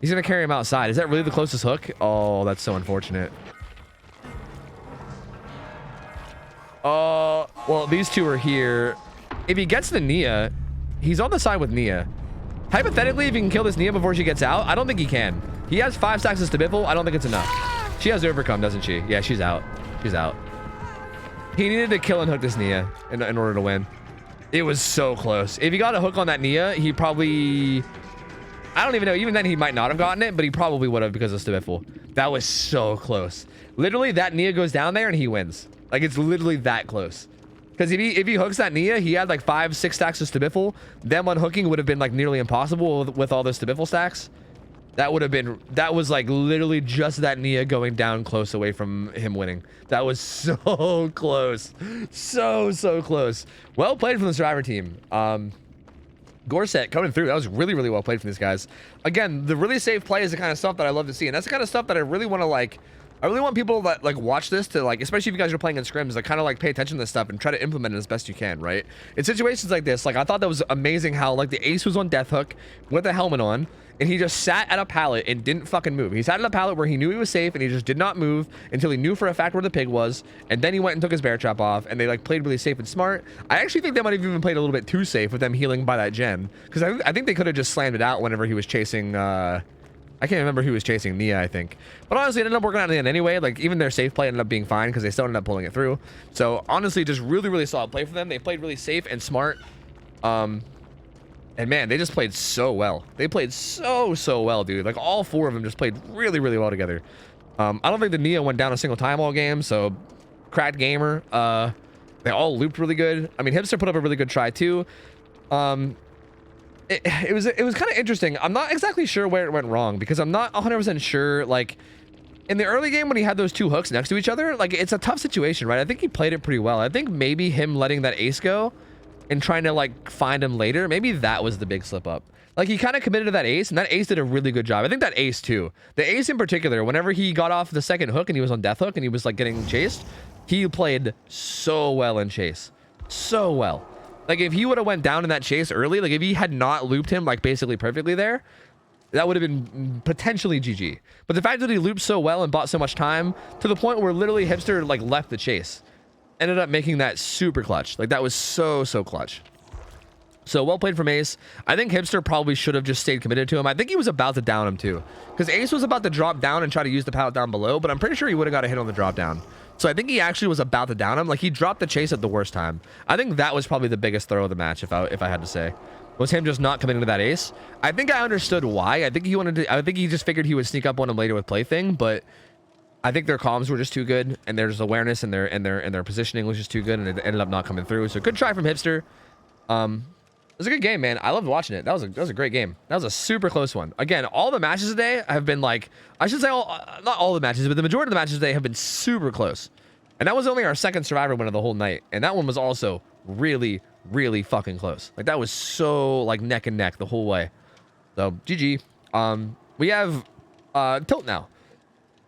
He's gonna carry him outside. Is that really the closest hook? Oh, that's so unfortunate. Well, these two are here. If he gets the Nia, he's on the side with Nia. Hypothetically, if he can kill this Nia before she gets out, I don't think he can. He has 5 stacks of Stabiffle. I don't think it's enough. She has Overcome, doesn't she? Yeah, she's out. She's out. He needed to kill and hook this Nia in order to win. It was so close. If he got a hook on that Nia, he probably... I don't even know. Even then, he might not have gotten it, but he probably would have because of Stabiffle. That was so close. Literally, that Nia goes down there and he wins. Like, it's literally that close. Because if he hooks that Nia, he had like 5-6 stacks of Stabiffle. Them unhooking would have been like nearly impossible with all those Stabiffle stacks. That was like literally just that Nia going down close away from him winning. That was so close. So close. Well played from the Survivor team. Gorset coming through. That was really well played from these guys. Again, the really safe play is the kind of stuff that I love to see. And that's the kind of stuff that I really want to like... I really want people that like watch this to like, especially if you guys are playing in scrims, like kind of like pay attention to this stuff and try to implement it as best you can, right? In situations like this, like I thought that was amazing how like the Ace was on death hook with a helmet on, and he just sat at a pallet and didn't fucking move. He sat at a pallet where he knew he was safe, and he just did not move until he knew for a fact where the pig was, and then he went and took his bear trap off, and they like played really safe and smart. I actually think they might have even played a little bit too safe with them healing by that gen, because I think they could have just slammed it out whenever he was chasing I can't remember who was chasing Nia, I think. But honestly, it ended up working out in the end anyway. Like, even their safe play ended up being fine because they still ended up pulling it through. So, honestly, just really, really solid play for them. They played really safe and smart. And, man, they just played so well. They played so well, dude. Like, all four of them just played really, really well together. I don't think the Nia went down a single time all game, so cracked gamer. They all looped really good. I mean, Hipster put up a really good try, too. It was kind of interesting. I'm not exactly sure where it went wrong because I'm not 100% sure. Like, in the early game when he had those two hooks next to each other, like, it's a tough situation, right? I think he played it pretty well. I think maybe him letting that ace go and trying to, like, find him later, maybe that was the big slip up. Like, he kind of committed to that ace, and that ace did a really good job. I think that ace, too. The ace in particular, whenever he got off the second hook and he was on death hook and he was, like, getting chased, he played so well in chase. So well. Like, if he would have went down in that chase early, like, if he had not looped him, like, basically perfectly there, that would have been potentially GG. But the fact that he looped so well and bought so much time to the point where literally Hipster, like, left the chase, ended up making that super clutch. Like, that was so clutch. So, well played from Ace. I think Hipster probably should have just stayed committed to him. I think he was about to down him, too. Because Ace was about to drop down and try to use the pallet down below, but I'm pretty sure he would have got a hit on the drop down. So I think he actually was about to down him. Like, he dropped the chase at the worst time. I think that was probably the biggest throw of the match, if I had to say. Was him just not committing to that ace. I think I understood why. I think he just figured he would sneak up on him later with plaything, but I think their comms were just too good, and their awareness and their positioning was just too good, and it ended up not coming through. So good try from Hipster. It was a good game, man. I loved watching it. That was a great game. That was a super close one. Again, all the matches today have been like, I should say not all the matches, but the majority of the matches today have been super close. And that was only our second Survivor win of the whole night. And that one was also really fucking close. Like, that was so like neck and neck the whole way. So GG. We have Tilt now.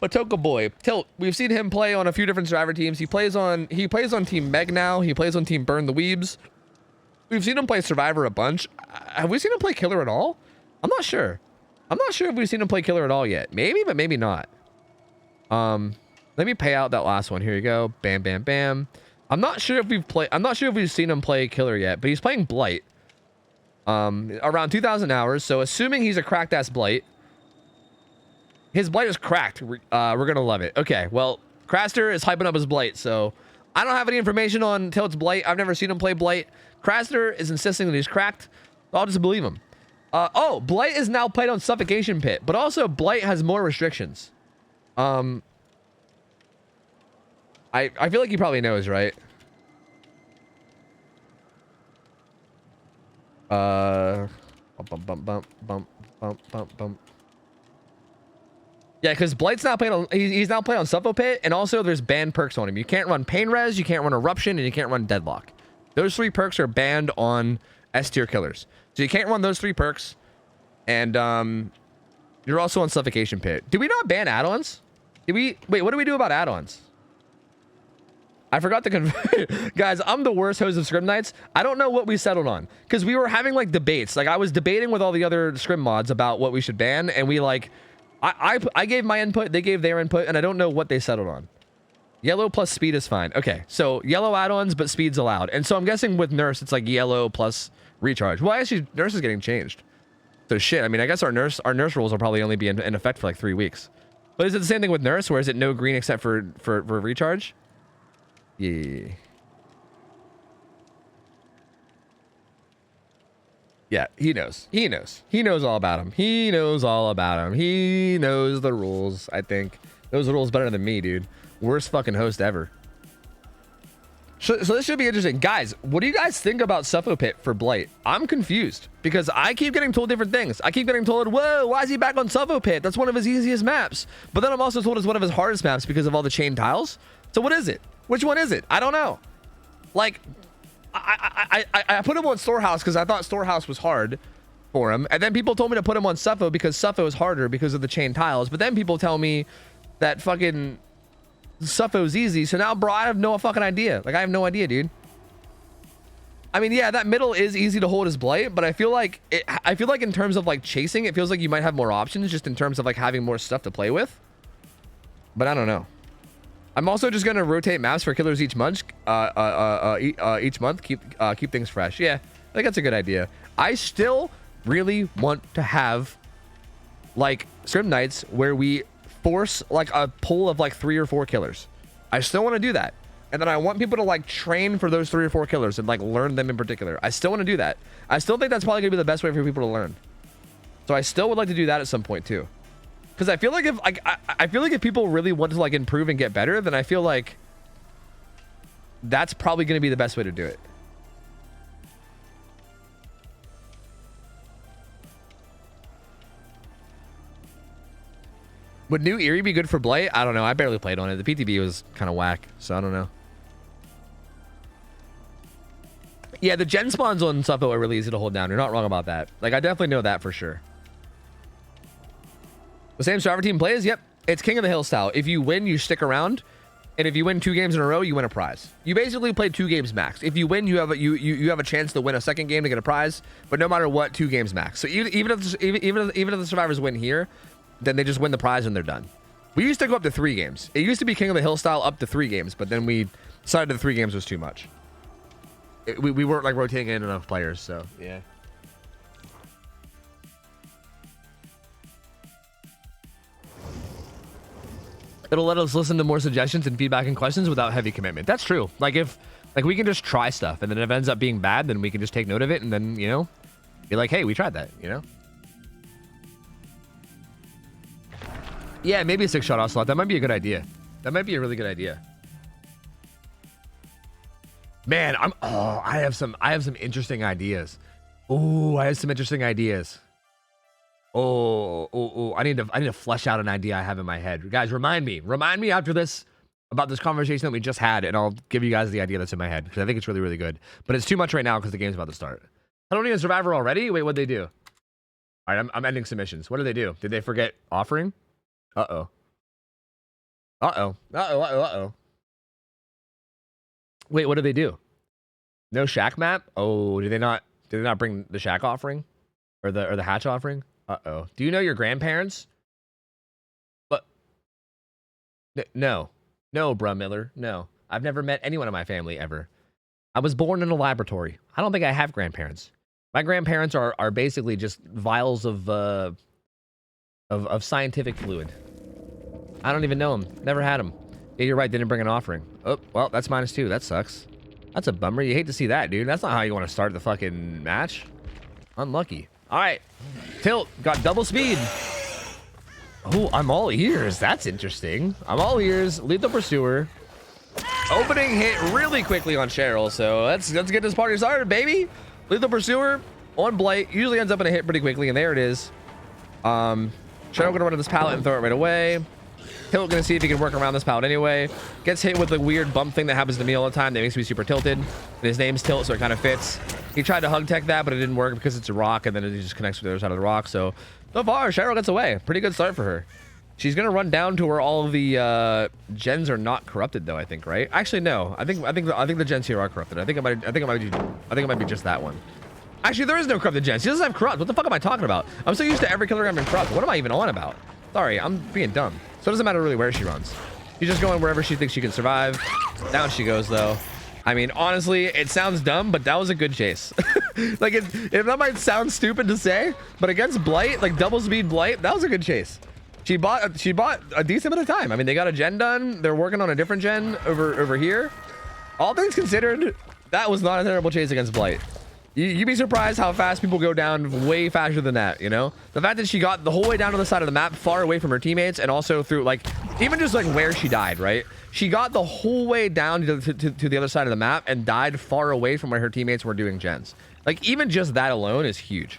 Batoka boy. Tilt. We've seen him play on a few different Survivor teams. He plays on Team Meg now. He plays on Team Burn the Weebs. We've seen him play Survivor a bunch. Have we seen him play Killer at all? I'm not sure. I'm not sure if we've seen him play Killer at all yet. Maybe, but maybe not. Let me pay out that last one. Here you go. Bam, bam, bam. I'm not sure if we've seen him play Killer yet, but he's playing Blight. Around 2,000 hours. So assuming he's a cracked ass Blight. His Blight is cracked. We're gonna love it. Okay, well, Craster is hyping up his Blight, so I don't have any information on Tilt's Blight. I've never seen him play Blight. Craster is insisting that he's cracked. So I'll just believe him. Oh, Blight is now played on Suffocation Pit, but also Blight has more restrictions. I feel like he probably knows, right? Bump. Yeah, because Blight's now playing on, he's now playing on Suffocation Pit, and also there's banned perks on him. You can't run Pain Res, you can't run Eruption, and you can't run Deadlock. Those 3 perks are banned on S tier killers. So you can't run those 3 perks. And you're also on Suffocation Pit. Did we not ban add-ons? Wait, what do we do about add-ons? I forgot to guys, I'm the worst host of Scrim Nights. I don't know what we settled on. Because we were having like debates. Like, I was debating with all the other Scrim mods about what we should ban, and we like I gave my input, they gave their input, and I don't know what they settled on. Yellow plus speed is fine. Okay, so yellow add-ons, but speed's allowed. And so I'm guessing with Nurse, it's like yellow plus recharge. Well, actually, Nurse is getting changed. So shit, I mean, I guess our nurse rules will probably only be in effect for like 3 weeks. But is it the same thing with Nurse, where is it no green except for recharge? Yeah. Yeah, he knows. He knows all about him. He knows the rules, I think. Those rules better than me, dude. Worst fucking host ever. So this should be interesting. Guys, what do you guys think about Suffocation Pit for Blight? I'm confused because I keep getting told different things. I keep getting told, whoa, why is he back on Suffocation Pit? That's one of his easiest maps. But then I'm also told it's one of his hardest maps because of all the chain tiles. So what is it? Which one is it? I don't know. Like, I put him on Storehouse because I thought Storehouse was hard for him. And then people told me to put him on Suffo because Suffo is harder because of the chain tiles. But then people tell me that fucking Suffo's easy. So now, bro, I have no fucking idea. Like, I have no idea, dude. I mean, yeah, that middle is easy to hold as Blight, but I feel like in terms of like chasing, it feels like you might have more options just in terms of like having more stuff to play with. But I don't know. I'm also just gonna rotate maps for killers each month. Keep things fresh. Yeah, I think that's a good idea. I still really want to have like Scrim nights where we force like a pool of like 3 or 4 killers. I still want to do that. And then I want people to like train for those 3 or 4 killers and like learn them in particular. I still want to do that. I still think that's probably gonna be the best way for people to learn. So I still would like to do that at some point too. Because I feel like if like I feel like if people really want to like improve and get better, then I feel like that's probably gonna be the best way to do it. Would New Eerie be good for Blight? I don't know. I barely played on it. The PTB was kind of whack, so I don't know. Yeah, the gen spawns on stuff are really easy to hold down. You're not wrong about that. Like, I definitely know that for sure. The same server team plays? Yep. It's King of the Hill style. If you win, you stick around. And if you win 2 games in a row, you win a prize. You basically play 2 games max. If you win, you have a chance to win a second game to get a prize. But no matter what, 2 games max. So even if the survivors win here, then they just win the prize and they're done. We used to go up to 3 games. It used to be King of the Hill style up to 3 games, but then we decided the 3 games was too much. We weren't like rotating in enough players, so yeah. It'll let us listen to more suggestions and feedback and questions without heavy commitment. That's true. Like if we can just try stuff and then if it ends up being bad, then we can just take note of it and then, you know, be like, hey, we tried that, you know? Yeah, maybe a 6-shot ocelot. That might be a good idea. That might be a really good idea. Man, I have some interesting ideas. Oh, I have some interesting ideas. I need to flesh out an idea I have in my head. Guys, remind me after this about this conversation that we just had, and I'll give you guys the idea that's in my head because I think it's really, really good. But it's too much right now because the game's about to start. I don't need a survivor already. Wait, what'd they do? All right, I'm ending submissions. What did they do? Did they forget offering? Uh-oh. Wait, what did they do? No shack map? Oh, did they not bring the shack offering? Or the hatch offering? Uh-oh. Do you know your grandparents? But no. No, bruh Miller. No. I've never met anyone in my family ever. I was born in a laboratory. I don't think I have grandparents. My grandparents are basically just vials of scientific fluid. I don't even know them. Never had them. Yeah, you're right. Didn't bring an offering. Oh, well, that's -2. That sucks. That's a bummer. You hate to see that, dude. That's not how you want to start the fucking match. Unlucky. All right. Tilt. Got double speed. Oh, I'm all ears. That's interesting. I'm all ears. Lethal Pursuer. Opening hit really quickly on Cheryl. So let's get this party started, baby. Lethal Pursuer on Blight. Usually ends up in a hit pretty quickly. And there it is. Cheryl gonna run to this pallet and throw it right away. Tilt gonna see if he can work around this pallet anyway. Gets hit with the weird bump thing that happens to me all the time that makes me super tilted. And his name's Tilt, so it kind of fits. He tried to hug tech that, but it didn't work because it's a rock, and then it just connects with the other side of the rock. So far, Cheryl gets away. Pretty good start for her. She's gonna run down to where all of the gens are not corrupted, though. I think, right? Actually, no. I think the gens here are corrupted. I think it might be just that one. Actually, there is no corrupted gens. She doesn't have corrupt. What the fuck am I talking about? I'm so used to every killer having corrupt. What am I even on about? Sorry, I'm being dumb. So it doesn't matter really where she runs. She's just going wherever she thinks she can survive. Down she goes, though. I mean, honestly, it sounds dumb, but that was a good chase. Like, if that might sound stupid to say, but against Blight, like double speed Blight, that was a good chase. She bought a decent bit of time. I mean, they got a gen done. They're working on a different gen over here. All things considered, that was not a terrible chase against Blight. You'd be surprised how fast people go down way faster than that, you know? The fact that she got the whole way down to the side of the map, far away from her teammates, and also through, like, even just, like, where she died, right? She got the whole way down to the other side of the map and died far away from where her teammates were doing gens. Like, even just that alone is huge.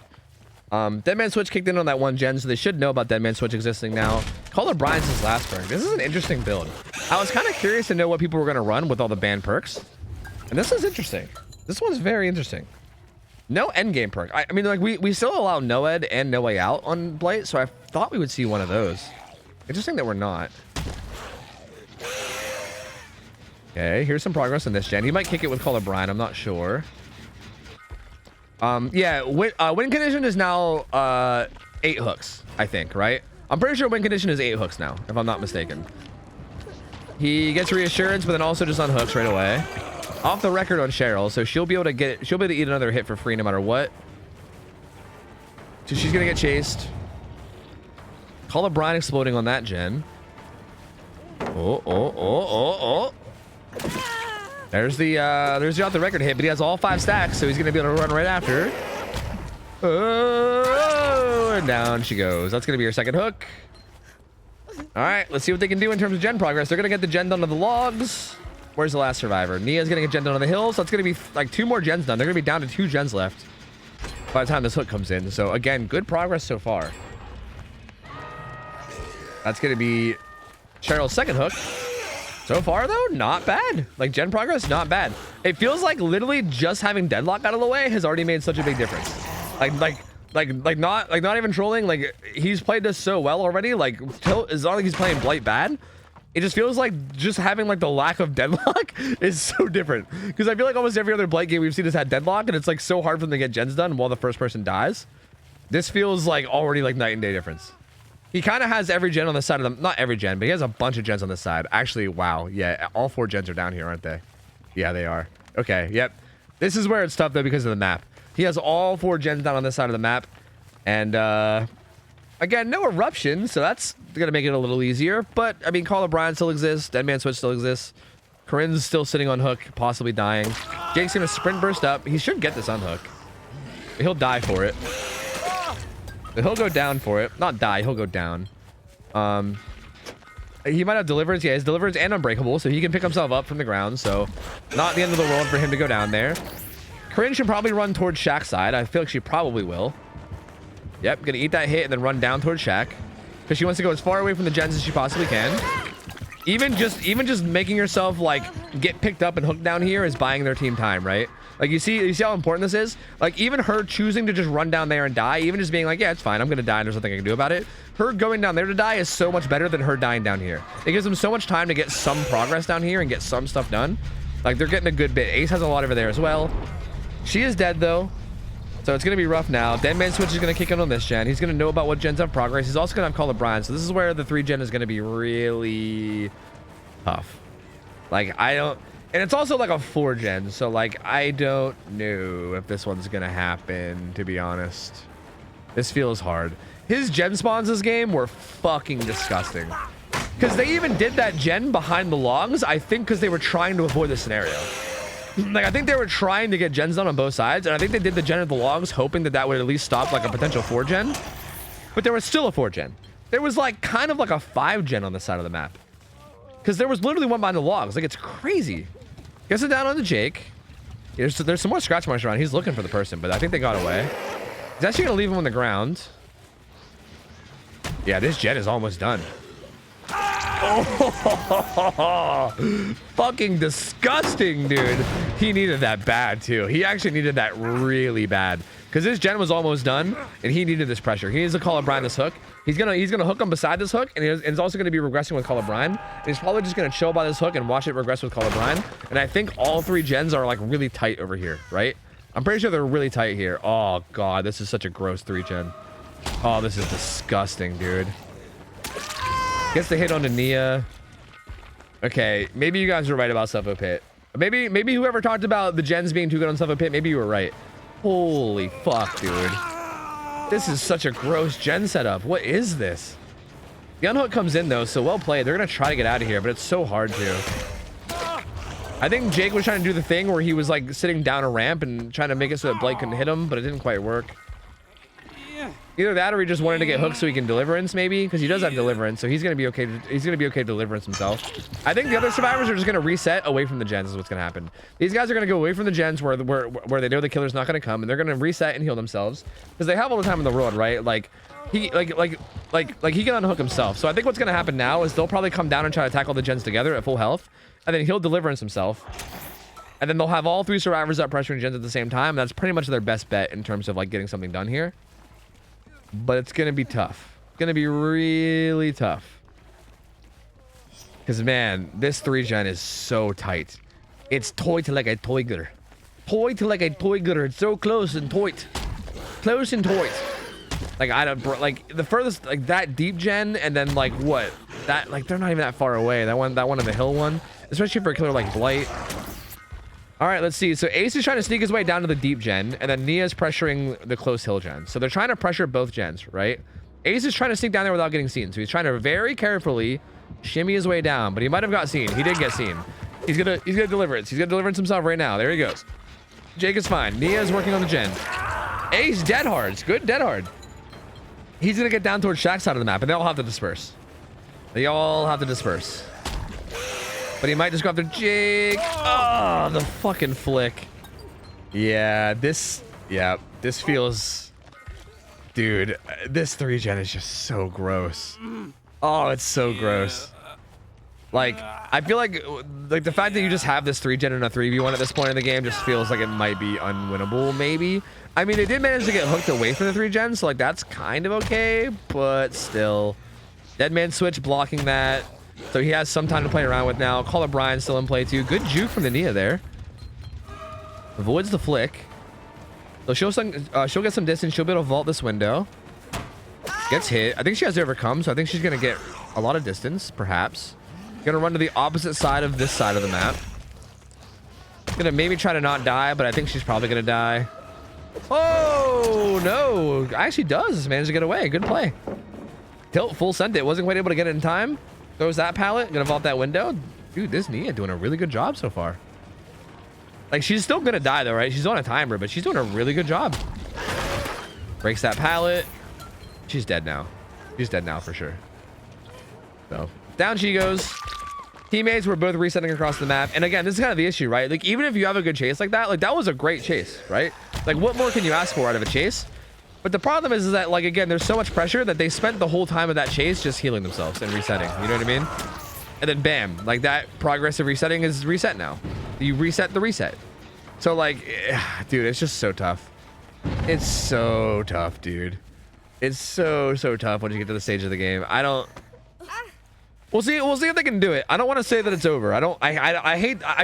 Deadman Switch kicked in on that one gen, so they should know about Deadman Switch existing now. Caller Brian's his last perk. This is an interesting build. I was kind of curious to know what people were going to run with all the banned perks. And this is interesting. This one's very interesting. No endgame perk. I mean, like, we still allow no ed and no way out on Blight, so I thought we would see one of those. Interesting that we're not. Okay, here's some progress on this gen. He might kick it with Caller Brian. I'm not sure. Yeah, win condition is now 8 hooks, I think, right? I'm pretty sure win condition is 8 hooks now, if I'm not mistaken. He gets reassurance, but then also just unhooks right away. Off the record on Cheryl, so she'll be able to eat another hit for free no matter what. So she's gonna get chased. Call of Brine exploding on that gen. Oh. There's the off the record hit, but he has all 5 stacks, so he's gonna be able to run right after. Oh, and down she goes. That's gonna be her second hook. All right, let's see what they can do in terms of gen progress. They're gonna get the gen done on the logs. Where's the last survivor? Nia's gonna get gen done on the hill, so it's gonna be like 2 more gens done. They're gonna be down to 2 gens left by the time this hook comes in. So again, good progress so far. That's gonna be Cheryl's second hook. So far though, not bad. Like gen progress, not bad. It feels like literally just having deadlock out of the way has already made such a big difference. Not even trolling. Like he's played this so well already. Like as long as he's playing Blight bad, it just feels like just having like the lack of deadlock is so different. Because I feel like almost every other Blight game we've seen has had deadlock, and it's like so hard for them to get gens done while the first person dies. This feels like already like night and day difference. He kind of has every gen on the side of them. Not every gen, but he has a bunch of gens on the side. Actually, wow. Yeah, all 4 gens are down here, aren't they? Yeah, they are. Okay, yep. This is where it's tough, though, because of the map. He has all 4 gens down on this side of the map. And, again, no eruption, so that's going to make it a little easier. But, I mean, Call of Brine still exists. Deadman Switch still exists. Corinne's still sitting on hook, possibly dying. Jake's going to sprint burst up. He should get this unhook. He'll die for it. He'll go down for it. Not die, he'll go down. He might have deliverance. Yeah, his deliverance and unbreakable, so he can pick himself up from the ground. So not the end of the world for him to go down there. Corinne should probably run towards Shaq's side. I feel like she probably will. Yep, gonna eat that hit and then run down towards Shaq. Because she wants to go as far away from the gens as she possibly can. Even just making herself like get picked up and hooked down here is buying their team time, right? Like you see how important this is? Like even her choosing to just run down there and die, even just being like, yeah, it's fine, I'm gonna die and there's nothing I can do about it. Her going down there to die is so much better than her dying down here. It gives them so much time to get some progress down here and get some stuff done. Like they're getting a good bit. Ace has a lot over there as well. She is dead though. So it's gonna be rough now. Deadman Switch is gonna kick in on this gen. He's gonna know about what gens have progress. He's also gonna have Call of Brine. So this is where the 3 gen is gonna be really tough. Like I don't, and it's also like a 4 gen. So like I don't know if this one's gonna happen, to be honest. This feels hard. His gen spawns this game were fucking disgusting. Because they even did that gen behind the logs, I think because they were trying to avoid the scenario. Like I think they were trying to get gens done on both sides, and I think they did the gen at the logs hoping that would at least stop like a potential 4 gen. But there was still a 4 gen. There was like kind of like a 5 gen on the side of the map. Because there was literally one behind the logs. Like it's crazy. Gets it down on the Jake. There's some more scratch marks around. He's looking for the person, but I think they got away. He's actually gonna leave him on the ground. Yeah, this gen is almost done. Oh, fucking disgusting, dude. He needed that bad too. He actually needed that really bad because this gen was almost done and he needed this pressure. He needs to Call of Brine this hook. He's gonna hook him beside this hook, and he's also gonna be regressing with Call of Brine. And he's probably just gonna chill by this hook and watch it regress with Call of Brine. And I think all 3 gens are like really tight over here, right? I'm pretty sure they're really tight here. Oh god, this is such a gross 3 gen. Oh, this is disgusting, dude. Gets the hit onto Nia. Okay, maybe you guys were right about Suffolk Pit. Maybe whoever talked about the gens being too good on Suffolk Pit, maybe you were right. Holy fuck, dude. This is such a gross gen setup. What is this? The unhook comes in though, so well played. They're gonna try to get out of here, but it's so hard to. I think Jake was trying to do the thing where he was like sitting down a ramp and trying to make it so that Blake couldn't hit him, but it didn't quite work. Either that or he just wanted to get hooked so he can deliverance, maybe, because he does have deliverance, so he's gonna be okay. He's gonna be okay to deliverance himself. I think the other survivors are just gonna reset away from the gens. Is what's gonna happen. These guys are gonna go away from the gens where they know the killer's not gonna come, and they're gonna reset and heal themselves because they have all the time in the world, right? Like he can unhook himself. So I think what's gonna happen now is they'll probably come down and try to tackle the gens together at full health, and then he'll deliverance himself. And then they'll have all 3 survivors up pressuring gens at the same time. That's pretty much their best bet in terms of like getting something done here. But it's gonna be tough. It's gonna be really tough. Because man, this 3 gen is so tight. It's tight like a tiger. toy to like a toy gooder. It's so close and toit. Close and toit. Like, I don't, bro, like, the furthest, like, that deep gen, and then, like, what? That, like, they're not even that far away. That one on the hill one. Especially for a killer like Blight. Alright, let's see. So, Ace is trying to sneak his way down to the deep gen, and then Nia's pressuring the close hill gen. So, they're trying to pressure both gens, right? Ace is trying to sneak down there without getting seen. So, he's trying to very carefully shimmy his way down, but he might have got seen. He did get seen. He's gonna deliverance. He's gonna deliverance himself right now. There he goes. Jake is fine. Nia is working on the gen. Ace dead hard. It's good dead hard. He's gonna get down towards Shaq's side of the map, and they all have to disperse. They all have to disperse. But he might just go after Jake. Oh, the fucking flick. Yeah, this feels... Dude, this 3-gen is just so gross. Oh, it's so gross. Like, I feel like the fact that you just have this 3-gen and a 3v1 at this point in the game just feels like it might be unwinnable, maybe. I mean, they did manage to get hooked away from the 3-gen, so, like, that's kind of okay, but still. Deadman switch blocking that, so he has some time to play around with now. Call of Brian still in play, too. Good juke from the Nia there. Avoids the flick. So she'll get some distance. She'll be able to vault this window. Gets hit. I think she has to overcome, so I think she's going to get a lot of distance, perhaps. Gonna run to the opposite side of this side of the map. Gonna maybe try to not die, but I think she's probably gonna die. Oh, no. Actually does manage to get away. Good play. Tilt full sent it. Wasn't quite able to get it in time. Throws that pallet. Gonna vault that window. Dude, this Nia doing a really good job so far. Like, she's still gonna die, though, right? She's on a timer, but she's doing a really good job. Breaks that pallet. She's dead now. She's dead now for sure. So, down she goes. Teammates were both resetting across the map. And again, this is kind of the issue, right? Like, even if you have a good chase like that was a great chase, right? Like, what more can you ask for out of a chase? But the problem is that, like, again, there's so much pressure that they spent the whole time of that chase just healing themselves and resetting. You know what I mean? And then bam, like, that progressive resetting is reset now. You reset the reset. So, like, dude, it's just so tough. It's so tough, dude. It's so tough when you get to the stage of the game. We'll see if they can do it. I don't want to say that it's over. I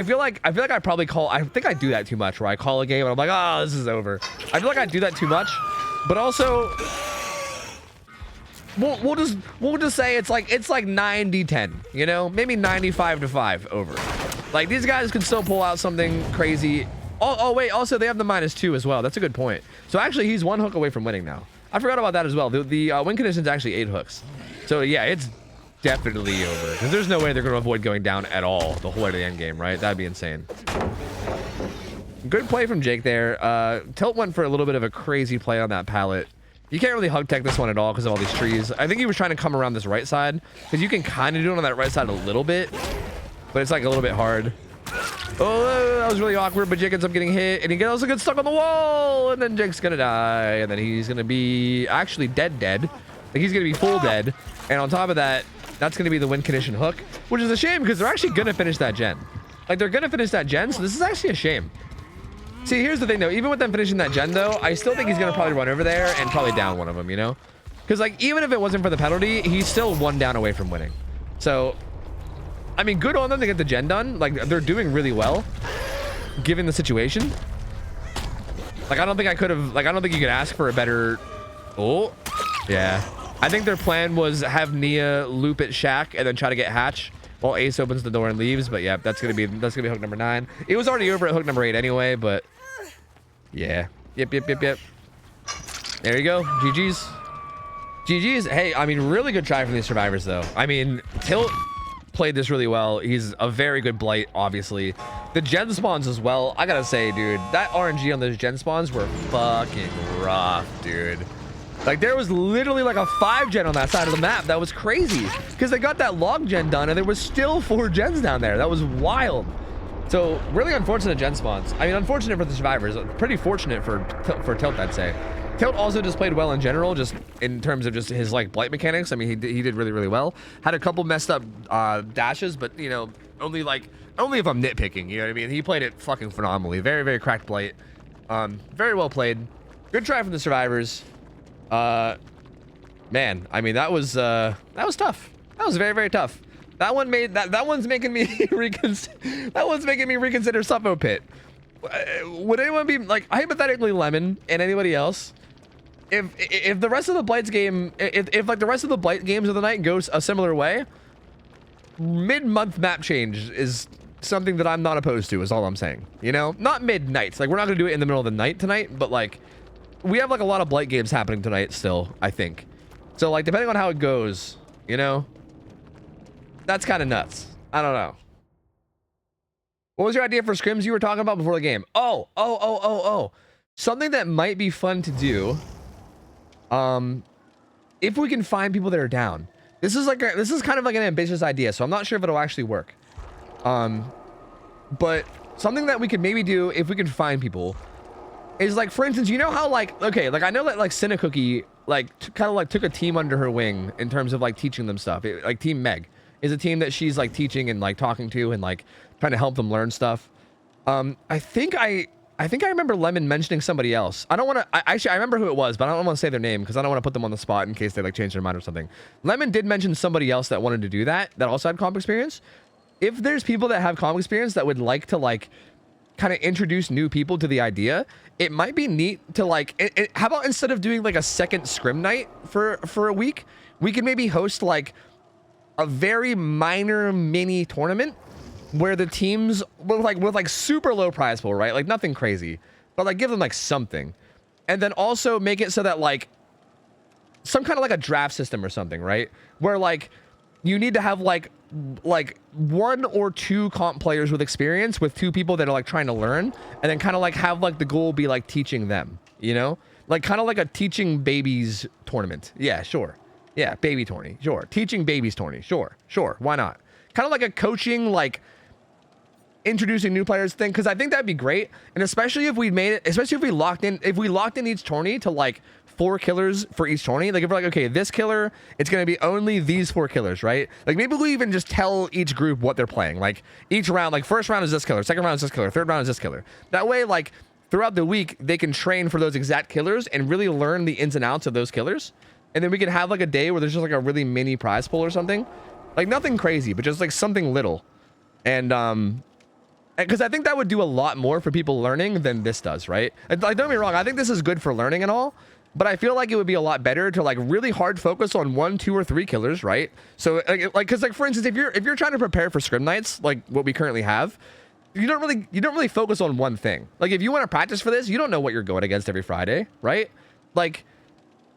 feel like I probably call, I think I do that too much, where I call a game and I'm like, oh, this is over. I feel like I do that too much, but also we'll just say it's like 90-10, you know, maybe 95-5 over. Like, these guys can still pull out something crazy. Oh wait, also they have the -2 as well. That's a good point. So actually he's 1 hook away from winning now. I forgot about that as well. The win condition is actually 8 hooks. So yeah, it's definitely over, because there's no way they're going to avoid going down at all the whole way to the end game, right? That'd be insane. Good play from Jake there. Tilt went for a little bit of a crazy play on that pallet. You can't really hug tech this one at all because of all these trees. I think he was trying to come around this right side, because you can kind of do it on that right side a little bit, but it's like a little bit hard. Oh, that was really awkward, but Jake ends up getting hit, and he also gets stuck on the wall, and then Jake's gonna die, and then he's gonna be actually dead. Like, he's gonna be full dead, and on top of that, that's going to be the win condition hook, which is a shame because they're actually going to finish that gen. Like, they're going to finish that gen, so this is actually a shame. See, here's the thing, though. Even with them finishing that gen, though, I still think he's going to probably run over there and probably down one of them, you know? Because, like, even if it wasn't for the penalty, he's still 1 down away from winning. So, I mean, good on them to get the gen done. Like, they're doing really well, given the situation. Like, I don't think you could ask for a better... Oh, yeah. I think their plan was have Nia loop at Shaq and then try to get Hatch while Ace opens the door and leaves. But yeah, that's gonna be hook number 9. It was already over at hook number 8 anyway, but yeah. Yep. There you go. GG's. Hey, I mean, really good try from these survivors though. I mean, Tilt played this really well. He's a very good Blight, obviously. The gen spawns as well. I gotta say, dude, that RNG on those gen spawns were fucking rough, dude. Like, there was literally like a 5-gen on that side of the map. That was crazy because they got that log gen done and there was still 4 gens down there. That was wild. So really unfortunate gen spawns. I mean, unfortunate for the survivors. Pretty fortunate for Tilt, I'd say. Tilt also just played well in general, just in terms of just his like Blight mechanics. I mean, he did really well. Had a couple messed up dashes, but you know, only if I'm nitpicking. You know what I mean? He played it fucking phenomenally. Very cracked Blight. Very well played. Good try from the survivors. Man, I mean, that was tough. That was very tough. That one's making me reconsider Suffolk Pit. would anyone be like hypothetically Lemon and anybody else? If the rest of the Blights game, if like the rest of the Blight games of the night goes a similar way, mid-month map change is something that I'm not opposed to, is all I'm saying. You know, not midnight. Like we're not gonna do it in the middle of the night tonight, but like we have like a lot of Blight games happening tonight still, I think. So like depending on how it goes, you know, that's kind of nuts. I don't know. What was your idea for scrims you were talking about before the game? Oh. Something that might be fun to do. If we can find people that are down. This is kind of like an ambitious idea, so I'm not sure if it'll actually work. But something that we could maybe do if we can find people is like, for instance, you know how like, okay, like I know that like Cinecookie like kind of like took a team under her wing in terms of like teaching them stuff. Like Team Meg is a team that she's like teaching and like talking to and like trying to help them learn stuff. I think I remember Lemon mentioning somebody else. I don't want to, actually I remember who it was, but I don't want to say their name because I don't want to put them on the spot in case they like change their mind or something. Lemon did mention somebody else that wanted to do that also had comp experience. If there's people that have comp experience that would like to like kind of introduce new people to the idea, it might be neat to like, how about instead of doing like a second scrim night for a week, we can maybe host like a very minor mini tournament where the teams with like super low prize pool, right? Like nothing crazy, but like give them like something. And then also make it so that like some kind of like a draft system or something, right? Where like you need to have like 1 or 2 comp players with experience with 2 people that are like trying to learn, and then kind of like have like the goal be like teaching them, you know? Like kind of like a teaching babies tournament. Yeah, sure. Yeah, baby tourney. Sure. Teaching babies tourney. Sure. Why not? Kind of like a coaching, like introducing new players thing, because I think that'd be great. And especially if we made it, especially if we locked in each tourney to like 4 killers for each tourney. Like if we're like, okay, this killer, it's going to be only these 4 killers, right? Like maybe we even just tell each group what they're playing. Like each round, like first round is this killer, second round is this killer, third round is this killer. That way, like throughout the week, they can train for those exact killers and really learn the ins and outs of those killers. And then we can have like a day where there's just like a really mini prize pool or something. Like nothing crazy, but just like something little. And because I think that would do a lot more for people learning than this does, right? Like, don't get me wrong, I think this is good for learning and all, but I feel like it would be a lot better to like really hard focus on 1, 2, or 3 killers, right? So like, because like for instance, if you're trying to prepare for scrim nights, like what we currently have, you don't really focus on one thing. Like if you want to practice for this, you don't know what you're going against every Friday, right? Like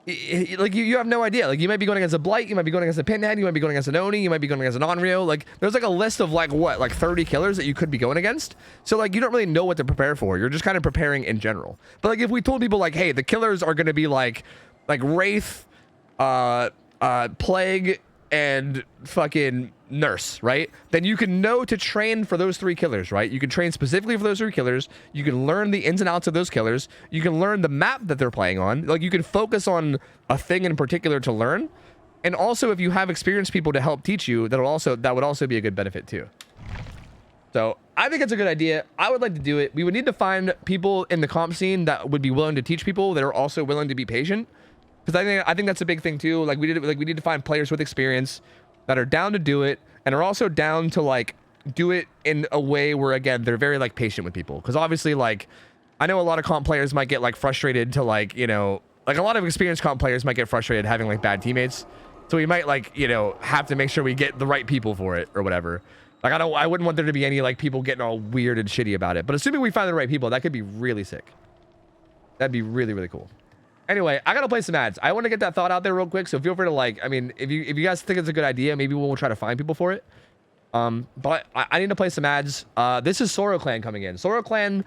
you have no idea. Like you might be going against a Blight, you might be going against a Pinhead, you might be going against an Oni, you might be going against an Onryo. Like there's like a list of like what, like 30 killers that you could be going against. So like you don't really know what to prepare for. You're just kind of preparing in general. But like if we told people like, hey, the killers are going to be like Wraith, Plague, and fucking Nurse, right? Then you can know to train for those 3 killers, right? You can train specifically for those 3 killers. You can learn the ins and outs of those killers. You can learn the map that they're playing on. Like you can focus on a thing in particular to learn. And also if you have experienced people to help teach you, that would also be a good benefit too. So I think it's a good idea. I would like to do it. We would need to find people in the comp scene that would be willing to teach people that are also willing to be patient. Because I think that's a big thing too. Like we need to find players with experience that are down to do it and are also down to like do it in a way where again they're very like patient with people. Because obviously like I know a lot of comp players might get like frustrated to like, you know, like a lot of experienced comp players might get frustrated having like bad teammates. So we might like, you know, have to make sure we get the right people for it or whatever. Like I wouldn't want there to be any like people getting all weird and shitty about it. But assuming we find the right people, that could be really sick. That'd be really, really cool. Anyway, I gotta play some ads. I want to get that thought out there real quick, so feel free to like, I mean, if you guys think it's a good idea, maybe we'll try to find people for it. But I need to play some ads. This is Soro Clan coming in. Soro Clan,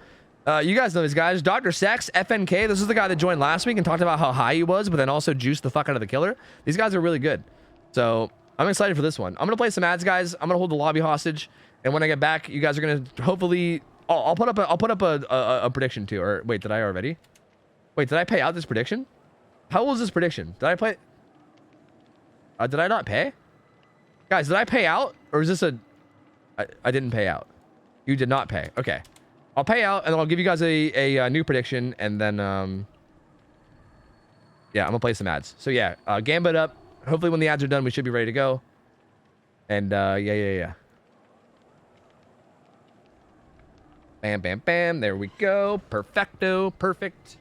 you guys know these guys. Dr. Sex, FNK, this is the guy that joined last week and talked about how high he was, but then also juiced the fuck out of the killer. These guys are really good. So I'm excited for this one. I'm gonna play some ads, guys. I'm gonna hold the lobby hostage, and when I get back, you guys are gonna hopefully. Oh, I'll put up a prediction too. Or wait, did I already? Wait, did I pay out this prediction? How old is this prediction? Did I play? Did I not pay? Guys, did I pay out? Or is this a... I didn't pay out. You did not pay. Okay. I'll pay out, and then I'll give you guys a new prediction, and then... yeah, I'm gonna play some ads. So yeah, Gambit up. Hopefully when the ads are done, we should be ready to go. And yeah. Bam, bam, bam. There we go. Perfecto. Perfect.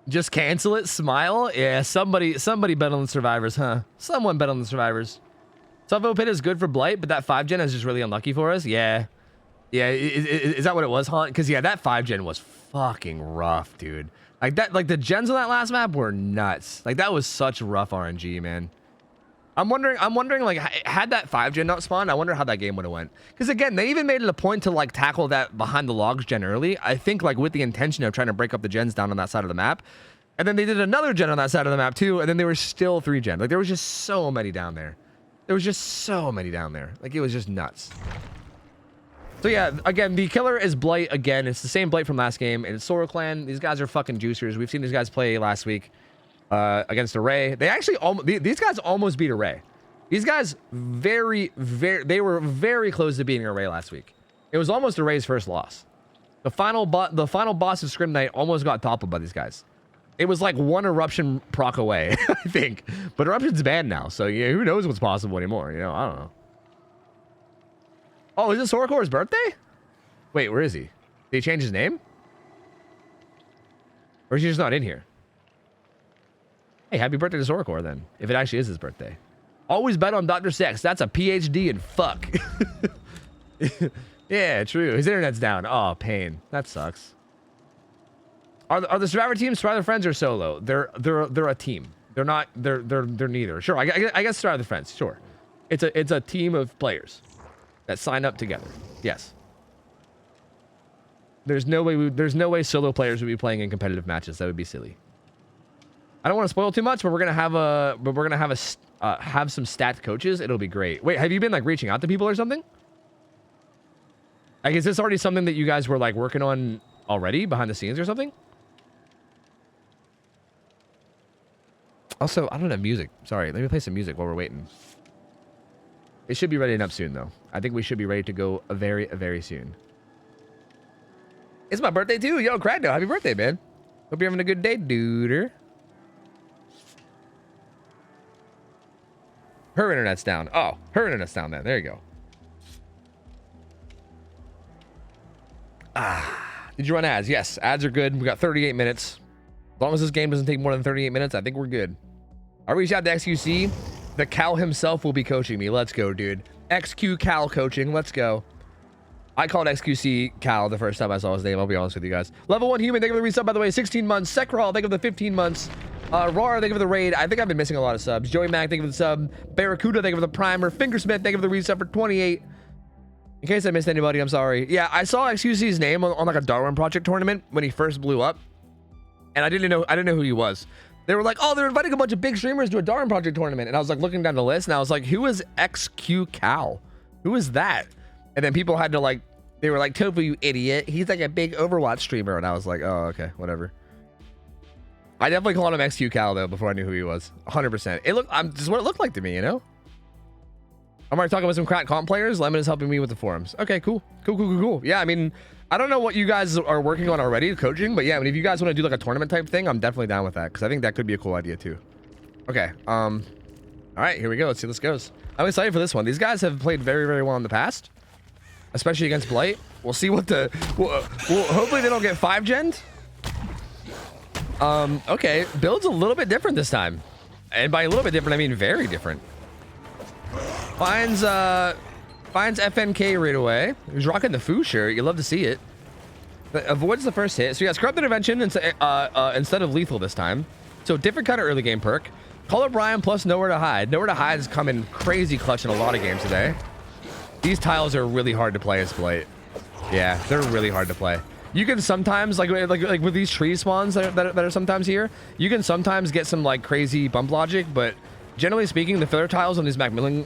Just cancel it. Smile. Yeah, somebody bet on the survivors, huh? Someone bet on the survivors. Salvo Pit is good for Blight, but that 5 gen is just really unlucky for us. Yeah. Yeah, is that what it was, Haunt? Because, yeah, that 5 gen was fucking rough, dude. Like, the gens on that last map were nuts. Like, that was such rough RNG, man. I'm wondering, like, had that 5 gen not spawned, I wonder how that game would have went. Because, again, they even made it a point to, like, tackle that behind the logs gen early. I think, like, with the intention of trying to break up the gens down on that side of the map. And then they did another gen on that side of the map, too. And then they were still 3 gen. Like, there was just so many down there. There was just so many down there. Like, it was just nuts. So, yeah, again, the killer is Blight again. It's the same Blight from last game. And it's Sora Clan. These guys are fucking juicers. We've seen these guys play last week against Array. They actually, these guys almost beat Array. These guys they were very close to beating Array last week. It was almost Array's first loss. The final boss of Scrim Knight almost got toppled by these guys. It was like one Eruption proc away, I think. But Eruption's banned now, so yeah, who knows what's possible anymore, you know? I don't know. Oh, is it Soracore's birthday? Wait, where is he? Did he change his name? Or is he just not in here? Hey, happy birthday to Soracore then, if it actually is his birthday. Always bet on Dr. Sex. That's a PhD in fuck. Yeah, true. His internet's down. Oh, pain. That sucks. Are the Survivor teams Survivor Friends or solo? They're a team. They're not. They're neither. Sure. I guess Survivor Friends. Sure. It's a team of players that sign up together. Yes. There's no way solo players would be playing in competitive matches. That would be silly. I don't want to spoil too much, but we're gonna have some stat coaches. It'll be great. Wait, have you been like reaching out to people or something? Like, is this already something that you guys were like working on already behind the scenes or something? Also, I don't have music. Sorry, let me play some music while we're waiting. It should be ready up soon, though. I think we should be ready to go very soon. It's my birthday, too. Yo, Crackdown, happy birthday, man. Hope you're having a good day, dude. Her internet's down. Oh, her internet's down then. There you go. Did you run ads? Yes, ads are good. We got 38 minutes. As long as this game doesn't take more than 38 minutes, I think we're good. I reached out to XQC. The Cal himself will be coaching me. Let's go, dude. XQ Cal coaching. Let's go. I called XQC Cal the first time I saw his name. I'll be honest with you guys. Level 1 human. Thank you for the resub, by the way. 16 months. Sekral, thank you for the 15 months. Rar, thank you for the raid. I think I've been missing a lot of subs. Joey Mac, thank you for the sub. Barracuda, thank you for the primer. Fingersmith, thank you for the resub for 28. In case I missed anybody, I'm sorry. Yeah, I saw XQC's name on like a Darwin Project tournament when he first blew up. And I didn't know who he was. They were like, oh, they're inviting a bunch of big streamers to a Darwin Project tournament. And I was like looking down the list and I was like, who is XQ Cal? Who is that? And then people had to like, they were like, Tofu, you idiot. He's like a big Overwatch streamer. And I was like, oh, okay, whatever. I definitely called him XQ Cal though before I knew who he was. 100%. It looked, just what it looked like to me, you know? I'm already talking with some crack comp players. Lemon is helping me with the forums. Okay, cool. Cool. Yeah, I mean, I don't know what you guys are working on already, coaching, but yeah, I mean, if you guys want to do like a tournament type thing, I'm definitely down with that because I think that could be a cool idea too. Okay, all right, here we go. Let's see how this goes. I'm excited for this one. These guys have played very well in the past, especially against Blight. We'll see what the, well, hopefully they don't get 5 gens. Okay, build's a little bit different this time. And by a little bit different, I mean very different. Finds FNK right away. He's rocking the Foo shirt. You love to see it. But avoids the first hit. So yeah, Corrupt Intervention instead of Lethal this time. So different kind of early game perk. Call up Brian plus Nowhere to Hide. Nowhere to Hide has come in crazy clutch in a lot of games today. These tiles are really hard to play as Blight. Yeah, they're really hard to play. You can sometimes, like with these tree spawns that are sometimes here, you can sometimes get some like crazy bump logic, but generally speaking, the filler tiles on these Macmillan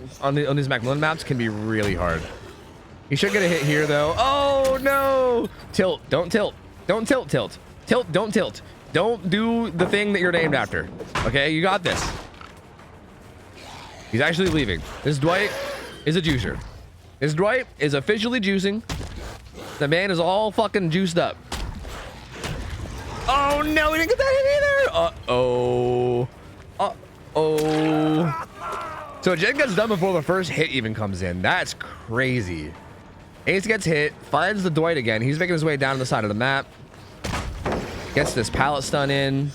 maps can be really hard. You should get a hit here though. Oh no! Tilt, don't tilt. Don't tilt, tilt. Tilt, don't tilt. Don't do the thing that you're named after. Okay, you got this. He's actually leaving. This Dwight is a juicer. This Dwight is officially juicing. The man is all fucking juiced up. Oh no, he didn't get that hit either. Uh-oh. So Jen gets done before the first hit even comes in. That's crazy. Ace gets hit, finds the Dwight again. He's making his way down to the side of the map. Gets this pallet stun in.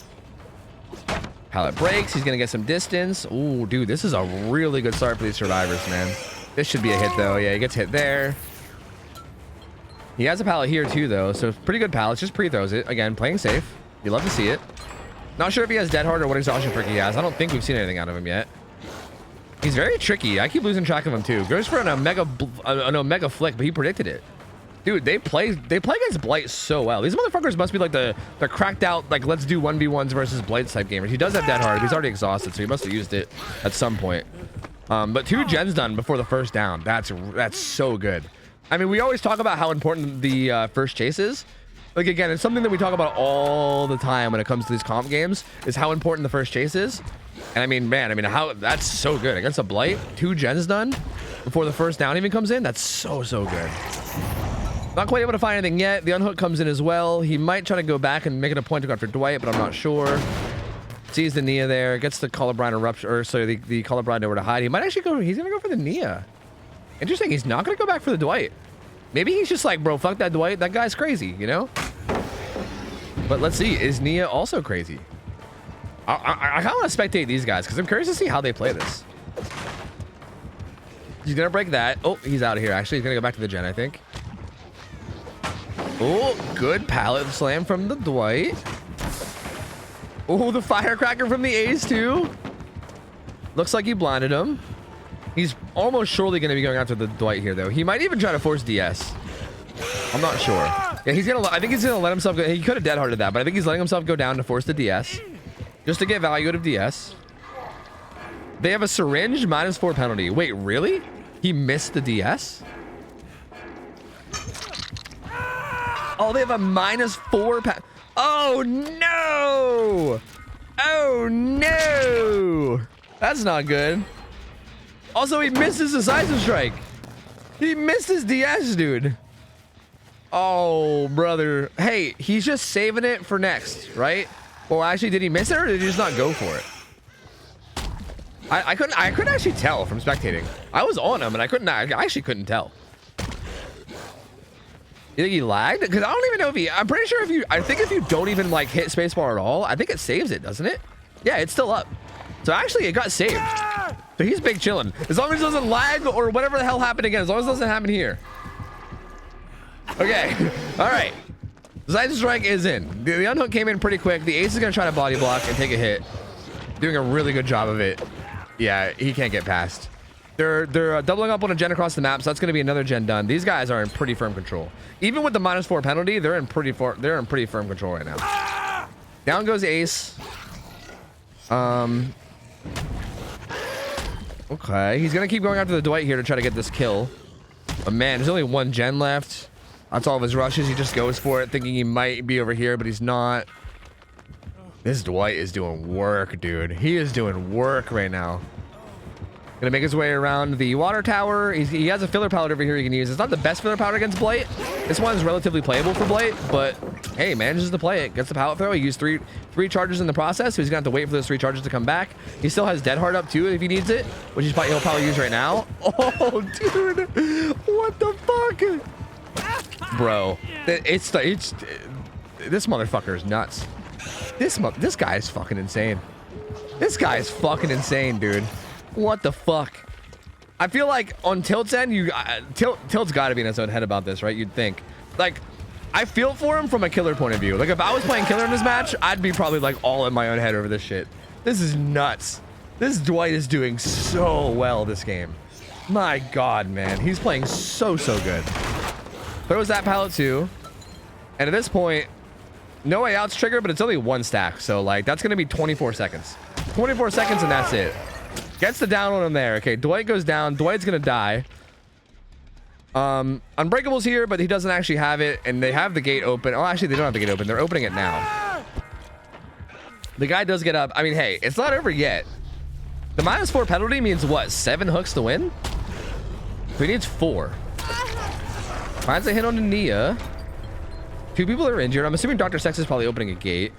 Pallet breaks. He's going to get some distance. Ooh, dude, this is a really good start for these survivors, man. This should be a hit, though. Yeah, he gets hit there. He has a pallet here, too, though. So pretty good pallet. Just pre-throws it. Again, playing safe. You love to see it. Not sure if he has Dead Hard or what exhaustion perk he has. I don't think we've seen anything out of him yet. He's very tricky. I keep losing track of him, too. Goes for an Omega flick, but he predicted it. Dude, they play against Blight so well. These motherfuckers must be like the cracked out, like, let's do 1v1s versus Blight type gamers. He does have Dead Hard. He's already exhausted, so he must have used it at some point. But 2 gens done before the first down. That's so good. I mean, we always talk about how important the first chase is. Like, again, it's something that we talk about all the time when it comes to these comp games, is how important the first chase is. And I mean, man, how that's so good. Against a Blight, 2 gens done before the first down even comes in. That's so good. Not quite able to find anything yet. The unhook comes in as well. He might try to go back and make it a point to go after Dwight, but I'm not sure. Sees the Nia there. Gets the Colorblind eruption, or sorry, the Colorblind nowhere to hide. He might actually go. He's gonna go for the Nia. Interesting. He's not gonna go back for the Dwight. Maybe he's just like, bro, fuck that Dwight. That guy's crazy, you know? But let's see. Is Nia also crazy? I kind of want to spectate these guys because I'm curious to see how they play this. He's gonna break that. Oh, he's out of here. Actually, he's gonna go back to the gen, I think. Oh, good pallet slam from the Dwight. Oh, the firecracker from the Ace too. Looks like he blinded him. He's almost surely going to be going after the Dwight here, though. He might even try to force DS. I'm not sure. Yeah, he's gonna. I think he's gonna let himself go. He could have dead hearted that, but I think he's letting himself go down to force the DS, just to get value out of DS. They have a syringe -4 penalty. Wait, really? He missed the DS? Oh, they have a -4 Oh no! Oh no! That's not good. Also, he missed his decisive strike. He missed his DS, dude. Oh, brother. Hey, he's just saving it for next, right? Well, actually, did he miss it or did he just not go for it? I couldn't actually tell from spectating. I was on him and I actually couldn't tell. You think he lagged? Because I don't even know if he, I'm pretty sure I think if you don't even like hit spacebar at all, I think it saves it, doesn't it? Yeah, it's still up. So actually it got saved. So he's big chilling. As long as it doesn't lag or whatever the hell happened again, as long as it doesn't happen here. Okay, all right. Decisive strike is in. The unhook came in pretty quick. The Ace is gonna try to body block and take a hit. Doing a really good job of it. Yeah, he can't get past. They're doubling up on a gen across the map, so that's going to be another gen done. These guys are in pretty firm control. Even with the -4 penalty, they're in pretty firm control right now. Down goes Ace. Okay, he's going to keep going after the Dwight here to try to get this kill. But man, there's only 1 gen left. That's all of his rushes. He just goes for it, thinking he might be over here, but he's not. This Dwight is doing work, dude. He is doing work right now. Gonna make his way around the water tower. He has a filler pallet over here he can use. It's not the best filler pallet against Blight. This one's relatively playable for Blight, but hey, manages to play it. Gets the pallet throw. He used three charges in the process, so he's gonna have to wait for those 3 charges to come back. He still has Dead Hard up too if he needs it, which he'll probably use right now. Oh, dude, what the fuck, bro? This motherfucker is nuts. This guy is fucking insane. This guy is fucking insane, dude. What the fuck? I feel like on Tilt's end, Tilt's got to be in his own head about this, right? You'd think. Like, I feel for him from a killer point of view. Like, if I was playing killer in this match, I'd be probably like all in my own head over this shit. This is nuts. This Dwight is doing so well this game. My God, man. He's playing so good. Throws that pallet too. And at this point, no way out's triggered, but it's only 1 stack. So, like, that's going to be 24 seconds. 24 seconds and that's it. Gets the down on him there. Okay, Dwight goes down. Dwight's gonna die. Unbreakable's here, but he doesn't actually have it, and they have the gate open. Oh, actually, they don't have the gate open. They're opening it now. The guy does get up. I mean, hey, it's not over yet. The -4 penalty means what? 7 hooks to win? So he needs 4. Finds a hit on the Nia. 2 people are injured. I'm assuming Dr. Sex is probably opening a gate.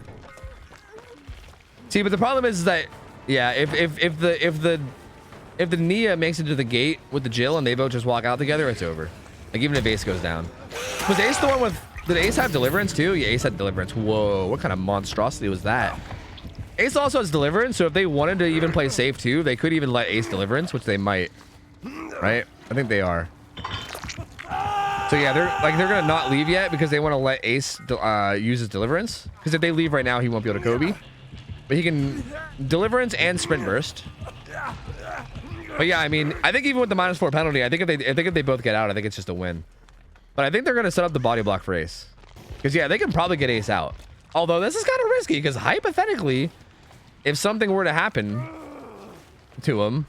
See, but the problem is that, yeah, if the if the Nia makes it to the gate with the Jill and they both just walk out together, it's over. Like even if Ace goes down. Was Ace the one with, did Ace have Deliverance too? Yeah, Ace had Deliverance. Whoa, what kind of monstrosity was that? Ace also has Deliverance, so if they wanted to even play safe too, they could even let Ace Deliverance, which they might, right? I think they are. So yeah, they're gonna not leave yet because they want to let Ace use his Deliverance. Because if they leave right now, he won't be able to Kobe. But he can Deliverance and Sprint Burst. But yeah, I mean, I think even with the -4 penalty, I think if they both get out, I think it's just a win. But I think they're gonna set up the body block for Ace. Because yeah, they can probably get Ace out. Although this is kind of risky because hypothetically, if something were to happen to him,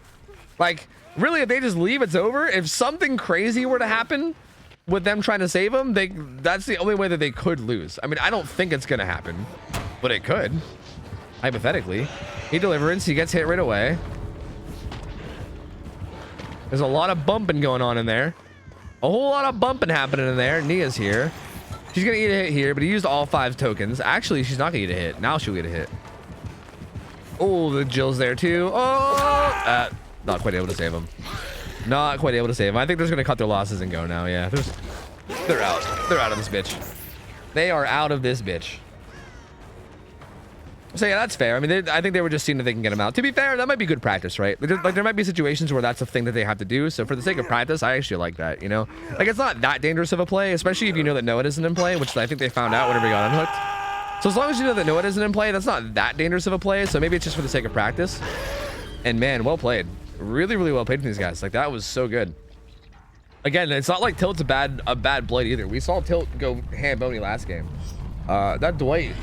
like really, if they just leave, it's over. If something crazy were to happen with them trying to save him, that's the only way that they could lose. I mean, I don't think it's gonna happen, but it could. Hypothetically, he Deliverance, he gets hit right away. There's a lot of bumping going on in there. A whole lot of bumping happening in there. Nia's here. She's gonna eat a hit here, but he used all 5 tokens. Actually, she's not gonna eat a hit. Now she'll get a hit. Oh, the Jill's there too. Oh, not quite able to save him. Not quite able to save him. I think they're just gonna cut their losses and go now. Yeah, they're out. They're out of this bitch. They are out of this bitch. So yeah, that's fair. I mean, I think they were just seeing if they can get him out. To be fair, that might be good practice, right? Like there might be situations where that's a thing that they have to do. So for the sake of practice, I actually like that, you know? Like it's not that dangerous of a play, especially if you know that Noah isn't in play, which I think they found out whenever he got unhooked. So as long as you know that Noah isn't in play, that's not that dangerous of a play. So maybe it's just for the sake of practice. And man, well played. Really, really well played from these guys. Like that was so good. Again, it's not like Tilt's a bad blade either. We saw Tilt go ham-bony last game. That Dwight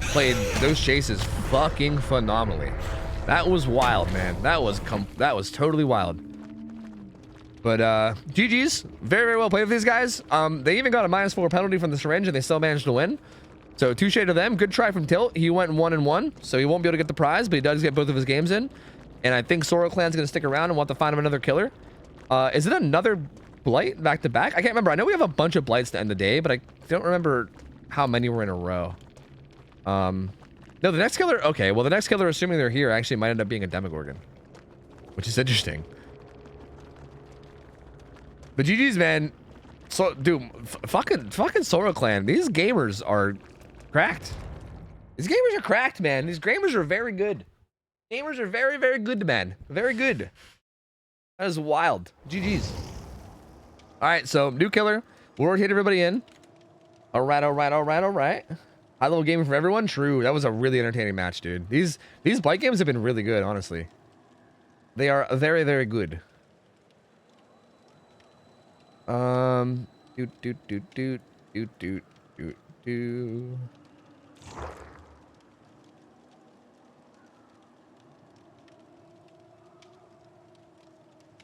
played those chases fucking phenomenally. That was wild, man. That was totally wild. But GG's, very, very well played with these guys. They even got a -4 penalty from the syringe and they still managed to win. So touche to them. Good try from Tilt. He went 1-1, so he won't be able to get the prize, but he does get both of his games in. And I think Soro Clan's gonna stick around and want to find him another killer. Is it another Blight back to back? I can't remember. I know we have a bunch of Blights to end the day, but I don't remember how many were in a row. No, the next killer, okay, well the next killer, assuming they're here, actually might end up being a Demogorgon, which is interesting. But GG's, man. So dude, fucking Soro Clan, these gamers are cracked. These gamers are cracked, man. These gamers are very good. Gamers are very, very good, man. Very good. That is wild. GG's. All right, so new killer. We'll rotate everybody in. All right. High level gaming for everyone. True. That was a really entertaining match, dude. These bike games have been really good, honestly. They are very, very good.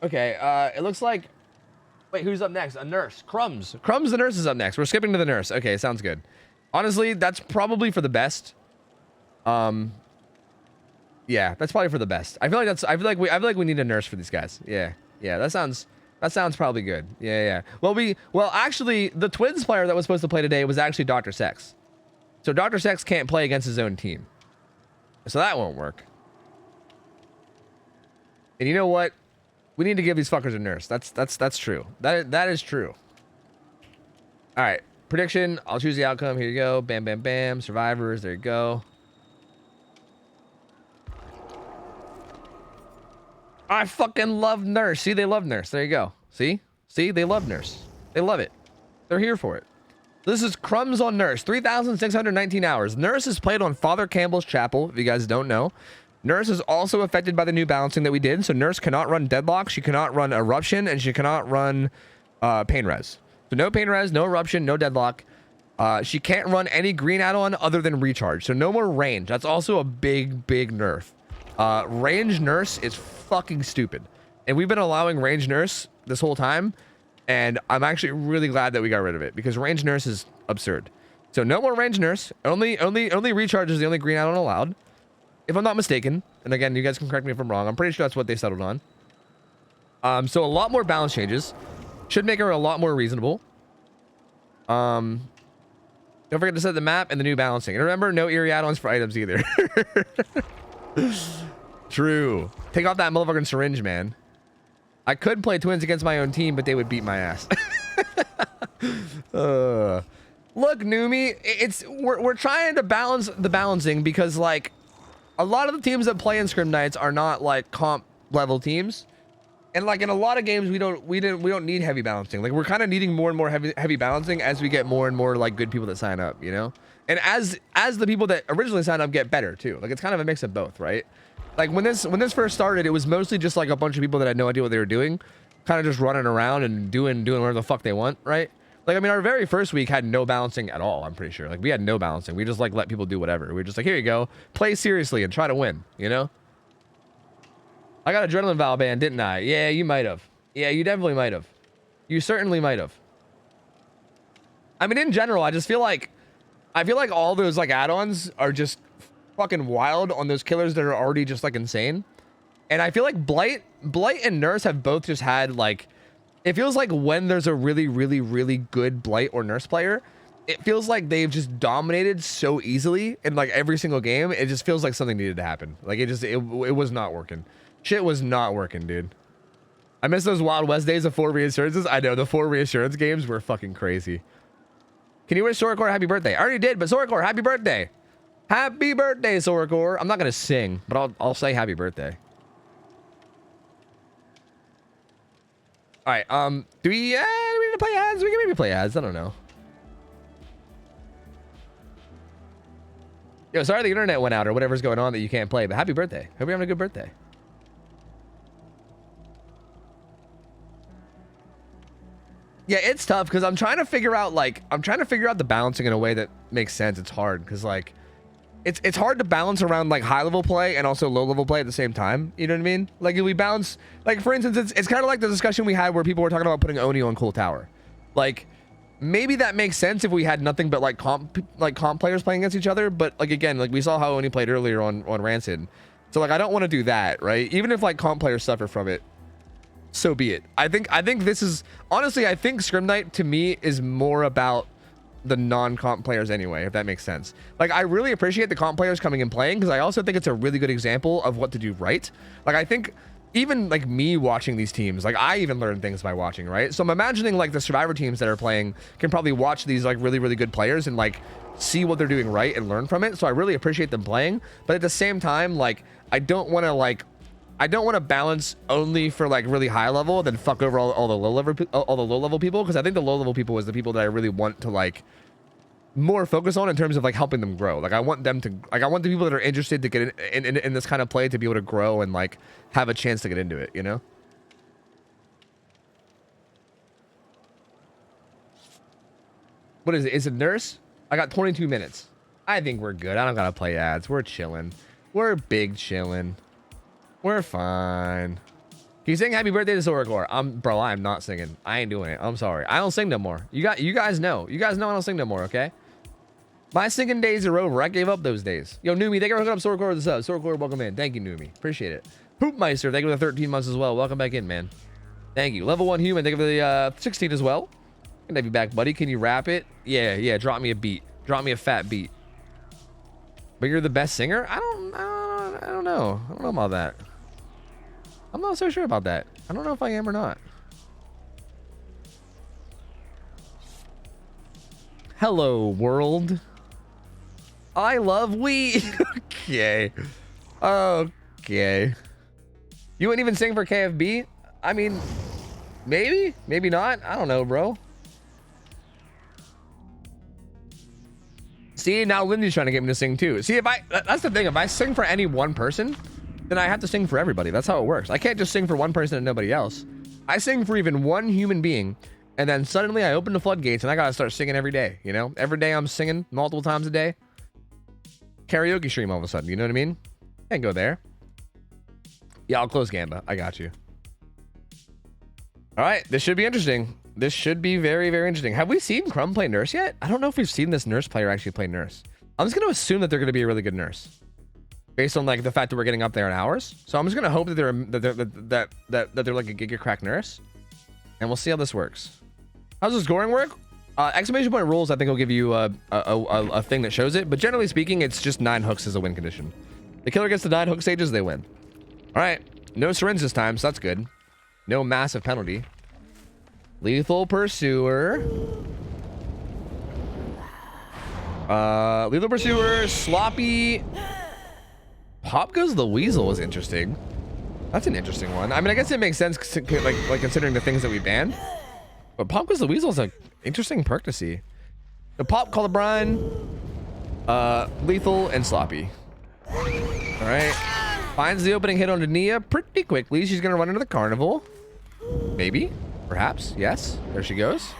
Okay, it looks like, wait, who's up next? A nurse. Crumbs the nurse is up next. We're skipping to the nurse. Okay, sounds good. Honestly, that's probably for the best. Yeah, that's probably for the best. I feel like we need a nurse for these guys. Yeah, that sounds probably good. Yeah. Well, actually, the Twins player that was supposed to play today was actually Dr. Sex. So Dr. Sex can't play against his own team. So that won't work. And you know what? We need to give these fuckers a nurse. That's true. That is true. All right. Prediction. I'll choose the outcome. Here you go. Bam, bam, bam. Survivors. There you go. I fucking love nurse. See, they love nurse. There you go. See, they love nurse. They love it. They're here for it. This is Crumbs on nurse. 3,619 hours. Nurse is played on Father Campbell's Chapel, if you guys don't know. Nurse is also affected by the new balancing that we did. So Nurse cannot run Deadlock. She cannot run Eruption, and she cannot run Pain Res. So no Pain Res, no Eruption, no Deadlock. She can't run any green add-on other than Recharge. So no more range. That's also a big, big nerf. Range Nurse is fucking stupid. And we've been allowing Range Nurse this whole time. And I'm actually really glad that we got rid of it, because Range Nurse is absurd. So no more Range Nurse. Only Recharge is the only green add-on allowed, if I'm not mistaken. And again, you guys can correct me if I'm wrong. I'm pretty sure that's what they settled on. So a lot more balance changes. Should make her a lot more reasonable. Don't forget to set the map and the new balancing. And remember, no eerie add-ons for items either. True. Take off that motherfucking syringe, man. I could play twins against my own team, but they would beat my ass. Look, Numi, we're trying to balance the balancing because like a lot of the teams that play in Scrim Nights are not like comp level teams, and like in a lot of games we don't need heavy balancing. Like we're kind of needing more and more heavy balancing as we get more and more like good people that sign up, you know. And as the people that originally signed up get better too. Like it's kind of a mix of both, right? Like when this first started, it was mostly just like a bunch of people that had no idea what they were doing, kind of just running around and doing whatever the fuck they want, right? Like, I mean, our very first week had no balancing at all, I'm pretty sure. Like, we had no balancing. We just, like, let people do whatever. We were just like, here you go. Play seriously and try to win, you know? I got Adrenaline Valve banned, didn't I? Yeah, you might have. Yeah, you definitely might have. You certainly might have. I mean, in general, I feel like all those, like, add-ons are just fucking wild on those killers that are already just, like, insane. And I feel like Blight and Nurse have both just had, like... It feels like when there's a really, really, really good Blight or Nurse player, it feels like they've just dominated so easily in like every single game. It just feels like something needed to happen. Like it was not working. Shit was not working, dude. I miss those Wild West days of 4 reassurances. I know the 4 reassurance games were fucking crazy. Can you wish Soracor happy birthday? I already did, but Soracor, happy birthday. Happy birthday, Soracor. I'm not going to sing, but I'll say happy birthday. All right, do we need to play ads? We can maybe play ads. I don't know. Yo, sorry the internet went out or whatever's going on that you can't play, but happy birthday. Hope you're having a good birthday. Yeah, it's tough because I'm trying to figure out the balancing in a way that makes sense. It's hard because like it's hard to balance around like high level play and also low level play at the same time. You know what I mean? Like if we balance, like for instance, it's kind of like the discussion we had where people were talking about putting Oni on Cool Tower. Like maybe that makes sense if we had nothing but like comp players playing against each other. But like again, like we saw how Oni played earlier on Rancid. So like I don't want to do that, right? Even if like comp players suffer from it, so be it. I think this is honestly, I think Scrim Night to me is more about the non-comp players anyway, if that makes sense. Like I really appreciate the comp players coming and playing because I also think it's a really good example of what to do right. Like I think even like me watching these teams, like I even learn things by watching, right? So I'm imagining like the Survivor teams that are playing can probably watch these like really, really good players and like see what they're doing right and learn from it. So I really appreciate them playing, but at the same time, like I don't want to balance only for like really high level, then fuck over all the low level people. Because I think the low level people is the people that I really want to like more focus on in terms of like helping them grow. Like I want the people that are interested to get in this kind of play to be able to grow and like have a chance to get into it, you know? What is it? Is it Nurse? I got 22 minutes. I think we're good. I don't gotta play ads. We're chilling. We're big chilling. We're fine. Can you sing happy birthday to Soracor? Bro, I'm not singing. I ain't doing it. I'm sorry. I don't sing no more. You guys know. You guys know I don't sing no more, okay? My singing days are over. I gave up those days. Yo, Numi, thank you for hooking up Soracor with the sub. Soracor, welcome in. Thank you, Numi. Appreciate it. Poopmeister, thank you for the 13 months as well. Welcome back in, man. Thank you. Level 1 human, thank you for the 16 as well. Good to have you back, buddy. Can you rap it? Yeah. Drop me a beat. Drop me a fat beat. But you're the best singer? I don't know. I don't know about that. I'm not so sure about that. I don't know if I am or not. Hello, world. I love weed. Okay. Okay. You wouldn't even sing for KFB? I mean, maybe. Maybe not. I don't know, bro. See, now Lindy's trying to get me to sing too. See, that's the thing. If I sing for any one person, then I have to sing for everybody. That's how it works. I can't just sing for one person and nobody else. I sing for even one human being, and then suddenly I open the floodgates and I gotta start singing every day, you know? Every day I'm singing multiple times a day. Karaoke stream all of a sudden, you know what I mean? Can't go there. Yeah, I'll close Gamba. I got you. All right, this should be interesting. This should be very, very interesting. Have we seen Crumb play Nurse yet? I don't know if we've seen this Nurse player actually play Nurse. I'm just gonna assume that they're gonna be a really good Nurse, based on like the fact that we're getting up there in hours. So I'm just gonna hope that they're like a Giga Crack Nurse, and we'll see how this works. How's the scoring work? Exclamation point rules, I think will give you a thing that shows it, but generally speaking, it's just 9 hooks as a win condition. The killer gets the 9 hook stages, they win. All right, no syringe this time, so that's good. No massive penalty. Lethal Pursuer. Lethal Pursuer, Sloppy. Pop Goes the Weasel is interesting. That's an interesting one. I mean, I guess it makes sense like considering the things that we banned. But Pop Goes the Weasel is an interesting perk to see. The Pop, Colubrine, Lethal, and Sloppy. All right. Finds the opening hit on Nia pretty quickly. She's gonna run into the carnival. Maybe. Perhaps. Yes. There she goes.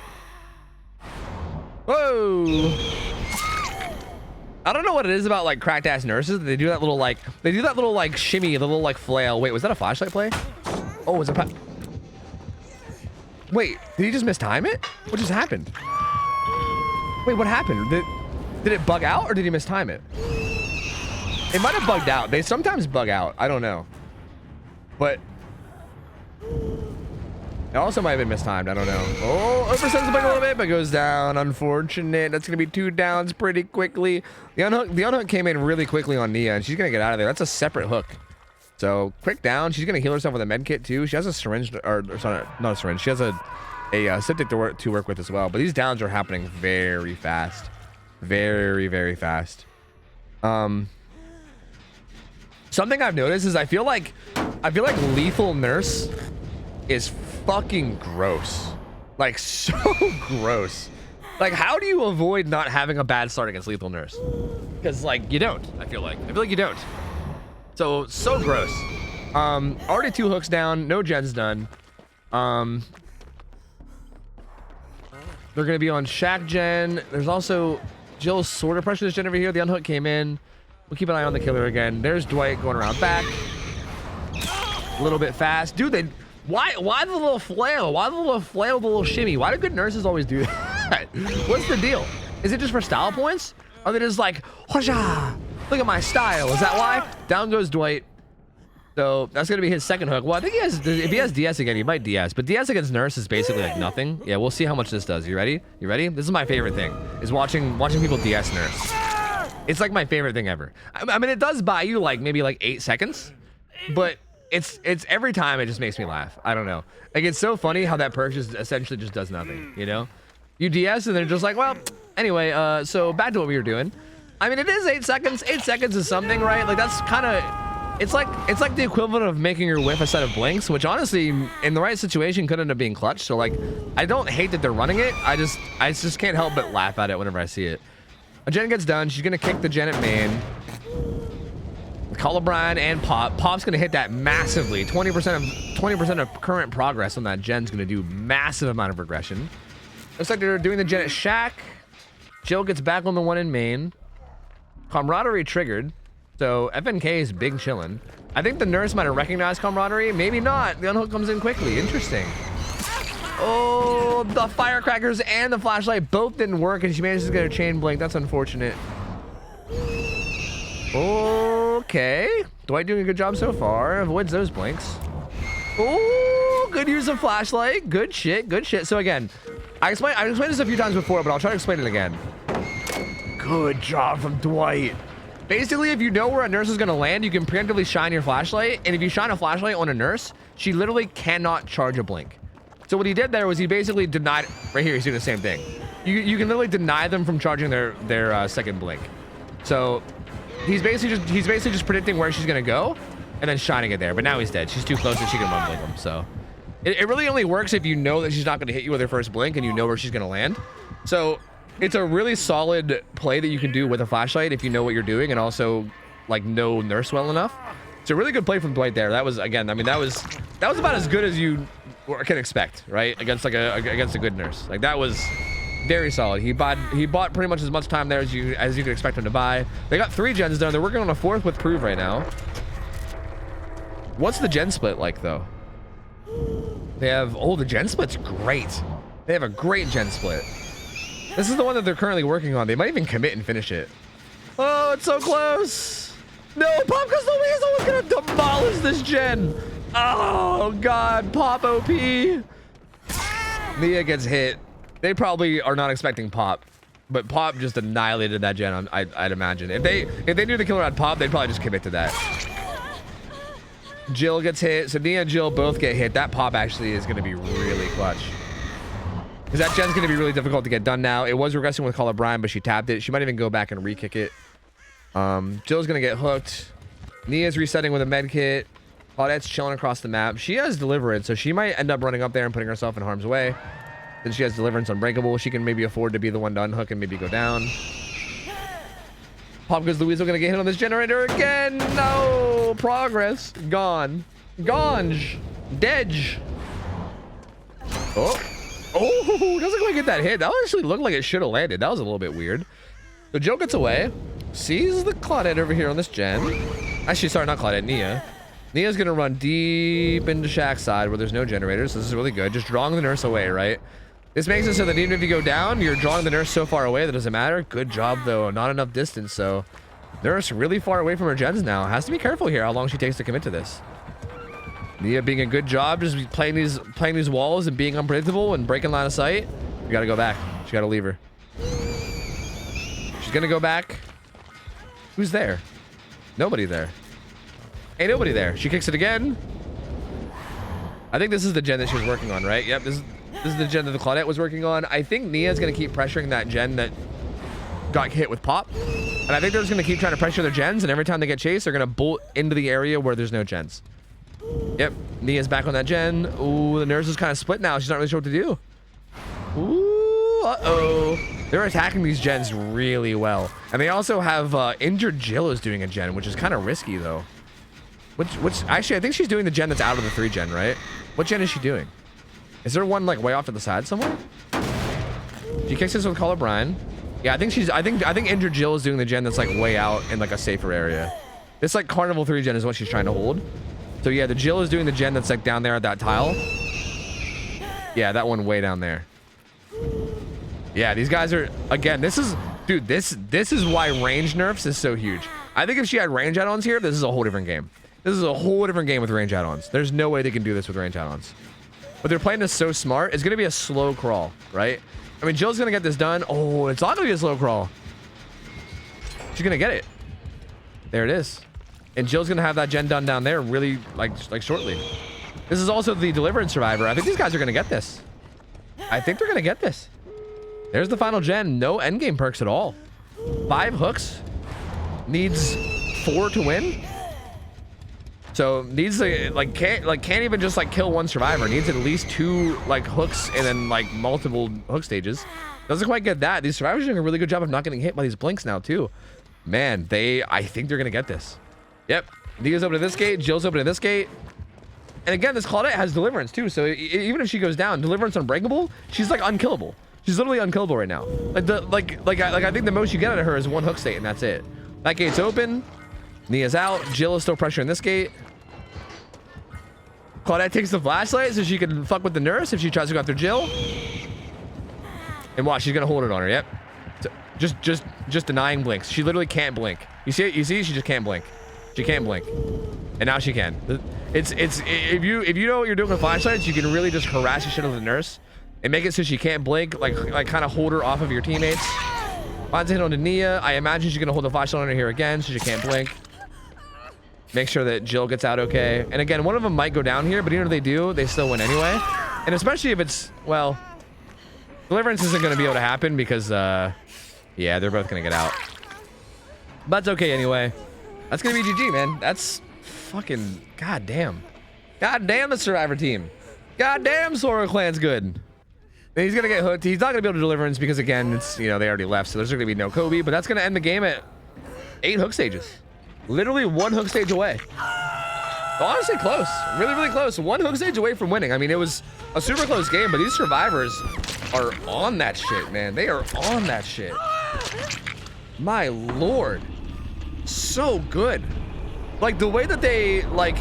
Whoa. I don't know what it is about like cracked ass nurses. They do that little like shimmy, the little like flail. Wait, was that a flashlight play? Oh, was it? Wait, did he just mistime it? What just happened? Wait, what happened? Did it bug out or did he mistime it? It might have bugged out. They sometimes bug out. I don't know. But it also might have been mistimed. I don't know. Oh, oversends the bug a little bit, but goes down. Unfortunate. That's going to be 2 downs pretty quickly. The unhook came in really quickly on Nia, and she's going to get out of there. That's a separate hook. So, quick down. She's going to heal herself with a med kit, too. She has a syringe, or sorry, not a syringe. She has a septic to work with as well. But these downs are happening very fast. Very, very fast. Something I've noticed is I feel like Lethal Nurse is fucking gross. Like, so gross. Like, how do you avoid not having a bad start against Lethal Nurse? Because, like, you don't. I feel like you don't. So gross. Already 2 hooks down. No gens done. They're gonna be on Shaq gen. There's also Jill sort of pressured this gen over here. The unhook came in. We'll keep an eye on the killer again. There's Dwight going around back. A little bit fast. Dude, why the little flail? Why the little flail, the little shimmy? Why do good nurses always do that? What's the deal? Is it just for style points? Or are they just like, Hwasha! Look at my style. Is that why? Down goes Dwight. So that's gonna be his second hook. Well, I think if he has DS again, he might DS. But DS against Nurse is basically like nothing. Yeah, we'll see how much this does. You ready? You ready? This is my favorite thing, is watching people DS Nurse. It's like my favorite thing ever. I mean, it does buy you like maybe like 8 seconds, but it's every time it just makes me laugh. I don't know. Like, it's so funny how that perk just essentially just does nothing, you know? You DS and they're just like, well, anyway, so back to what we were doing. I mean, it is 8 seconds. 8 seconds is something, right? Like, that's kind of, it's like the equivalent of making your whiff a set of blinks, which honestly, in the right situation, could end up being clutch. So like, I don't hate that they're running it. I just can't help but laugh at it whenever I see it. A gen gets done. She's gonna kick the gen at main. Colubrine and Pop. Pop's gonna hit that massively. 20% of current progress on that gen's gonna do massive amount of regression. Looks like they're doing the gen at Shaq. Jill gets back on the one in main. Camaraderie triggered. So FNK is big chillin'. I think the nurse might have recognized Camaraderie. Maybe not. The unhook comes in quickly. Interesting. Oh, the firecrackers and the flashlight both didn't work, and she manages to get a chain blink. That's unfortunate. Okay. Dwight doing a good job so far. Avoids those blinks. Oh, good use of flashlight. Good shit. Good shit. So again, I explained this a few times before, but I'll try to explain it again. Good job from Dwight. Basically, if you know where a nurse is going to land, you can preemptively shine your flashlight. And if you shine a flashlight on a nurse, she literally cannot charge a blink. So what he did there was he basically denied, right here, he's doing the same thing. You can literally deny them from charging their second blink. So he's basically just predicting where she's going to go and then shining it there. But now he's dead. She's too close that she can one blink him. So it really only works if you know that she's not going to hit you with her first blink and you know where she's going to land. So it's a really solid play that you can do with a flashlight if you know what you're doing and also like know nurse well enough. It's a really good play from Dwight there. That was, again, I mean, that was about as good as you can expect, right? Against a good nurse. Like, that was very solid. He bought pretty much as much time there as you could expect him to buy. They got 3 gens done. They're working on a 4th with Prove right now. What's the gen split like though? They have, oh, the gen split's great. They have a great gen split. This is the one that they're currently working on. They might even commit and finish it. Oh, it's so close. No, Pop Goes the Weasel is gonna demolish this gen. Oh God, Pop OP. Nia gets hit. They probably are not expecting Pop, but Pop just annihilated that gen. I'd imagine if they knew the killer had Pop, they'd probably just commit to that. Jill gets hit. So Nia and Jill both get hit. That pop actually is going to be really clutch. Because that gen's going to be really difficult to get done now. It was regressing with Call of Brian, but she tapped it. She might even go back and re-kick it. Jill's going to get hooked. Nia's resetting with a med kit. Claudette's chilling across the map. She has Deliverance, so she might end up running up there and putting herself in harm's way. Then she has Deliverance Unbreakable. She can maybe afford to be the one to unhook and maybe go down. Pop goes Louise. We're going to get hit on this generator again. No. Progress. Gone. Gonge. Dedge. Oh. Oh, doesn't quite get that hit. That actually looked like it should have landed. That was a little bit weird. So Jill gets away. Sees the Claudette over here on this gen. Actually, sorry, not Claudette. Nia. Nia's going to run deep into Shaq's side where there's no generators. So this is really good. Just drawing the nurse away, right? This makes it so that even if you go down, you're drawing the nurse so far away that it doesn't matter. Good job, though. Not enough distance, so nurse really far away from her gens now. Has to be careful here how long she takes to commit to this. Nia being a good job, just playing these walls and being unpredictable and breaking line of sight. You got to go back. She got to leave her. She's going to go back. Who's there? Nobody there. Ain't nobody there. She kicks it again. I think this is the gen that she was working on, right? Yep, this is the gen that the Claudette was working on. I think Nia's going to keep pressuring that gen that got hit with pop. And I think they're just going to keep trying to pressure their gens, and every time they get chased, they're going to bolt into the area where there's no gens. Yep, Nia's back on that gen. Ooh, the nurse is kind of split now. She's not really sure what to do. Ooh, uh-oh. They're attacking these gens really well. And they also have injured Jill is doing a gen, which is kind of risky, though. Which actually, I think she's doing the gen that's out of the 3 gen, right? What gen is she doing? Is there one like way off to the side somewhere? She kicks this with Call of Brian. Yeah, I think injured Jill is doing the gen that's like way out in like a safer area. This like Carnival 3 gen is what she's trying to hold. So yeah, the Jill is doing the gen that's like down there at that tile. Yeah, that one way down there. Yeah, these guys are, again, this is, dude, this is why range nerfs is so huge. I think if she had range add-ons here, this is a whole different game. This is a whole different game with range add-ons. There's no way they can do this with range add-ons. But they're playing this so smart. It's going to be a slow crawl, right? I mean, Jill's going to get this done. Oh, it's not going to be a slow crawl. She's going to get it. There it is. And Jill's going to have that gen done down there really, like shortly. This is also the Deliverance Survivor. I think these guys are going to get this. I think they're going to get this. There's the final gen. No endgame perks at all. 5 hooks. Needs 4 to win. So needs to can't even just like kill one survivor. Needs at least 2 like hooks and then like multiple hook stages. Doesn't quite get that. These survivors are doing a really good job of not getting hit by these blinks now too. Man, I think they're gonna get this. Yep. Nia's opening this gate. Jill's opening this gate. And again, this Claudette has Deliverance too. So even if she goes down, Deliverance Unbreakable, she's like unkillable. She's literally unkillable right now. I think the most you get out of her is 1 hook state and that's it. That gate's open. Nia's out. Jill is still pressuring this gate. Claudette takes the flashlight so she can fuck with the nurse if she tries to go after Jill. And watch, she's gonna hold it on her. Yep. So just denying blinks. She literally can't blink. You see it? You see? She just can't blink. She can't blink. And now she can. It's if you know what you're doing with flashlights, you can really just harass the shit out of the nurse and make it so she can't blink. Like kind of hold her off of your teammates. Finds a hit on Nia. I imagine she's gonna hold the flashlight on her here again so she can't blink. Make sure that Jill gets out okay. And again, one of them might go down here, but even if they do, they still win anyway. And especially if it's, well, Deliverance isn't going to be able to happen because, yeah, they're both going to get out. But that's okay anyway. That's going to be GG, man. That's fucking, goddamn. Goddamn the Survivor team. Goddamn Sora Clan's good. And he's going to get hooked. He's not going to be able to Deliverance because, again, it's, you know, they already left. So there's going to be no Kobe. But that's going to end the game at 8 hook stages. Literally 1 hook stage away. Honestly close. Really, really close. 1 hook stage away from winning. I mean, it was a super close game, but these survivors are on that shit, man. They are on that shit. My lord. So good. Like, the way that they, like,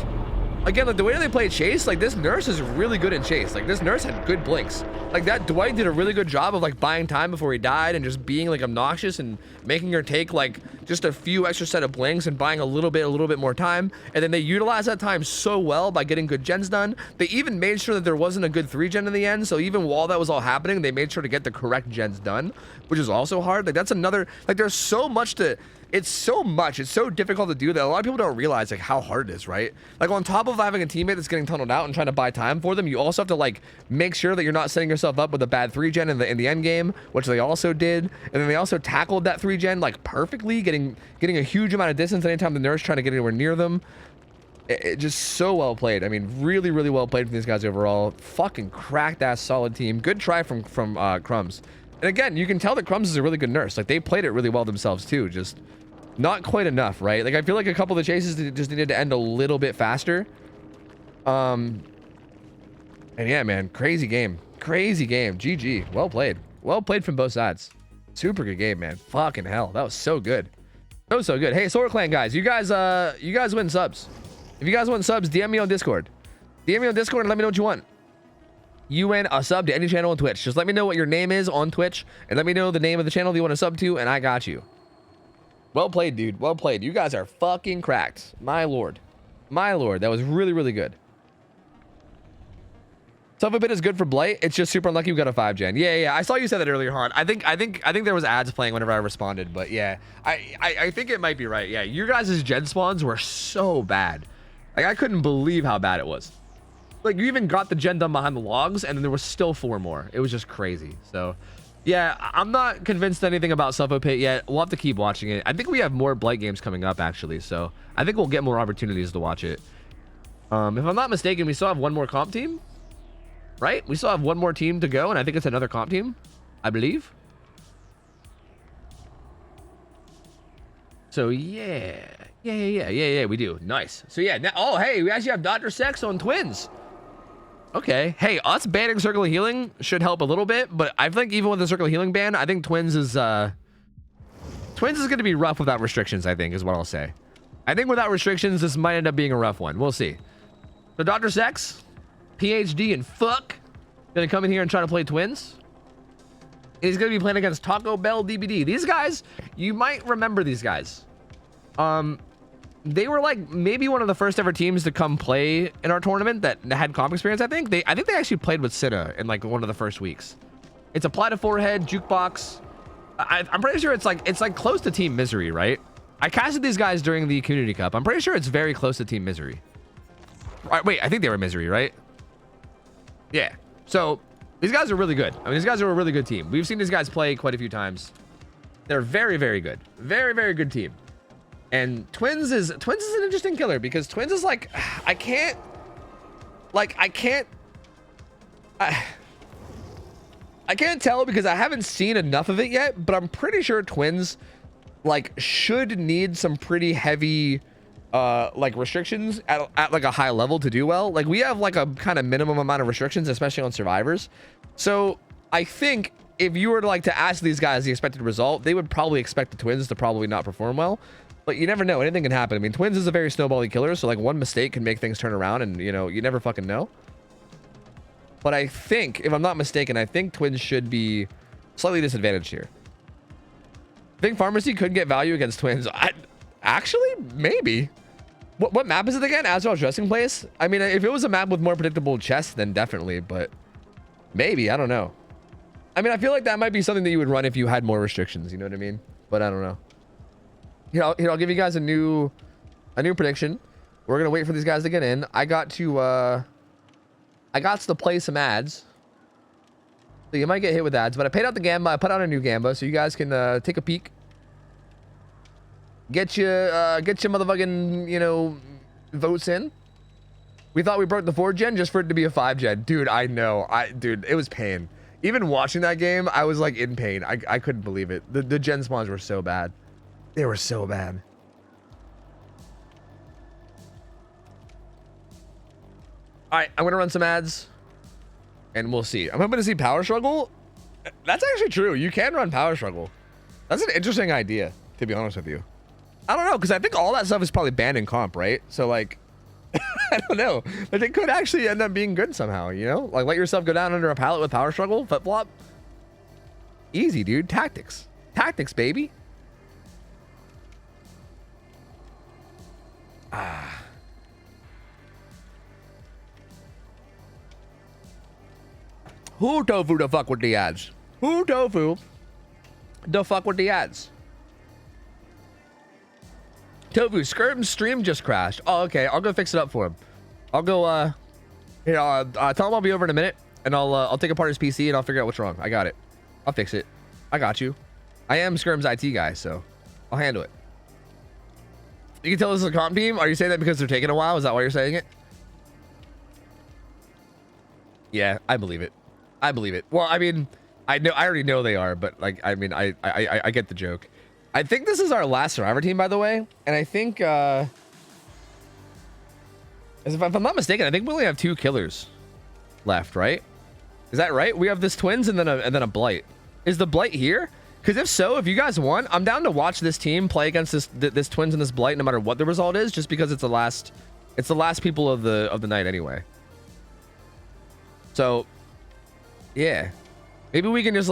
again, like, the way that they play Chase, like, this nurse is really good in Chase. Like, this nurse had good blinks. Like, that Dwight did a really good job of, like, buying time before he died and just being, like, obnoxious and making her take, like, just a few extra set of blinks and buying a little bit more time. And then they utilized that time so well by getting good gens done. They even made sure that there wasn't a good 3 gen in the end. So even while that was all happening, they made sure to get the correct gens done, which is also hard. Like, that's another, like, there's so much to, it's so much. It's so difficult to do that a lot of people don't realize like how hard it is, right? Like on top of having a teammate that's getting tunneled out and trying to buy time for them, you also have to like make sure that you're not setting yourself up with a bad 3-gen in the end game, which they also did. And then they also tackled that 3-gen like perfectly, getting a huge amount of distance anytime the nurse trying to get anywhere near them. It just so well played. I mean, really, really well played from these guys overall. Fucking cracked ass solid team. Good try from Crumbs. And again, you can tell that Crumbs is a really good nurse. Like they played it really well themselves too. Just not quite enough, right? Like I feel like a couple of the chases just needed to end a little bit faster. And yeah, man, crazy game. Crazy game. GG. Well played. Well played from both sides. Super good game, man. Fucking hell. That was so good. So good. Hey, Solar Clan guys, you guys win subs. If you guys want subs, DM me on Discord. DM me on Discord and let me know what you want. You win a sub to any channel on Twitch. Just let me know what your name is on Twitch and let me know the name of the channel that you want to sub to, and I got you. Well played, dude. Well played. You guys are fucking cracked. My lord. My lord. That was really, really good. Self-a-bit is good for Blight. It's just super unlucky we got a 5-gen. Yeah. I saw you say that earlier, Han. I think there was ads playing whenever I responded, but yeah. I think it might be right. Yeah, your guys' gen spawns were so bad. Like, I couldn't believe how bad it was. Like, you even got the gen done behind the logs, and then there was still 4 more. It was just crazy. So, yeah, I'm not convinced anything about Self-a-pit yet. We'll have to keep watching it. I think we have more Blight games coming up, actually. So, I think we'll get more opportunities to watch it. If I'm not mistaken, we still have one more comp team. Right? We still have one more team to go, and I think it's another comp team, I believe. So, yeah, we do. Nice. So, yeah. Now, oh, hey, we actually have Dr. Sex on Twins. Okay. Hey, us banning Circle of Healing should help a little bit, but I think even with the Circle of Healing ban, I think Twins is going to be rough without restrictions, I think, is what I'll say. I think without restrictions, this might end up being a rough one. We'll see. So, Dr. Sex, PhD and fuck, gonna come in here and try to play Twins. He's gonna be playing against Taco Bell DBD. These guys, you might remember these guys. They were like maybe one of the first ever teams to come play in our tournament that had comp experience. I think they actually played with Sita in like one of the first weeks. It's Apply to Forehead, Jukebox. I'm pretty sure it's like close to Team Misery, right? I casted these guys during the Community Cup. I'm pretty sure it's very close to Team Misery. Wait, I think they were Misery, right? Yeah. So these guys are really good. I mean, these guys are a really good team. We've seen these guys play quite a few times. They're very, very good. Very, very good team. And Twins is an interesting killer because Twins is like, I can't tell because I haven't seen enough of it yet, but I'm pretty sure Twins like should need some pretty heavy like restrictions at like a high level to do well. Like we have like a kind of minimum amount of restrictions, especially on survivors. So I think if you were to like to ask these guys the expected result, they would probably expect the Twins to probably not perform well. But you never know. Anything can happen. I mean, Twins is a very snowbally killer, so like one mistake can make things turn around, and you know, you never fucking know. But I think, if I'm not mistaken, I think Twins should be slightly disadvantaged here. I think Pharmacy could get value against Twins. Actually, maybe. What map is it again? Azrael's Dressing Place? I mean, if it was a map with more predictable chests, then definitely, but maybe. I don't know. I mean, I feel like that might be something that you would run if you had more restrictions, you know what I mean? But I don't know. Here, I'll give you guys a new prediction. We're gonna wait for these guys to get in. I got to play some ads. So you might get hit with ads, but I paid out the Gamba. I put out a new Gamba, so you guys can take a peek. Get your motherfucking, you know, votes in. We thought we broke the 4-gen just for it to be a 5-gen. Dude, I know. Dude, it was pain. Even watching that game, I was like in pain. I couldn't believe it. The gen spawns were so bad. They were so bad. All right, I'm gonna run some ads, and we'll see. I'm hoping to see Power Struggle. That's actually true. You can run Power Struggle. That's an interesting idea, to be honest with you. I don't know, because I think all that stuff is probably banned in comp, right? So like, I don't know, but it could actually end up being good somehow. You know, like let yourself go down under a pallet with Power Struggle, flip flop. Easy, dude. Tactics, baby. OhTofu to fuck with the ads. OhTofu to fuck with the ads. Tofu, Skirm's stream just crashed. Oh, okay. I'll go fix it up for him. I'll go, tell him I'll be over in a minute, and I'll take apart his PC and I'll figure out what's wrong. I got it. I'll fix it. I got you. I am Skirm's IT guy, so I'll handle it. You can tell this is a comp team. Are you saying that because they're taking a while? Is that why you're saying it? Yeah, I believe it. I believe it. Well, I mean, I already know they are, but like, I mean, I get the joke. I think this is our last Survivor team, by the way, and I think, if I'm not mistaken, I think we only have 2 killers left, right? Is that right? We have this twins and then a blight. Is the blight here? Because if so, if you guys want, I'm down to watch this team play against this twins and this blight, no matter what the result is, just because it's the last people of the night anyway. So, yeah, maybe we can just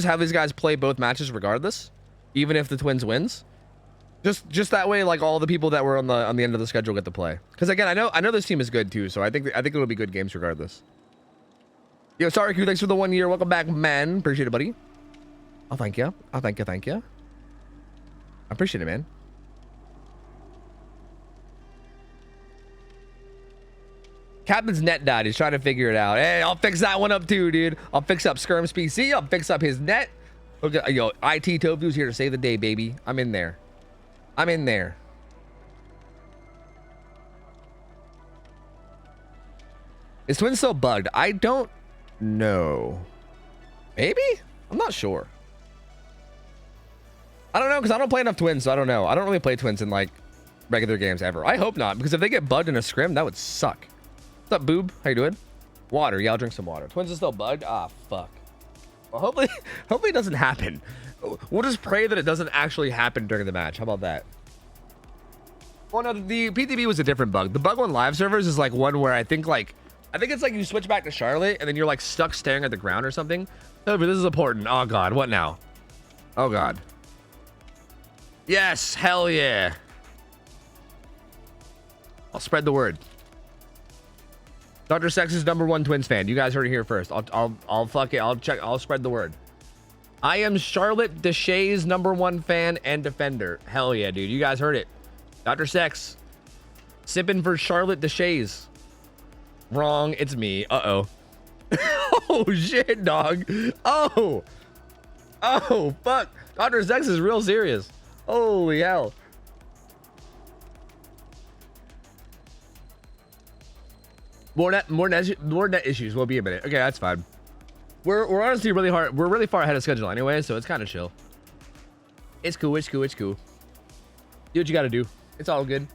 have these guys play both matches regardless, even if the twins wins. Just that way, like all the people that were on the end of the schedule get to play. Because again, I know this team is good too, so I think it'll be good games regardless. Yo, sorry, Q, thanks for the 1 year. Welcome back, man. Appreciate it, buddy. Oh, thank you. Oh, thank you. I appreciate it, man. Captain's net died. He's trying to figure it out. Hey, I'll fix that one up too, dude. I'll fix up Skirm's PC. I'll fix up his net. Okay, yo, IT Tofu's here to save the day, baby. I'm in there. I'm in there. Is Twin still bugged? I don't know. Maybe? I'm not sure. I don't know, because I don't play enough twins, so I don't know. I don't really play twins in like regular games ever. I hope not, because if they get bugged in a scrim, that would suck. What's up, boob? How you doing? Water. Yeah, I'll drink some water. Twins are still bugged? Ah, fuck. Well, hopefully it doesn't happen. We'll just pray that it doesn't actually happen during the match. How about that? Well, no, the PTB was a different bug. The bug on live servers is like one where I think it's like you switch back to Charlotte and then you're like stuck staring at the ground or something. Oh, but this is important. Oh god, what now? Oh god. Yes, hell yeah. I'll spread the word. Dr. Sex is #1 Twins fan. You guys heard it here first. I'll fuck it. I'll check. I'll spread the word. I am Charlotte Deshae's #1 fan and defender. Hell yeah, dude. You guys heard it. Dr. Sex. Sipping for Charlotte Deshae's. Wrong. It's me. Uh-oh. Oh, shit, dog. Oh. Oh, fuck. Dr. Sex is real serious. Holy hell. More net issues. Will be a minute. Okay, that's fine. We're honestly really hard. We're really far ahead of schedule anyway, so it's kind of chill. It's cool. It's cool. It's cool. Do what you got to do. It's all good.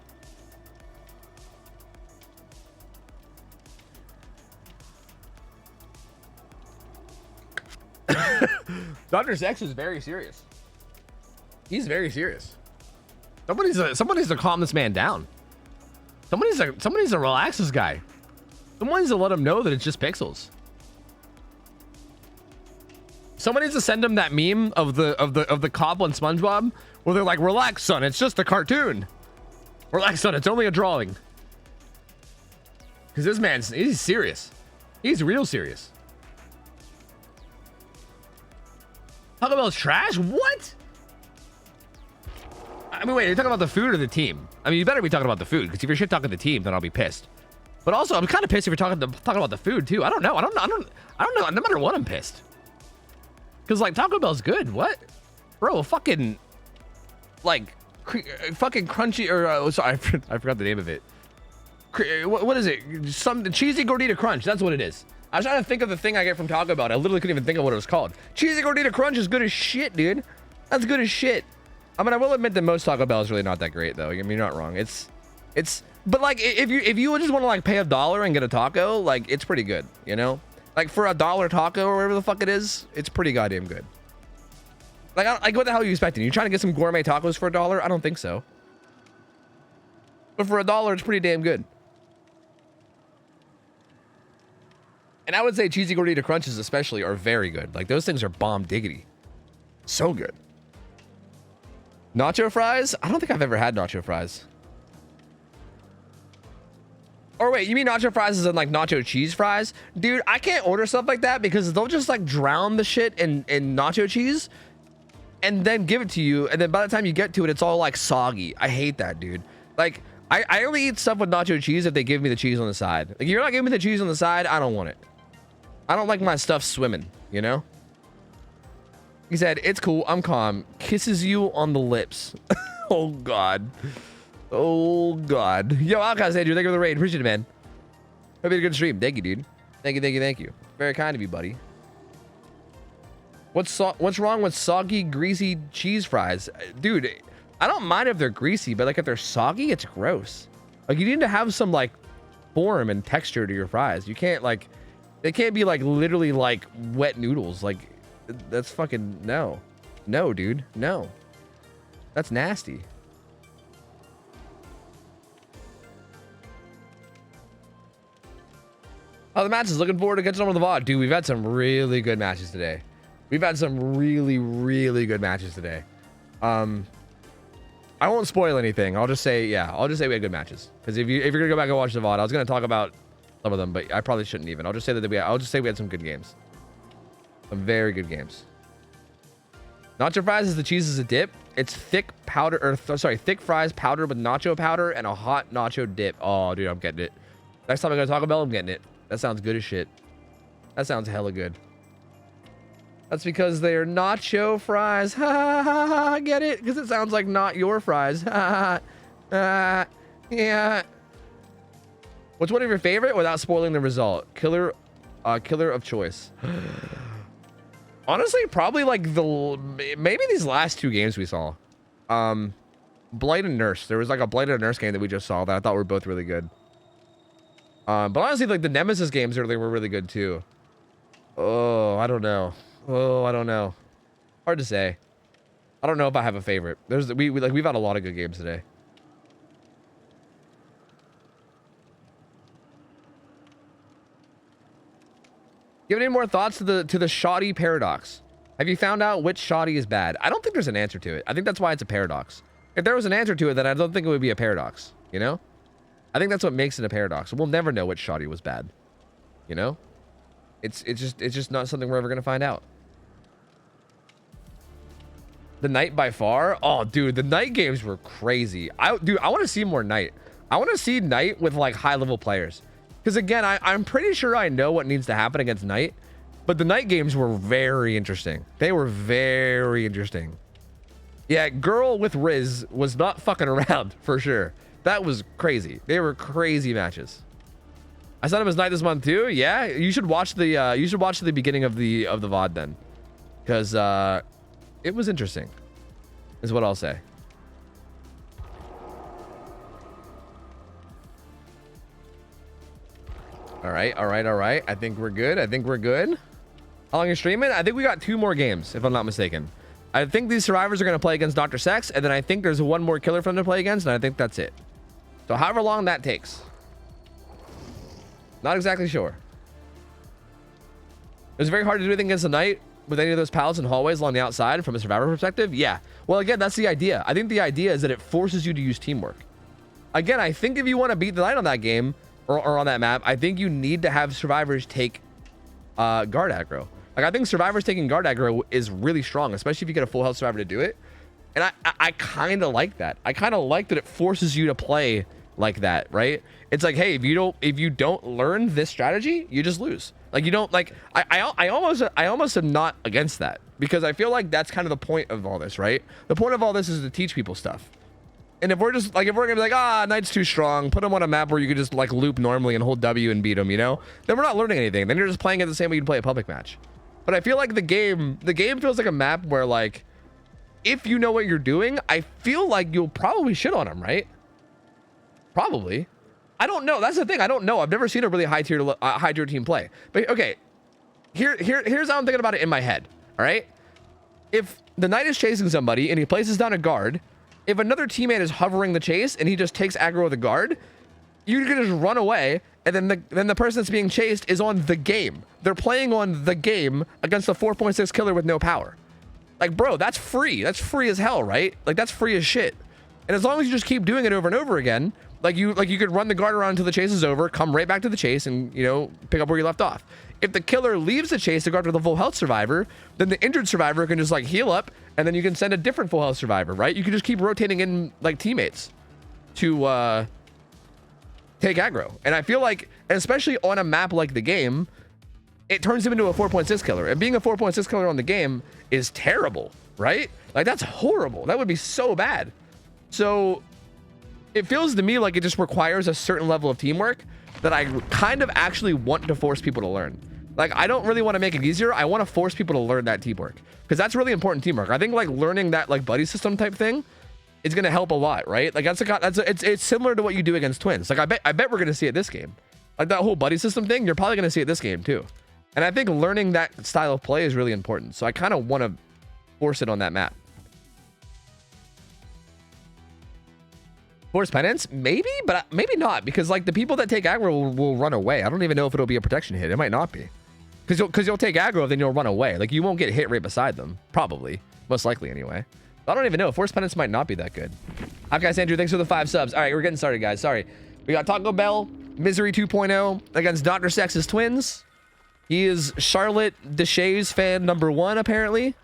Dr. Sex is very serious. He's very serious. Someone needs to calm this man down. Someone needs to relax this guy. Someone needs to let him know that it's just pixels. Someone needs to send him that meme of the cop on SpongeBob where they're like, "Relax, son, it's just a cartoon. Relax, son, it's only a drawing." Because this he's serious. He's real serious. Taco Bell's trash? What? I mean, wait, you're talking about the food or the team? I mean, you better be talking about the food, because if you're shit talking the team, then I'll be pissed. But also, I'm kind of pissed if you're talking about the food too. I don't know. I don't know. No matter what, I'm pissed. Because like Taco Bell's good. What, bro? Fucking like fucking crunchy or sorry, I forgot the name of it. What is it? Some cheesy gordita crunch. That's what it is. I was trying to think of the thing I get from Taco Bell. I literally couldn't even think of what it was called. Cheesy gordita crunch is good as shit, dude. That's good as shit. I mean, I will admit that most Taco Bell is really not that great, though. I mean, you're not wrong. It's, but like, if you just want to like pay $1 and get a taco, like, it's pretty good, you know? Like for $1 taco or whatever the fuck it is, it's pretty goddamn good. Like, what the hell are you expecting? You trying to get some gourmet tacos for $1? I don't think so. But for $1, it's pretty damn good. And I would say cheesy gordita crunches especially are very good. Like those things are bomb diggity. So good. Nacho fries? I don't think I've ever had nacho fries. Or wait, you mean nacho fries is in like nacho cheese fries? Dude, I can't order stuff like that because they'll just like drown the shit in nacho cheese. and then give it to you, and then by the time you get to it, it's all like soggy. I hate that, dude. Like, I only eat stuff with nacho cheese if they give me the cheese on the side. Like, if you're not giving me the cheese on the side, I don't want it. I don't like my stuff swimming, you know? He said, it's cool, I'm calm. Kisses you on the lips. Oh, God. Oh, God. Yo, Outcast Andrew, thank you for the raid. Appreciate it, man. Hope you had a good stream. Thank you, dude. Thank you, thank you, thank you. Very kind of you, buddy. What's wrong with soggy, greasy cheese fries? Dude, I don't mind if they're greasy, but like if they're soggy, it's gross. Like you need to have some like form and texture to your fries. You can't like, they can't be like literally like wet noodles. Like that's fucking no. No, dude, no. That's nasty. Oh, the matches. Looking forward to catching up on the VOD. Dude, we've had some really good matches today. We've had some really, really good matches today. I won't spoil anything. I'll just say, yeah, I'll just say we had good matches. Because if you're gonna go back and watch the VOD, I was gonna talk about some of them, but I probably shouldn't even. I'll just say that we had some good games. Some very good games. Nacho fries is the cheese as a dip. It's thick powder, or sorry, thick fries powdered with nacho powder and a hot nacho dip. Oh, dude, I'm getting it. Next time I go to Taco Bell, I'm getting it. That sounds good as shit. That sounds hella good. That's because they're nacho fries. Ha ha ha ha. Get it? Because it sounds like not your fries. Ha ha. Yeah. What's one of your favorite without spoiling the result? Killer of choice. Honestly, probably like maybe these last two games we saw. Blight and Nurse. There was like a Blight and Nurse game that we just saw that I thought were both really good. But honestly, like the Nemesis games earlier were really good too. Oh, I don't know. Oh, I don't know. Hard to say. I don't know if I have a favorite. We've had a lot of good games today. Give any more thoughts to the shoddy paradox? Have you found out which shoddy is bad? I don't think there's an answer to it. I think that's why it's a paradox. If there was an answer to it, then I don't think it would be a paradox. You know? I think that's what makes it a paradox. We'll never know which shoddy was bad. You know? It's just not something we're ever gonna find out. The Night by far? Oh, dude, the Night games were crazy. I want to see more Night. I want to see Night with like high-level players. Because again, I'm pretty sure I know what needs to happen against Night. But the Night games were very interesting. They were very interesting. Yeah, Girl with Riz was not fucking around, for sure. That was crazy. They were crazy matches. I said it was Night this month too. Yeah, you should watch the beginning of the VOD then. Because it was interesting, is what I'll say. All right. I think we're good. How long are you streaming? I think we got 2 more games, if I'm not mistaken. I think these survivors are going to play against Dr. Sex, and then I think there's one more killer for them to play against, and I think that's it. So however long that takes. Not exactly sure. It was very hard to do anything against the Night with any of those pallets and hallways along the outside from a survivor perspective. Yeah. Well, again, that's the idea. I think the idea is that it forces you to use teamwork. Again, I think if you want to beat the Night on that game or on that map, I think you need to have survivors take guard aggro. Like, I think survivors taking guard aggro is really strong, especially if you get a full health survivor to do it. And I kind of like that. I kind of like that it forces you to play like that, right? It's like, hey, if you don't learn this strategy, you just lose. Like, you don't, like, I almost am not against that, because I feel like that's kind of the point of all this, right? The point of all this is to teach people stuff. And if we're gonna be like, Knight's too strong, put them on a map where you could just like loop normally and hold W and beat them, you know, then we're not learning anything. Then you're just playing it the same way you'd play a public match. But I feel like the game feels like a map where, like, if you know what you're doing, I feel like you'll probably shit on them, right? Probably. I don't know. That's the thing. I don't know. I've never seen a really high tier team play. But okay, here's how I'm thinking about it in my head. All right. If the Knight is chasing somebody and he places down a guard, if another teammate is hovering the chase and he just takes aggro with a guard, you can just run away, and then the person that's being chased is on the game. They're playing on the game against a 4.6 killer with no power. Like, bro, that's free. That's free as hell, right? Like, that's free as shit. And as long as you just keep doing it over and over again, you could run the guard around until the chase is over, come right back to the chase, and, you know, pick up where you left off. if the killer leaves the chase to go after the full health survivor, then the injured survivor can just like heal up, and then you can send a different full health survivor, right? You can just keep rotating in like teammates to take aggro. And I feel like, especially on a map like the game, it turns him into a 4.6 killer. And being a 4.6 killer on the game is terrible, right? Like, that's horrible. That would be so bad. So it feels to me like it just requires a certain level of teamwork that I kind of actually want to force people to learn. Like, I don't really want to make it easier. I want to force people to learn that teamwork, because that's really important teamwork. I think like learning that like buddy system type thing is going to help a lot, right? Like it's similar to what you do against twins. Like I bet we're going to see it this game. Like that whole buddy system thing, you're probably going to see it this game too. And I think learning that style of play is really important. So I kind of want to force it on that map. Force penance? Maybe, but maybe not, because like the people that take aggro will run away. I don't even know if it'll be a protection hit. It might not be. Because you'll take aggro, then you'll run away. Like, you won't get hit right beside them. Probably. Most likely, anyway. I don't even know. Force penance might not be that good. Hi, guys. Andrew, thanks for the 5 subs. All right, we're getting started, guys. Sorry. We got Taco Bell, Misery 2.0 against Dr. Sex's twins. He is Charlotte Deshays fan #1, apparently.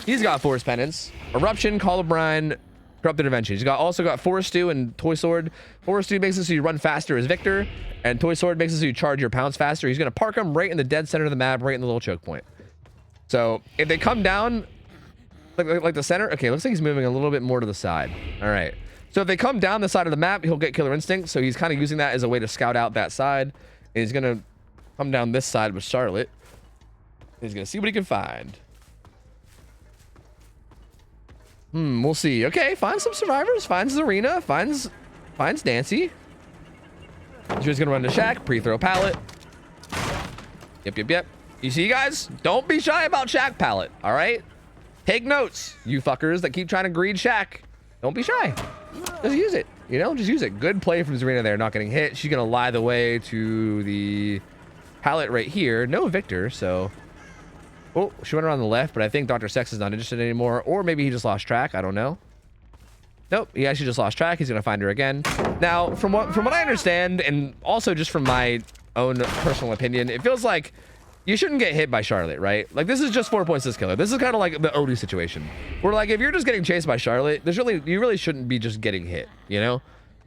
He's got Force penance. Eruption, Call of Brine, Corrupt Intervention. He's also got Force Stew and Toy Sword. Force Stew makes it so you run faster as Victor, and Toy Sword makes it so you charge your pounds faster. He's going to park them right in the dead center of the map, right in the little choke point. So if they come down like the center, okay, looks like he's moving a little bit more to the side. All right. So if they come down the side of the map, he'll get Killer Instinct. So he's kind of using that as a way to scout out that side. And he's going to come down this side with Charlotte. He's going to see what he can find. We'll see. Okay, finds some survivors. Finds Zarina. Finds Nancy. He's just gonna run to Shack. Pre-throw pallet. Yep. You see, guys? Don't be shy about Shack pallet. All right? Take notes, you fuckers that keep trying to greed Shack. Don't be shy. Just use it. You know, just use it. Good play from Zarina there, not getting hit. She's gonna lie the way to the pallet right here. No Victor, so... Oh, she went around the left, but I think Dr. Sex is not interested anymore. Or maybe he just lost track. I don't know. Nope, he actually just lost track. He's going to find her again. Now, from what I understand, and also just from my own personal opinion, it feels like you shouldn't get hit by Charlotte, right? Like, this is just 4.6 killer. This is kind of like the OhTofu situation. Where, like, if you're just getting chased by Charlotte, you really shouldn't be just getting hit, you know?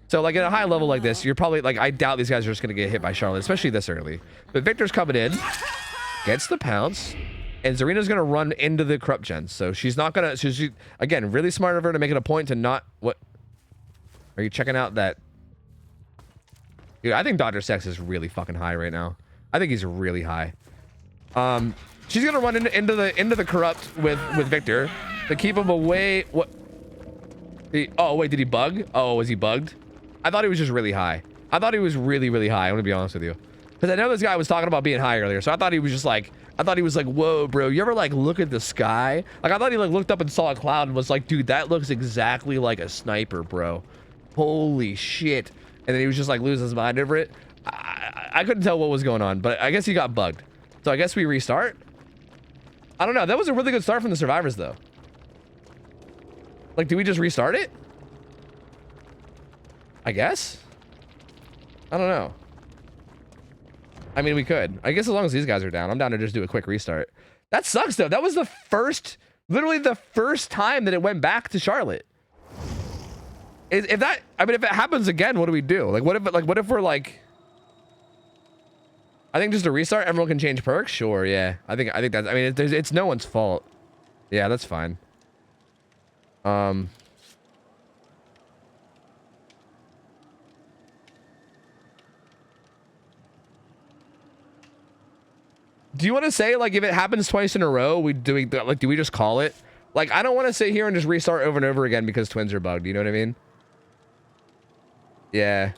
So, like, at a high level like this, you're probably, like, I doubt these guys are just going to get hit by Charlotte, especially this early. But Victor's coming in. Gets the pounce. And Zarina's going to run into the corrupt gens. So she's not going to... She's, again, really smart of her to make it a point to not... What? Are you checking out that... Dude, I think Dr. Sex is really fucking high right now. I think he's really high. She's going to run into the corrupt with Victor to keep him away... What? Oh, wait, did he bug? Oh, was he bugged? I thought he was just really high. I thought he was really, really high. I'm going to be honest with you. Because I know this guy was talking about being high earlier. So I thought he was just like... I thought he was like, whoa, bro, you ever like look at the sky? Like, I thought he like looked up and saw a cloud and was like, dude, that looks exactly like a sniper, bro. Holy shit. And then he was just like losing his mind over it. I couldn't tell what was going on, but I guess he got bugged. So I guess we restart. I don't know. That was a really good start from the survivors though. Like, do we just restart it? I guess. I don't know. I mean, we could. I guess as long as these guys are down, I'm down to just do a quick restart. That sucks, though. That was the first, literally the first time that it went back to Charlotte. If that, I mean, if it happens again, what do we do? Like, what if we're like, I think just a restart, everyone can change perks? Sure, yeah. I think that's, I mean, it's no one's fault. Yeah, that's fine. Do you want to say, like, if it happens twice in a row, do we just call it? Like, I don't want to sit here and just restart over and over again because twins are bugged. You know what I mean? Yeah.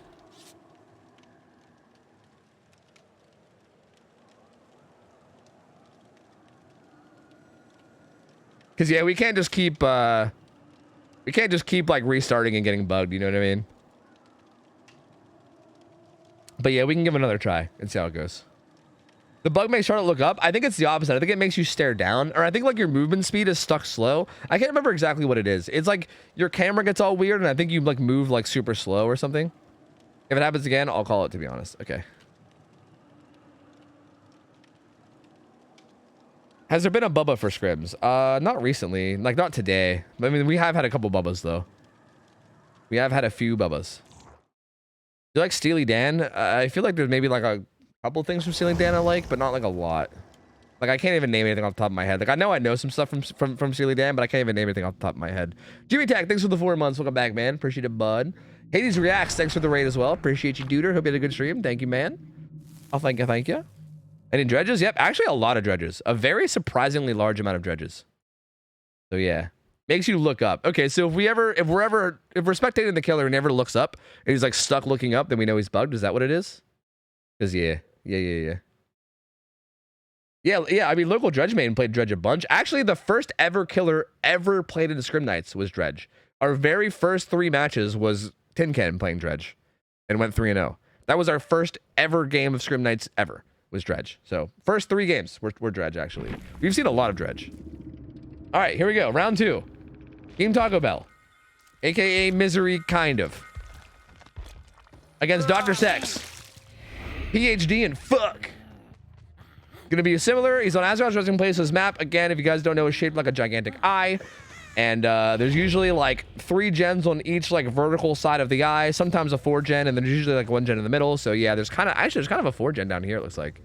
Because, yeah, we can't just keep, like, restarting and getting bugged. You know what I mean? But, yeah, we can give it another try and see how it goes. The bug makes Charlotte look up. I think it's the opposite. I think it makes you stare down. Or I think like your movement speed is stuck slow. I can't remember exactly what it is. It's like your camera gets all weird and I think you like move like super slow or something. If it happens again, I'll call it, to be honest. Okay. Has there been a Bubba for scrims? Not recently. Like, not today. I mean, we have had a couple Bubbas, though. We have had a few Bubbas. Do you like Steely Dan? I feel like there's maybe like a couple things from Steely Dan I like, but not like a lot. Like, I can't even name anything off the top of my head. Like, I know some stuff from Steely Dan, but I can't even name anything off the top of my head. Jimmy Tech, thanks for the 4 months. Welcome back, man. Appreciate it, bud. Hades Reacts, thanks for the raid as well. Appreciate you, Duder. Hope you had a good stream. Thank you, man. I'll thank you, thank you. Any dredges? Yep, actually a lot of dredges. A very surprisingly large amount of dredges. So yeah, makes you look up. Okay, so if we're spectating the killer and he never looks up and he's like stuck looking up, then we know he's bugged. Is that what it is? Because yeah. I mean, local Dredge main played Dredge a bunch. Actually, the first ever killer ever played in the Scrim Nights was Dredge. Our very first 3 matches was Tin Can playing Dredge, and went 3-0. That was our first ever game of Scrim Nights ever. Was Dredge. So first 3 games were Dredge, actually. We've seen a lot of Dredge. All right, here we go. Round 2. Team Taco Bell, aka Misery, kind of, against Dr. Sex, PhD, and fuck. Gonna be similar. He's on Azeroth's resting place's map. Again, if you guys don't know, it's shaped like a gigantic eye. And there's usually like 3 gens on each like vertical side of the eye, sometimes a 4 gen, and then there's usually like 1 gen in the middle. So yeah, there's kind of a 4 gen down here. It looks like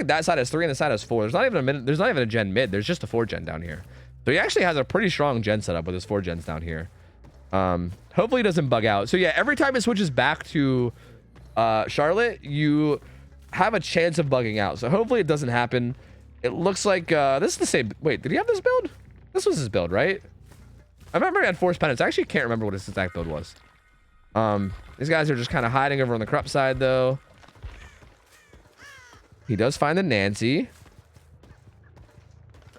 that side has 3 and the side has 4. There's not even a gen mid. There's just a 4 gen down here. So he actually has a pretty strong gen setup with his 4 gens down here. Hopefully he doesn't bug out. So yeah, every time it switches back to Charlotte, you have a chance of bugging out. So hopefully it doesn't happen. It looks like this is the same. Wait, did he have this build? This was his build, right? I remember he had Force Penance. I actually can't remember what his exact build was. These guys are just kind of hiding over on the corrupt side, though. He does find the Nancy.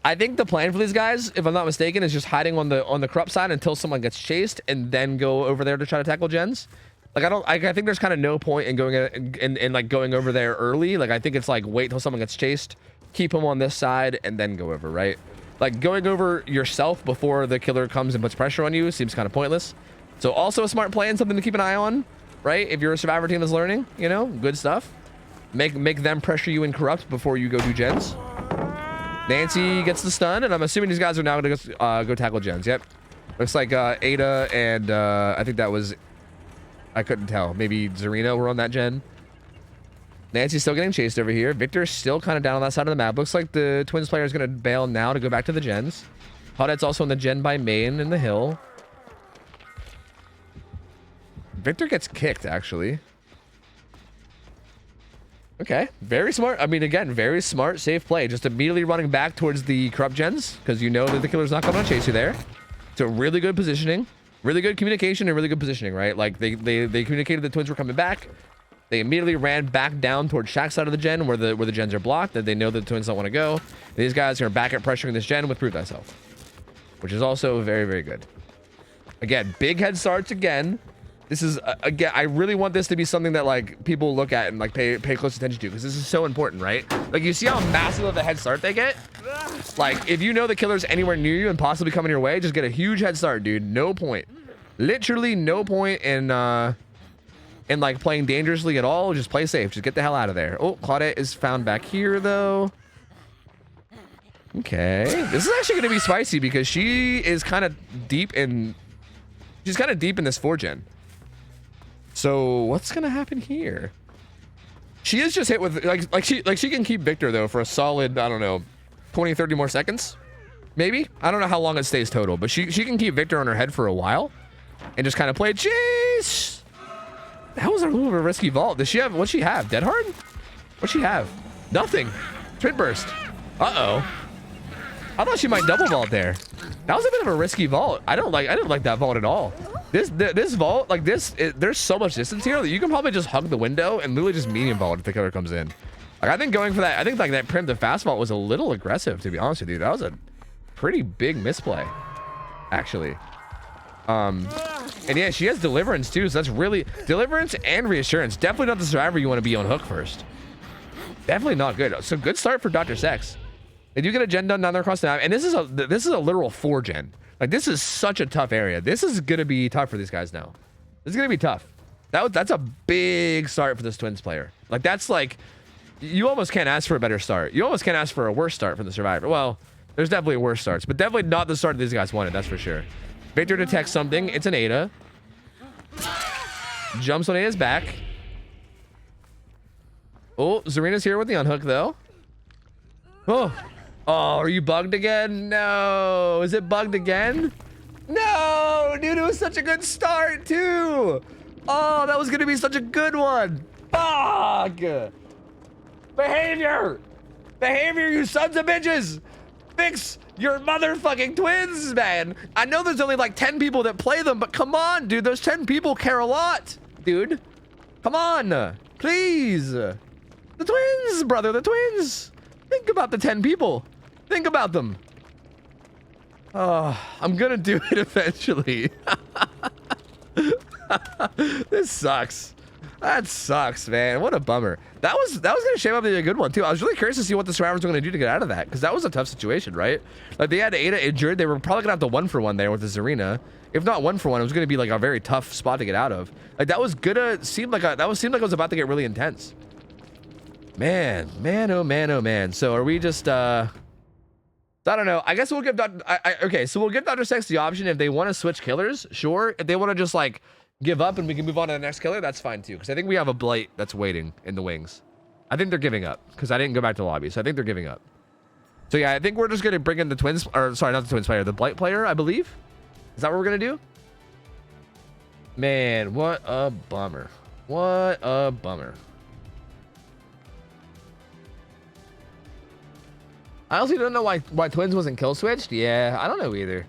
I think the plan for these guys, if I'm not mistaken, is just hiding on the corrupt side until someone gets chased, and then go over there to try to tackle gens. Like, I think there's kind of no point in going and like going over there early. Like, I think it's like wait till someone gets chased, keep him on this side, and then go over, right? Like, going over yourself before the killer comes and puts pressure on you seems kind of pointless. So also a smart plan, something to keep an eye on, right? If you're a survivor team that's learning, you know, good stuff. Make them pressure you in corrupt before you go do gens. Nancy gets the stun, and I'm assuming these guys are now going to go tackle gens. Yep. Looks like Ada and I think that was, I couldn't tell. Maybe Zarina were on that gen. Nancy's still getting chased over here. Victor's still kind of down on that side of the map. Looks like the Twins player is going to bail now to go back to the gens. Hoted's also on the gen by main in the hill. Victor gets kicked, actually. Okay, very smart. I mean, again, very smart, safe play. Just immediately running back towards the corrupt gens because you know that the killer's not coming to chase you there. So really good positioning, really good communication, and really good positioning, right? Like they communicated the Twins were coming back. They immediately ran back down towards Shaq's side of the gen where the gens are blocked, that they know that the Twins don't want to go. And these guys are back at pressuring this gen with Prove Thyself, which is also very, very good. Again, big head starts again. This is, again, I really want this to be something that, like, people look at and, like, pay close attention to, because this is so important, right? Like, you see how massive of a head start they get? Like, if you know the killer's anywhere near you and possibly coming your way, just get a huge head start, dude. No point. Literally no point in like, playing dangerously at all. Just play safe. Just get the hell out of there. Oh, Claudette is found back here, though. Okay. This is actually going to be spicy, because she is kind of deep in... She's kind of deep in this 4-gen. So what's gonna happen here? She is just hit with like she can keep Victor though for a solid, I don't know, 20-30 more seconds, maybe. I don't know how long it stays total, but she can keep Victor on her head for a while and just kind of play. Jeez, that was a little bit of a risky vault. Does she have, what'd she have? Dead Hard? What'd she have? Nothing. Twin Burst. Uh-oh. I thought she might double vault there. That was a bit of a risky vault. I didn't like that vault at all. This vault, like this, there's so much distance here that you can probably just hug the window and literally just medium vault if the killer comes in. Like, I think going for that, I think like that preemptive fast vault was a little aggressive, to be honest with you. That was a pretty big misplay, actually. And yeah, she has Deliverance too, so that's really Deliverance and Reassurance. Definitely not the survivor you want to be on hook first. Definitely not good. So good start for Dr. Sex. They do get a gen done down there across the map, and this is a literal 4-gen. Like, this is such a tough area. This is gonna be tough for these guys now. This is gonna be tough. That's a big start for this Twins player. Like, that's like You almost can't ask for a better start. You almost can't ask for a worse start from the survivor. Well, there's definitely worse starts, but definitely not the start these guys wanted. That's for sure. Victor detects something. It's an Ada. Jumps on Ada's back. Oh, Zarina's here with the unhook though. Oh, are you bugged again? No. Is it bugged again? No, dude, it was such a good start too. Oh, that was gonna be such a good one. Fuck. Behavior, you sons of bitches. Fix your motherfucking twins, man. I know there's only like 10 people that play them, but come on, dude. Those 10 people care a lot, dude. Come on, please. The twins, brother, the twins. Think about the 10 people. Think about them. Oh, I'm gonna do it eventually. This sucks. That sucks, man. What a bummer. That was gonna shape up to be a good one too. I was really curious to see what the survivors were gonna do to get out of that, because that was a tough situation, right? Like, they had Ada injured. They were probably gonna have to 1-for-1 there with the Zarina. If not 1-for-1, it was gonna be like a very tough spot to get out of. Like, that was gonna seem like it was about to get really intense. Man, oh man, oh man. So are we just I don't know. I guess we'll give okay, so we'll give Dr. Sex the option if they want to switch killers, sure. If they want to just like give up and we can move on to the next killer, that's fine too. Because I think we have a blight that's waiting in the wings. I think they're giving up because I didn't go back to the lobby, so I think they're giving up. So yeah, I think we're just gonna bring in the twins, or sorry, not the twins player, the blight player, I believe. Is that what we're gonna do? Man, what a bummer. What a bummer. I honestly don't know why twins wasn't kill switched. Yeah, I don't know either.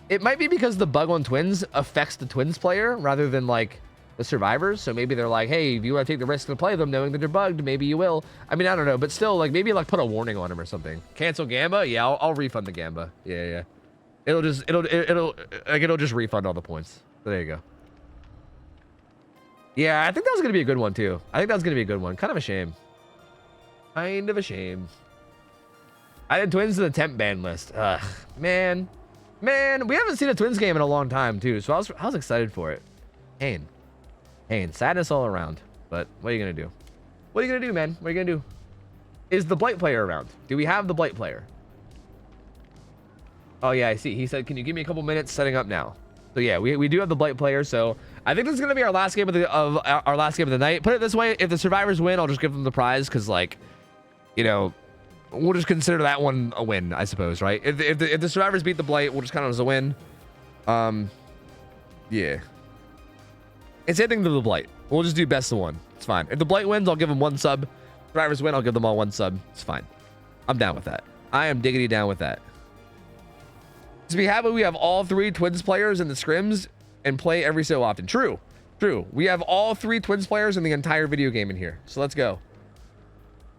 It might be because the bug on twins affects the twins player rather than like the survivors. So maybe they're like, hey, if you want to take the risk to play them knowing that they're bugged, maybe you will. I mean, I don't know, but still, like, maybe like put a warning on them or something. Cancel Gamba? Yeah, I'll refund the Gamba. Yeah. It'll just refund all the points. So there you go. Yeah, I think that was gonna be a good one too. I think that was gonna be a good one. Kind of a shame. Kind of a shame. I had twins to the temp ban list. Ugh, man, we haven't seen a twins game in a long time too, so I was excited for it. Pain, sadness all around. But what are you gonna do? What are you gonna do, man? What are you gonna do? Is the blight player around? Do we have the blight player? Oh yeah, I see. He said, "Can you give me a couple minutes setting up now?" So yeah, we do have the blight player. So I think this is gonna be our last game of our last game of the night. Put it this way: if the survivors win, I'll just give them the prize because, like, you know, we'll just consider that one a win, I suppose, right? If the survivors beat the blight, we'll just count it as a win. Yeah. It's anything to the blight. We'll just do best of one. It's fine. If the blight wins, I'll give them 1 sub. Survivors win, I'll give them all 1 sub. It's fine. I'm down with that. I am diggity down with that. So we have all 3 twins players in the scrims and play every so often. True. We have all 3 twins players in the entire video game in here. So let's go.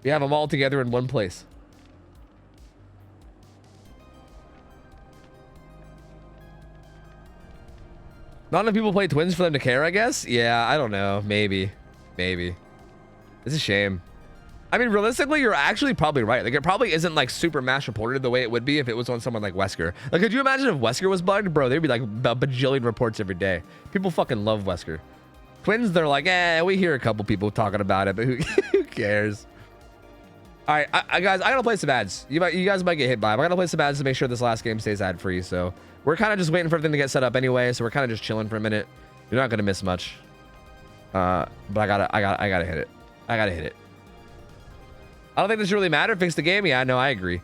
We have them all together in one place. Not enough people play twins for them to care, I guess. Yeah, I don't know. Maybe. It's a shame. I mean, realistically, you're actually probably right. Like, it probably isn't like super mass reported the way it would be if it was on someone like Wesker. Like, could you imagine if Wesker was bugged? Bro, there'd be like a bajillion reports every day. People fucking love Wesker. Twins, they're like, we hear a couple people talking about it, but who cares? All right, guys, I gotta play some ads. You guys might get hit by them. I gotta play some ads to make sure this last game stays ad free. So we're kind of just waiting for everything to get set up anyway. So we're kind of just chilling for a minute. You're not gonna miss much. But I gotta hit it. I don't think this really matter. Fix the game. Yeah, no, I agree.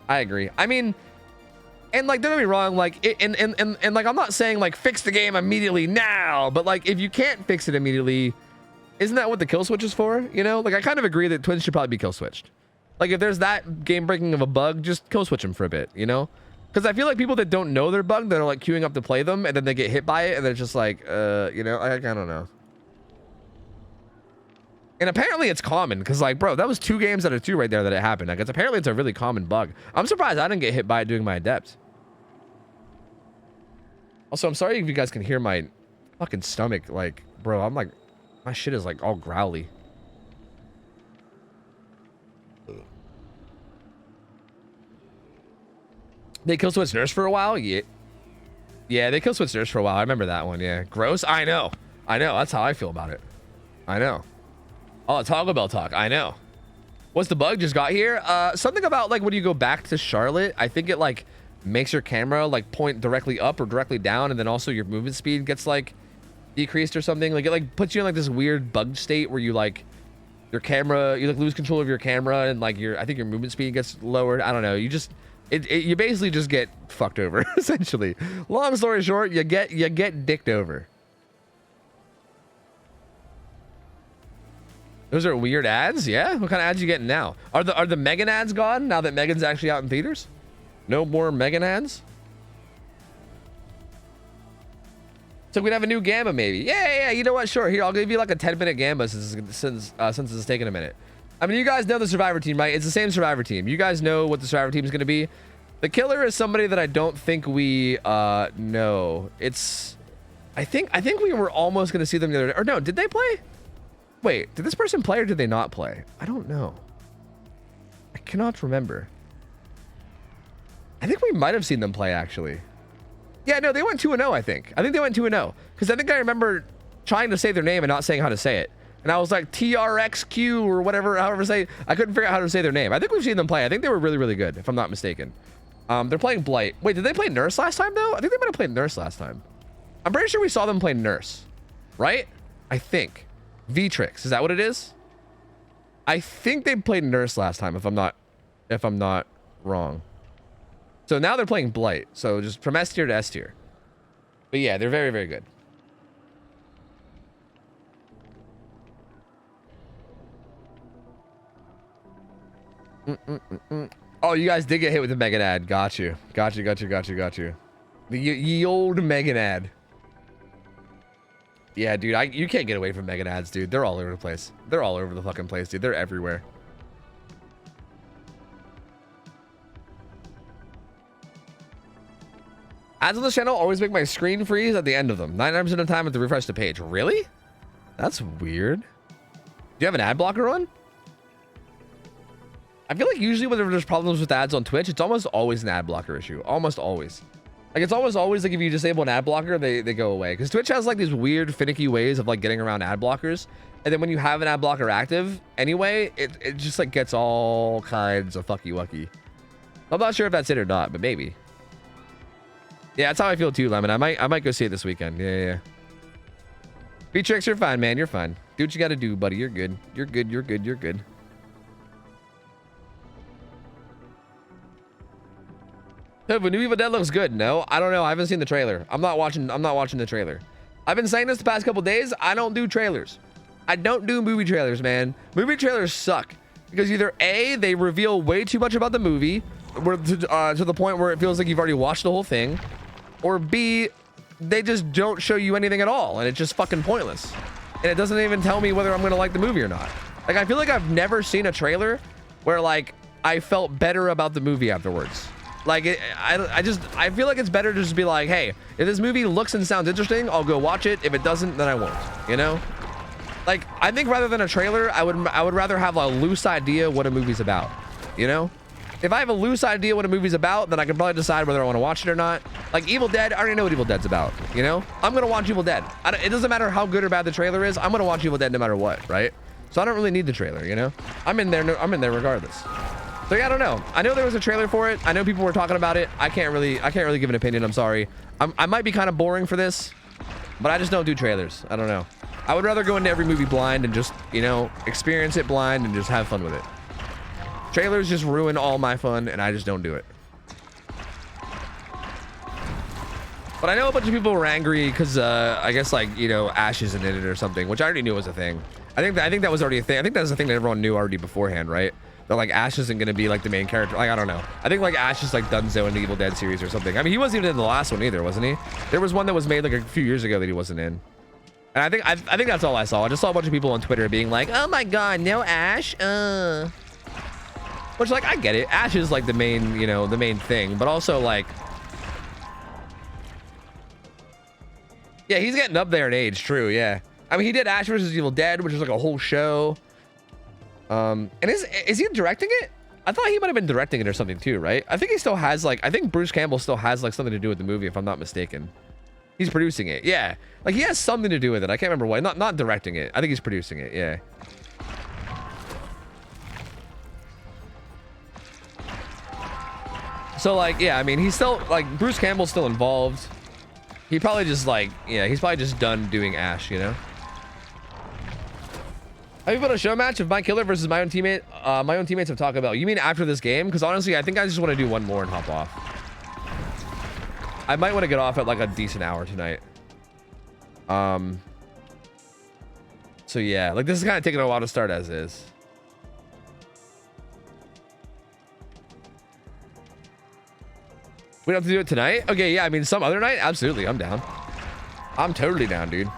I mean, and like, don't get me wrong. Like, and like, I'm not saying like fix the game immediately now, but like, if you can't fix it immediately, isn't that what the kill switch is for? You know, like, I kind of agree that twins should probably be kill switched. Like, if there's that game breaking of a bug, just kill switch them for a bit, you know? Because I feel like people that don't know they're bugged, that are like queuing up to play them, and then they get hit by it, and they're just like, you know, I don't know. And apparently it's common, because like, bro, that was 2 games out of 2 right there that it happened. Like, apparently it's a really common bug. I'm surprised I didn't get hit by it doing my adept. Also, I'm sorry if you guys can hear my fucking stomach. Like, bro, I'm like, my shit is like all growly. They kill switch nurse for a while? Yeah, they kill switch nurse for a while. I remember that one. Yeah, gross. I know. That's how I feel about it. I know. Oh, Taco Bell talk. I know. What's the bug? Just got here. Something about like when you go back to Charlotte, I think it like makes your camera like point directly up or directly down, and then also your movement speed gets like decreased or something. Like it like puts you in like this weird bugged state where you like your camera, you like lose control of your camera, and like I think your movement speed gets lowered. I don't know. You just you basically just get fucked over essentially. Long story short, you get dicked over. Those are weird ads. Yeah, what kind of ads you getting now? Are the Megan ads gone now that Megan's actually out in theaters? No more Megan ads. So we'd have a new Gamma maybe. Yeah. You know what? Sure. Here, I'll give you like a 10-minute Gamma since it's taken a minute. I mean, you guys know the Survivor team, right? It's the same Survivor team. You guys know what the Survivor team is going to be. The killer is somebody that I don't think we know. I think we were almost going to see them the other day. Or no, did they play? Wait, did this person play or did they not play? I don't know. I cannot remember. I think we might have seen them play, actually. Yeah, no, they went 2-0, I think. I think they went 2-0. Because I think I remember trying to say their name and not saying how to say it. And I was like, TRXQ or whatever, however say. I couldn't figure out how to say their name. I think we've seen them play. I think they were really, really good, if I'm not mistaken. They're playing Blight. Wait, did they play Nurse last time, though? I think they might have played Nurse last time. I'm pretty sure we saw them play Nurse. Right? I think. V-Trix, is that what it is? I think they played Nurse last time, if I'm not wrong. So now they're playing Blight. So just from S tier to S tier. But yeah, they're very, very good. Oh, you guys did get hit with the Megan ad. Got you. Got you. The ye old Megan ad. Yeah, dude, you can't get away from Megan ads, dude. They're all over the place. They're all over the fucking place, dude. They're everywhere. Ads on this channel always make my screen freeze at the end of them. 99% of the time I have to refresh the page. Really? That's weird. Do you have an ad blocker on? I feel like usually whenever there's problems with ads on Twitch, it's almost always an ad blocker issue. Almost always. Like it's almost always like if you disable an ad blocker, they go away. Because Twitch has like these weird finicky ways of like getting around ad blockers. And then when you have an ad blocker active anyway, it just like gets all kinds of fucky wucky. I'm not sure if that's it or not, but maybe. Yeah, that's how I feel too, Lemon. I might go see it this weekend. Yeah. V-Trix, you're fine, man. You're fine. Do what you gotta do, buddy. You're good. You're good. The new Evil Dead looks good. No, I don't know. I haven't seen the trailer. I'm not watching the trailer. I've been saying this the past couple days. I don't do trailers. I don't do movie trailers, man. Movie trailers suck because either A, they reveal way too much about the movie to the point where it feels like you've already watched the whole thing, or B, they just don't show you anything at all and it's just fucking pointless. And it doesn't even tell me whether I'm going to like the movie or not. Like, I feel like I've never seen a trailer where like I felt better about the movie afterwards. Like, I feel like it's better to just be like, hey, if this movie looks and sounds interesting, I'll go watch it. If it doesn't, then I won't, you know? Like, I think rather than a trailer, I would rather have a loose idea what a movie's about, you know? If I have a loose idea what a movie's about, then I can probably decide whether I want to watch it or not. Like, Evil Dead, I already know what Evil Dead's about, you know? I'm going to watch Evil Dead. It doesn't matter how good or bad the trailer is. I'm going to watch Evil Dead no matter what, right? So I don't really need the trailer, you know? I'm in there regardless. So yeah, I don't know. I know there was a trailer for it. I know people were talking about it. I can't really give an opinion. I'm sorry. I might be kind of boring for this, but I just don't do trailers. I don't know. I would rather go into every movie blind and just, you know, experience it blind and just have fun with it. Trailers just ruin all my fun, and I just don't do it. But I know a bunch of people were angry because I guess, like, you know, Ash isn't in it or something, which I already knew was a thing. I think that was already a thing. I think that was a thing that everyone knew already beforehand, right? That like Ash isn't going to be like the main character. Like, I don't know. I think like Ash is like donezo in the Evil Dead series or something. I mean, he wasn't even in the last one either, wasn't he? There was one that was made like a few years ago that he wasn't in. And I think that's all I saw. I just saw a bunch of people on Twitter being like, "Oh my god, no Ash." Which, like, I get it. Ash is like the main, you know, the main thing, but also like, yeah, he's getting up there in age. True, yeah. I mean, he did Ash versus Evil Dead, which was like a whole show. And is he directing it? I thought he might have been directing it or something too, right? I think he still has like, I think Bruce Campbell still has like something to do with the movie, if I'm not mistaken. He's producing it, yeah. Like he has something to do with it. I can't remember what. Not directing it. I think he's producing it, yeah. So like, yeah, I mean, he's still like Bruce Campbell's still involved. He probably just like, yeah, he's probably just done doing Ash, you know. Have you put a show match of my killer versus my own teammate? My own teammates have talked about. You mean after this game? Because honestly, I think I just want to do one more and hop off. I might want to get off at like a decent hour tonight. So yeah, like this is kind of taking a while to start as is. We don't have to do it tonight? Okay, yeah, I mean, some other night? Absolutely, I'm down. I'm totally down, dude.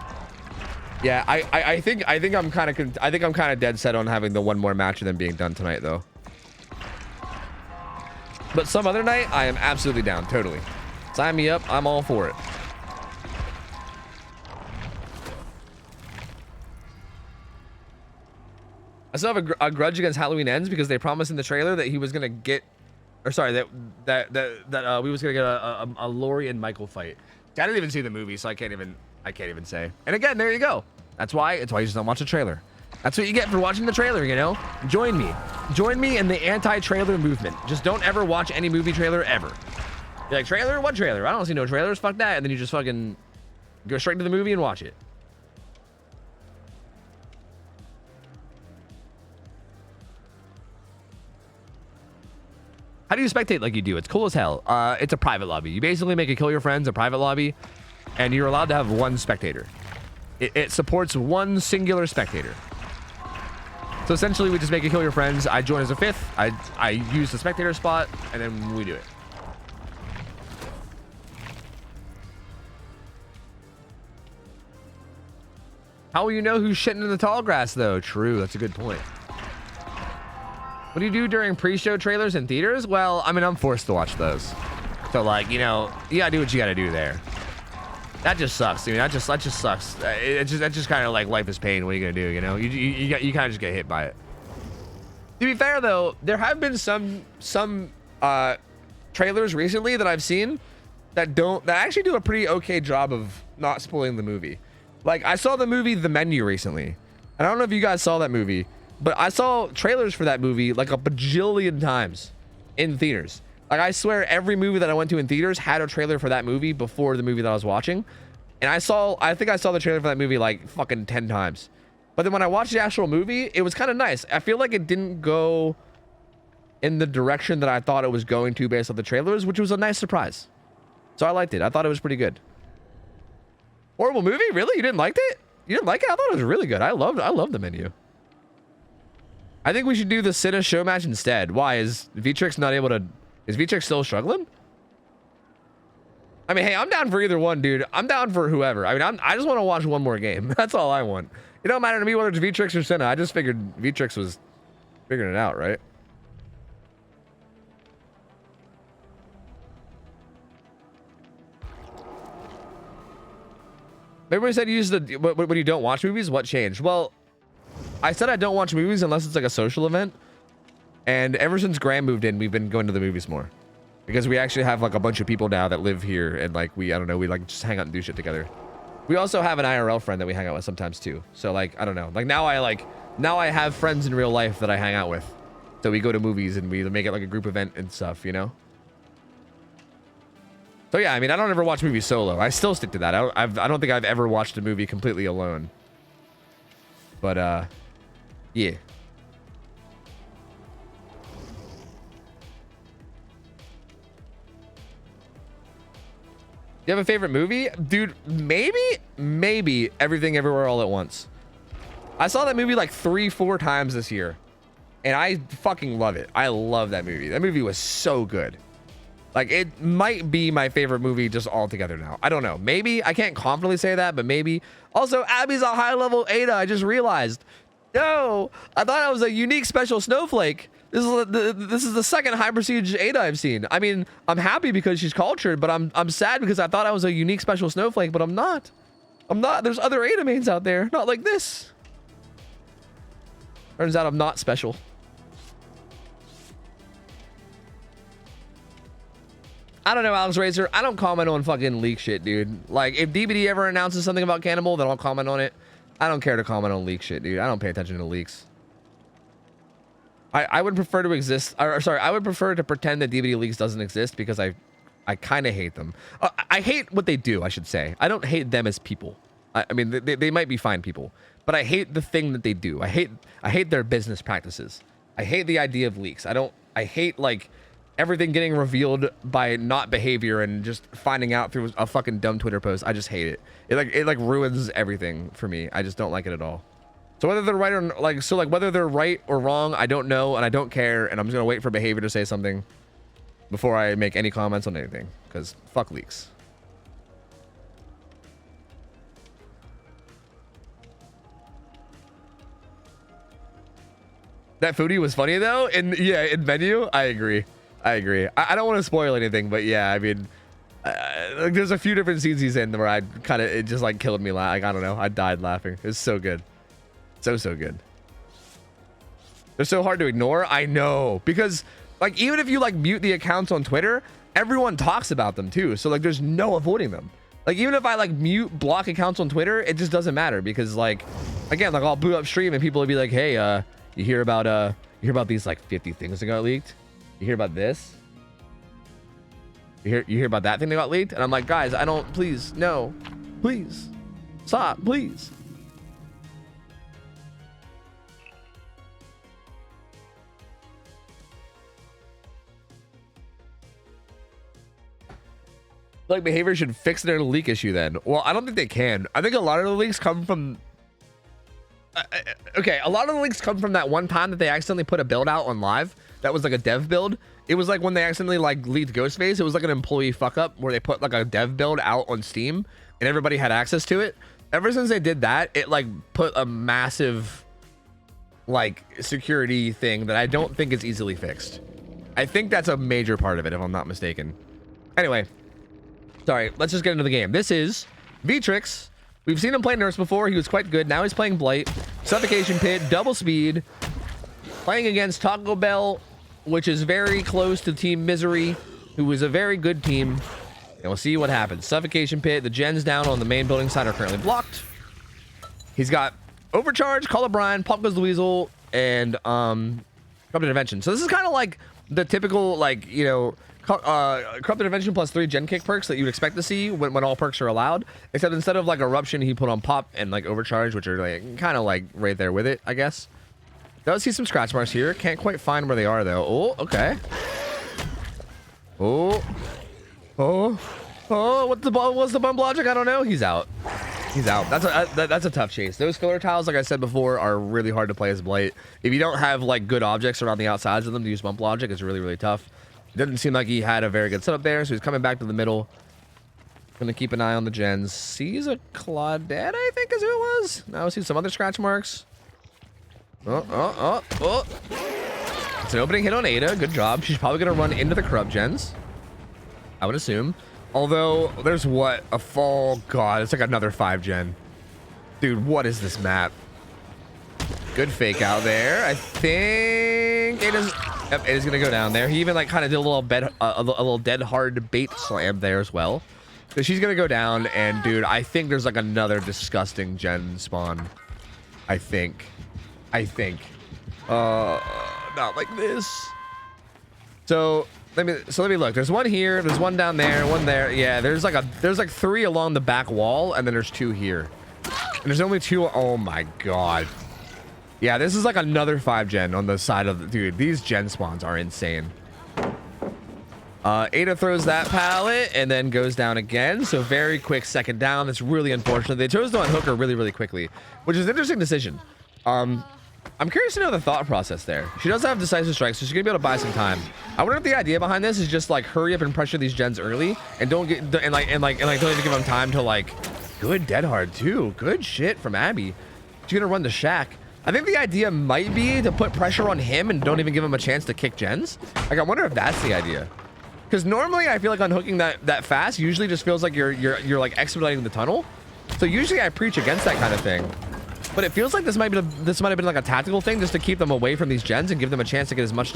Yeah, I think I'm kind of dead set on having the one more match and then being done tonight, though. But some other night, I am absolutely down, totally. Sign me up, I'm all for it. I still have a grudge against Halloween Ends because they promised in the trailer that he was gonna get, or sorry, that we was gonna get a Laurie and Michael fight. I didn't even see the movie, so I can't even say. And again, there you go. That's why you just don't watch the trailer. That's what you get for watching the trailer, you know? Join me in the anti-trailer movement. Just don't ever watch any movie trailer ever. You're like, trailer? What trailer? I don't see no trailers. Fuck that. And then you just fucking go straight to the movie and watch it. How do you spectate like you do? It's cool as hell. It's a private lobby. You basically make a kill your friends a private lobby, and you're allowed to have one spectator. It supports one singular spectator. So essentially, we just make a kill your friends. I join as a fifth. I use the spectator spot, and then we do it. How will you know who's shitting in the tall grass, though? True, that's a good point. What do you do during pre-show trailers in theaters? Well, I mean, I'm forced to watch those. So, like, you know, you gotta do what you gotta do there. That just sucks. I mean, that just sucks. That just kind of like life is pain. What are you gonna do? You know, you kind of just get hit by it. To be fair, though, there have been some trailers recently that I've seen that actually do a pretty okay job of not spoiling the movie. Like, I saw the movie The Menu recently, and I don't know if you guys saw that movie. But I saw trailers for that movie like a bajillion times in theaters. Like, I swear every movie that I went to in theaters had a trailer for that movie before the movie that I was watching. And I think I saw the trailer for that movie like fucking 10 times. But then when I watched the actual movie, it was kind of nice. I feel like it didn't go in the direction that I thought it was going to based on the trailers, which was a nice surprise. So I liked it. I thought it was pretty good. Horrible movie? Really? You didn't like it? You didn't like it? I thought it was really good. I loved The Menu. I think we should do the Cinna show match instead. Why? Is Vitrix not able to... Is Vitrix still struggling? I mean, hey, I'm down for either one, dude. I'm down for whoever. I mean, I just want to watch one more game. That's all I want. It don't matter to me whether it's Vitrix or Cinna. I just figured Vitrix was figuring it out, right? Everybody said you use the... When you don't watch movies, what changed? Well... I said I don't watch movies unless it's like a social event. And ever since Graham moved in, we've been going to the movies more. Because we actually have like a bunch of people now that live here. And like, I don't know, we like just hang out and do shit together. We also have an IRL friend that we hang out with sometimes too. So like, I don't know. Like now I have friends in real life that I hang out with. So we go to movies and we make it like a group event and stuff, you know? So yeah, I mean, I don't ever watch movies solo. I still stick to that. I don't think I've ever watched a movie completely alone. But, yeah. You have a favorite movie? Dude, maybe Everything Everywhere All at Once. I saw that movie like 3-4 times this year. And I fucking love it. I love that movie. That movie was so good. Like, it might be my favorite movie just altogether now. I don't know. Maybe. I can't confidently say that, but maybe. Also, Abby's a high-level Ada. I just realized. No, I thought I was a unique special snowflake. This is the second high prestige Ada I've seen. I mean, I'm happy because she's cultured, but I'm sad because I thought I was a unique special snowflake, but I'm not. I'm not. There's other Ada mains out there, not like this. Turns out I'm not special. I don't know, Alex Razor. I don't comment on fucking leak shit, dude. Like, if DBD ever announces something about Cannibal, then I'll comment on it. I don't care to comment on leak shit, dude. I don't pay attention to leaks. I would prefer to exist, or sorry, I would prefer to pretend that DVD leagues doesn't exist because I kind of hate them. I hate what they do, I should say. I don't hate them as people. I mean, they might be fine people, but I hate the thing that they do. I hate their business practices. I hate the idea of leaks. I hate like everything getting revealed by not behavior and just finding out through a fucking dumb Twitter post. I just hate it. It like ruins everything for me. I just don't like it at all. So whether they're right or whether they're right or wrong, I don't know and I don't care, and I'm just gonna wait for behavior to say something before I make any comments on anything, because fuck leaks. That foodie was funny though, and yeah, in menu, I agree. I don't want to spoil anything, but yeah, I mean, like there's a few different scenes he's in where it just like killed me. Like I don't know, I died laughing. It was so good. So good. They're so hard to ignore. I know, because like even if you like mute the accounts on Twitter, everyone talks about them too. So like there's no avoiding them. Like even if I like block accounts on Twitter, it just doesn't matter, because like again, like I'll boot up stream and people will be like, hey, you hear about these like 50 things that got leaked? You hear about this? You hear about that thing that got leaked? And I'm like, guys, I don't, please, no, please stop, please. Like behavior should fix their leak issue then. Well, I don't think they can. I think a lot of the leaks come from okay, a lot of the leaks come from that one time that they accidentally put a build out on live that was like a dev build. It was like when they accidentally like leaked Ghostface. It was like an employee fuck up where they put like a dev build out on Steam and everybody had access to it. Ever since they did that, it like put a massive like security thing that I don't think is easily fixed. I think that's a major part of it, if I'm not mistaken. Anyway, sorry, let's just get into the game. This is Vtrix. We've seen him play Nurse before. He was quite good. Now he's playing Blight. Suffocation Pit, double speed. Playing against Taco Bell, which is very close to Team Misery, who is a very good team. And we'll see what happens. Suffocation Pit, the gens down on the main building side are currently blocked. He's got Overcharge, Call of Brian, Pop Goes the Weasel, and Corrupted Intervention. So this is kind of like the typical, like, you know, Corrupted Intervention plus 3 gen kick perks that you'd expect to see when all perks are allowed, except instead of like Eruption, he put on Pop and like Overcharge, which are like kind of like right there with it, I guess. Does see some scratch marks here. Can't quite find where they are though. Oh, okay. What's the bump logic? I don't know. He's out. That's a tough chase. Those filler tiles, like I said before, are really hard to play as Blight. If you don't have like good objects around the outsides of them to use bump logic, it's really tough. It doesn't seem like he had a very good setup there, so he's coming back to the middle. Gonna keep an eye on the gens. Sees a Claudette, I think is who it was. Now we see some other scratch marks. Oh. It's an opening hit on Ada. Good job. She's probably gonna run into the corrupt gens, I would assume. Although there's what a fall. God, it's like another 5 gen. Dude, what is this map? Good fake out there. I think Ada's. Yep, Ada's gonna go down there. He even like kind of did a little dead hard bait slam there as well. So she's gonna go down, and dude, I think there's like another disgusting gen spawn. I think. Not like this. So let me look. There's one here. There's one down there. One there. Yeah. There's like 3 along the back wall, and then there's 2 here. And there's only 2. Oh my god. Yeah, this is like another 5 gen on the side of the dude. These gen spawns are insane. Ada throws that pallet and then goes down again. So very quick second down. That's really unfortunate. They chose to unhook her really quickly, which is an interesting decision. I'm curious to know the thought process there. She does have decisive strikes, so she's gonna be able to buy some time. I wonder if the idea behind this is just like hurry up and pressure these gens early and don't get and don't even give them time to like. Good dead hard too. Good shit from Abby. She's gonna run the shack. I think the idea might be to put pressure on him and don't even give him a chance to kick gens. Like I wonder if that's the idea. Because normally I feel like unhooking that fast usually just feels like you're like expediting the tunnel. So usually I preach against that kind of thing. But it feels like this might have been like a tactical thing just to keep them away from these gens and give them a chance to get as much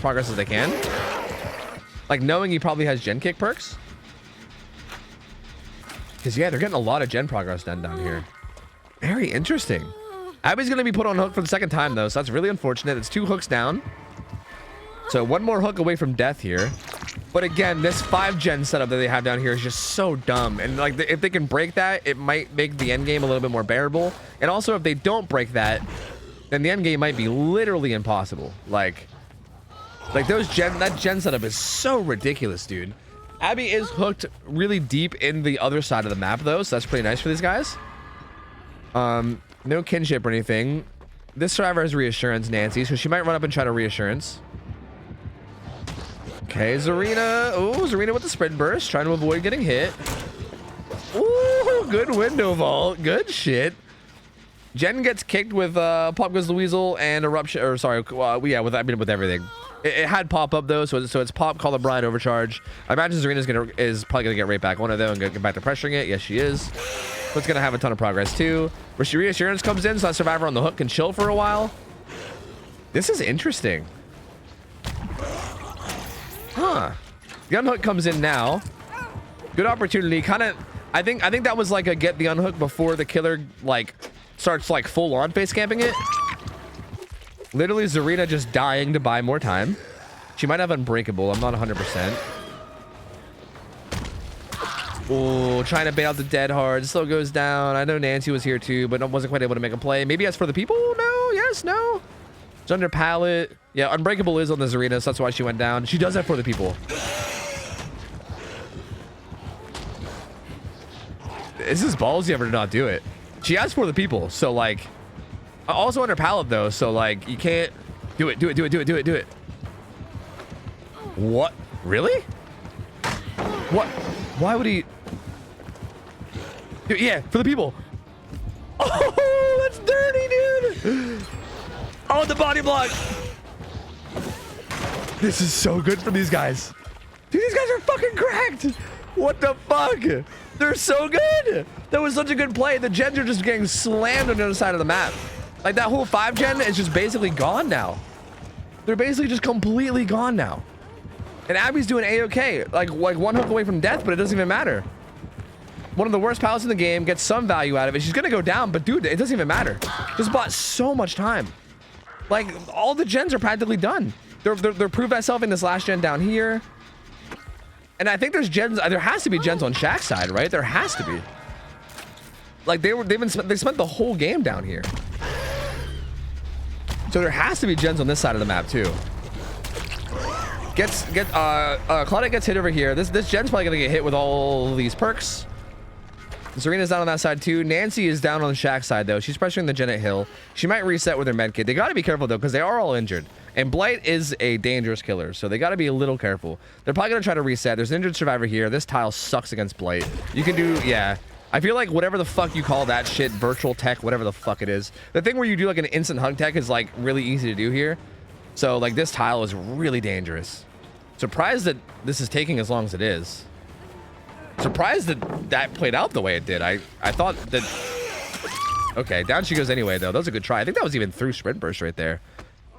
progress as they can. Like knowing he probably has gen kick perks. Because yeah, they're getting a lot of gen progress done down here. Very interesting. Abby's going to be put on hook for the second time, though, so that's really unfortunate. It's 2 hooks down. So 1 more hook away from death here. But again, this 5-gen setup that they have down here is just so dumb. And like, if they can break that, it might make the end game a little bit more bearable. And also, if they don't break that, then the end game might be literally impossible. Like that gen setup is so ridiculous, dude. Abby is hooked really deep in the other side of the map, though, so that's pretty nice for these guys. No kinship or anything. This survivor has reassurance, Nancy, so she might run up and try to reassurance. Okay, Zarina. Oh, Zarina with the sprint burst, trying to avoid getting hit. Ooh, good window vault. Good shit. Jen gets kicked with Pop Goes the Weasel and Eruption, or sorry, yeah, with everything. It had pop up though, so it's pop, Call the Bride, overcharge. I imagine Zarina's is probably gonna get right back one of them and get back to pressuring it. Yes, she is. So it's gonna have a ton of progress too. Where she reassurance comes in, so that survivor on the hook can chill for a while. This is interesting. Huh. The unhook comes in now. Good opportunity. Kind of. I think that was like a get the unhook before the killer like starts like full on face camping it. Literally, Zarina just dying to buy more time. She might have Unbreakable. I'm not 100%. Oh, trying to bait out the dead hard. Slow goes down. I know Nancy was here too, but wasn't quite able to make a play. Maybe that's for the people? No. Yes. No. It's under pallet. Yeah, Unbreakable is on the Zarina, so that's why she went down. She does that for the people. This is ballsy ever to not do it. She asked for the people, so like... Also under pallet though, so like you can't do it. What? Really? What? Why would he? Dude, yeah, for the people. Oh, that's dirty, dude. Oh, the body block. This is so good for these guys. Dude, these guys are fucking cracked. What the fuck? They're so good. That was such a good play. The gens are just getting slammed on the other side of the map. Like that whole 5-gen is just basically gone now. They're basically just completely gone now. And Abby's doing A-okay. Like 1 hook away from death, but it doesn't even matter. One of the worst pallets in the game, gets some value out of it. She's gonna go down, but dude, it doesn't even matter. Just bought so much time. Like all the gens are practically done. They're proved myself in this last gen down here. And I think there's gens, there has to be gens on Shaq's side, right? There has to be. Like they spent the whole game down here. So there has to be gens on this side of the map too. Claudette gets hit over here. This gen's probably gonna get hit with all these perks. Serena's down on that side too. Nancy is down on the Shaq side though. She's pressuring the gen at Hill. She might reset with her med kit. They gotta be careful though, because they are all injured. And Blight is a dangerous killer, so they gotta be a little careful. They're probably gonna try to reset. There's an injured survivor here. This tile sucks against Blight. You can do, yeah. I feel like whatever the fuck you call that shit, virtual tech, whatever the fuck it is. The thing where you do like an instant hug tech is like really easy to do here. So like this tile is really dangerous. Surprised that this is taking as long as it is. Surprised that that played out the way it did. I thought that... Okay, down she goes anyway though. That was a good try. I think that was even through sprint burst right there.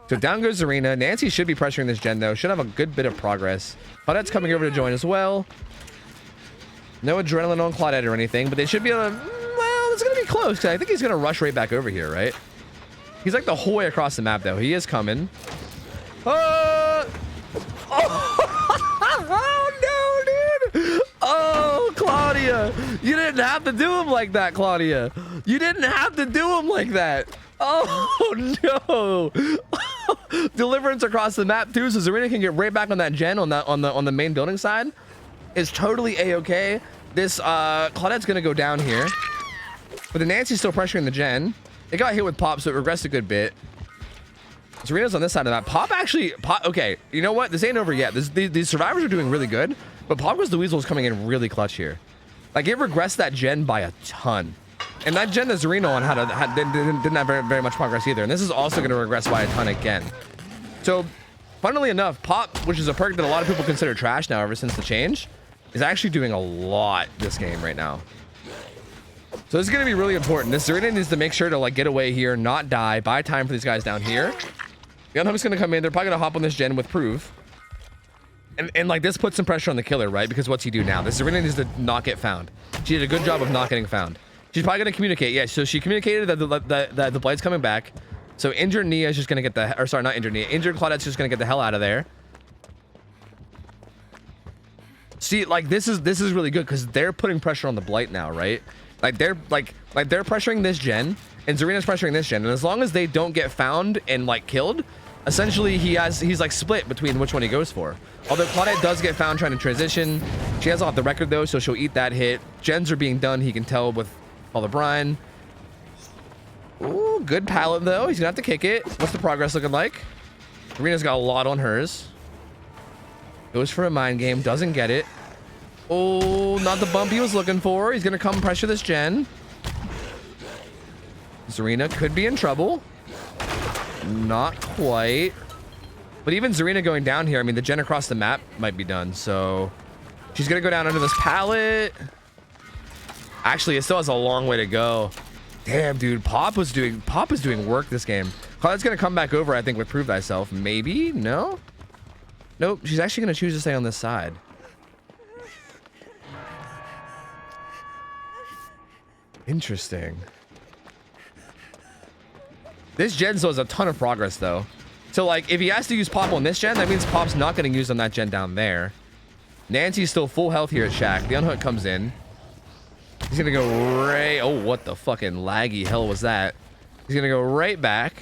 So down goes Zarina. Nancy should be pressuring this gen though. Should have a good bit of progress. Claudette's coming over to join as well. No adrenaline on Claudette or anything, but they should be able to... Well, it's going to be close, because I think he's going to rush right back over here, right? He's like the whole way across the map, though. He is coming. Oh, no, dude! Oh, Claudia! You didn't have to do him like that, Claudia! You didn't have to do him like that! Oh, no! Deliverance across the map, too, so Zarina can get right back on that gen on the main building side. Is totally A-okay. This Claudette's gonna go down here, but the Nancy's still pressuring the gen. It got hit with Pop, so it regressed a good bit. Zarina's on this side of that. Pop actually, okay, you know what? This ain't over yet. These survivors are doing really good, but Pop Goes the Weasel is coming in really clutch here. Like it regressed that gen by a ton, and that gen that Zarina on didn't have very much progress either. And this is also gonna regress by a ton again. So, funnily enough, Pop, which is a perk that a lot of people consider trash now ever since the change, is actually doing a lot this game right now. So this is going to be really important. This Zarina needs to make sure to like get away here, not die, buy time for these guys down here. The Unhook's going to come in. They're probably going to hop on this gen with Prove. And like this puts some pressure on the killer, right? Because what's he do now? This Zarina needs to not get found. She did a good job of not getting found. She's probably gonna communicate. Yeah, so she communicated that the blight's coming back. So injured Nia is just gonna get the, or sorry, not injured Nia. Injured Claudette's just gonna get the hell out of there. See, like this is really good because they're putting pressure on the blight now, right? Like they're pressuring this gen, and Zarina's pressuring this gen, and as long as they don't get found and like killed, essentially he's like split between which one he goes for. Although Claudette does get found trying to transition. She has off the record though, so she'll eat that hit. Gens are being done, he can tell with all the brine. Ooh, good pallet though. He's gonna have to kick it. What's the progress looking like? Zarina's got a lot on hers. Goes for a mind game, doesn't get it. Oh, not the bump he was looking for. He's gonna come pressure this gen. Zarina could be in trouble. Not quite. But even Zarina going down here, I mean, the gen across the map might be done, so she's gonna go down under this pallet. Actually, it still has a long way to go. Damn, dude, Pop is doing work this game. Claudette's gonna come back over, I think, with Prove Thyself. Maybe? No? Nope, she's actually gonna choose to stay on this side. Interesting. This gen still has a ton of progress though. So like if he has to use Pop on this gen, that means Pop's not getting used on that gen down there. Nancy's still full health here at Shack. The unhook comes in. He's gonna go right, oh, what the fucking laggy hell was that? He's gonna go right back.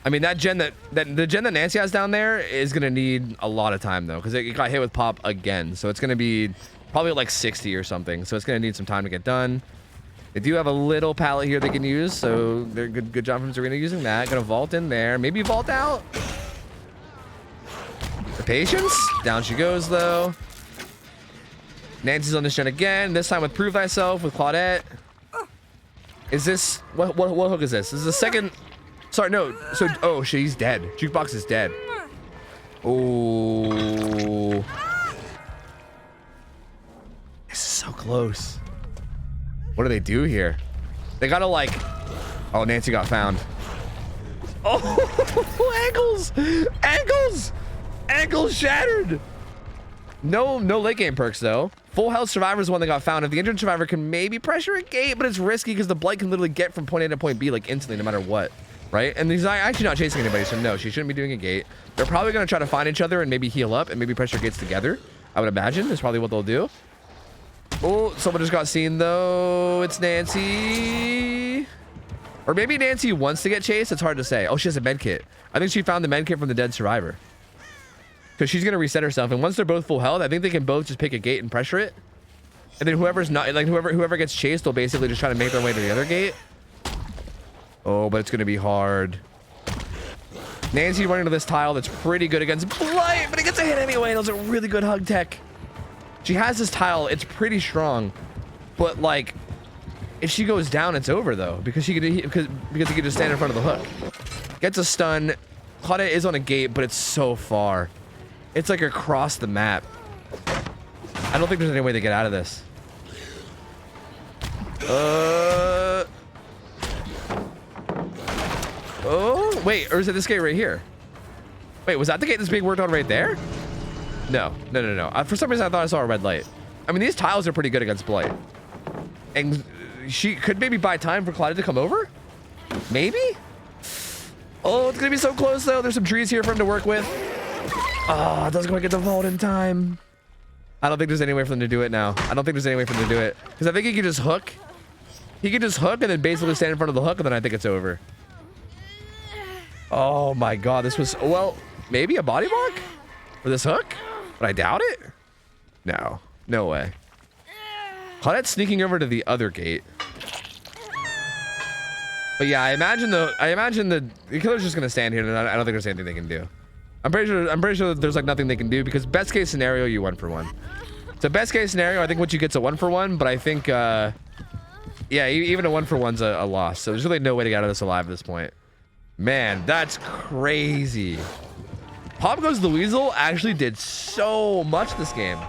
I mean, that gen the gen that Nancy has down there is gonna need a lot of time though, because it got hit with Pop again. So it's gonna be probably like 60 or something. So it's gonna need some time to get done. They do have a little pallet here they can use, so they're good job from Zarina using that. Gonna vault in there, maybe vault out. The patience, down she goes though. Nancy's on this gen again, this time with Prove Thyself with Claudette. Is this, what hook is this? This is the second, sorry, no, so, oh, she's dead. Jukebox is dead. Oh. This is so close. What do they do here? They gotta like, oh, Nancy got found. Oh, ankles shattered. No late game perks though. Full health survivor is the one that got found. If the injured survivor can maybe pressure a gate, but it's risky because the blight can literally get from point A to point B like instantly no matter what, right? And he's actually not chasing anybody, so no, she shouldn't be doing a gate. They're probably gonna try to find each other and maybe heal up and maybe pressure gates together. I would imagine that's probably what they'll do. Oh, someone just got seen though. It's Nancy. Or maybe Nancy wants to get chased. It's hard to say. Oh, she has a med kit. I think she found the med kit from the dead survivor. Because she's going to reset herself. And once they're both full health, I think they can both just pick a gate and pressure it. And then whoever's not, like whoever gets chased will basically just try to make their way to the other gate. Oh, but it's going to be hard. Nancy running to this tile that's pretty good against Blight, but it gets a hit anyway. Those are really good hug tech. She has this tile. It's pretty strong. But like, if she goes down, it's over though. Because she could, because he could just stand in front of the hook. Gets a stun. Claudette is on a gate, but it's so far. It's like across the map. I don't think there's any way to get out of this. Oh, wait, or is it this gate right here? Wait, was that the gate that's being worked on right there? No. For some reason, I thought I saw a red light. I mean, these tiles are pretty good against Blight. And she could maybe buy time for Claudette to come over? Maybe? Oh, it's gonna be so close though. There's some trees here for him to work with. Oh, it doesn't quite get the vault in time. I don't think there's any way for them to do it now. I don't think there's any way for them to do it. Because I think he could just hook. He could just hook and then basically stand in front of the hook and then I think it's over. Oh my god, this was, well, maybe a body block for this hook? But I doubt it. No, no way. Claudette's sneaking over to the other gate. But yeah, I imagine the killer's just gonna stand here and I don't think there's anything they can do. I'm pretty sure that there's like nothing they can do because best case scenario, you 1-for-1. So best case scenario, I think what you get's a 1-for-1, but I think, yeah, even a 1-for-1's a loss. So there's really no way to get out of this alive at this point. Man, that's crazy. Pop Goes the Weasel actually did so much this game.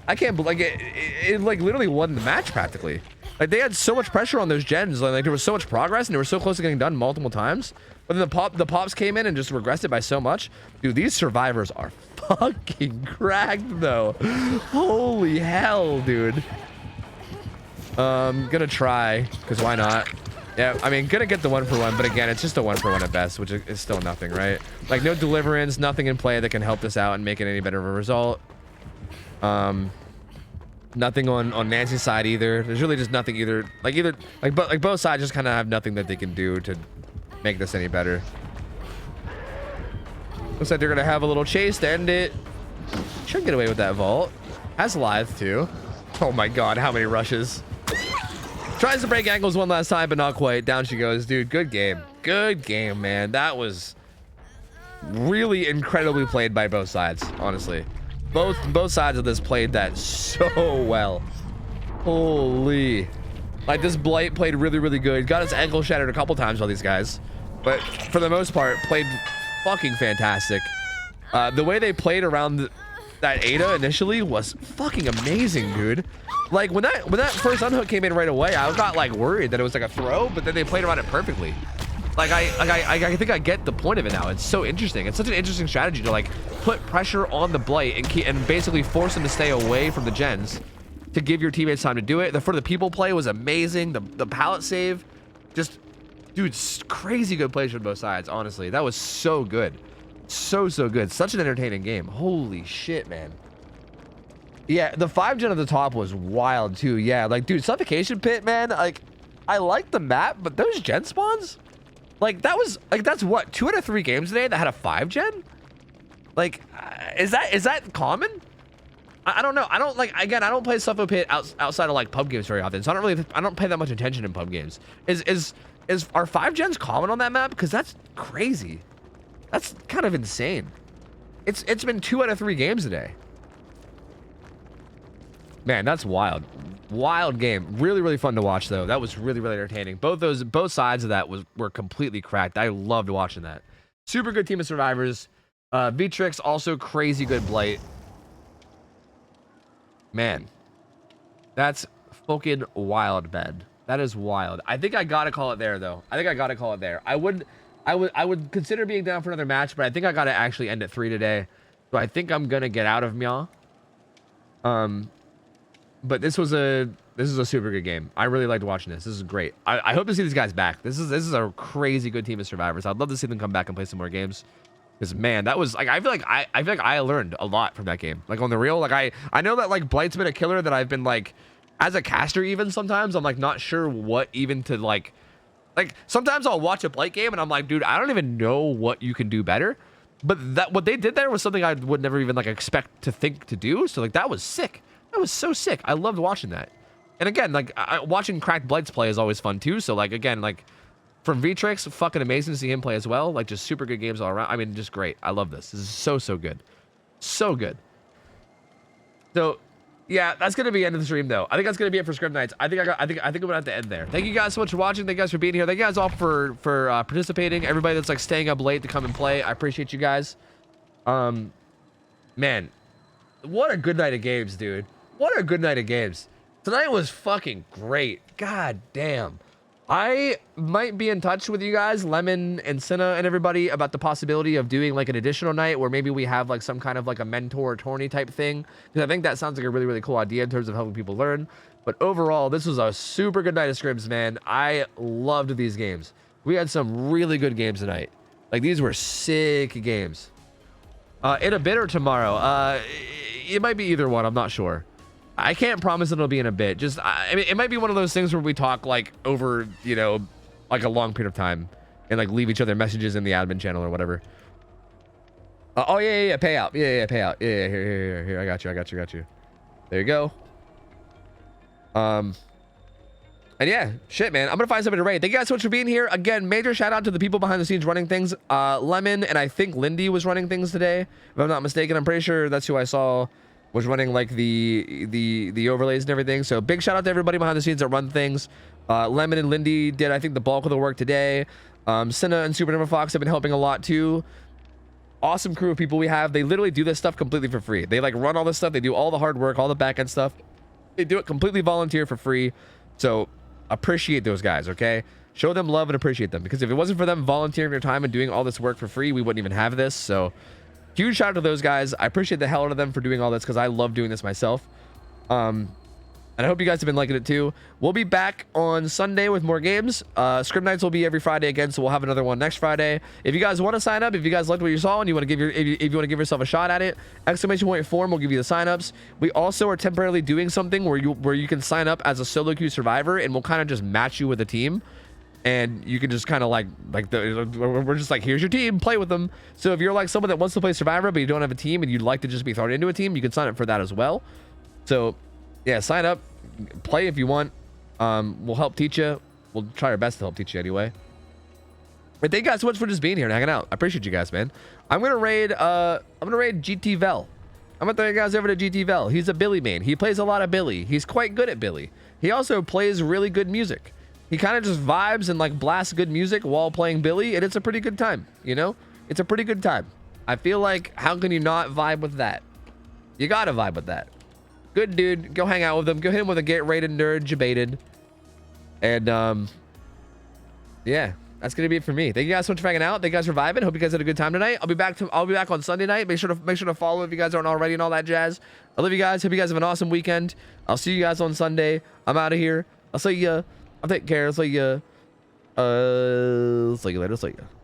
I can't believe, like, it like literally won the match practically. Like they had so much pressure on those gens, like there was so much progress and they were so close to getting done multiple times. But then the pops came in and just regressed it by so much. Dude, these survivors are fucking cracked though. Holy hell, dude. Gonna try, because why not? Yeah, I mean, gonna get the 1-for-1, but again, it's just a 1-for-1 at best, which is still nothing, right? Like, no deliverance, nothing in play that can help this out and make it any better of a result. Nothing on Nancy's side either. There's really just nothing either. Like both sides just kind of have nothing that they can do to make this any better. Looks like they're gonna have a little chase to end it. Should get away with that vault. Has Lithe too. Oh my god, how many rushes? Tries to break ankles one last time, but not quite. Down she goes, dude. Good game. Good game, man. That was really incredibly played by both sides, honestly. Both sides of this played that so well. Holy. Like, this Blight played really, really good. Got his ankle shattered a couple times by these guys. But for the most part, played fucking fantastic. The way they played around that Ada initially was fucking amazing, dude. Like, when that first unhook came in right away, I got like worried that it was like a throw, but then they played around it perfectly. Like, I think I get the point of it now. It's so interesting. It's such an interesting strategy to like put pressure on the Blight and basically force him to stay away from the gens to give your teammates time to do it. The for the people play was amazing. The pallet save, just, dude, crazy good plays from both sides. Honestly, that was so good, so good. Such an entertaining game. Holy shit, man. Yeah, the 5-gen at the top was wild too. Yeah, like, dude, Suffocation Pit, man. Like, I like the map, but those gen spawns, like, that was like, that's what, 2 out of 3 games today that had a 5-gen. Like, is that common? I don't know. I don't, like, again, I don't play Suffo Pit outside of like pub games very often, so I don't pay that much attention in pub games. Are 5-gens common on that map? Because that's crazy. That's kind of insane. It's been 2 out of 3 games today. Man, that's wild. Wild game. Really fun to watch though. That was really entertaining. Both sides of that were completely cracked. I loved watching that. Super good team of survivors. Vitrix also crazy good Blight. Man, that's fucking wild, man. That is wild. I think I gotta call it there though. I think I gotta call it there. I would consider being down for another match, but I think I gotta actually end at 3 today. So I think I'm gonna get out of Mia. But this is a super good game. I really liked watching this. This is great. I hope to see these guys back. This is a crazy good team of survivors. I'd love to see them come back and play some more games. Because, man, that was like, I feel like I learned a lot from that game. Like, on the real, like, I know that like Blight's been a killer that I've been like, as a caster even sometimes I'm like not sure what even to like sometimes I'll watch a Blight game and I'm like, dude, I don't even know what you can do better. But that what they did there was something I would never even like expect to think to do. So like, that was sick. That was so sick. I loved watching that. And again, like, watching cracked Blights play is always fun too. So like, again, like, from Vitrix, fucking amazing to see him play as well. Like, just super good games all around. I mean, just great. I love this. This is so good. So good. So yeah, that's gonna be the end of the stream though. I think that's gonna be it for Scrim Nights. I think I'm gonna have to end there. Thank you guys so much for watching. Thank you guys for being here. Thank you guys all for participating. Everybody that's like staying up late to come and play. I appreciate you guys. Man, what a good night of games, dude. What a good night of games. Tonight was fucking great. God damn. I might be in touch with you guys, Lemon and Cinna and everybody, about the possibility of doing like an additional night where maybe we have like some kind of like a mentor tourney type thing. Because I think that sounds like a really cool idea in terms of helping people learn. But overall, this was a super good night of scrims, man. I loved these games. We had some really good games tonight. Like, these were sick games. In a bit or tomorrow? It might be either one. I'm not sure. I can't promise it'll be in a bit. Just, I mean, it might be one of those things where we talk like over, you know, like a long period of time and like leave each other messages in the admin channel or whatever. Oh yeah, payout. Yeah, payout. Yeah, here. I got you. There you go. And yeah, shit, man. I'm gonna find somebody to raid. Thank you guys so much for being here. Again, major shout out to the people behind the scenes running things. Lemon and I think Lindy was running things today, if I'm not mistaken. I'm pretty sure that's who I saw was running like the overlays and everything. So big shout out to everybody behind the scenes that run things. Lemon and Lindy did, I think, the bulk of the work today. Cinna and Supernova Fox have been helping a lot too. Awesome crew of people we have. They literally do this stuff completely for free. They like run all this stuff. They do all the hard work, all the back end stuff. They do it completely volunteer for free. So appreciate those guys, okay? Show them love and appreciate them, because if it wasn't for them volunteering their time and doing all this work for free, we wouldn't even have this. So huge shout out to those guys. I appreciate the hell out of them for doing all this, because I love doing this myself. And And I hope you guys have been liking it too. We'll be back on Sunday with more games. Scrim Nights will be every Friday again, so we'll have another one next Friday. If you guys want to sign up, if you guys liked what you saw and you want to give if you want to give yourself a shot at it, exclamation form will give you the signups. We also are temporarily doing something where you can sign up as a solo queue survivor, and we'll kind of just match you with a team. And you can just kind of we're just like, here's your team, play with them. So if you're like someone that wants to play Survivor, but you don't have a team and you'd like to just be thrown into a team, you can sign up for that as well. So yeah, sign up, play if you want. We'll help teach you. We'll try our best to help teach you anyway. But thank you guys so much for just being here and hanging out. I appreciate you guys, man. I'm gonna raid GT Vel. I'm gonna throw you guys over to GT Vel. He's a Billy main. He plays a lot of Billy. He's quite good at Billy. He also plays really good music. He kind of just vibes and like blasts good music while playing Billy, and it's a pretty good time, you know? It's a pretty good time. I feel like, how can you not vibe with that? You gotta vibe with that. Good dude. Go hang out with him. Go hit him with a get rated nerd debated. And yeah, that's gonna be it for me. Thank you guys so much for hanging out. Thank you guys for vibing. Hope you guys had a good time tonight. I'll be back on Sunday night. Make sure to follow if you guys aren't already and all that jazz. I love you guys. Hope you guys have an awesome weekend. I'll see you guys on Sunday. I'm out of here. I'll see ya. I'll take care. See ya. See you later. See ya.